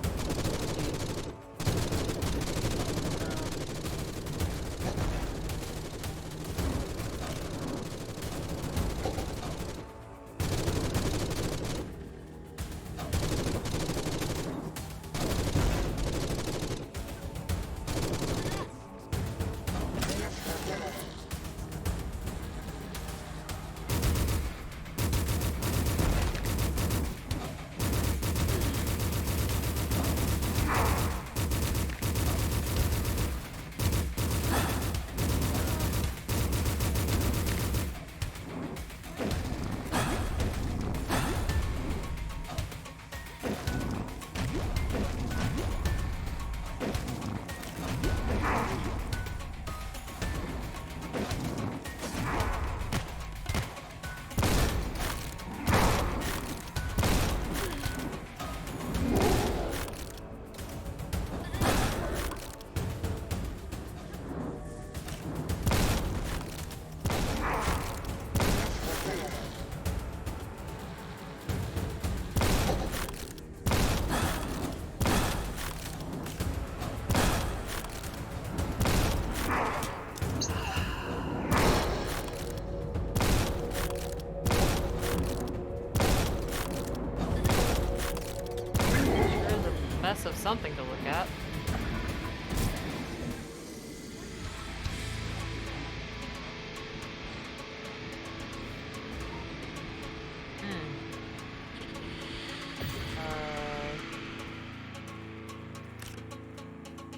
Mess of something to look at.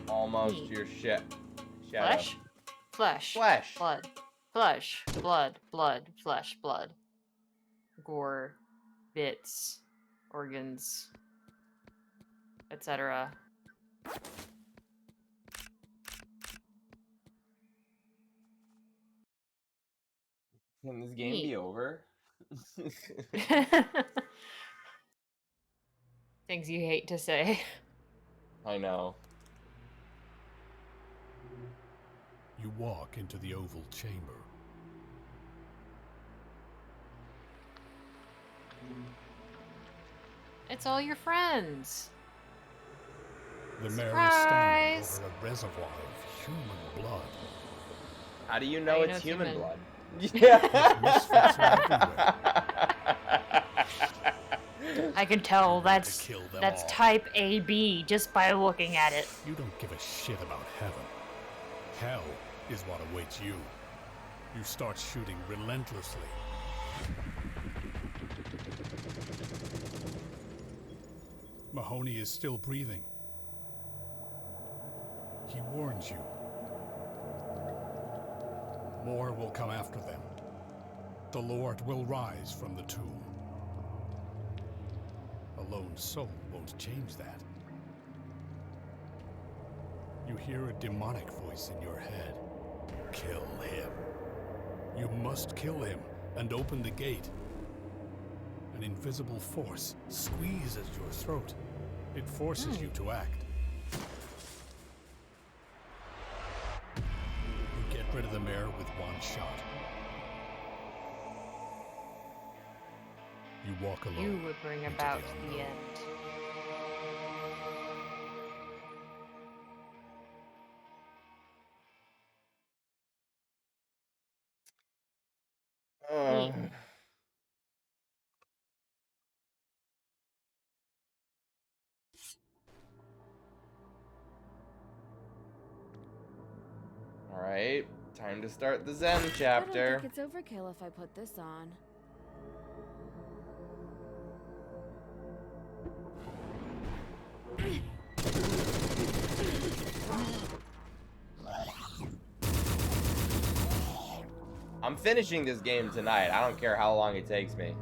Almost your shit. Flesh? Flesh. Flesh. Blood. Flesh. Blood. Blood. Flesh. Blood. Gore. Bits. Organs. Etc. Can this game be over? Things you hate to say. I know. You walk into the oval chamber. It's all your friends. The mayor Surprise! is standing over a reservoir of human blood. How do you know you it's know it's human human? blood? Misfits are everywhere. I can tell To that's kill them all. type AB just by looking at it. You don't give a shit about heaven. Hell is what awaits you. You start shooting relentlessly. Mahoney is still breathing. He warns you. More will come after them. The Lord will rise from the tomb. A lone soul won't change that. You hear a demonic voice in your head. Kill him. You must kill him and open the gate. An invisible force squeezes your throat. It forces you to act. You get rid of the mayor with one shot. You walk alone. You would bring into about the the unknown. end. Alright, time to start the Zen I don't chapter. think it's overkill if I put this on. I'm finishing this game tonight. I don't care how long it takes me.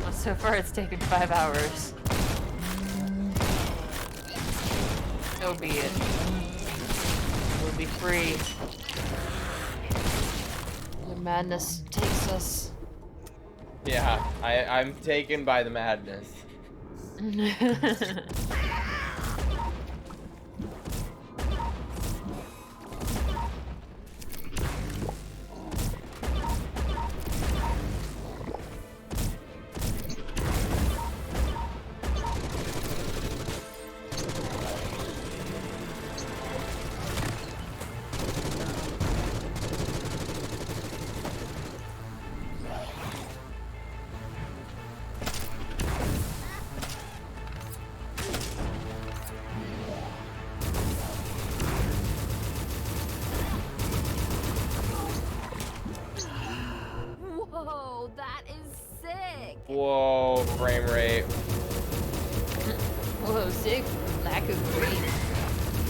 Well, so far it's taken 5 hours. So be it. We'll be free. The madness takes us. Yeah, I'm taken by the madness. Whoa, that is sick! Whoa, frame rate. Whoa, sick. Lack of green.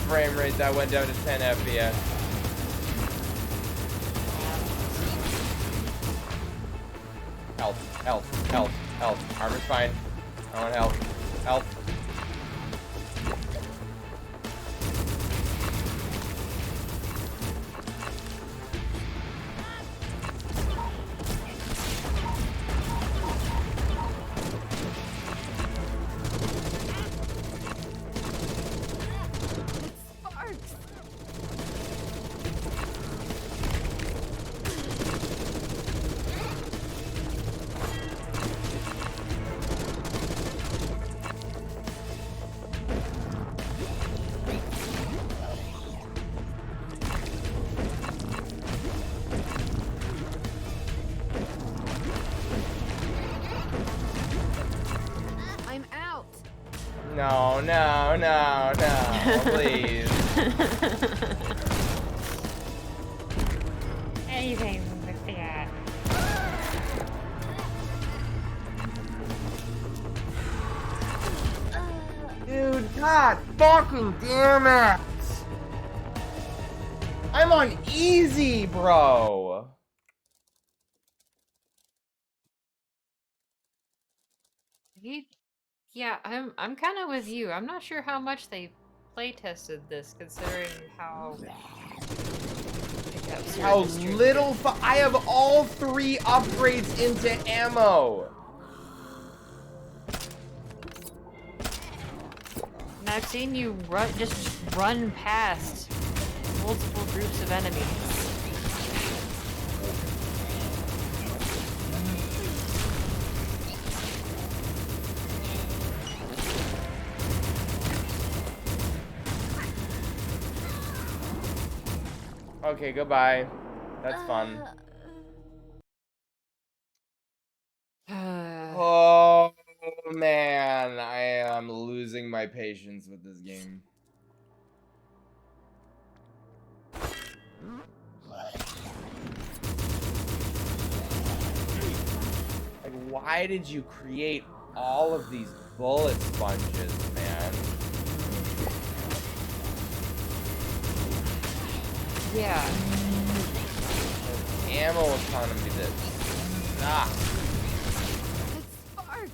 Frame rate that went down to 10 FPS. Health, health, health, health. Armor's fine. I want health. Health. Sparks! I'm out! No, no, no, no, please. Anything with that. Dude, god fucking damn it! I'm on easy, bro! Yeah, I'm kind of with you. I'm not sure how much they play tested this, considering how absurd How this stream little is. I have all 3 upgrades into ammo! And I've seen you just run past multiple groups of enemies. Okay, goodbye. That's fun. Oh man, I am losing my patience with this game. Like, why did you create all of these bullet sponges, man? Yeah. Ammo economy that sucks. It sparks.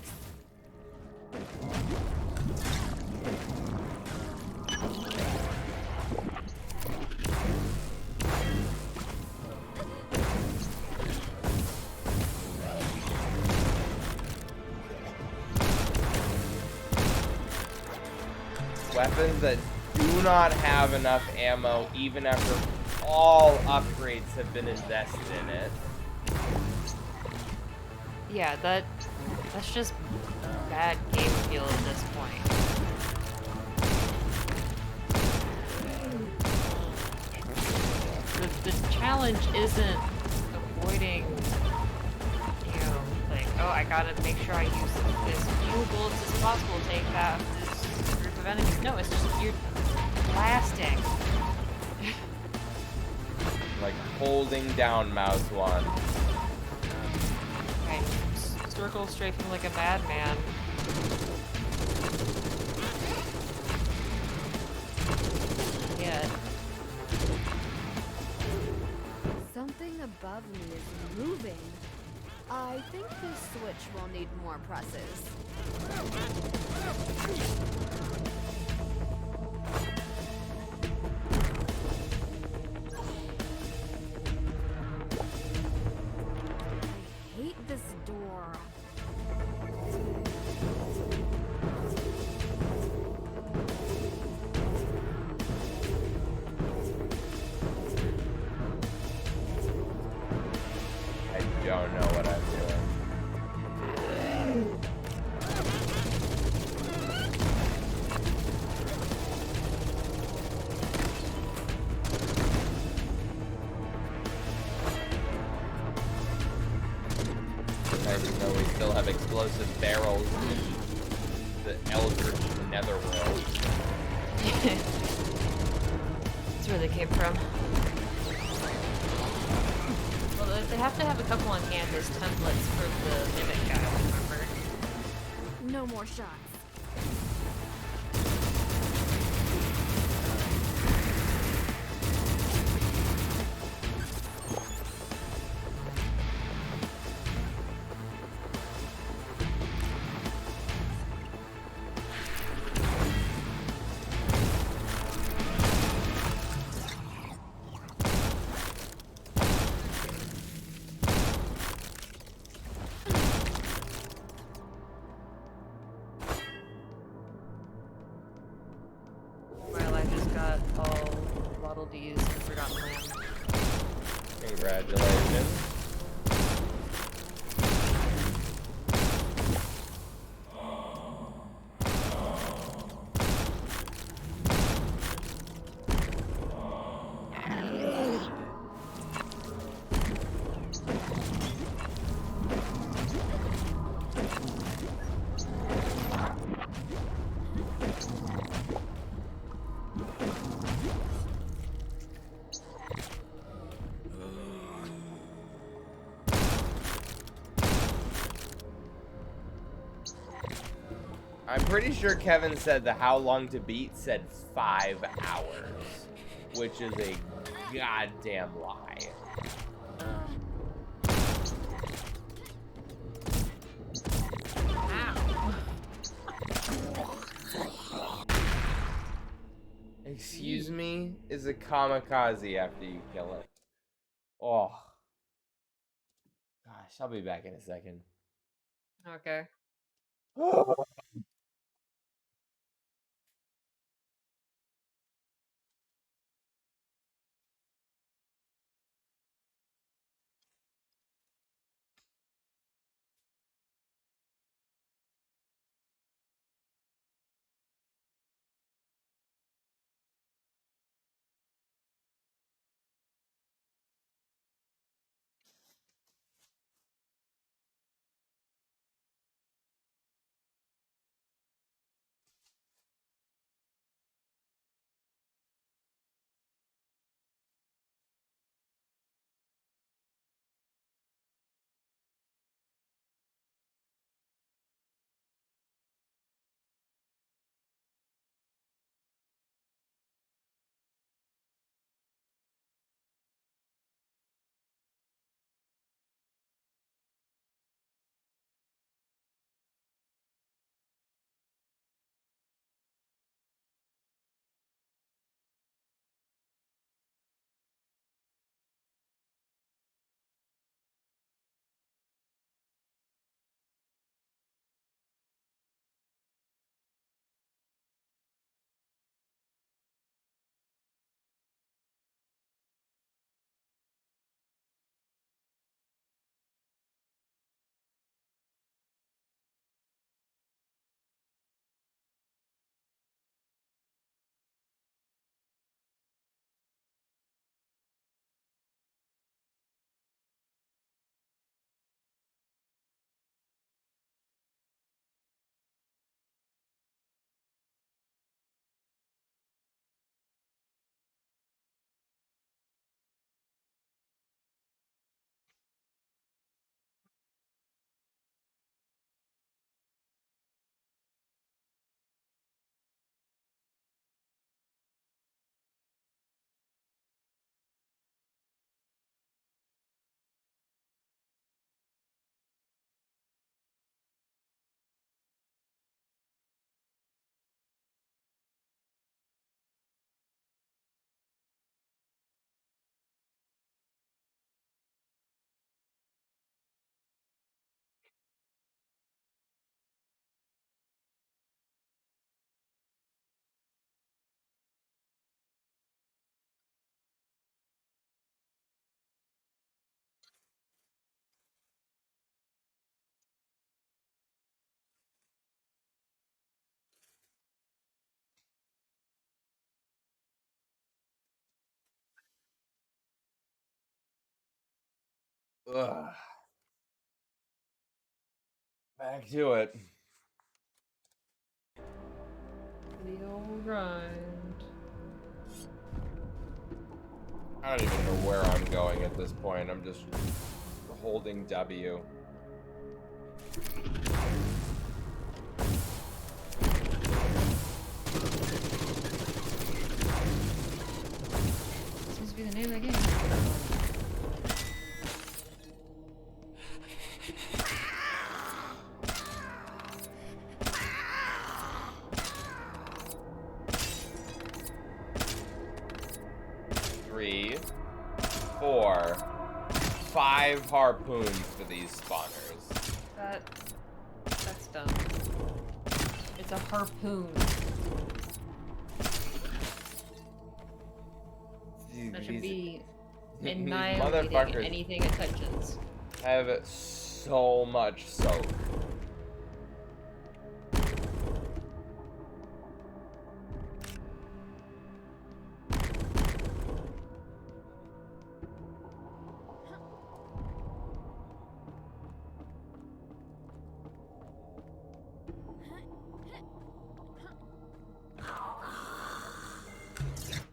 Weapons that do not have enough ammo even after all upgrades have been invested in it. Yeah, that's just bad game feel at this point. The challenge isn't avoiding, you know, like, oh, I gotta make sure I use as few bullets as possible to take out this group of enemies. No, it's just you're blasting. Like holding down mouse one. Right, circle strafing like a madman. Yeah. Something above me is moving. I think this switch will need more presses. I hate this door. I don't know what I'm doing. Nice to know we still have explosive barrels in the Eldritch Netherworld. That's where they came from. Well, they have to have a couple on hand as templates for the mimic guy, remember? No more shots. Well, I just got all Waddle Dees and Forgotten Land. Congratulations. I'm pretty sure Kevin said the how long to beat said 5 hours, which is a goddamn lie. Excuse me is a kamikaze after you kill it. Oh. Gosh, I'll be back in a second. Okay. Ugh. Back to it. The old grind. I don't even know where I'm going at this point. I'm just holding W. Seems to be the name of the game. 3, 4, 5 harpoons for these spawners. That's dumb. It's a harpoon. That should be annihilating motherfuckers anything it touches. have so much soak.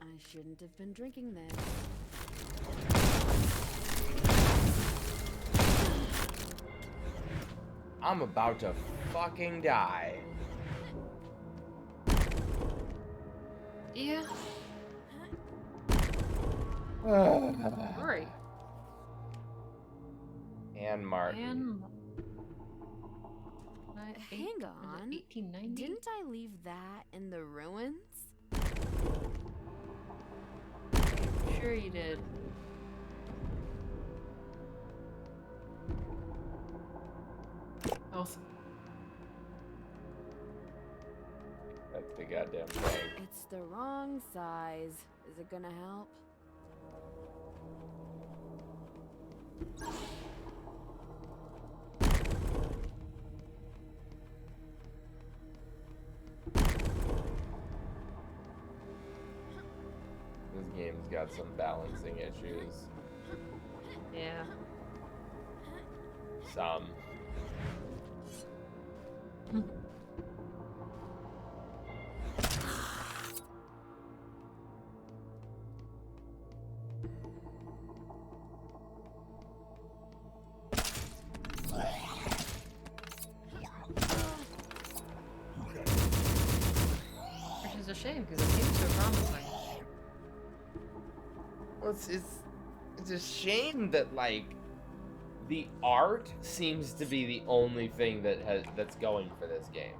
I shouldn't have been drinking this. I'm about to fucking die. Yeah. Sorry. And Martin. Hang on. 1890? Didn't I leave that in the ruins? I'm sure you did. Health. That's the goddamn thing. It's the wrong size. Is it gonna help? This game's got some balancing issues. Yeah. Some. Which is a shame because it seems so promising. Well, it's a shame that, like, the art seems to be the only thing that's going for this game.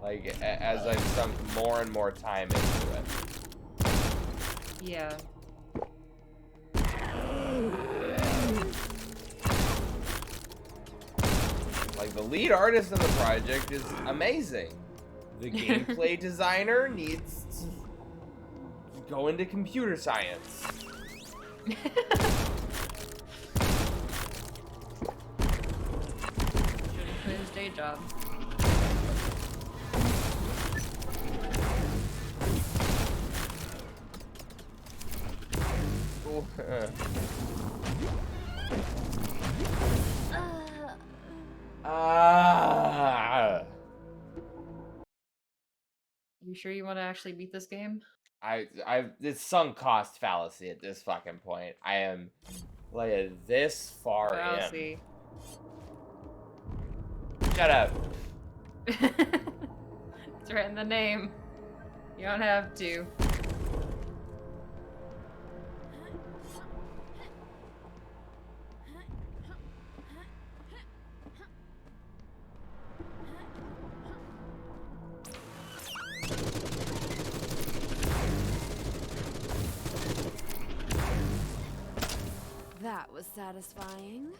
Like, as I've sunk more and more time into it. Yeah. Like, the lead artist in the project is amazing. The gameplay designer needs to go into computer science. Should've quit his day job. Ooh, You sure you want to actually beat this game? It's sunk cost fallacy at this fucking point. I am like this far in. Fallacy. Shut up. It's right in the name. You don't have to. That was satisfying.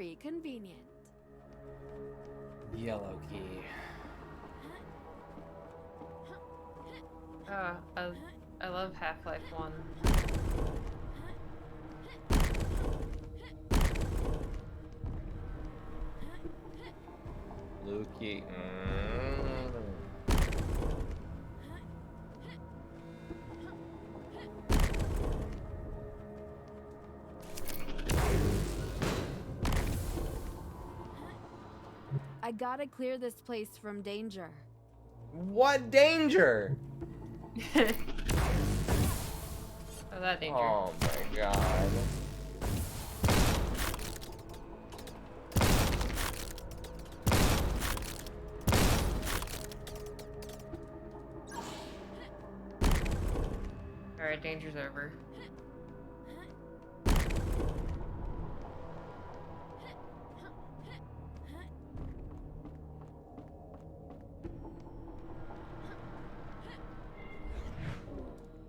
very convenient. Yellow key. I love Half-Life 1. Blue key. I gotta clear this place from danger. What danger? Oh, that danger. Oh my god. Alright, danger's over.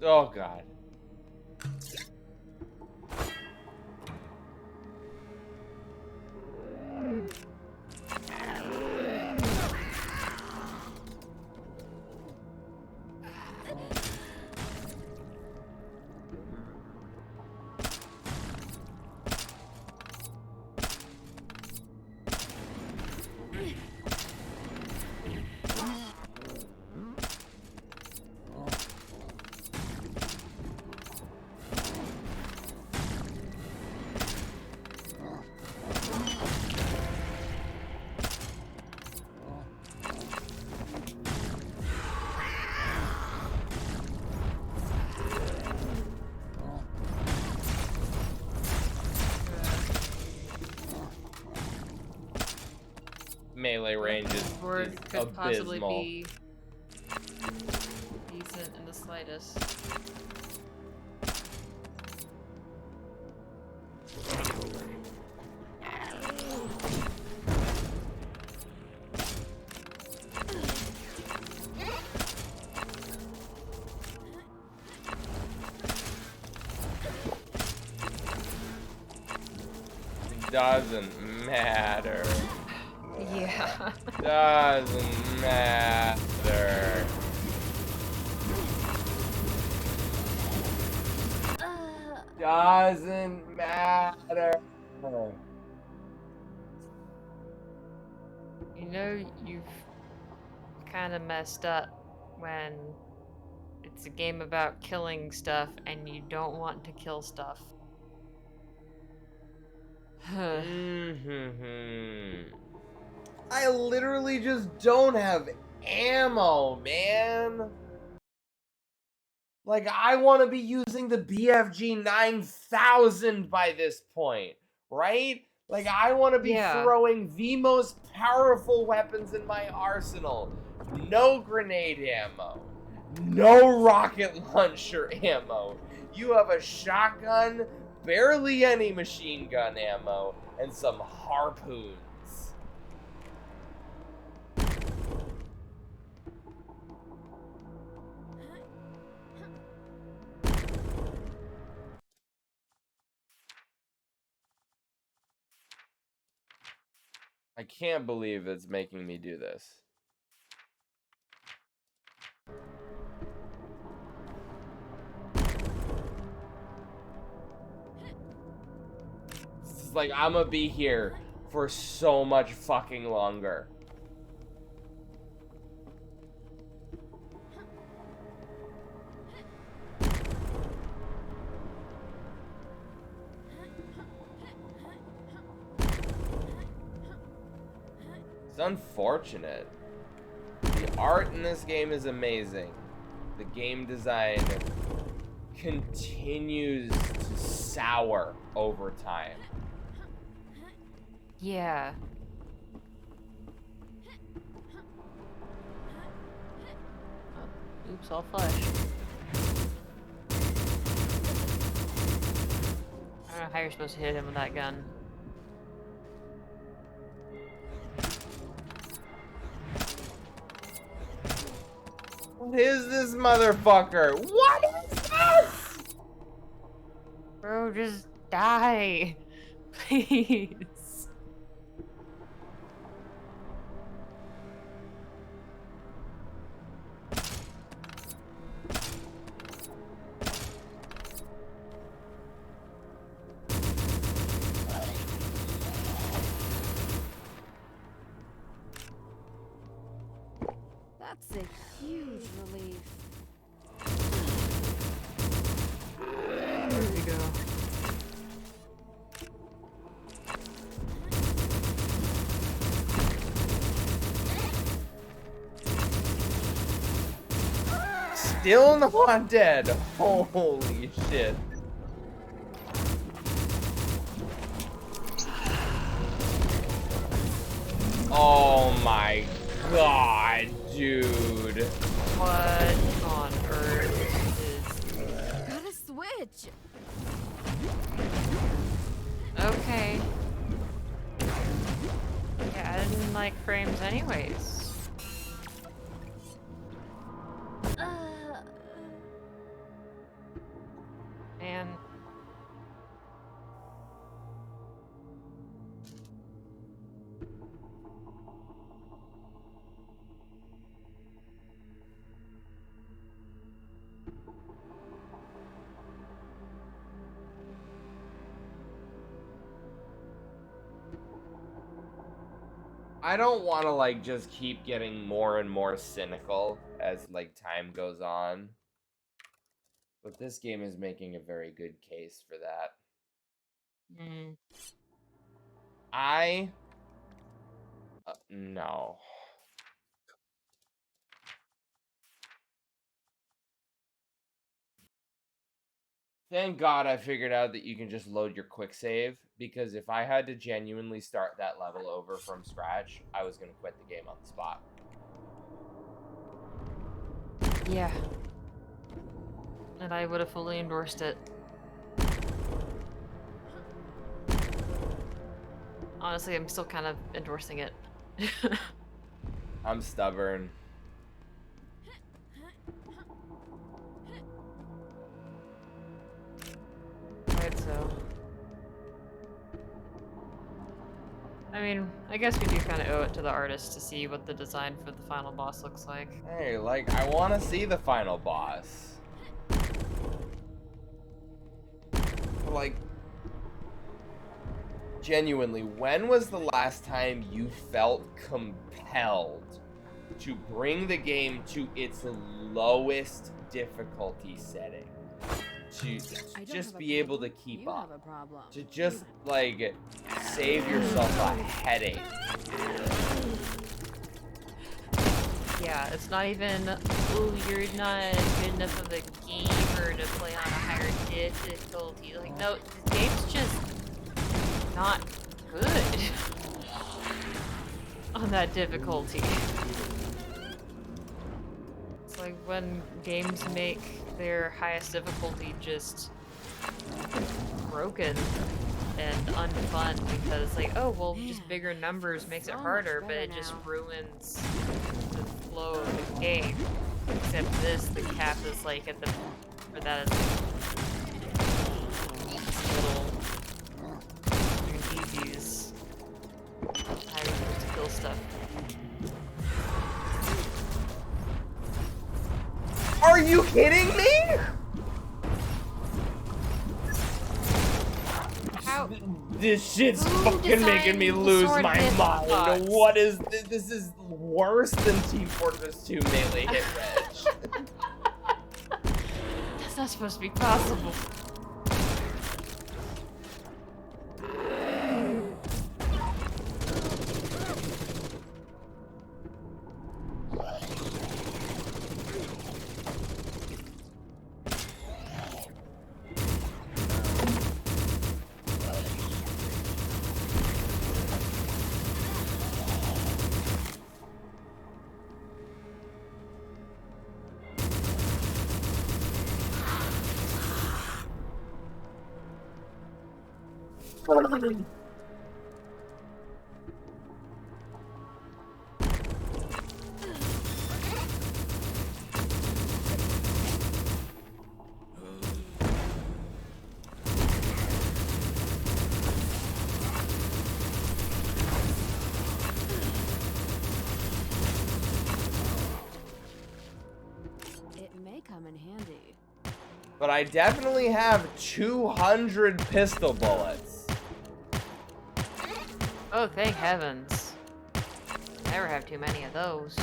Oh god. Melee range is Sword could possibly abysmal. be decent in the slightest. Doesn't matter. Yeah. Doesn't matter. Doesn't matter. You know you've kind of messed up when it's a game about killing stuff and you don't want to kill stuff. I literally just don't have ammo, man. Like, I want to be using the BFG 9000 by this point, right? Like, I want to be throwing the most powerful weapons in my arsenal. No grenade ammo. No rocket launcher ammo. You have a shotgun, barely any machine gun ammo, and some harpoons. I can't believe it's making me do this. It's like, I'm gonna be here for so much fucking longer. It's unfortunate. The art in this game is amazing. The game design continues to sour over time. Yeah. Oh, oops, all flesh. I don't know how you're supposed to hit him with that gun. What is this motherfucker? What is this? Bro, just die. Please. That's a huge relief. There we go. Still not dead. Holy shit. Oh my god, dude. What on earth is... Gotta switch. Okay. Yeah, I didn't like frames anyways. Man. I don't want to like just keep getting more and more cynical as like time goes on. But this game is making a very good case for that. No. Thank God I figured out that you can just load your quick save, because if I had to genuinely start that level over from scratch, I was going to quit the game on the spot. Yeah. And I would have fully endorsed it. Honestly, I'm still kind of endorsing it. I'm stubborn. Right, so. I mean, I guess we do kind of owe it to the artist to see what the design for the final boss looks like. Hey, like, I want to see the final boss. Like, genuinely, when was the last time you felt compelled to bring the game to its lowest difficulty setting? To just be able to keep up. To just, like, save yourself a headache. Yeah, it's not even, oh, you're not good enough of a gamer to play on a higher difficulty. Like, no, the game's just not good on that difficulty. It's like when games make their highest difficulty just broken and unfun because, like, oh, well, just bigger numbers makes it harder, but it just ruins the flow of the game. Except this, the cap is like at the, for that is little easies. How you supposed to kill stuff. Are you kidding me? How? This shit's fucking making me lose my mind. What is this? This is worse than Team Fortress 2 melee hit reg. That's not supposed to be possible. It may come in handy. But I definitely have 200 pistol bullets. Oh, thank heavens. Never have too many of those.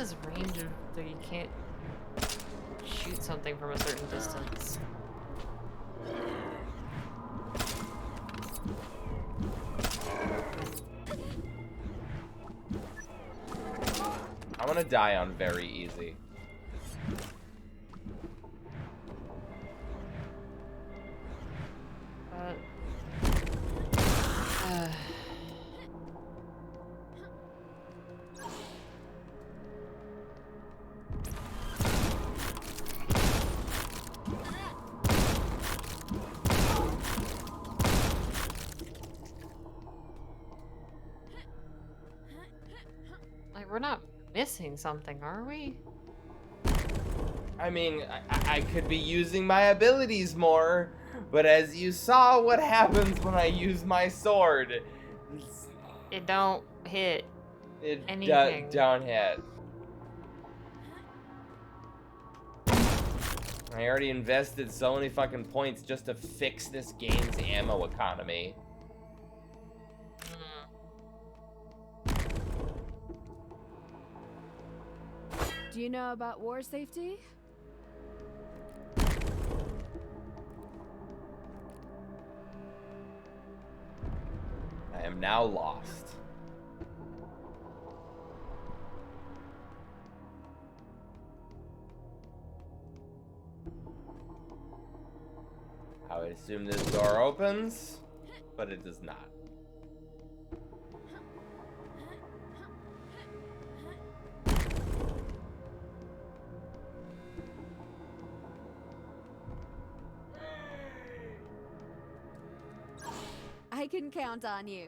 says range of that you can't shoot something from a certain distance. I'm gonna die on very easy. Like, we're not missing something, are we? I mean, I could be using my abilities more, but as you saw what happens when I use my sword. It don't hit It anything. don't hit. I already invested so many fucking points just to fix this game's ammo economy. Do you know about war safety? I am now lost. I would assume this door opens, but it does not. I can count on you.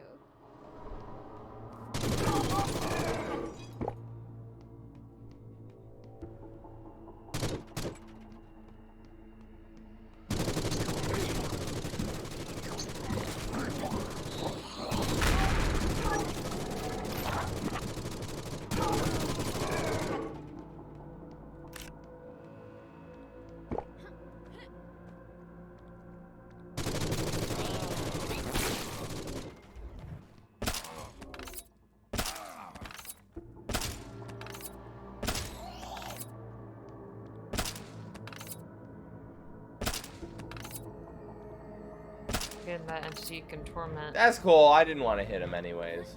Getting that entity you can torment. That's cool. I didn't want to hit him anyways.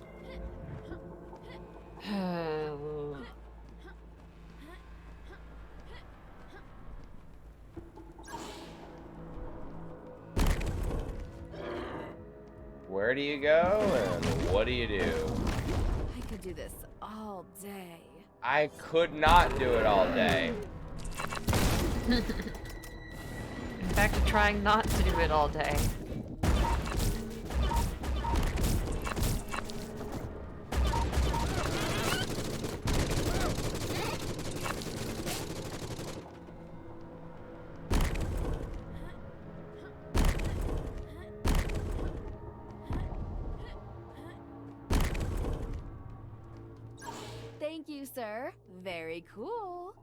Where do you go and what do you do? I could do this all day. I could not do it all day. Back to trying not to do it all day. Thank you, sir. Very cool.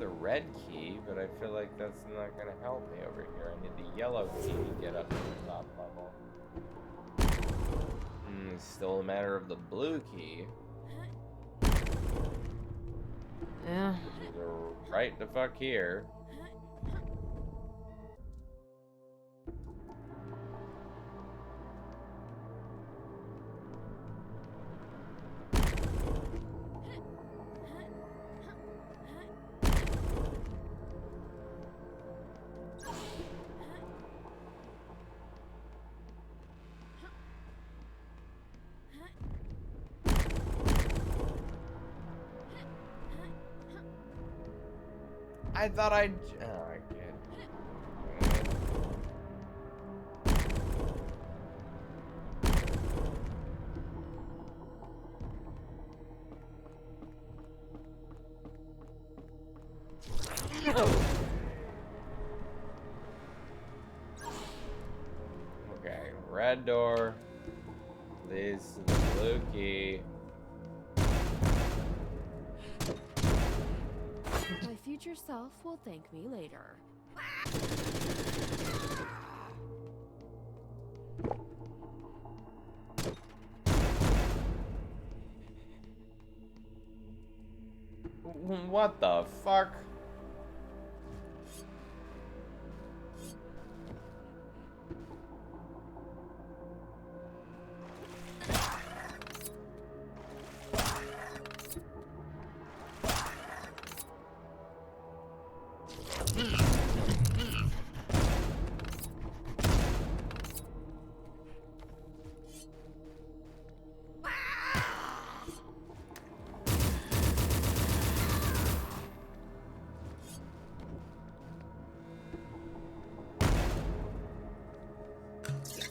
The red key, but I feel like that's not gonna help me over here. I need the yellow key to get up to the top level. It's still a matter of the blue key. Yeah. They're right the fuck here. I thought I'd... Oh, I can't. Okay, red door leads to the blue key. My future self will thank me later. What the fuck?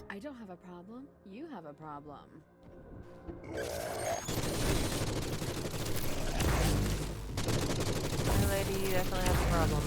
I don't have a problem. You have a problem. My lady, you definitely have a problem.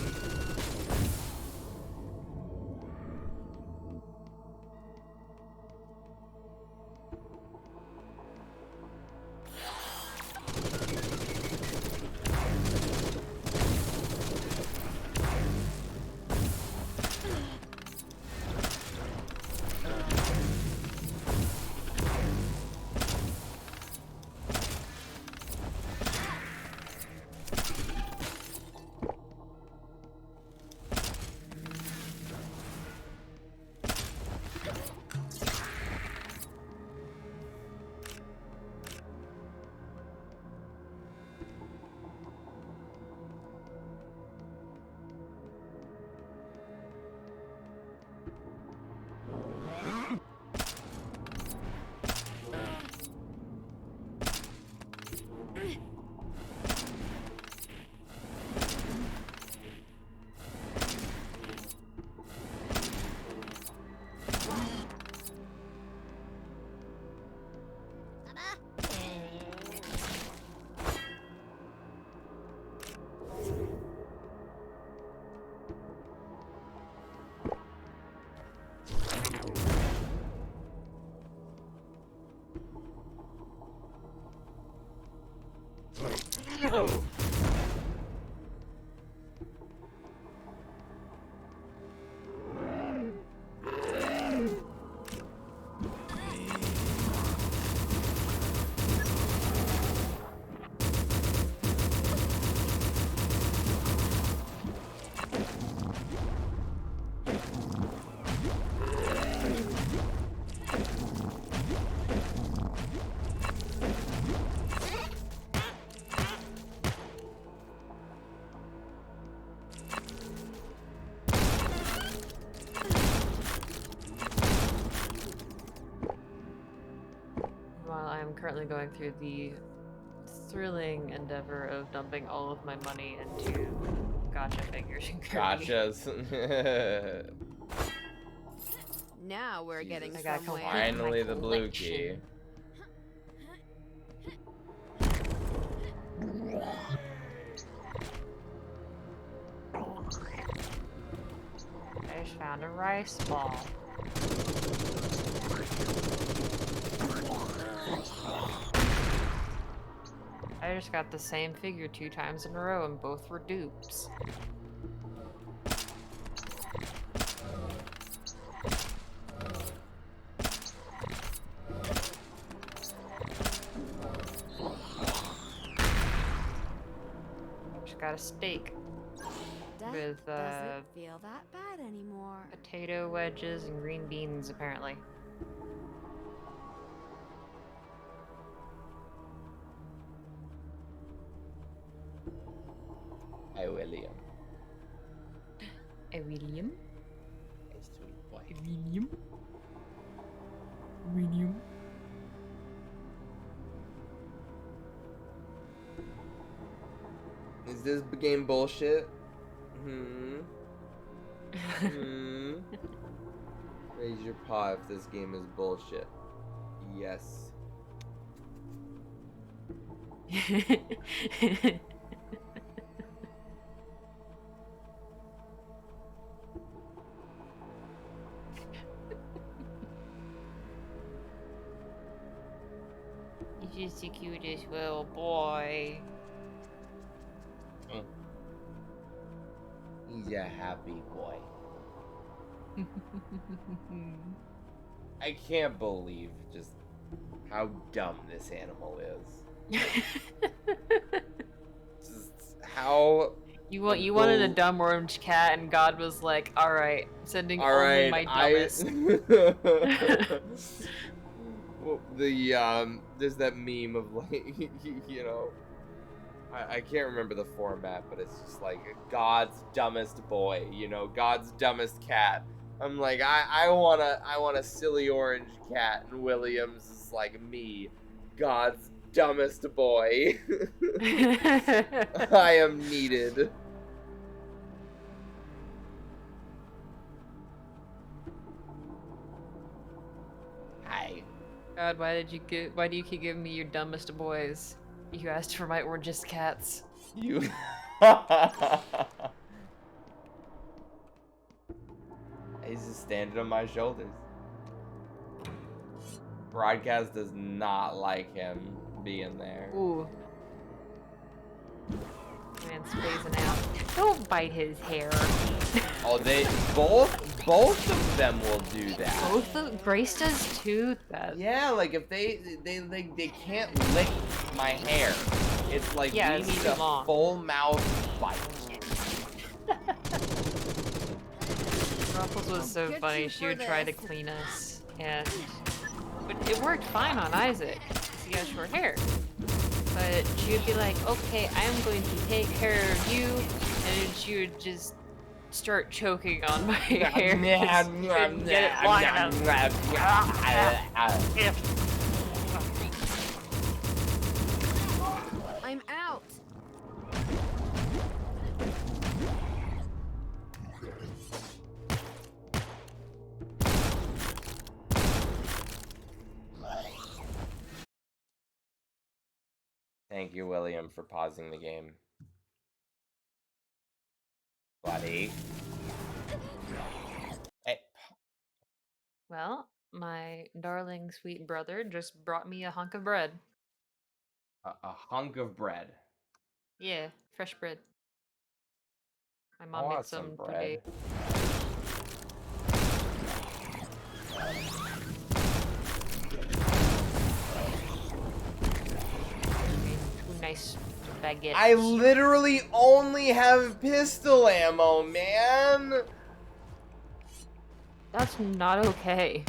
While I'm currently going through the thrilling endeavor of dumping all of my money into gacha figures and Kirby. Gotchas. Now we're Jesus. getting I gotta somewhere. complete Finally, my the blue key. I just found a rice ball. I just got the same figure 2 times in a row and both were dupes. I just got a steak Death with doesn't feel that bad anymore. potato wedges and green beans apparently. Hi, William. A William? Hey, sweet boy. William? William? Is this game bullshit? Raise your paw if this game is bullshit. Yes. just the cutest little boy. He's a happy boy. I can't believe just how dumb this animal is. Just how You wanted a dumb orange cat, and God was like, "All right, sending only my dumbest." Well, there's that meme of like, you know, I can't remember the format, but it's just like God's dumbest boy, you know, God's dumbest cat. I'm like, I want a silly orange cat, and Williams is like me, God's dumbest boy. I am needed. Hi. God, why do you keep giving me your dumbest boys? You asked for my orangest cats. You. He's just standing on my shoulders. Broadcast does not like him being there. Ooh. Man's phasing out. Don't bite his hair. Oh, they both of them will do that. Grace does too. Yeah, like if they can't lick my hair. It's like we need a full mouth bite. Ruffles was so funny. She would try to clean us, but it worked fine on Isaac. He has short hair. But she would be like, "Okay, I'm going to take care of you," and then she would just start choking on my hair. Couldn't get it long enough. I'm out. Thank you, William, for pausing the game. Buddy. Hey. Well, my darling sweet brother just brought me a hunk of bread. A hunk of bread. Yeah, fresh bread. My mom made some today. Nice baguette. I literally only have pistol ammo, man. That's not okay.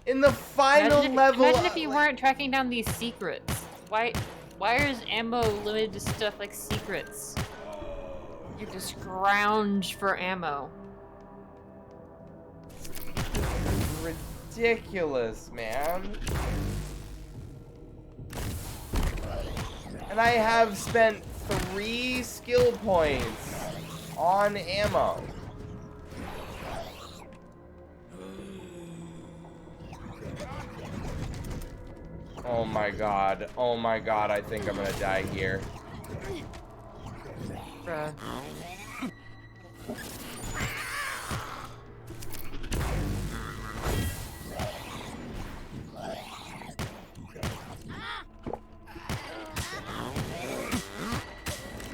In the final level. Imagine if you weren't tracking down these secrets. Why is ammo limited to stuff like secrets? You just scrounge for ammo. Ridiculous, man. And I have spent 3 skill points on ammo. Oh my god. Oh my god, I think I'm gonna die here. Bruh.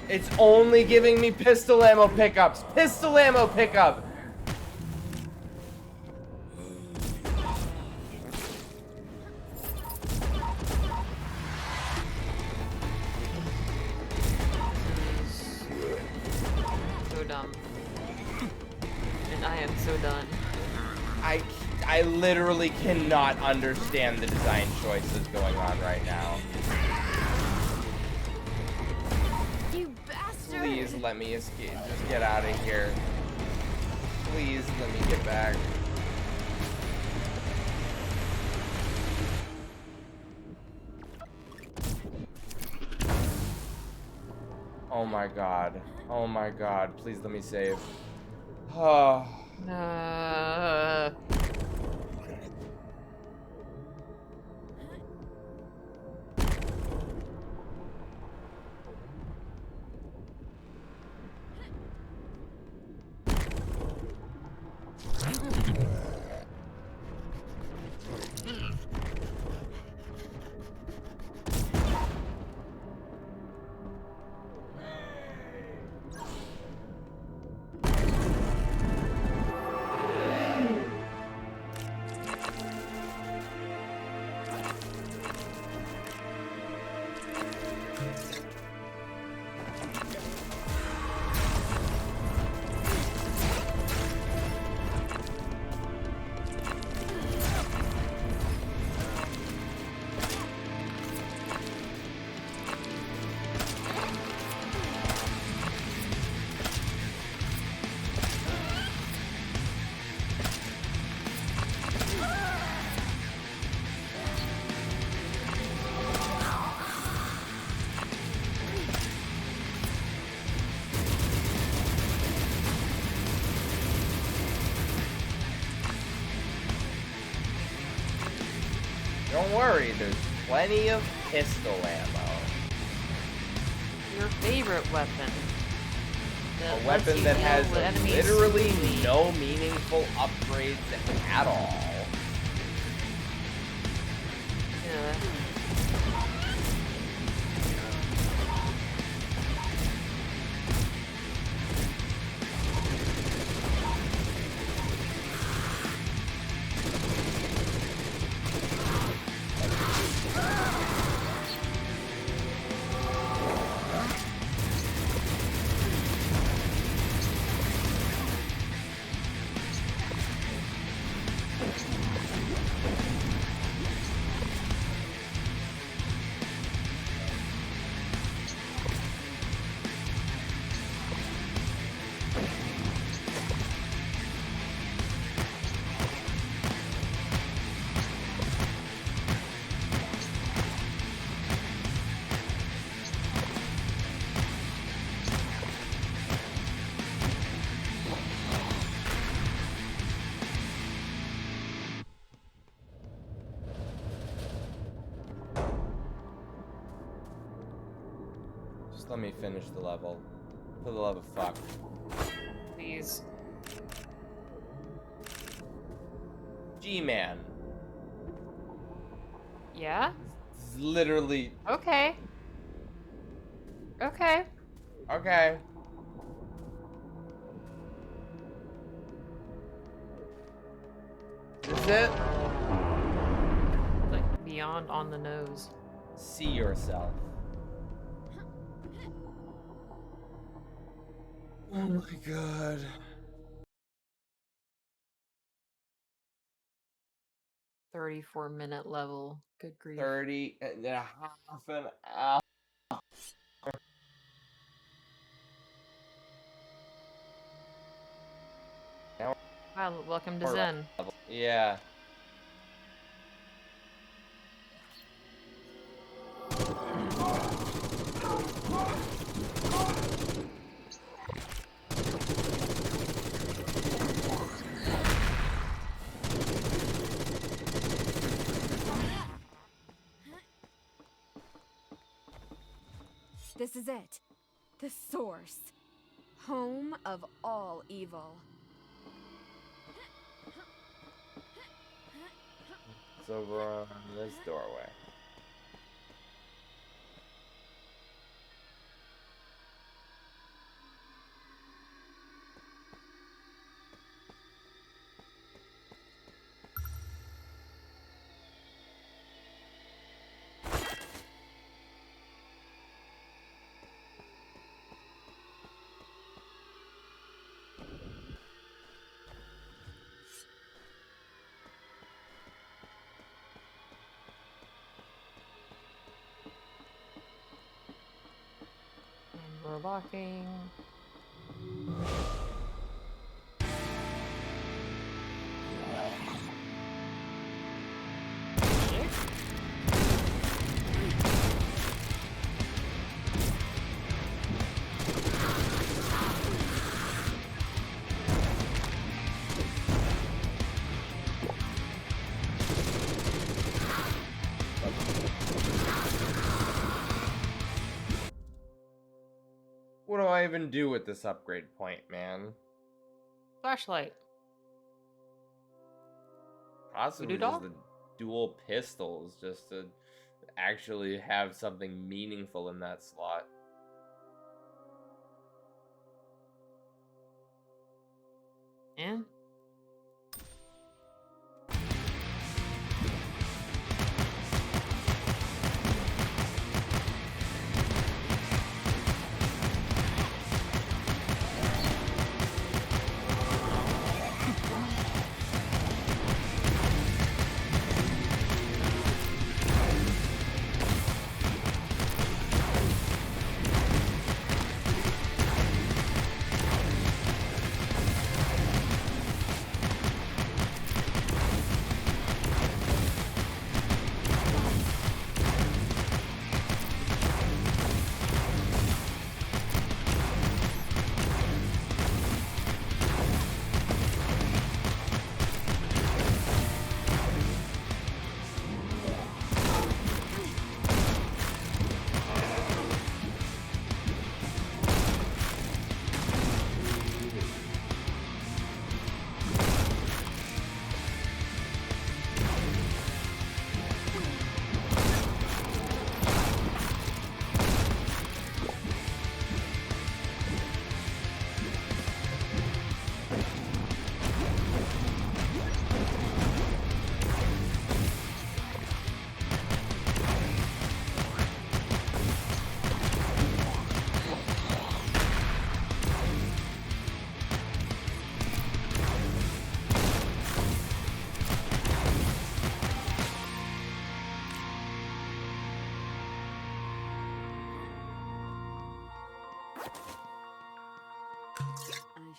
It's only giving me pistol ammo pickups. Pistol ammo pickup. So dumb. And I am so done. I literally cannot understand the design choices going on right now. Please let me escape. Just get out of here. Please let me get back. Oh my god. Oh my god. Please let me save. Oh. Don't worry, there's plenty of pistol ammo. Your favorite weapon. A weapon that has literally no meaningful upgrades at all. Yeah. Just let me finish the level. For the love of fuck. Please. G-Man. Yeah? This is literally... Okay. Okay. Okay. Is this it? Like, beyond on the nose. See yourself. Oh my god. 34-minute level. Good grief. 30 and a half an hour. Wow, welcome to Zen. Yeah. This is it. The source. Home of all evil. It's over on this doorway. And we're walking. What do I even do with this upgrade point, man? Flashlight. Possibly Voodoo just doll? the dual pistols, just to actually have something meaningful in that slot. And?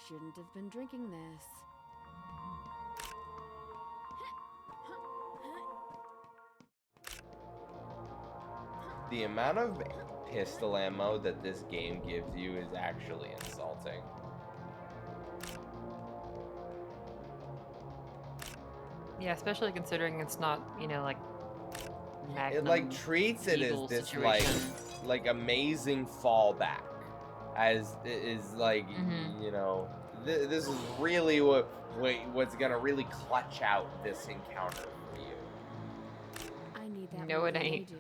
shouldn't have been drinking this. The amount of pistol ammo that this game gives you is actually insulting. Yeah, especially considering it's not, you know, like Magnum. It like treats it as this like amazing fallback, as it is like you know this is really what's gonna really clutch out this encounter for you. I need that. No, it ain't.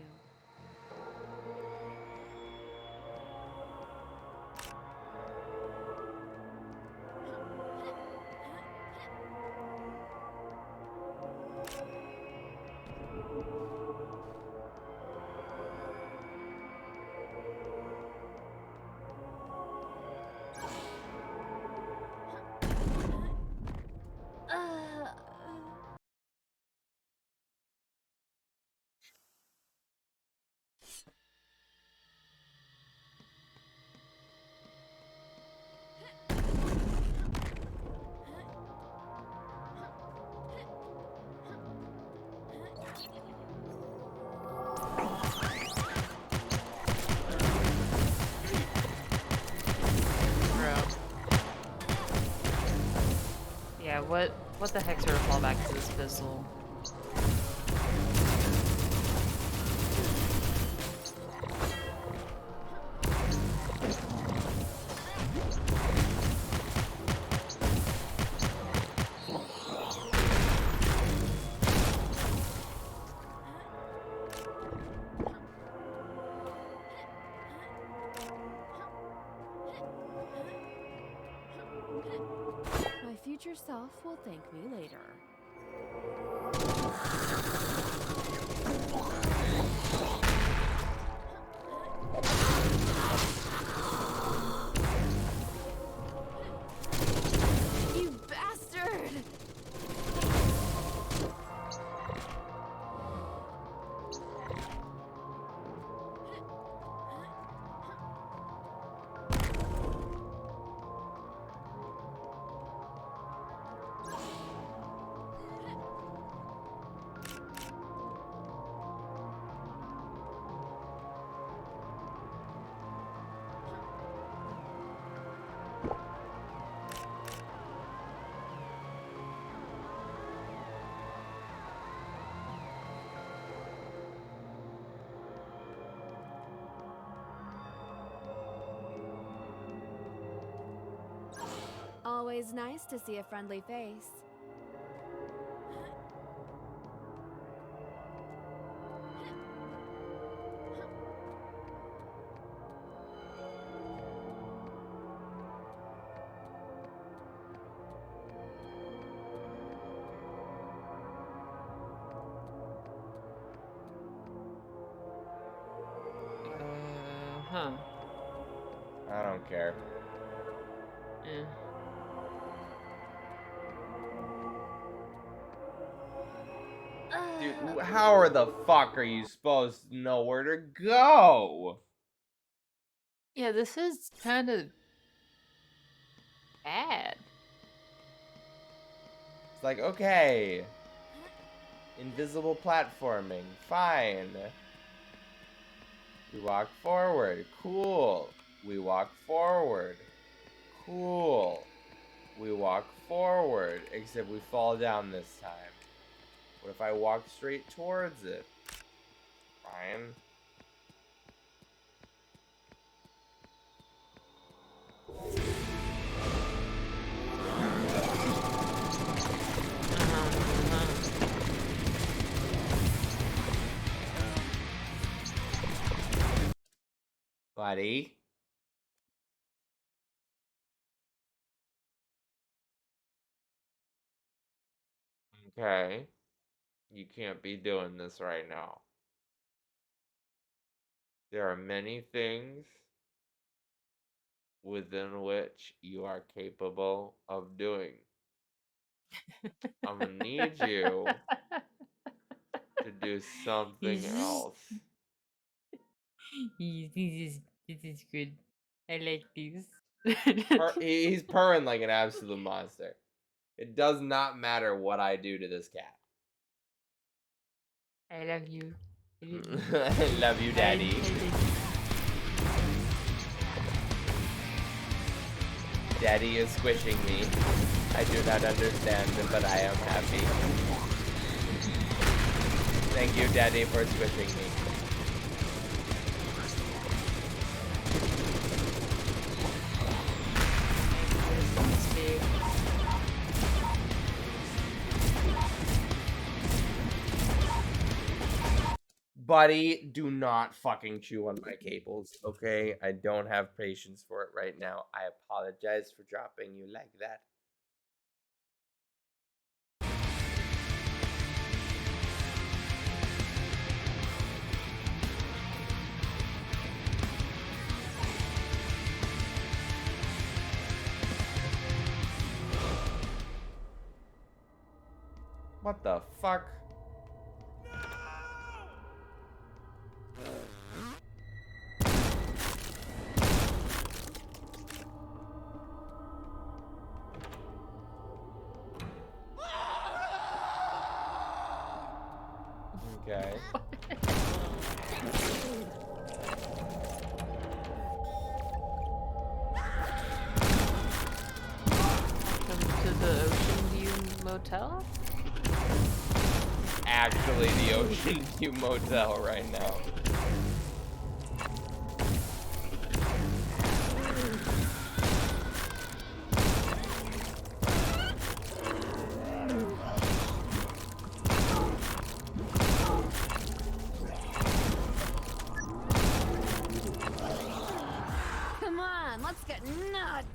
Yeah, what the heck sort of fallback to this pistol? My future self will thank me later. You bastard! Always nice to see a friendly face. I don't care. Dude, how the fuck are you supposed to know where to go? Yeah, this is kind of bad. It's like, okay, invisible platforming, fine. We walk forward, cool. We walk forward, cool. We walk forward, except we fall down this time. What if I walk straight towards it? Fine. Buddy? Okay. You can't be doing this right now. There are many things within which you are capable of doing. I'm gonna need you to do something else. This is good. I like this. He's purring like an absolute monster. It does not matter what I do to this cat. I love you. I love you, Daddy. Daddy is squishing me. I do not understand, but I am happy. Thank you, Daddy, for squishing me. Buddy, do not fucking chew on my cables, okay? I don't have patience for it right now. I apologize for dropping you like that. What the fuck? Okay. Welcome to the Ocean View Motel? Actually, the Ocean View Motel right now. Come on, let's get nuts!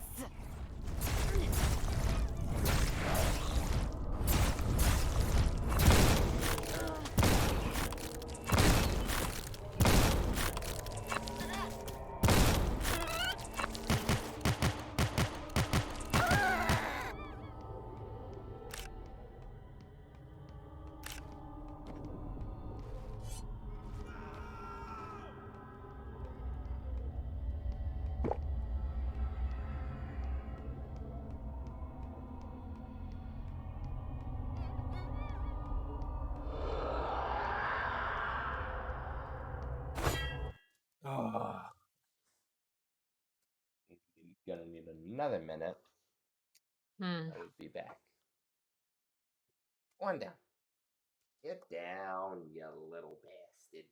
Oh. Gonna need another minute. I will be back. One down. Get down, you little bastard.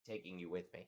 Taking you with me.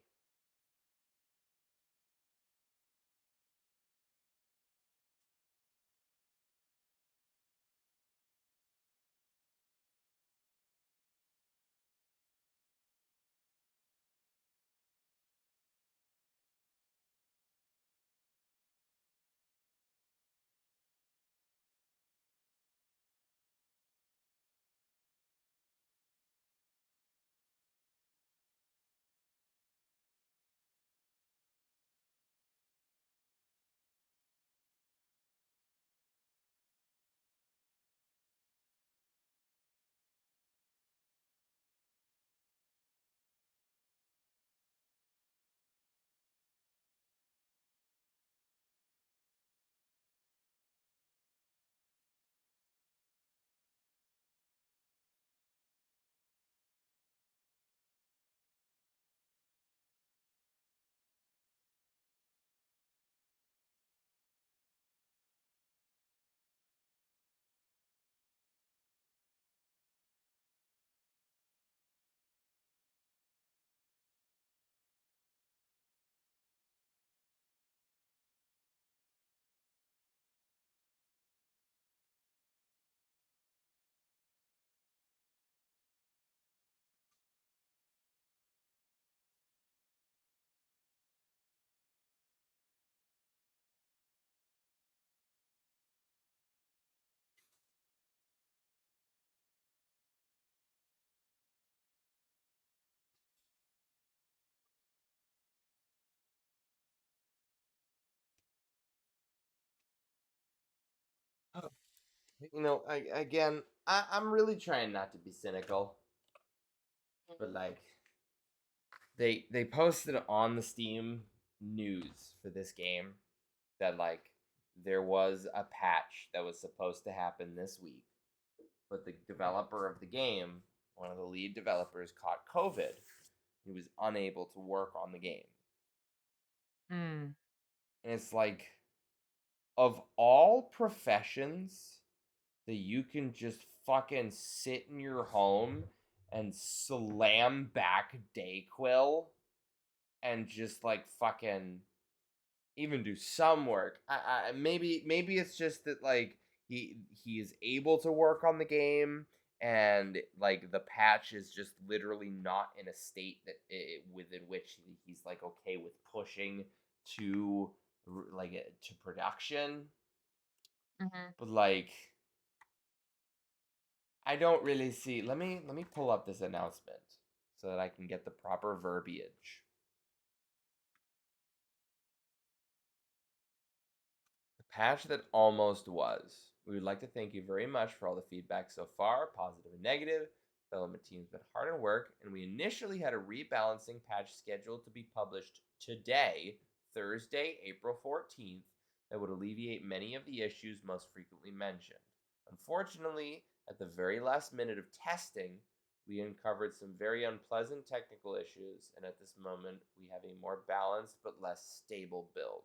You know, I'm really trying not to be cynical, but like, they posted on the Steam news for this game that like there was a patch that was supposed to happen this week, but the developer of the game, one of the lead developers, caught COVID. He was unable to work on the game. Hmm. And it's like, of all professions that you can just fucking sit in your home and slam back Dayquil and just like fucking even do some work. Maybe it's just that like he is able to work on the game, and like the patch is just literally not in a state that within which he's like okay with pushing to like to production. Mm-hmm. But like I don't really see. Let me pull up this announcement so that I can get the proper verbiage. The patch that almost was. We would like to thank you very much for all the feedback so far, positive and negative. Development team's been hard at work, and we initially had a rebalancing patch scheduled to be published today, Thursday, April 14th, that would alleviate many of the issues most frequently mentioned. Unfortunately, at the very last minute of testing, we uncovered some very unpleasant technical issues, and at this moment, we have a more balanced but less stable build.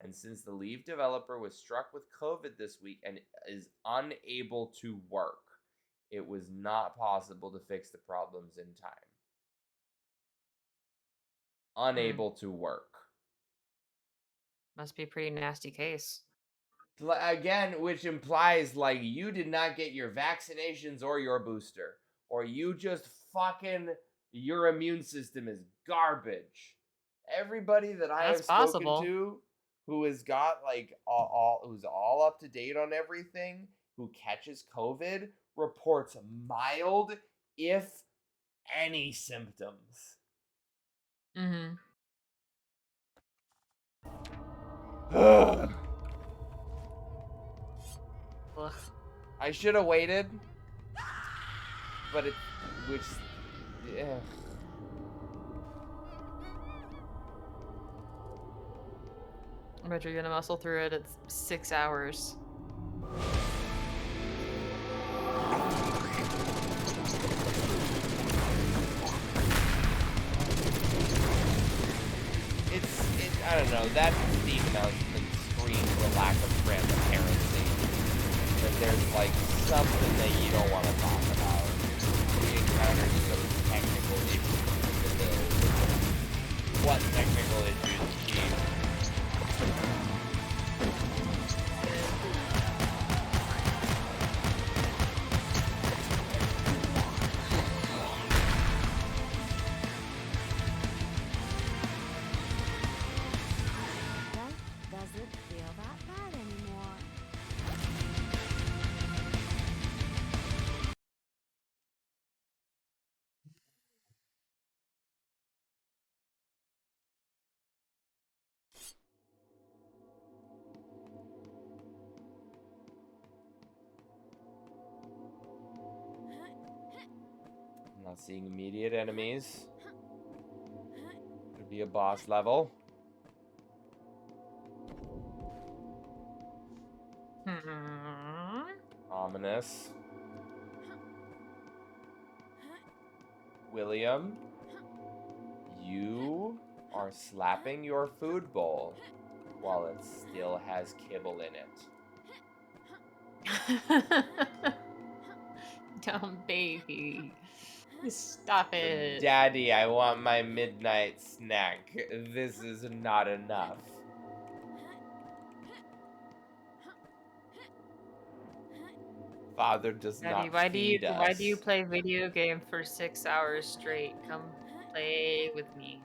And since the lead developer was struck with COVID this week and is unable to work, it was not possible to fix the problems in time. Unable to work. Must be a pretty nasty case. Again, which implies like you did not get your vaccinations or your booster, or you just fucking, your immune system is garbage. Everybody that I have spoken to who has got like who's all up to date on everything, who catches COVID, reports mild, if any, symptoms. Mm-hmm. Ugh. Ugh. I should have waited, but yeah. I bet you're gonna muscle through it. It's 6 hours. I don't know, that Steam announcement screams for lack of transparency. That there's like something that you don't want to talk about. We encountered some technical issues with the build. What technical issues, Chief? Doesn't feel that bad anymore. I'm not seeing immediate enemies. Could be a boss level. Ominous. William, you are slapping your food bowl while it still has kibble in it. Dumb baby. Stop it. Daddy, I want my midnight snack. This is not enough. Father does Daddy, not feed us. why do you play video game for 6 hours straight? Come play with me.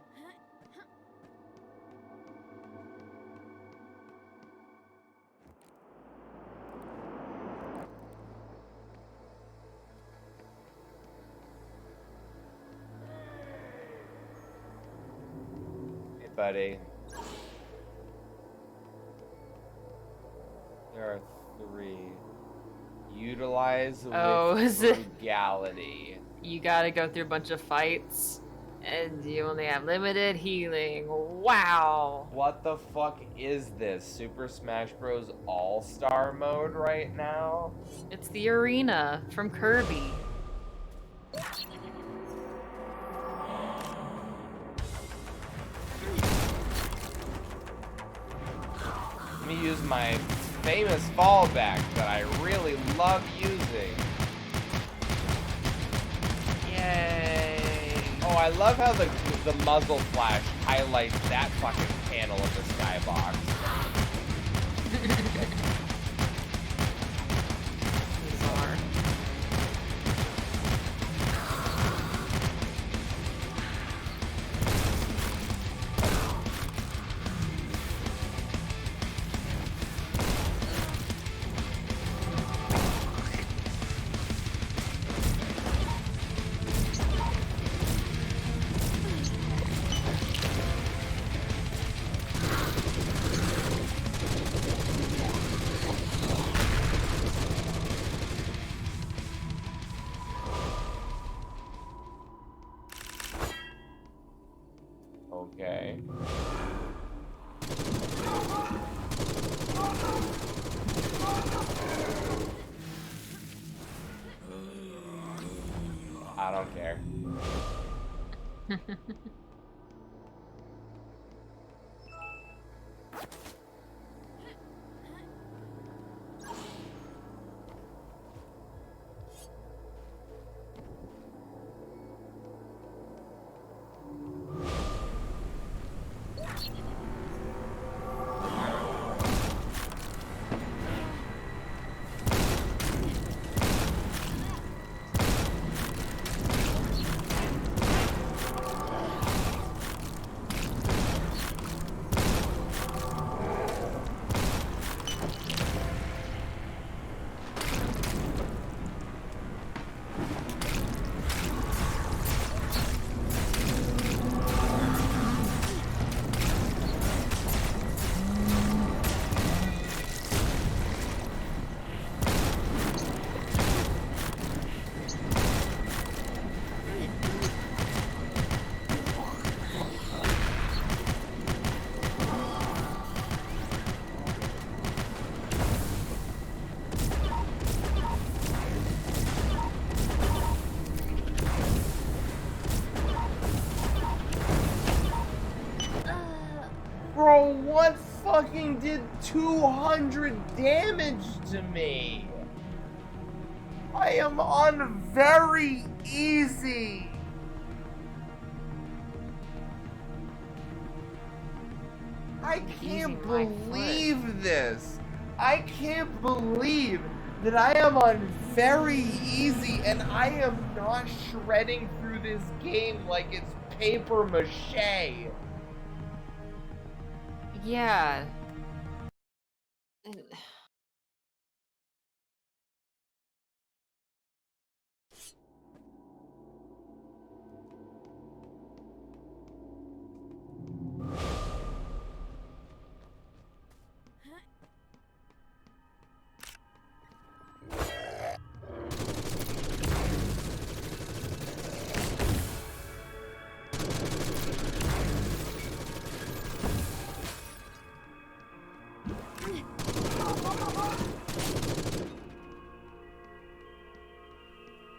Hey, buddy. There are 3. Utilize with frugality. You gotta go through a bunch of fights, And you only have limited healing. Wow. What the fuck is this? Super Smash Bros. All-Star mode right now? It's the arena from Kirby. Let me use my famous fallback that I really love using. Yay. Oh, I love how the muzzle flash highlights that fucking panel of the skybox. Bizarre. Okay. I don't care. Bro, what fucking did 200 damage to me? I am on very easy. I can't believe this. I can't believe that I am on very easy and I am not shredding through this game like it's paper mache. Yeah.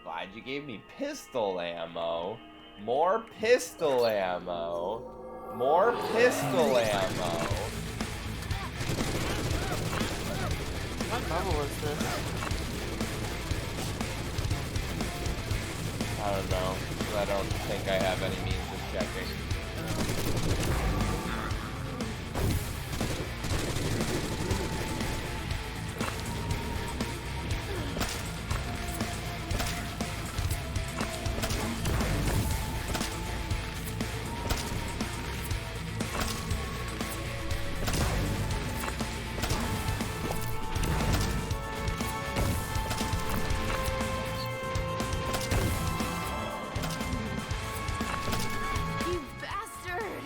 Glad you gave me pistol ammo. More pistol ammo. More pistol ammo. What level is this? I don't know. I don't think I have any means of checking. You bastard!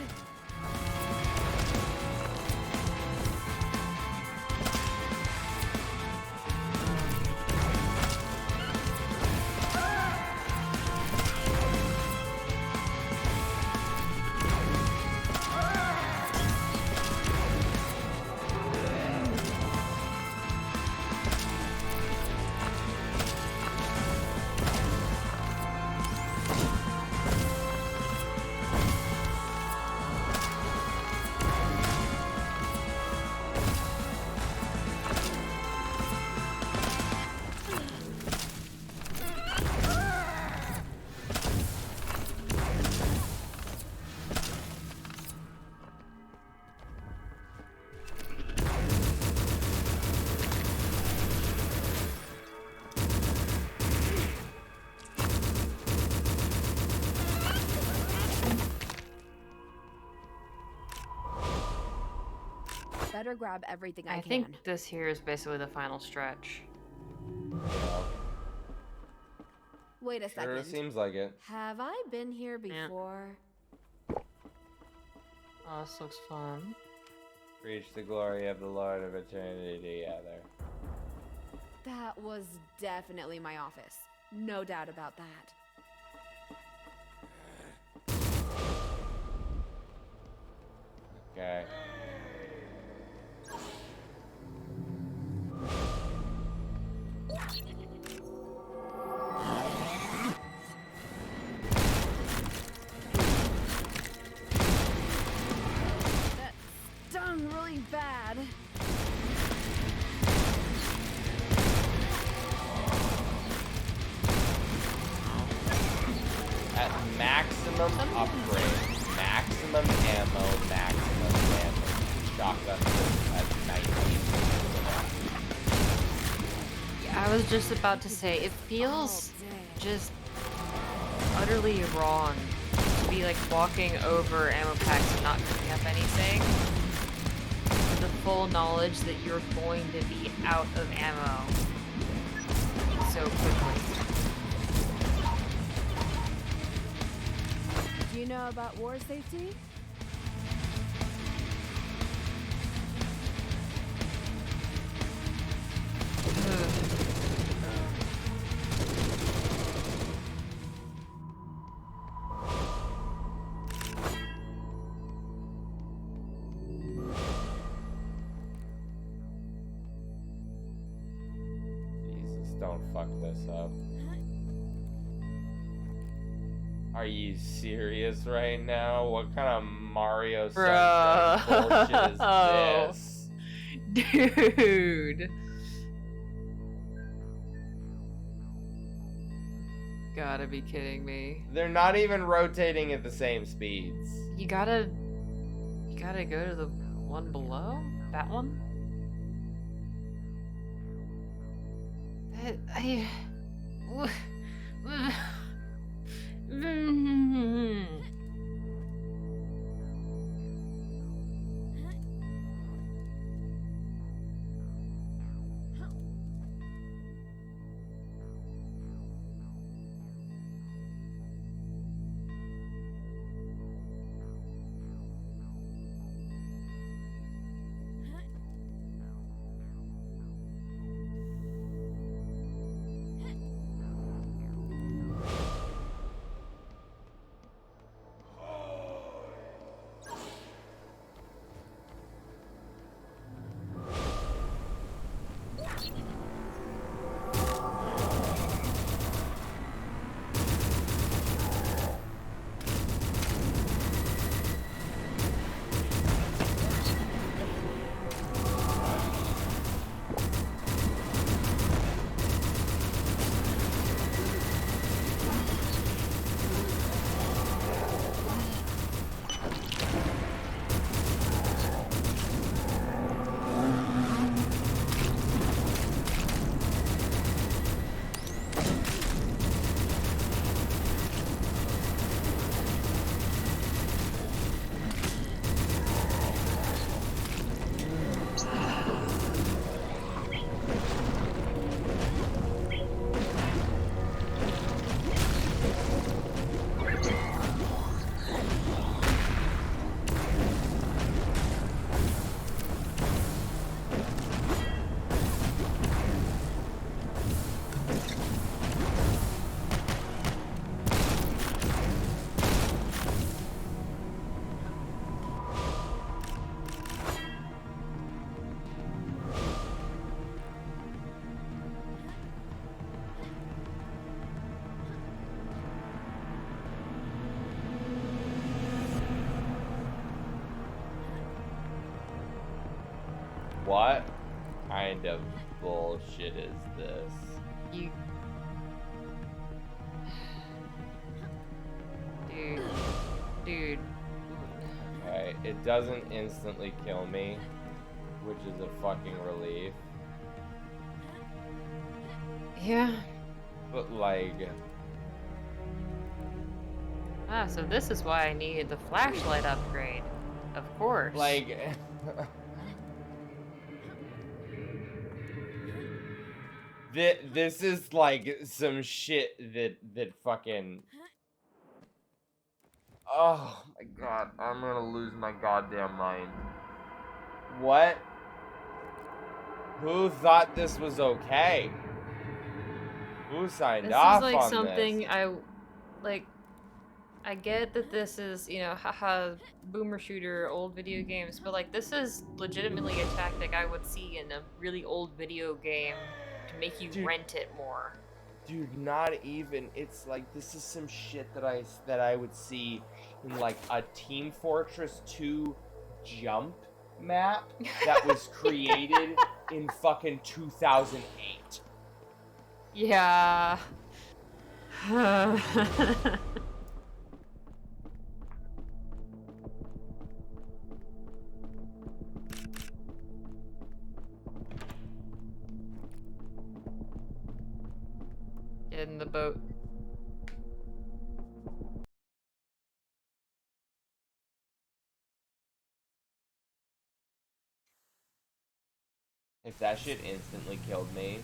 better grab everything I can. I think this here is basically the final stretch. Yeah. Wait a second. Sure seems like it. Have I been here before? Oh, this looks fun. Reach the glory of the Lord of Eternity together. That was definitely my office. No doubt about that. Okay. That stung really bad. At maximum upgrade, maximum ammo, maximum damage. Shotgun at 19. Yeah, I was just about to say, it feels just utterly wrong to be like walking over ammo packs and not picking up anything. With the full knowledge that you're going to be out of ammo so quickly. Do you know about war safety? Jesus, don't fuck this up. Are you serious right now? What kind of Mario Sunshine bullshit is this? Dude. Gotta be kidding me. They're not even rotating at the same speeds. You gotta go to the one below? That one? What kind of bullshit is this? Dude. Okay, it doesn't instantly kill me, which is a fucking relief. Yeah. But like... Ah, so this is why I needed the flashlight upgrade. Of course. Like... This is like some shit that fucking. Oh my god, I'm gonna lose my goddamn mind. What? Who thought this was okay? Who signed off This is like on something this? I get that this is, you know, haha, boomer shooter, old video games, but like this is legitimately a tactic I would see in a really old video game to make you rent it more. Dude, not even. It's like this is some shit that I would see in like a Team Fortress 2 jump map that was created in fucking 2008. Yeah. Get in the boat. If that shit instantly killed me,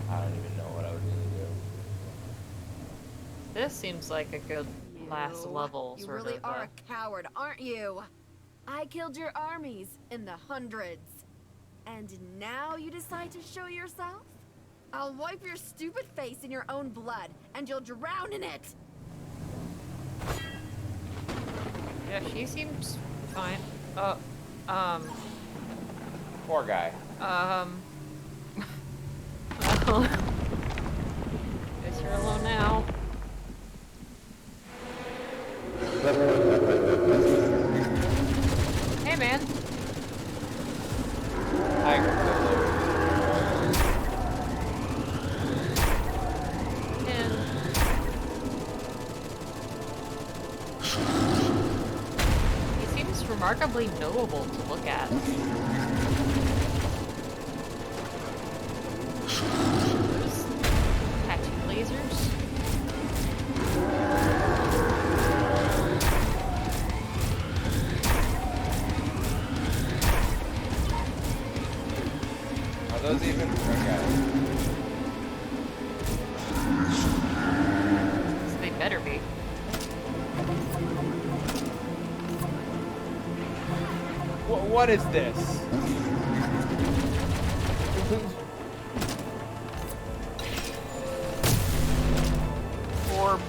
I don't even know what I would really do. This seems like a good last level, You sort really of. are a coward, aren't you? I killed your armies in the hundreds. And now you decide to show yourself? I'll wipe your stupid face in your own blood, and you'll drown in it! Yeah, she seems fine. Poor guy. Well, guess you're alone now. Hey, man. Tiger killer. And he seems remarkably knowable to look at. Those tattoo lasers. Are those even? Okay. They better be. What is this? Orb.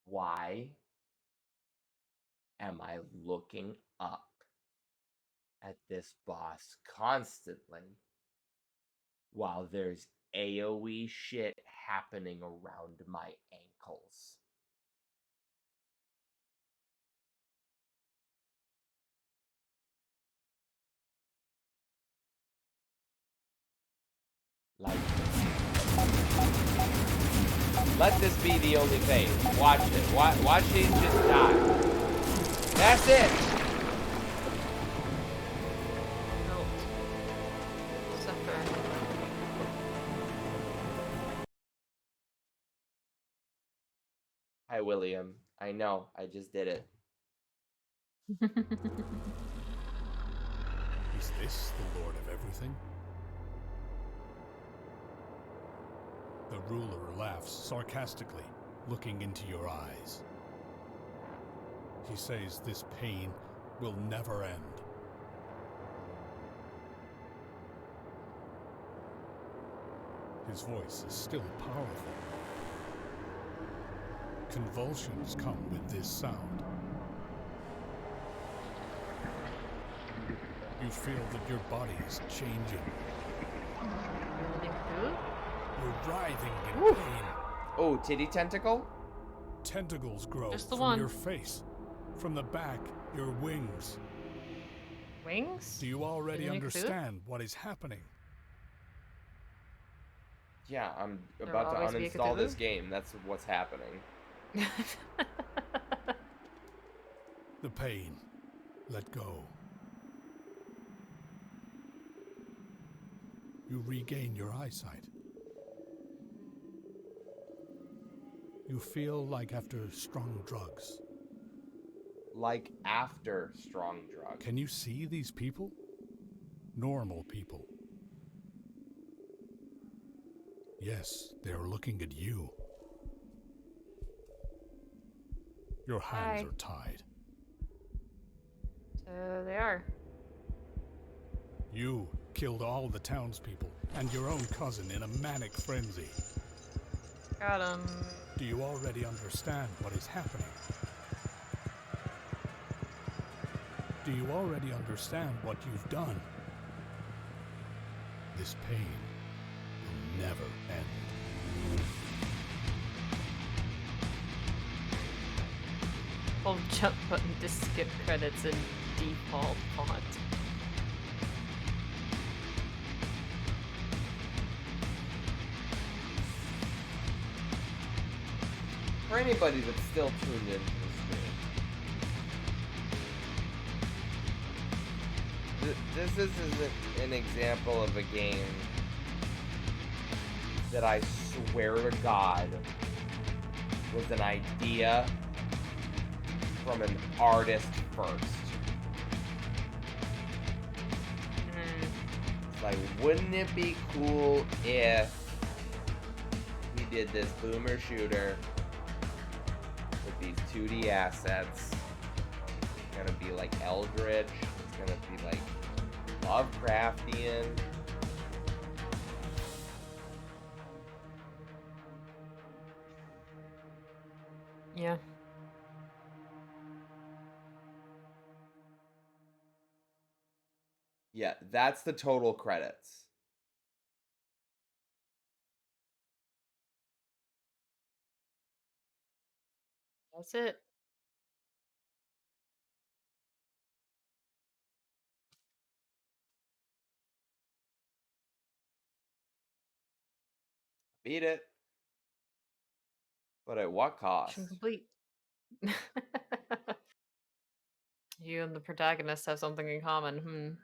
Why am I looking up at this boss constantly while there's AoE shit happening around my ankles? Like, let this be the only phase. Watch it. Watch it just die. That's it. Melt. Suffer. Hi, William. I know. I just did it. Is this the Lord of everything? The ruler laughs sarcastically, looking into your eyes. He says this pain will never end. His voice is still powerful. Convulsions come with this sound. You feel that your body is changing. You're writhing in pain. Oh, titty tentacle? Tentacles grow Just the from one. your face, from the back, your wings. Wings? Do you already Didn't you do it? understand what is happening? Yeah, I'm There will about to always be a uninstall this Cthulhu? game. That's what's happening. The pain. Let go. You regain your eyesight. You feel like after strong drugs. Like after strong drugs. Can you see these people? Normal people. Yes, they're looking at you. Your hands Hi. are tied. So they are. You killed all the townspeople and your own cousin in a manic frenzy. Got him. Do you already understand what is happening? Do you already understand what you've done? This pain will never end. Hold jump button to skip credits in default font. For anybody that's still tuned into the stream, this isn't an example of a game that I swear to God was an idea from an artist first. It's like, wouldn't it be cool if we did this boomer shooter with these 2D assets? It's gonna be like Eldritch, it's gonna be like Lovecraftian. Yeah. Yeah, that's the total credits. That's it. Beat it. But at what cost? Mission complete. You and the protagonist have something in common.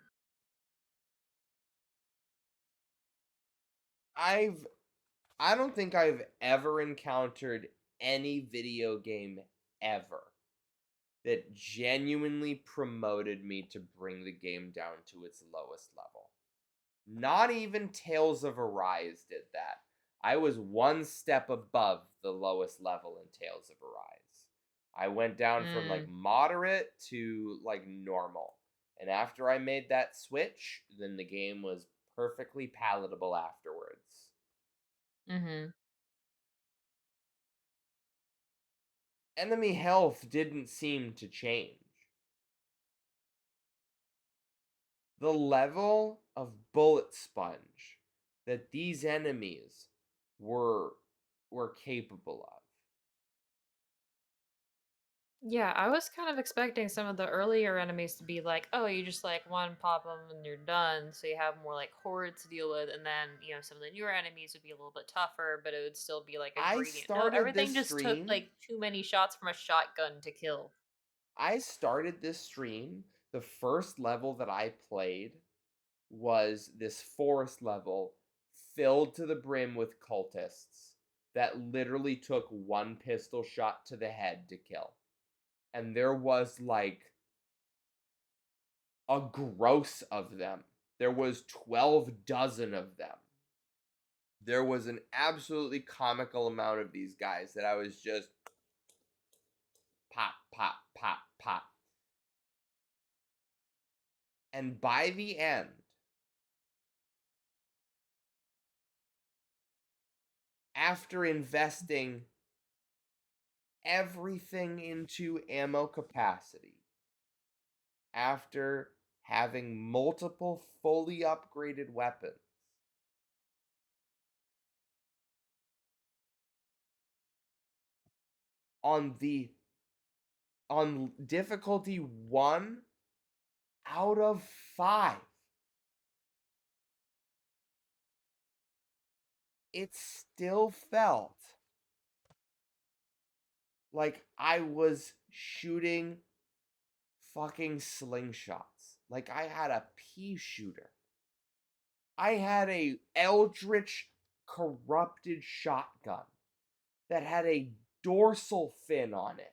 I don't think I've ever encountered any video game ever that genuinely promoted me to bring the game down to its lowest level. Not even Tales of Arise did that. I was one step above the lowest level in Tales of Arise. I went down from like moderate to like normal. And after I made that switch, then the game was perfectly palatable afterwards. Enemy health didn't seem to change. The level of bullet sponge that these enemies were capable of. Yeah, I was kind of expecting some of the earlier enemies to be like, oh, you just like one pop them and you're done. So you have more like hordes to deal with, and then some of the newer enemies would be a little bit tougher, but it would still be like a I gradient. No, started everything this just took stream. like too many shots from a shotgun to kill. I started this stream. The first level that I played was this forest level filled to the brim with cultists that literally took one pistol shot to the head to kill. And there was like a gross of them. There was 12 dozen of them. There was an absolutely comical amount of these guys that I was just pop, pop, pop, pop. And by the end, after investing everything into ammo capacity, after having multiple fully upgraded weapons, on difficulty 1 out of 5, it still felt like I was shooting fucking slingshots. Like I had a pea shooter. I had a eldritch corrupted shotgun that had a dorsal fin on it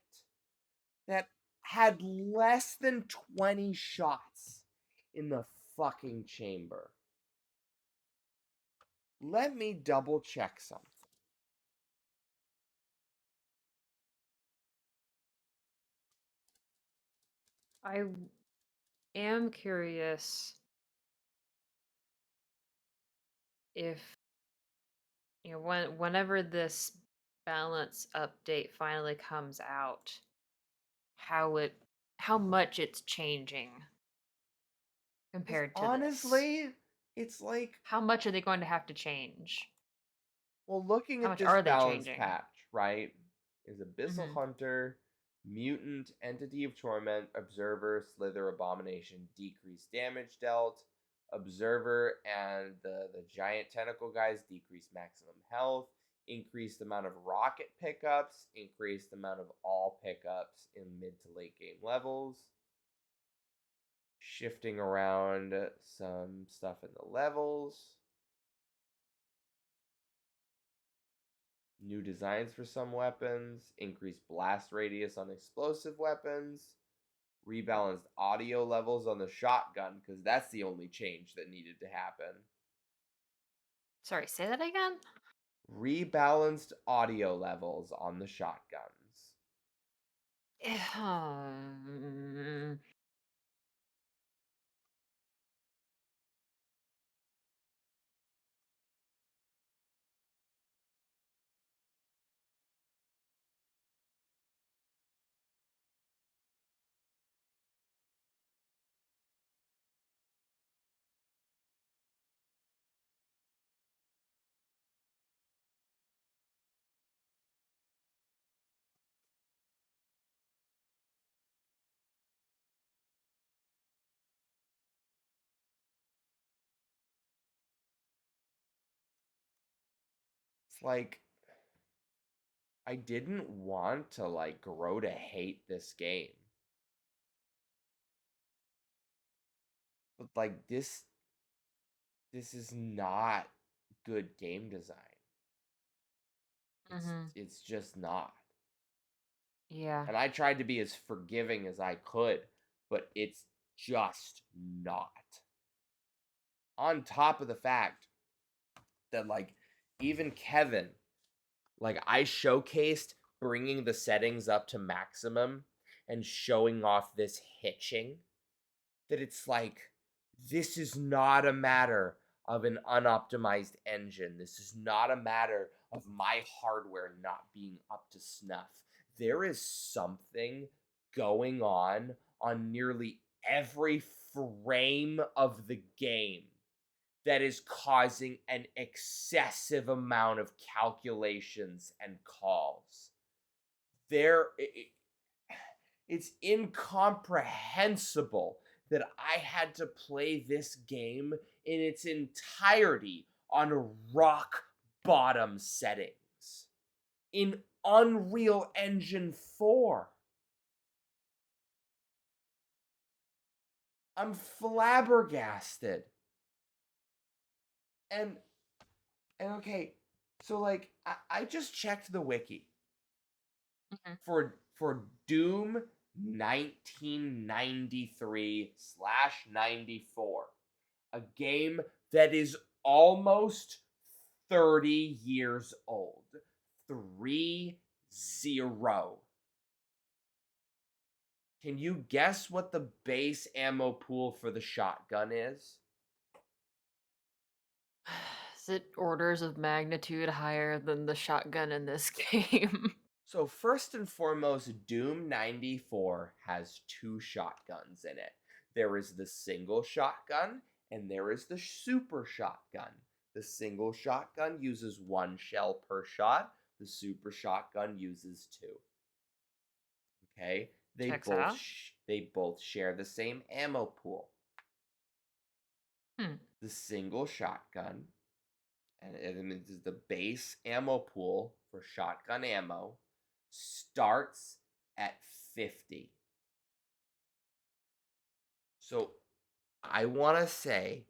that had less than 20 shots in the fucking chamber. Let me double check something. I am curious if, whenever this balance update finally comes out, how much it's changing compared to this. Honestly, it's like, How much are they going to have to change? well, looking How at much this are they balance changing? patch, right? Is Abyssal Mhm. Hunter, Mutant, Entity of Torment, Observer, Slither, Abomination, decreased damage dealt. Observer and the giant tentacle guys decrease maximum health, increased amount of rocket pickups, increased amount of all pickups in mid to late game levels. Shifting around some stuff in the levels. New designs for some weapons, increased blast radius on explosive weapons, rebalanced audio levels on the shotgun, because that's the only change that needed to happen. Sorry, say that again? Rebalanced audio levels on the shotguns. It's like, I didn't want to like grow to hate this game. But like this is not good game design. It's just not. Yeah. And I tried to be as forgiving as I could, but it's just not. On top of the fact that, like, even Kevin, like, I showcased bringing the settings up to maximum and showing off this hitching, that it's like, this is not a matter of an unoptimized engine. This is not a matter of my hardware not being up to snuff. There is something going on nearly every frame of the game that is causing an excessive amount of calculations and calls. It's incomprehensible that I had to play this game in its entirety on rock bottom settings in Unreal Engine 4. I'm flabbergasted. And okay, so like I just checked the wiki for Doom 1993/94, a game that is almost 30 years old. 3-0. Can you guess what the base ammo pool for the shotgun is? Is it orders of magnitude higher than the shotgun in this game? So first and foremost, Doom 94 has 2 shotguns in it. There is the single shotgun and there is the super shotgun. The single shotgun uses 1 shell per shot. The super shotgun uses 2. Okay? Checks out. They both share the same ammo pool. Hmm. The single shotgun and it means the base ammo pool for shotgun ammo starts at 50. So I want to say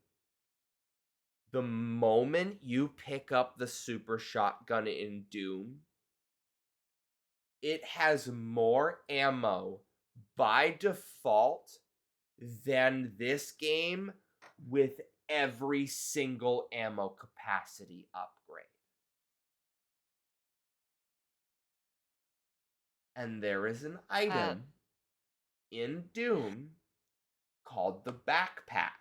the moment you pick up the super shotgun in Doom, it has more ammo by default than this game with every single ammo capacity upgrade. And there is an item in Doom called the backpack,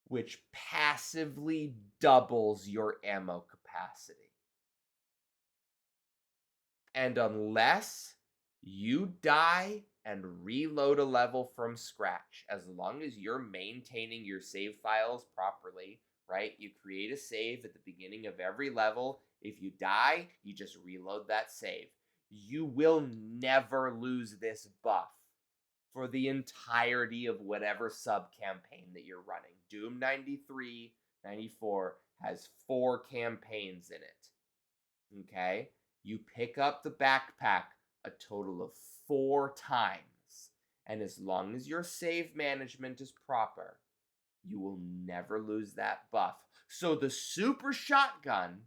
which passively doubles your ammo capacity. And unless you die and reload a level from scratch, as long as you're maintaining your save files properly, right? You create a save at the beginning of every level. If you die, you just reload that save. You will never lose this buff for the entirety of whatever sub-campaign that you're running. Doom 93, 94 has 4 campaigns in it. Okay? You pick up the backpack a total of 4 times. And as long as your save management is proper, you will never lose that buff. So the super shotgun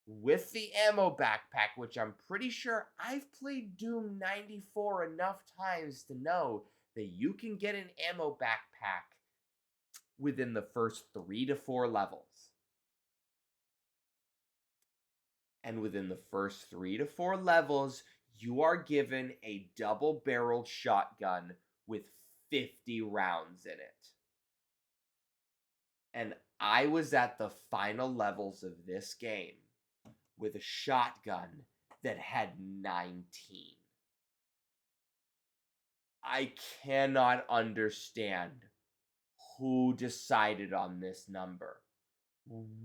with the ammo backpack, which I'm pretty sure I've played Doom 94 enough times to know that you can get an ammo backpack within the first 3 to 4 levels. And within the first 3 to 4 levels, you are given a double-barreled shotgun with 50 rounds in it. And I was at the final levels of this game with a shotgun that had 19. I cannot understand who decided on this number.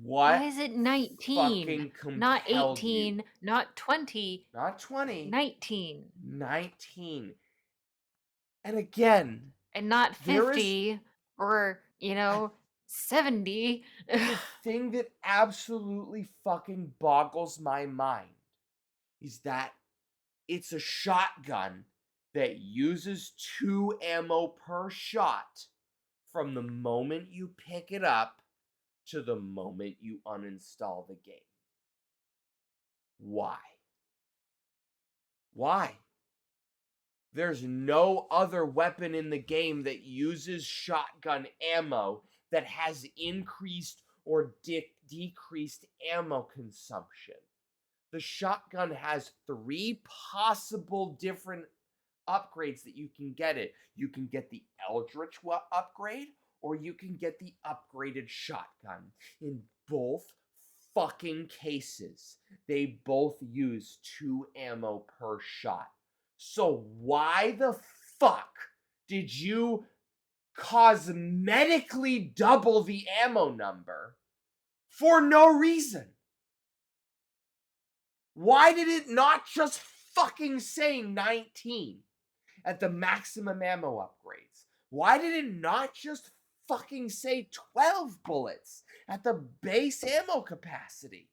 Why is it 19? Not compelled 18, you? not 20. Not 20. 19. 19. And again, And not there is 50 or, 70. the thing that absolutely fucking boggles my mind is that it's a shotgun that uses 2 ammo per shot from the moment you pick it up to the moment you uninstall the game. Why? Why? There's no other weapon in the game that uses shotgun ammo that has increased or decreased ammo consumption. The shotgun has 3 possible different upgrades that you can get it. You can get the Eldritch upgrade, or you can get the upgraded shotgun. In both fucking cases, they both use 2 ammo per shot. So why the fuck did you cosmetically double the ammo number for no reason? Why did it not just fucking say 19 at the maximum ammo upgrades? Why did it not just fucking say 12 bullets at the base ammo capacity?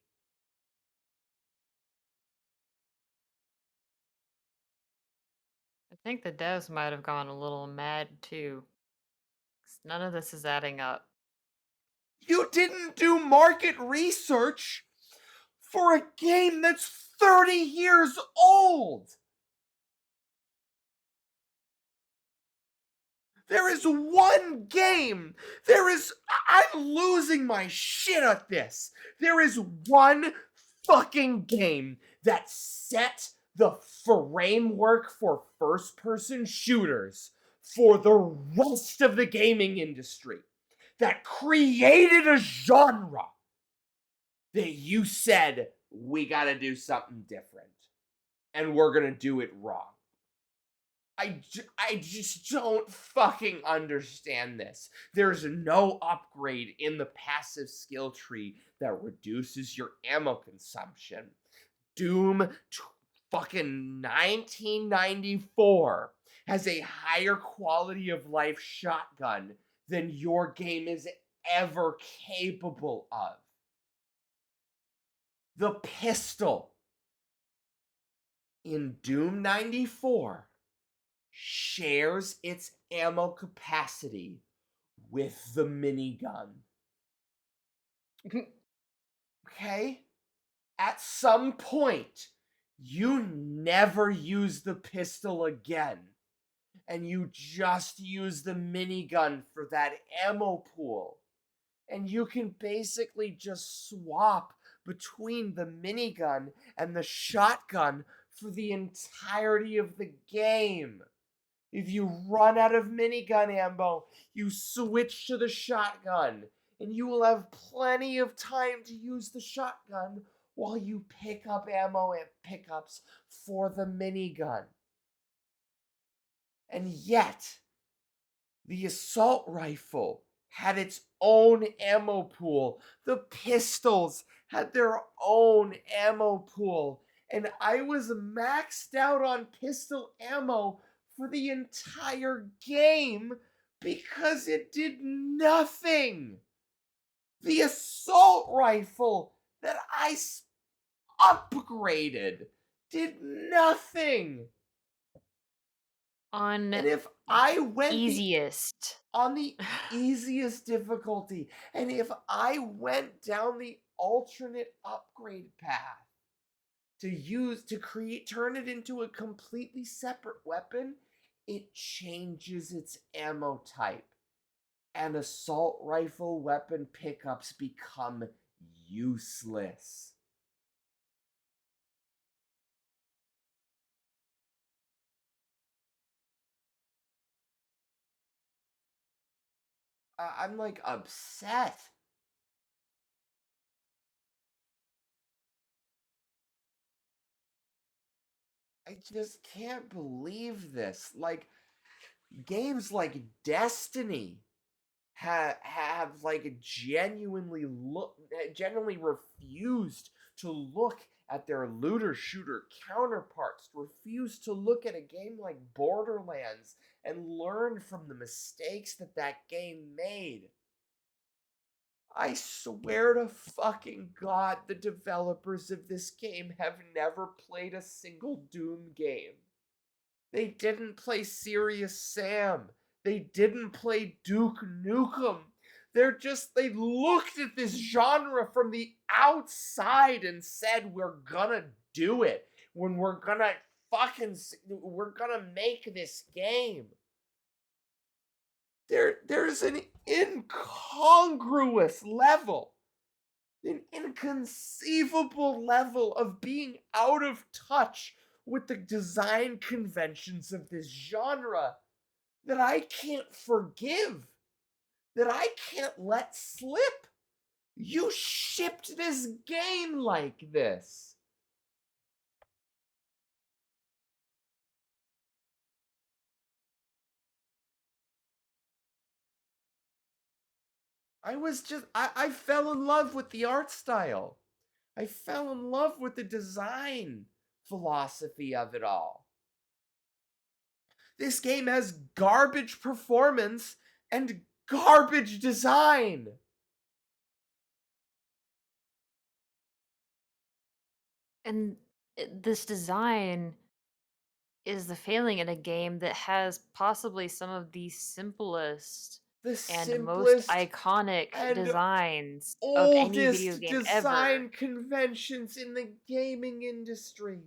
I think the devs might have gone a little mad too. 'Cause none of this is adding up. You didn't do market research for a game that's 30 years old. There is one game. I'm losing my shit at this. There is one fucking game that set the framework for first-person shooters for the rest of the gaming industry. That created a genre that you said, we gotta do something different. And we're gonna do it wrong. I just don't fucking understand this. There's no upgrade in the passive skill tree that reduces your ammo consumption. Doom fucking 1994 has a higher quality of life shotgun than your game is ever capable of. The pistol in Doom 94 shares its ammo capacity with the minigun. Okay? At some point, you never use the pistol again, and you just use the minigun for that ammo pool. And you can basically just swap between the minigun and the shotgun for the entirety of the game. If you run out of minigun ammo, you switch to the shotgun, and you will have plenty of time to use the shotgun while you pick up ammo at pickups for the minigun. And yet, the assault rifle had its own ammo pool. The pistols had their own ammo pool. And I was maxed out on pistol ammo for the entire game because it did nothing. The assault rifle that I upgraded did nothing. On And if I went easiest. on the easiest difficulty, and if I went down the alternate upgrade path turn it into a completely separate weapon, it changes its ammo type, and assault rifle weapon pickups become useless. I'm like upset. I just can't believe this. Like, games like Destiny have like genuinely refused to look at their looter shooter counterparts, refused to look at a game like Borderlands and learn from the mistakes that game made. I swear to fucking God, the developers of this game have never played a single Doom game. They didn't play Serious Sam. They didn't play Duke Nukem. They looked at this genre from the outside and said, we're gonna do it. We're gonna make this game. There's an incongruous level, an inconceivable level of being out of touch with the design conventions of this genre that I can't forgive, that I can't let slip. You shipped this game like this. I fell in love with the art style. I fell in love with the design philosophy of it all. This game has garbage performance and garbage design. And this design is the failing in a game that has possibly some of the simplest The and most simplest iconic and designs of any video oldest game design ever. conventions in the gaming industry.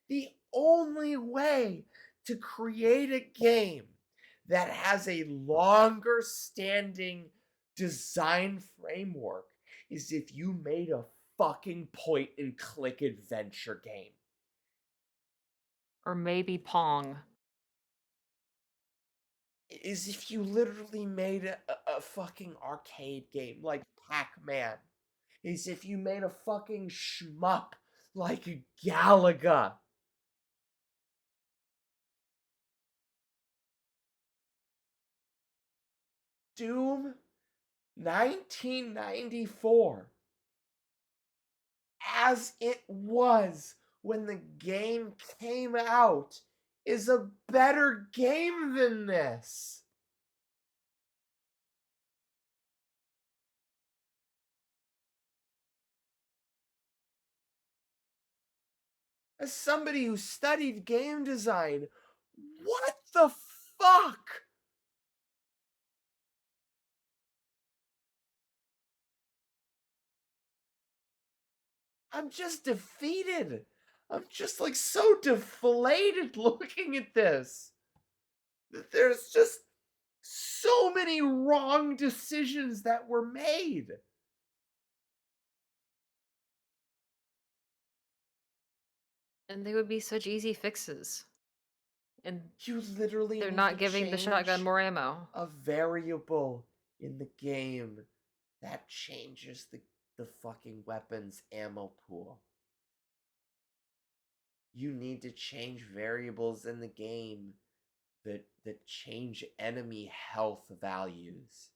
The only way to create a game that has a longer standing design framework is if you made a fucking point and click adventure game. Or maybe Pong. Is if you literally made a fucking arcade game like Pac-Man. Is if you made a fucking shmup like Galaga. Doom 1994, as it was when the game came out, is a better game than this. as somebody who studied game design, what the fuck? I'm just defeated. I'm just like so deflated looking at this. There's just so many wrong decisions that were made. And they would be such easy fixes. And You literally they're need not to giving the shotgun change more ammo. a variable in the game that changes the fucking weapon's ammo pool. You need to change variables in the game that change enemy health values.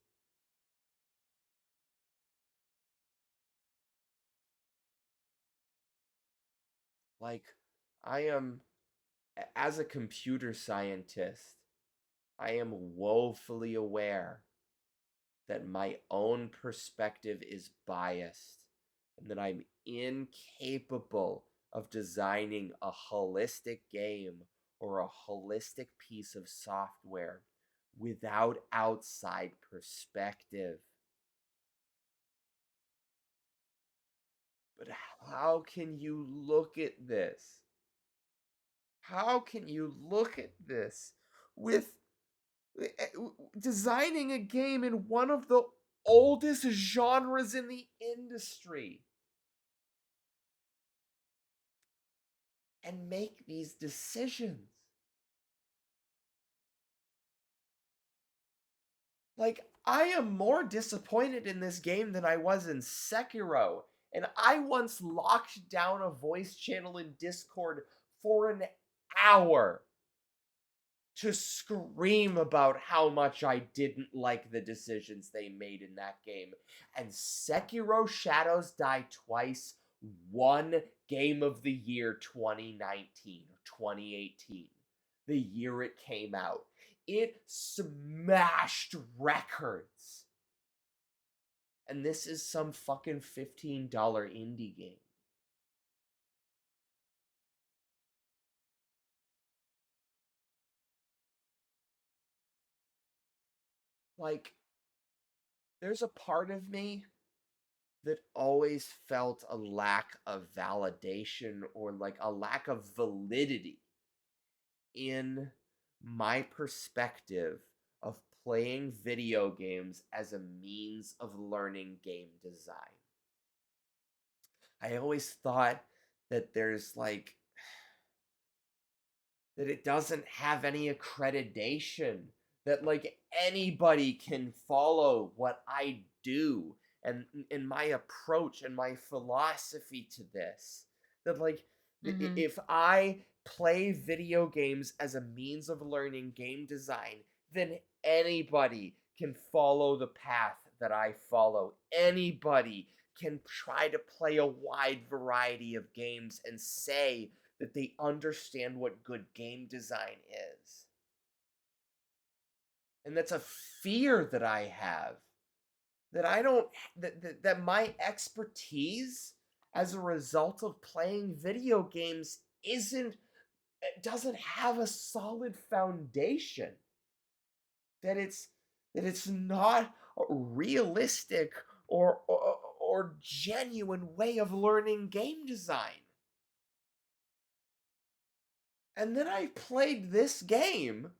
Like, as a computer scientist, I am woefully aware that my own perspective is biased and that I'm incapable of designing a holistic game or a holistic piece of software without outside perspective. But how can you look at this? How can you look at this with designing a game in one of the oldest genres in the industry and make these decisions? Like, I am more disappointed in this game than I was in Sekiro. And I once locked down a voice channel in Discord for an hour to scream about how much I didn't like the decisions they made in that game. And Sekiro Shadows Die Twice won Game of the Year 2019 or 2018, the year it came out. It smashed records. And this is some fucking $15 indie game. Like, there's a part of me that always felt a lack of validation or like a lack of validity in my perspective of playing video games as a means of learning game design. I always thought that there's like that it doesn't have any accreditation, that like anybody can follow what I do and my approach and my philosophy to this, that like Mm-hmm. if I play video games as a means of learning game design, then anybody can follow the path that I follow. Anybody can try to play a wide variety of games and say that they understand what good game design is. And that's a fear that I have. That I don't that my expertise as a result of playing video games doesn't have a solid foundation. That it's not a realistic or genuine way of learning game design. And then I played this game,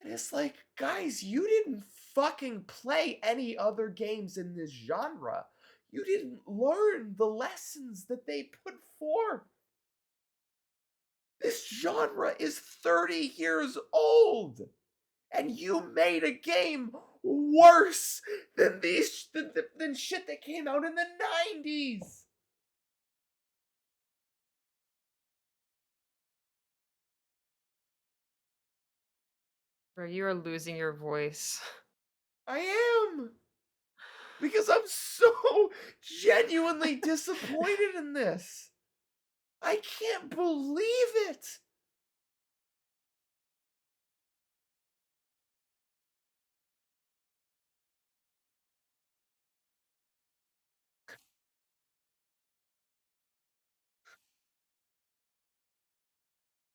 and it's like, guys, you didn't fucking play any other games in this genre. You didn't learn the lessons that they put forth. This genre is 30 years old, and you made a game worse than than shit that came out in the 90s. Bro, you are losing your voice. I am. Because I'm so genuinely disappointed in this. I can't believe it.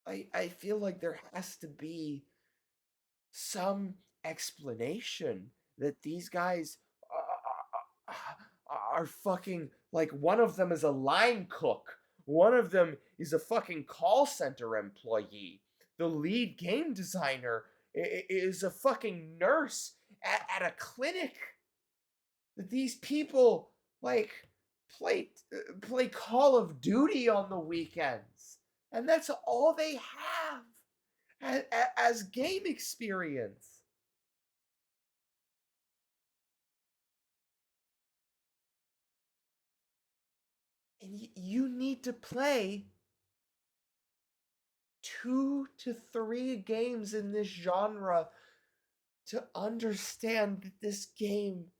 I feel like there has to be some explanation that these guys are fucking, like, one of them is a line cook, one of them is a fucking call center employee, the lead game designer is a fucking nurse at a clinic. That these people, like, play Call of Duty on the weekends, and that's all they have as game experience. And you need to play 2 to 3 games in this genre to understand that this game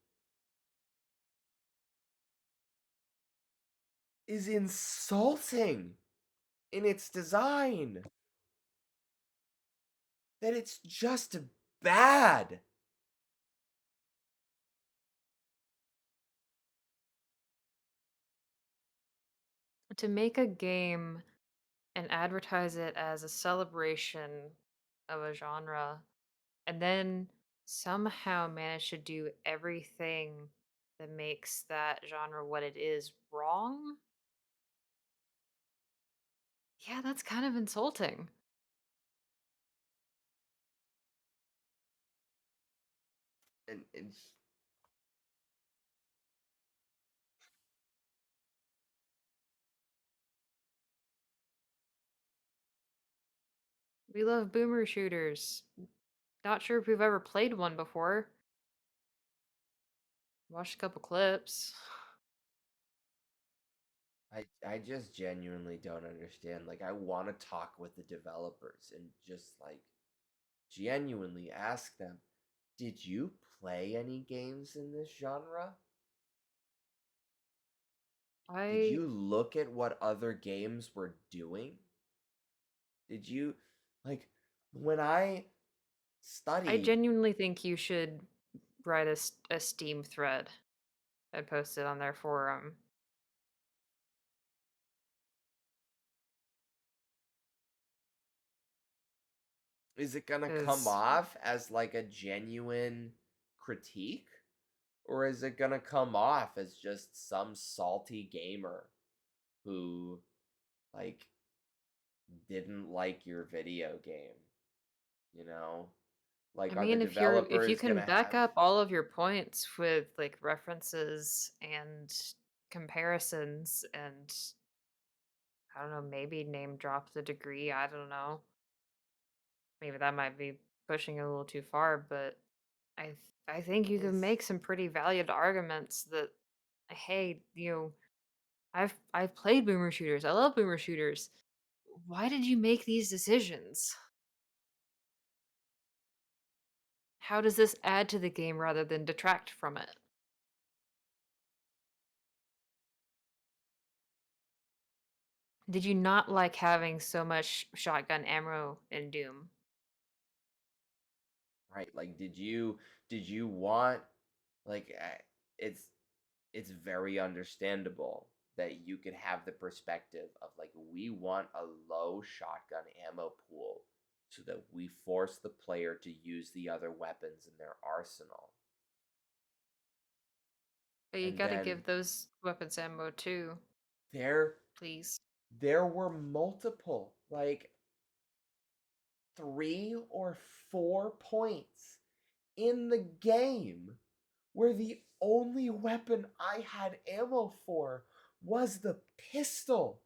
is insulting in its design. That it's just bad. To make a game and advertise it as a celebration of a genre, and then somehow manage to do everything that makes that genre what it is wrong? Yeah, that's kind of insulting. And We love boomer shooters. Not sure if we've ever played one before. Watched a couple clips. I just genuinely don't understand. Like, I want to talk with the developers and just, like, genuinely ask them, did you play any games in this genre? Did I you look at what other games were doing? Did you, like, when I I studied, genuinely think you should write a Steam thread and post it on their forum. is it gonna come Because off as like a genuine critique? Or is it gonna come off as just some salty gamer who, like, didn't like your video game? You know? I Like, are the mean, if you developers can gonna back have. up all of your points with like references and comparisons and I don't know, maybe name drop the degree, I don't know. Maybe that might be pushing it a little too far, but I think you can It's make some pretty valid arguments that hey, I've played boomer shooters. I love boomer shooters. Why did you make these decisions? How does this add to the game rather than detract from it? Did you not like having so much shotgun ammo in Doom? right. Like, did you want, like, it's it's very understandable that you could have the perspective of, like, we want a low shotgun ammo pool so that we force the player to use the other weapons in their arsenal. But you And gotta then give those weapons ammo too, there please. there were multiple, like, 3 or 4 points in the game where the only weapon I had ammo for was the pistol.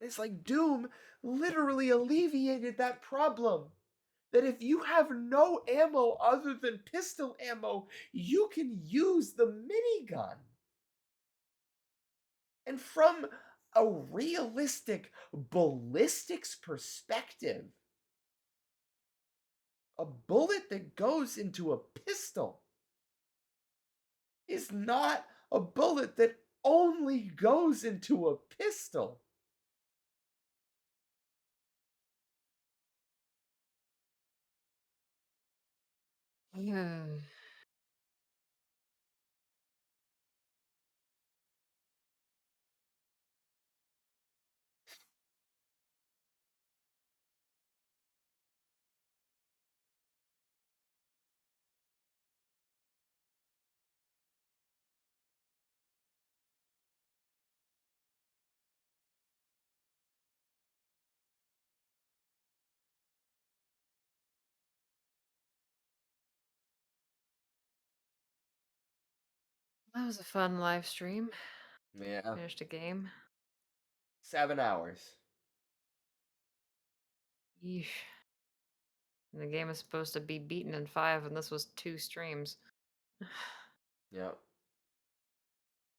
It's like Doom literally alleviated that problem. That if you have no ammo other than pistol ammo, you can use the minigun. And from a realistic ballistics perspective, a bullet that goes into a pistol is not a bullet that only goes into a pistol. Yeah. That was a fun live stream. Yeah. Finished a game. 7 hours. Yeesh. And the game is supposed to be beaten in 5, and this was 2 streams. Yep.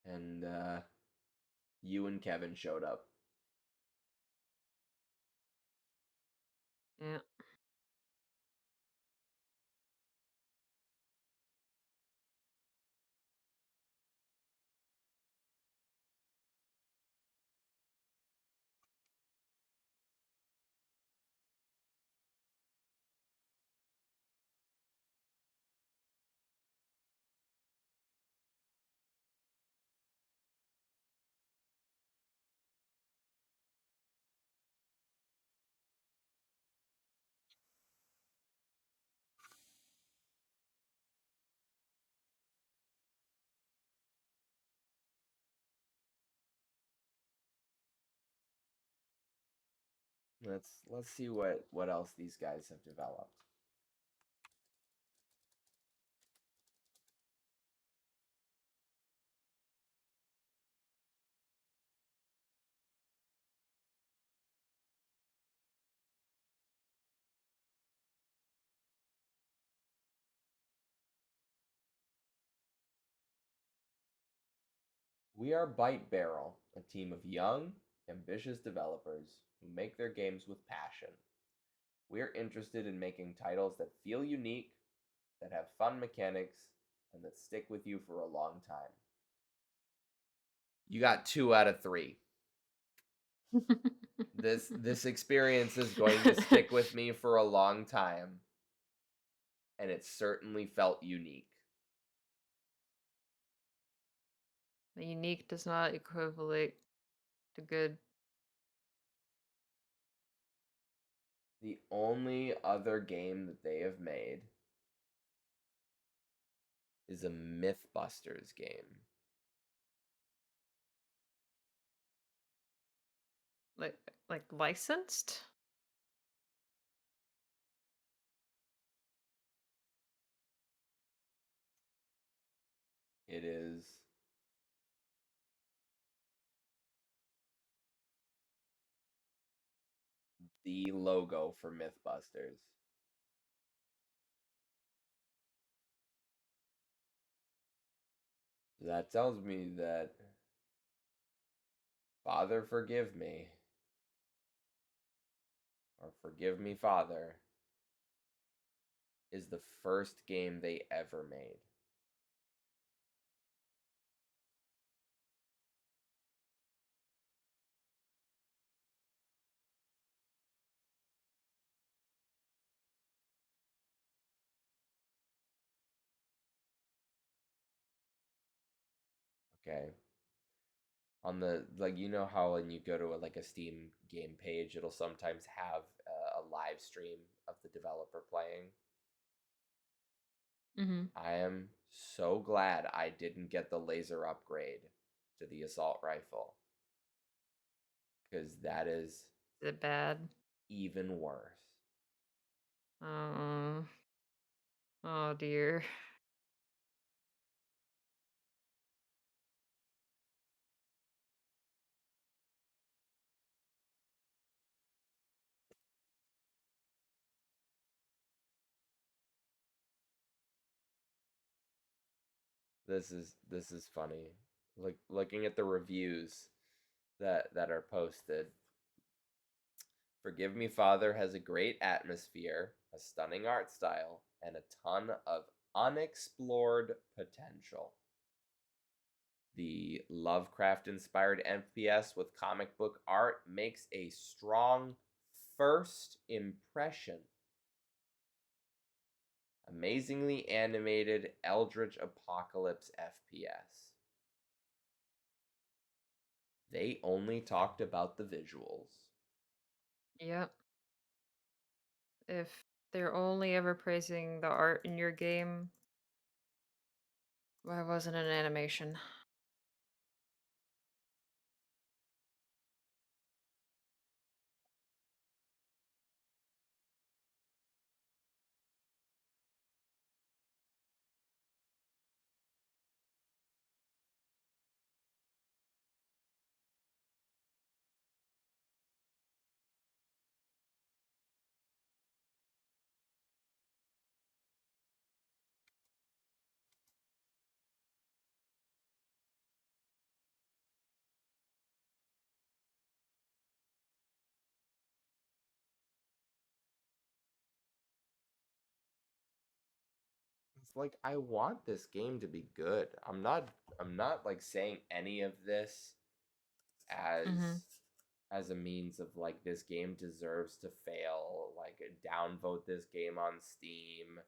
And you and Kevin showed up. Yeah. Let's see what else these guys have developed. We are Bite Barrel, a team of young, ambitious developers who make their games with passion. We're interested in making titles that feel unique, that have fun mechanics, and that stick with you for a long time. You got 2 out of 3. This experience is going to stick with me for a long time, and it certainly felt unique. The unique does not equivalent to good. The only other game that they have made is a Mythbusters game. Like licensed? It is the logo for Mythbusters. That tells me that Father Forgive Me, or Forgive Me Father, is the first game they ever made. Okay. On the, like, you know how when you go to a Steam game page, it'll sometimes have a live stream of the developer playing. Mm-hmm. I am so glad I didn't get the laser upgrade to the assault rifle, because that is Is it bad? even worse. Oh. Oh dear. This is funny. Looking at the reviews that are posted. Forgive Me Father has a great atmosphere, a stunning art style, and a ton of unexplored potential. The Lovecraft inspired FPS with comic book art makes a strong first impression. Amazingly animated Eldritch Apocalypse FPS. They only talked about the visuals. Yep. If they're only ever praising the art in your game, why wasn't it an animation? like I want this game to be good. I'm not like saying any of this as Mm-hmm. as a means of like this game deserves to fail, like downvote this game on Steam,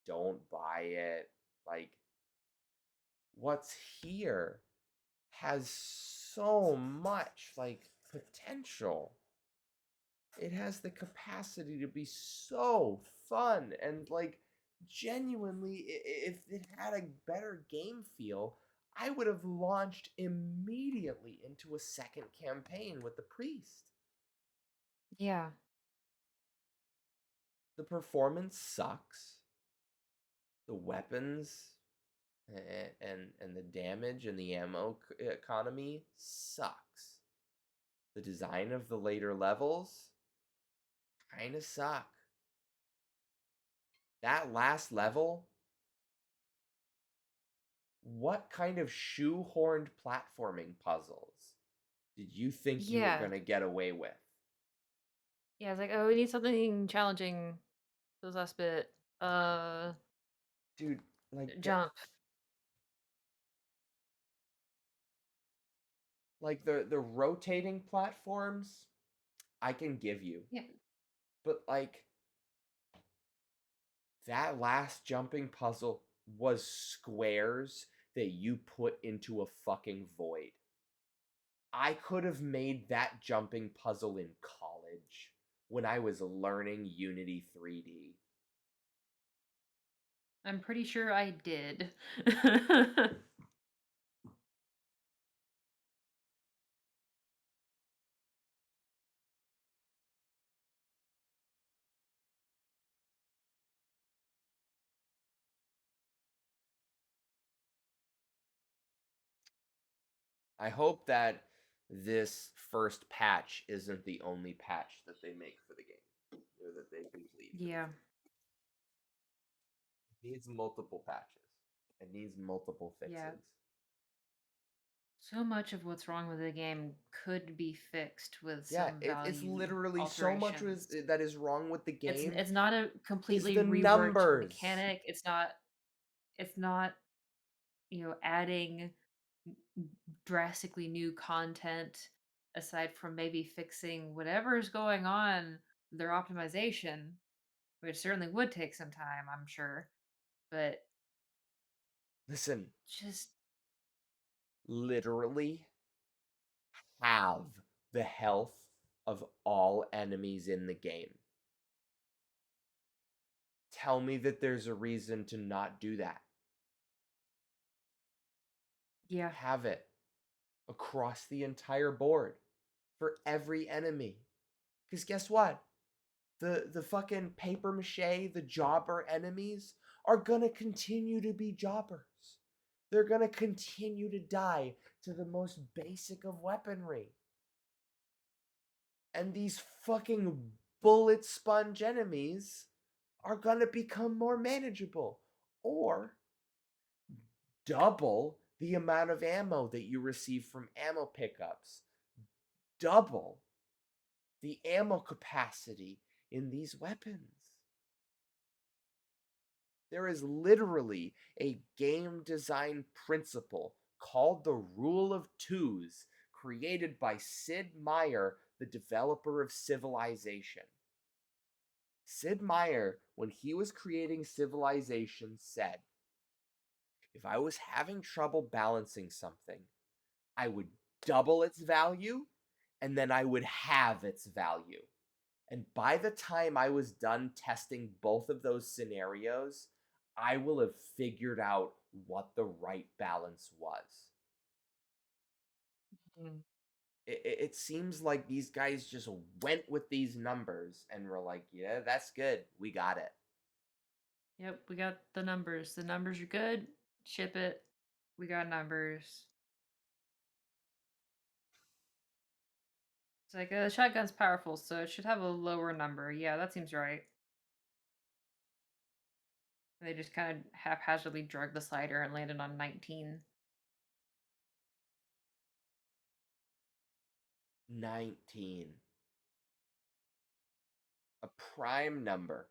don't buy it. Like what's here has so much like potential. It has the capacity to be so fun and like genuinely if it had a better game feel, I would have launched immediately into a second campaign with the priest. Yeah. The performance sucks. The weapons and the damage and the ammo economy sucks. The design of the later levels kind of suck. That last level, what kind of shoehorned platforming puzzles did you think you were Yeah. going to get away with? Yeah, it's like, oh, we need something challenging. This last bit. Dude, like Jump. the rotating platforms I can give you. Yeah. But like that last jumping puzzle was squares that you put into a fucking void. I could have made that jumping puzzle in college when I was learning Unity 3D. I'm pretty sure I did. I hope that this first patch isn't the only patch that they make for the game, or that they complete. Yeah. It needs multiple patches. It needs multiple Yeah. fixes. So much of what's wrong with the game could be fixed with Yeah, some it's value literally so much alterations. that is wrong with the It's game it's not a is completely the reworked numbers. mechanic. It's not, adding drastically new content aside from maybe fixing whatever's going on their optimization, which certainly would take some time, I'm sure. But Listen, just literally have the health of all enemies in the game. Tell me that there's a reason to not do that. yeah. Have it across the entire board for every enemy. Because guess what? The fucking paper mache, the jobber enemies are gonna continue to be jobbers. They're gonna continue to die to the most basic of weaponry. And these fucking bullet sponge enemies are gonna become more manageable. Or double the amount of ammo that you receive from ammo pickups. Double the ammo capacity in these weapons. There is literally a game design principle called the Rule of Twos, created by Sid Meier, the developer of Civilization. Sid Meier, when he was creating Civilization, said, if I was having trouble balancing something, I would double its value, and then I would halve its value. And by the time I was done testing both of those scenarios, I will have figured out what the right balance was. Mm. It seems like these guys just went with these numbers and were like, yeah, that's good. We got it. Yep, we got the numbers. The numbers are good. Ship it. We got numbers. It's like the shotgun's powerful, so it should have a lower number. Yeah, that seems right. They just kind of haphazardly drug the slider and landed on 19. 19. A prime number.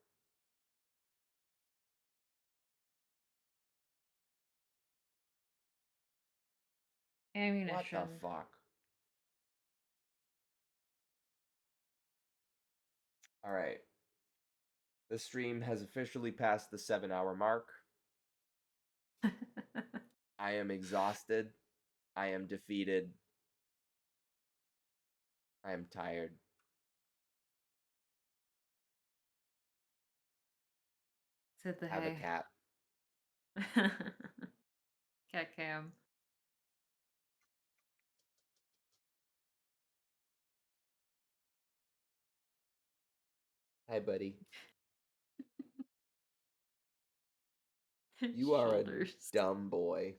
Ammunition. What the fuck? Alright. The stream has officially passed the 7-hour mark. I am exhausted. I am defeated. I am tired. Said the I have a hay. cat. Cat cam. Hi, buddy. You are a Shoulders. dumb boy.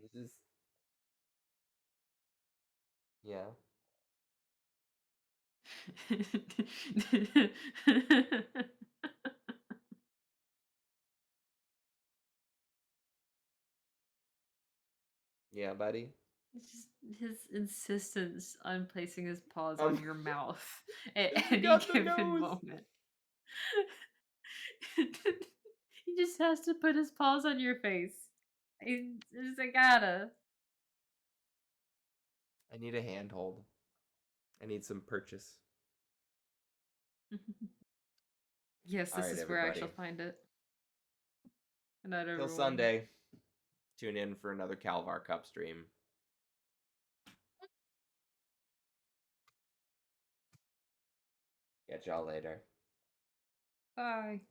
This is... Yeah. Yeah, buddy. It's just his insistence on placing his paws Um, on your mouth I at any forgot the given nose. moment. He just has to put his paws on your face. He's just, I gotta. I need a handhold. I need some purchase. Yes, this Alright, is where I shall everybody. find it. Good night, Till everyone. Sunday. Tune in for another Calvar Cup stream. Catch y'all later. Bye.